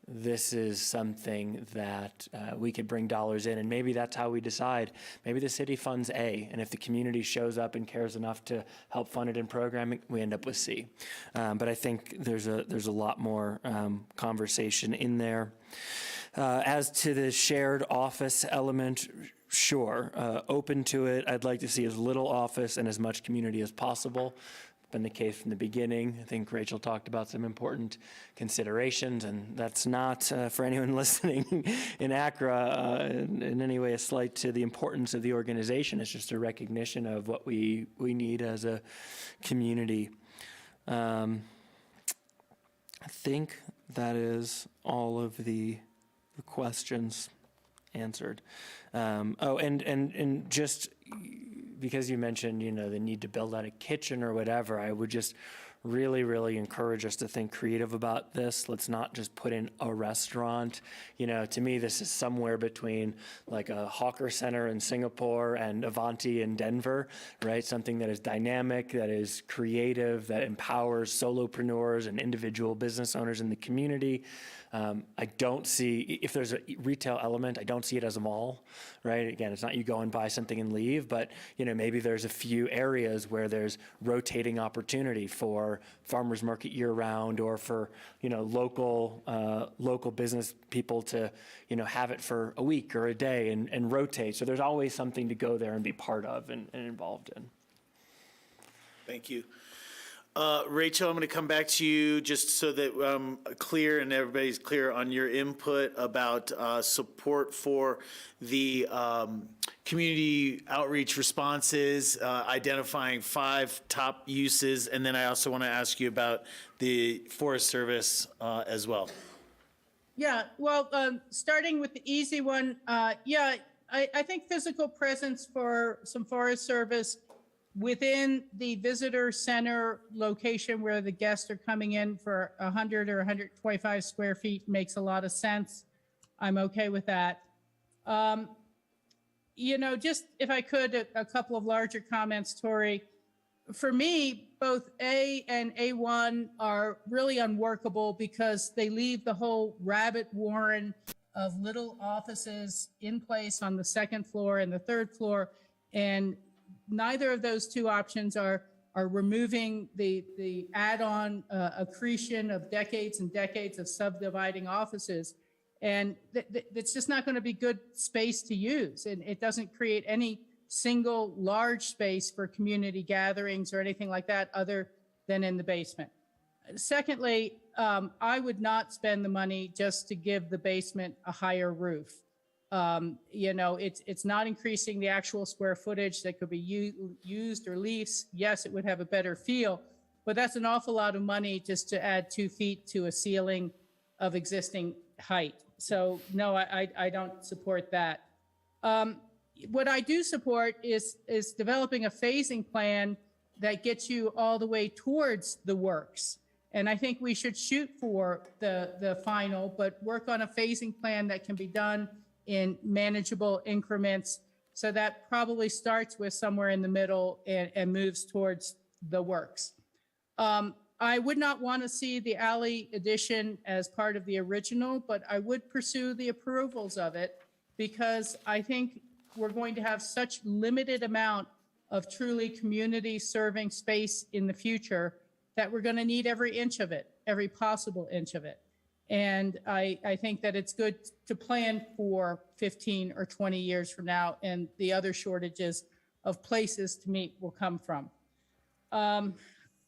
this is something that we could bring dollars in, and maybe that's how we decide. Maybe the city funds A, and if the community shows up and cares enough to help fund it in programming, we end up with C. But I think there's a lot more conversation in there. As to the shared office element, sure, open to it. I'd like to see as little office and as much community as possible. Been the case from the beginning. I think Rachel talked about some important considerations, and that's not for anyone listening in Accra in any way a slight to the importance of the organization. It's just a recognition of what we need as a community. I think that is all of the questions answered. And just because you mentioned, the need to build out a kitchen or whatever, I would just really, really encourage us to think creative about this. Let's not just put in a restaurant. To me, this is somewhere between like a hawker center in Singapore and Avanti in Denver, right? Something that is dynamic, that is creative, that empowers solopreneurs and individual business owners in the community. I don't see, if there's a retail element, I don't see it as a mall, right? Again, it's not you go and buy something and leave, but maybe there's a few areas where there's rotating opportunity for farmers market year round, or for, local business people to, have it for a week or a day and rotate. So there's always something to go there and be part of and involved in. Thank you. Rachel, I'm going to come back to you just so that I'm clear and everybody's clear on your input about support for the community outreach responses, identifying 5 top uses, and then I also want to ask you about the Forest Service as well. Yeah, well, starting with the easy one, I think physical presence for some Forest Service within the visitor center location where the guests are coming in for 100 or 125 square feet makes a lot of sense. I'm okay with that. Just if I could, a couple of larger comments, Tori. For me, both A and A1 are really unworkable because they leave the whole rabbit warren of little offices in place on the 2nd floor and the 3rd floor, and neither of those two options are removing the add-on accretion of decades and decades of subdividing offices. And it's just not going to be good space to use. And it doesn't create any single large space for community gatherings or anything like that other than in the basement. Secondly, I would not spend the money just to give the basement a higher roof. It's not increasing the actual square footage that could be used or leased. Yes, it would have a better feel, but that's an awful lot of money just to add 2 feet to a ceiling of existing height. So no, I don't support that. What I do support is developing a phasing plan that gets you all the way towards the works. And I think we should shoot for the final, but work on a phasing plan that can be done in manageable increments. So that probably starts with somewhere in the middle and moves towards the works. I would not want to see the alley addition as part of the original, but I would pursue the approvals of it because I think we're going to have such limited amount of truly community serving space in the future that we're going to need every inch of it, every possible inch of it. And I think that it's good to plan for 15 or 20 years from now, and the other shortages of places to meet will come from.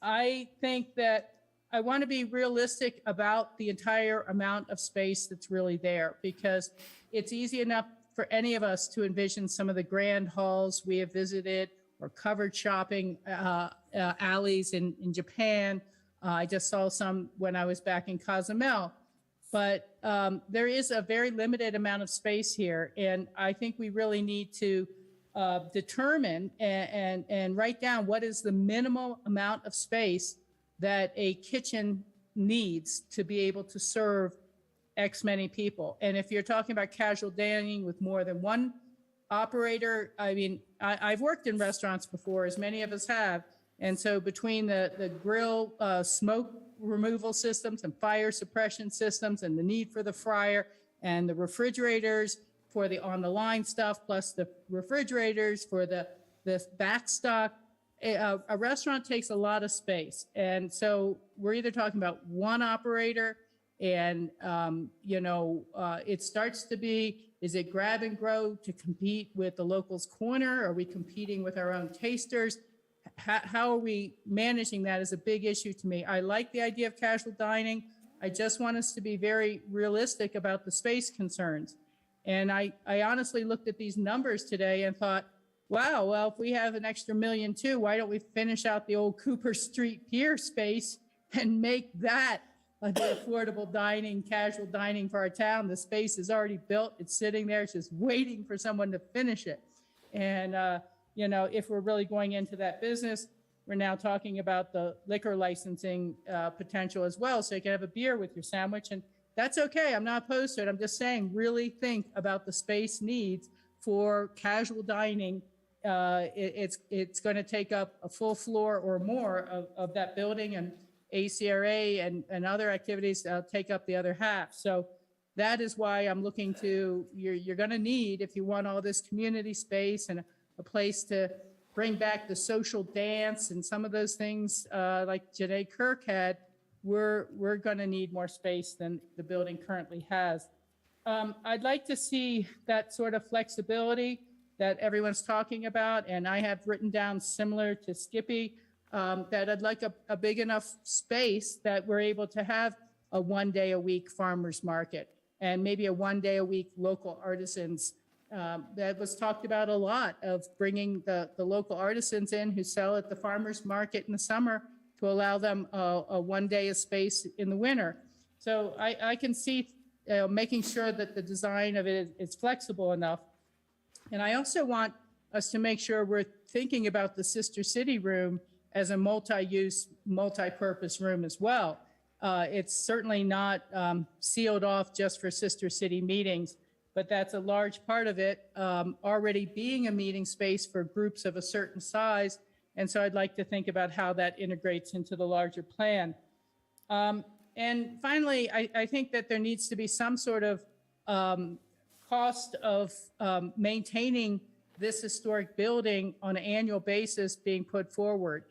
I think that I want to be realistic about the entire amount of space that's really there, because it's easy enough for any of us to envision some of the grand halls we have visited or covered shopping alleys in Japan. I just saw some when I was back in Cozumel. But there is a very limited amount of space here, and I think we really need to determine and write down what is the minimal amount of space that a kitchen needs to be able to serve X many people. And if you're talking about casual dining with more than one operator, I mean, I've worked in restaurants before, as many of us have, and so between the grill smoke removal systems and fire suppression systems and the need for the fryer and the refrigerators for the on-the-line stuff, plus the refrigerators for the back stock, a restaurant takes a lot of space. And so we're either talking about one operator and, it starts to be, is it grab and grow to compete with the locals corner? Are we competing with our own tasters? How are we managing that is a big issue to me. I like the idea of casual dining. I just want us to be very realistic about the space concerns. And I honestly looked at these numbers today and thought, wow, well, if we have an extra $1.2 million, why don't we finish out the old Cooper Street Pier space and make that the affordable dining, casual dining for our town? The space is already built. It's sitting there. It's just waiting for someone to finish it. And, if we're really going into that business, we're now talking about the liquor licensing potential as well. So you can have a beer with your sandwich, and that's okay. I'm not opposed to it. I'm just saying, really think about the space needs for casual dining. It's going to take up a full floor or more of that building, and ACRA and other activities take up the other half. So that is why I'm looking to, you're going to need, if you want all this community space and a place to bring back the social dance and some of those things like Janae Kirk had, we're going to need more space than the building currently has. I'd like to see that sort of flexibility that everyone's talking about, and I have written down, similar to Skippy, that I'd like a big enough space that we're able to have a 1 day a week farmers market and maybe a 1 day a week local artisans. That was talked about a lot, of bringing the local artisans in who sell at the farmers market in the summer to allow them a 1 day of space in the winter. So I can see making sure that the design of it is flexible enough. And I also want us to make sure we're thinking about the Sister City room as a multi-use, multi-purpose room as well. It's certainly not sealed off just for Sister City meetings, but that's a large part of it, already being a meeting space for groups of a certain size. And so I'd like to think about how that integrates into the larger plan. And finally, I think that there needs to be some sort of cost of maintaining this historic building on an annual basis being put forward.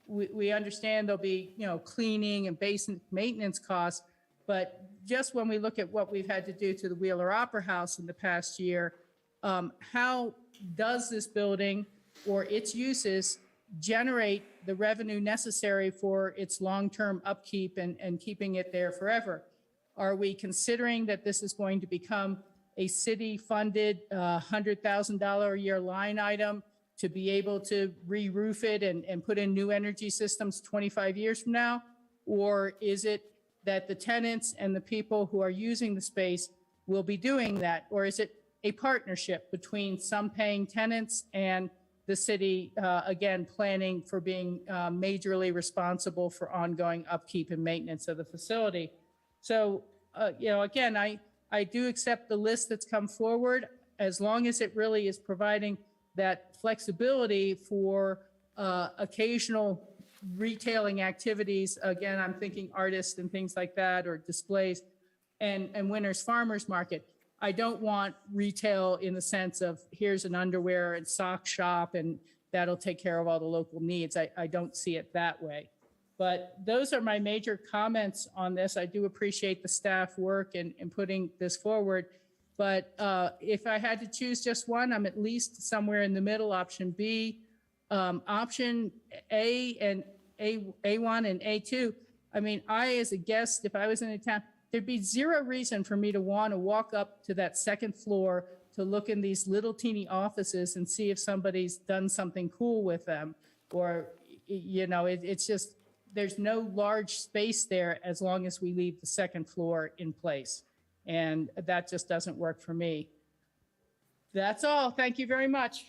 We understand there'll be, cleaning and basic maintenance costs, but just when we look at what we've had to do to the Wheeler Opera House in the past year, how does this building or its uses generate the revenue necessary for its long-term upkeep and keeping it there forever? Are we considering that this is going to become a city-funded $100,000 a year line item to be able to re-roof it and put in new energy systems 25 years from now? Or is it that the tenants and the people who are using the space will be doing that? Or is it a partnership between some paying tenants and the city, again, planning for being majorly responsible for ongoing upkeep and maintenance of the facility? So, again, I do accept the list that's come forward, as long as it really is providing that flexibility for occasional retailing activities. Again, I'm thinking artists and things like that, or displays, and Winter's Farmers Market. I don't want retail in the sense of, here's an underwear and sock shop and that'll take care of all the local needs. I don't see it that way. But those are my major comments on this. I do appreciate the staff work in putting this forward. But if I had to choose just one, I'm at least somewhere in the middle, option B. Option A and A1 and A2, I mean, as a guest, if I was in a town, there'd be zero reason for me to want to walk up to that second floor to look in these little teeny offices and see if somebody's done something cool with them. Or, it's just, there's no large space there as long as we leave the second floor in place. And that just doesn't work for me. That's all. Thank you very much.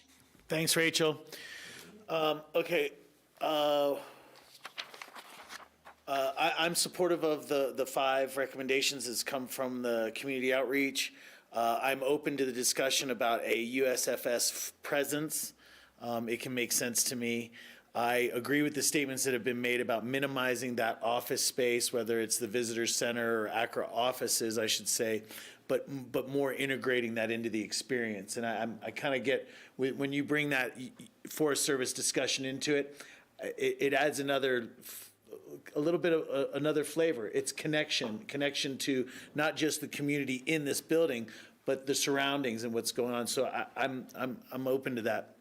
Thanks, Rachel. Okay. I'm supportive of the 5 recommendations that's come from the community outreach. I'm open to the discussion about a USFS presence. It can make sense to me. I agree with the statements that have been made about minimizing that office space, whether it's the visitor center or ACRA offices, I should say, but more integrating that into the experience. And I kind of get, when you bring that Forest Service discussion into it, it adds a little bit of another flavor. It's connection to not just the community in this building, but the surroundings and what's going on. So I'm open to that.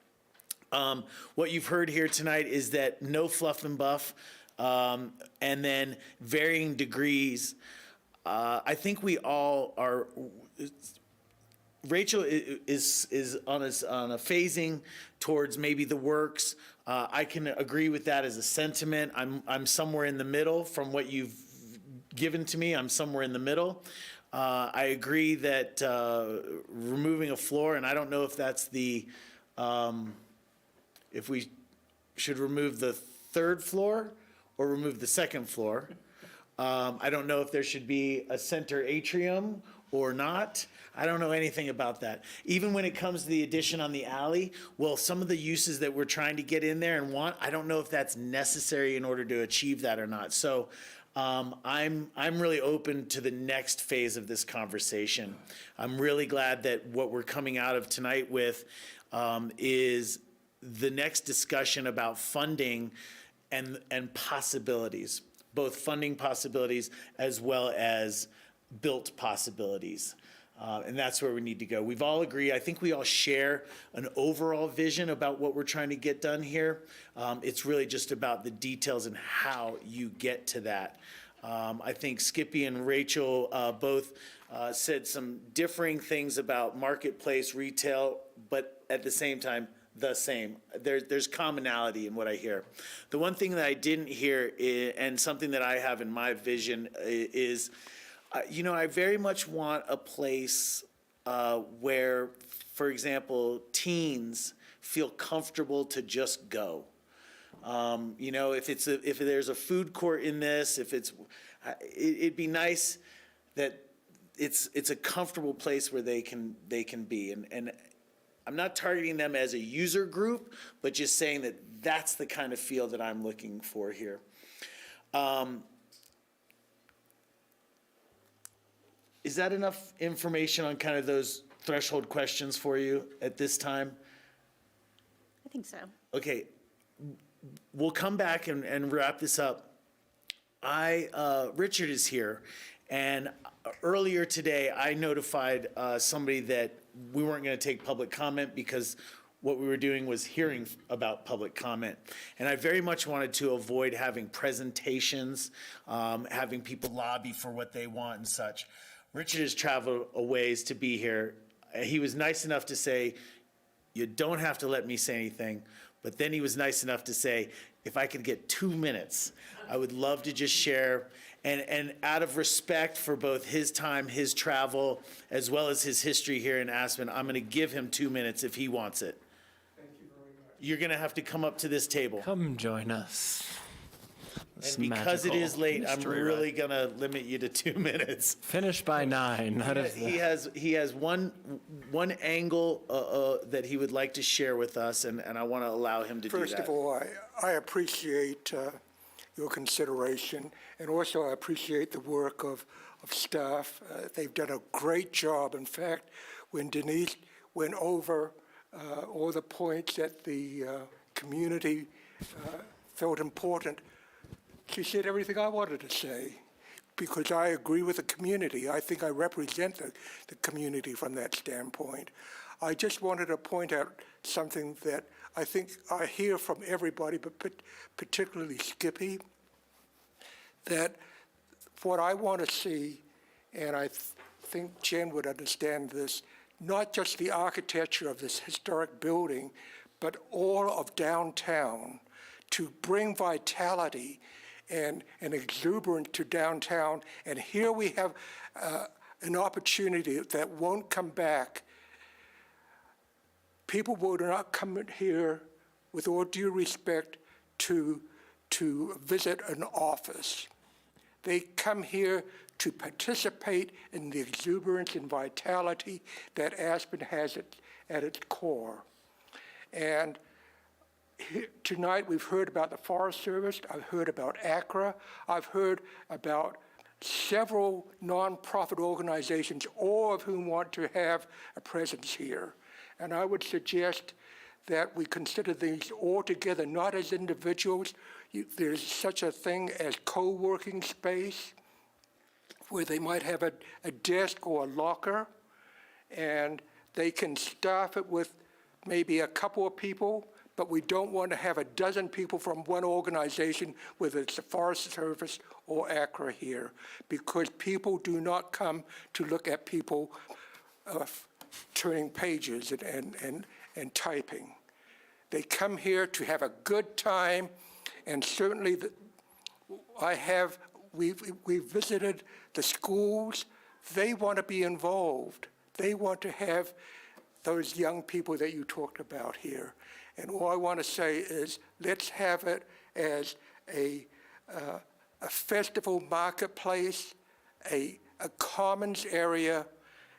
What you've heard here tonight is that no fluff and buff, and then varying degrees. I think we all are. Rachel is on a phasing towards maybe the works. I can agree with that as a sentiment. I'm somewhere in the middle from what you've given to me. I'm somewhere in the middle. I agree that removing a floor, and I don't know if that's if we should remove the 3rd floor or remove the 2nd floor. I don't know if there should be a center atrium or not. I don't know anything about that. Even when it comes to the addition on the alley, well, some of the uses that we're trying to get in there and want, I don't know if that's necessary in order to achieve that or not. So I'm really open to the next phase of this conversation. I'm really glad that what we're coming out of tonight with is the next discussion about funding and possibilities, both funding possibilities as well as built possibilities. And that's where we need to go. We've all agreed, I think we all share an overall vision about what we're trying to get done here. It's really just about the details and how you get to that. I think Skippy and Rachel both said some differing things about marketplace, retail, but at the same time, the same. There's commonality in what I hear. The one thing that I didn't hear and something that I have in my vision is, I very much want a place where, for example, teens feel comfortable to just go. If there's a food court in this, it'd be nice that it's a comfortable place where they can be. And I'm not targeting them as a user group, but just saying that that's the kind of feel that I'm looking for here. Is that enough information on kind of those threshold questions for you at this time? I think so. Okay, we'll come back and wrap this up. Richard is here, and earlier today I notified somebody that we weren't going to take public comment because what we were doing was hearing about public comment. And I very much wanted to avoid having presentations, having people lobby for what they want and such. Richard has traveled a ways to be here. He was nice enough to say, you don't have to let me say anything. But then he was nice enough to say, if I could get 2 minutes, I would love to just share. And out of respect for both his time, his travel, as well as his history here in Aspen, I'm going to give him 2 minutes if he wants it. Thank you very much. You're going to have to come up to this table. Come join us. And because it is late, I'm really going to limit you to 2 minutes. Finish by 9. He has one angle that he would like to share with us, and I want to allow him to do that. First of all, I appreciate your consideration, and also I appreciate the work of staff. They've done a great job. In fact, when Denise went over all the points that the community felt important, She said everything I wanted to say, because I agree with the community. I think I represent the community from that standpoint. I just wanted to point out something that I think I hear from everybody, but particularly Skippy, that what I want to see, and I think Jen would understand this, not just the architecture of this historic building, but all of downtown, to bring vitality and exuberance to downtown. And here we have an opportunity that won't come back. People will not come in here, with all due respect, to visit an office. They come here to participate in the exuberance and vitality that Aspen has at its core. And tonight we've heard about the Forest Service, I've heard about ACRA, I've heard about several nonprofit organizations, all of whom want to have a presence here. And I would suggest that we consider these all together, not as individuals. There's such a thing as co-working space, where they might have a desk or a locker, and they can staff it with maybe a couple of people, but we don't want to have a dozen people from one organization, whether it's the Forest Service or ACRA here, because people do not come to look at people turning pages and typing. They come here to have a good time, and certainly we've visited the schools. They want to be involved. They want to have those young people that you talked about here. And all I want to say is, let's have it as a festival marketplace, a commons area,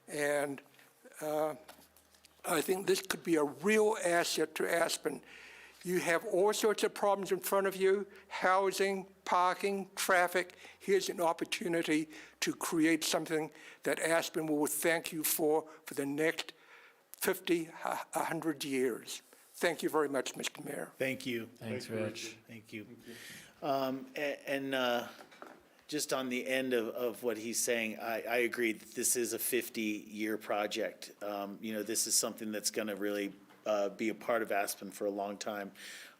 and I think this could be a real asset to Aspen. You have all sorts of problems in front of you: housing, parking, traffic. Here's an opportunity to create something that Aspen will thank you for the next 50, 100 years. Thank you very much, Mr. Mayor. Thank you. Thanks, Rich. Thank you. Just on the end of what he's saying, I agree that this is a 50-year project. This is something that's going to really be a part of Aspen for a long time,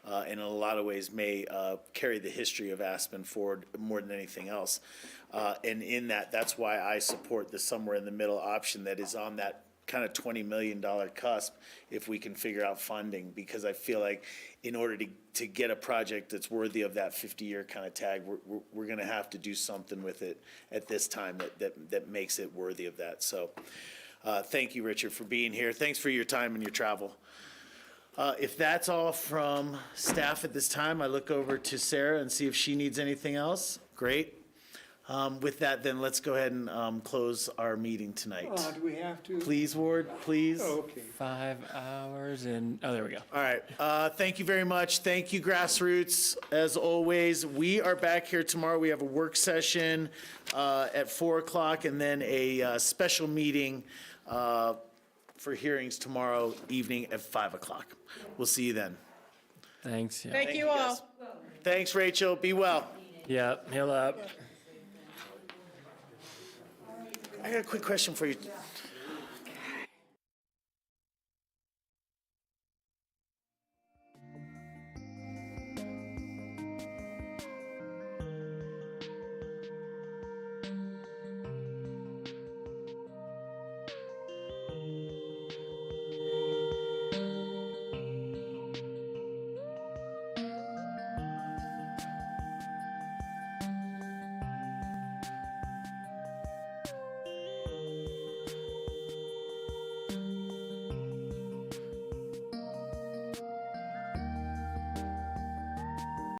and in a lot of ways may carry the history of Aspen forward more than anything else. And in that's why I support the somewhere in the middle option that is on that kind of $20 million cusp, if we can figure out funding, because I feel like in order to get a project that's worthy of that 50-year kind of tag, we're going to have to do something with it at this time that makes it worthy of that. So thank you, Richard, for being here. Thanks for your time and your travel. If that's all from staff at this time, I look over to Sarah and see if she needs anything else. Great. With that, then, let's go ahead and close our meeting tonight. Do we have to? Please, Ward, please. Oh, okay. 5 hours and, oh, there we go. All right. Thank you very much. Thank you, GrassRoots. As always, we are back here tomorrow. We have a work session at 4 o'clock, and then a special meeting for hearings tomorrow evening at 5 o'clock. We'll see you then. Thanks. Yeah. Thank you all. guys. Thanks, Rachel. Be well. Yep. Heal up. I got a quick question for you.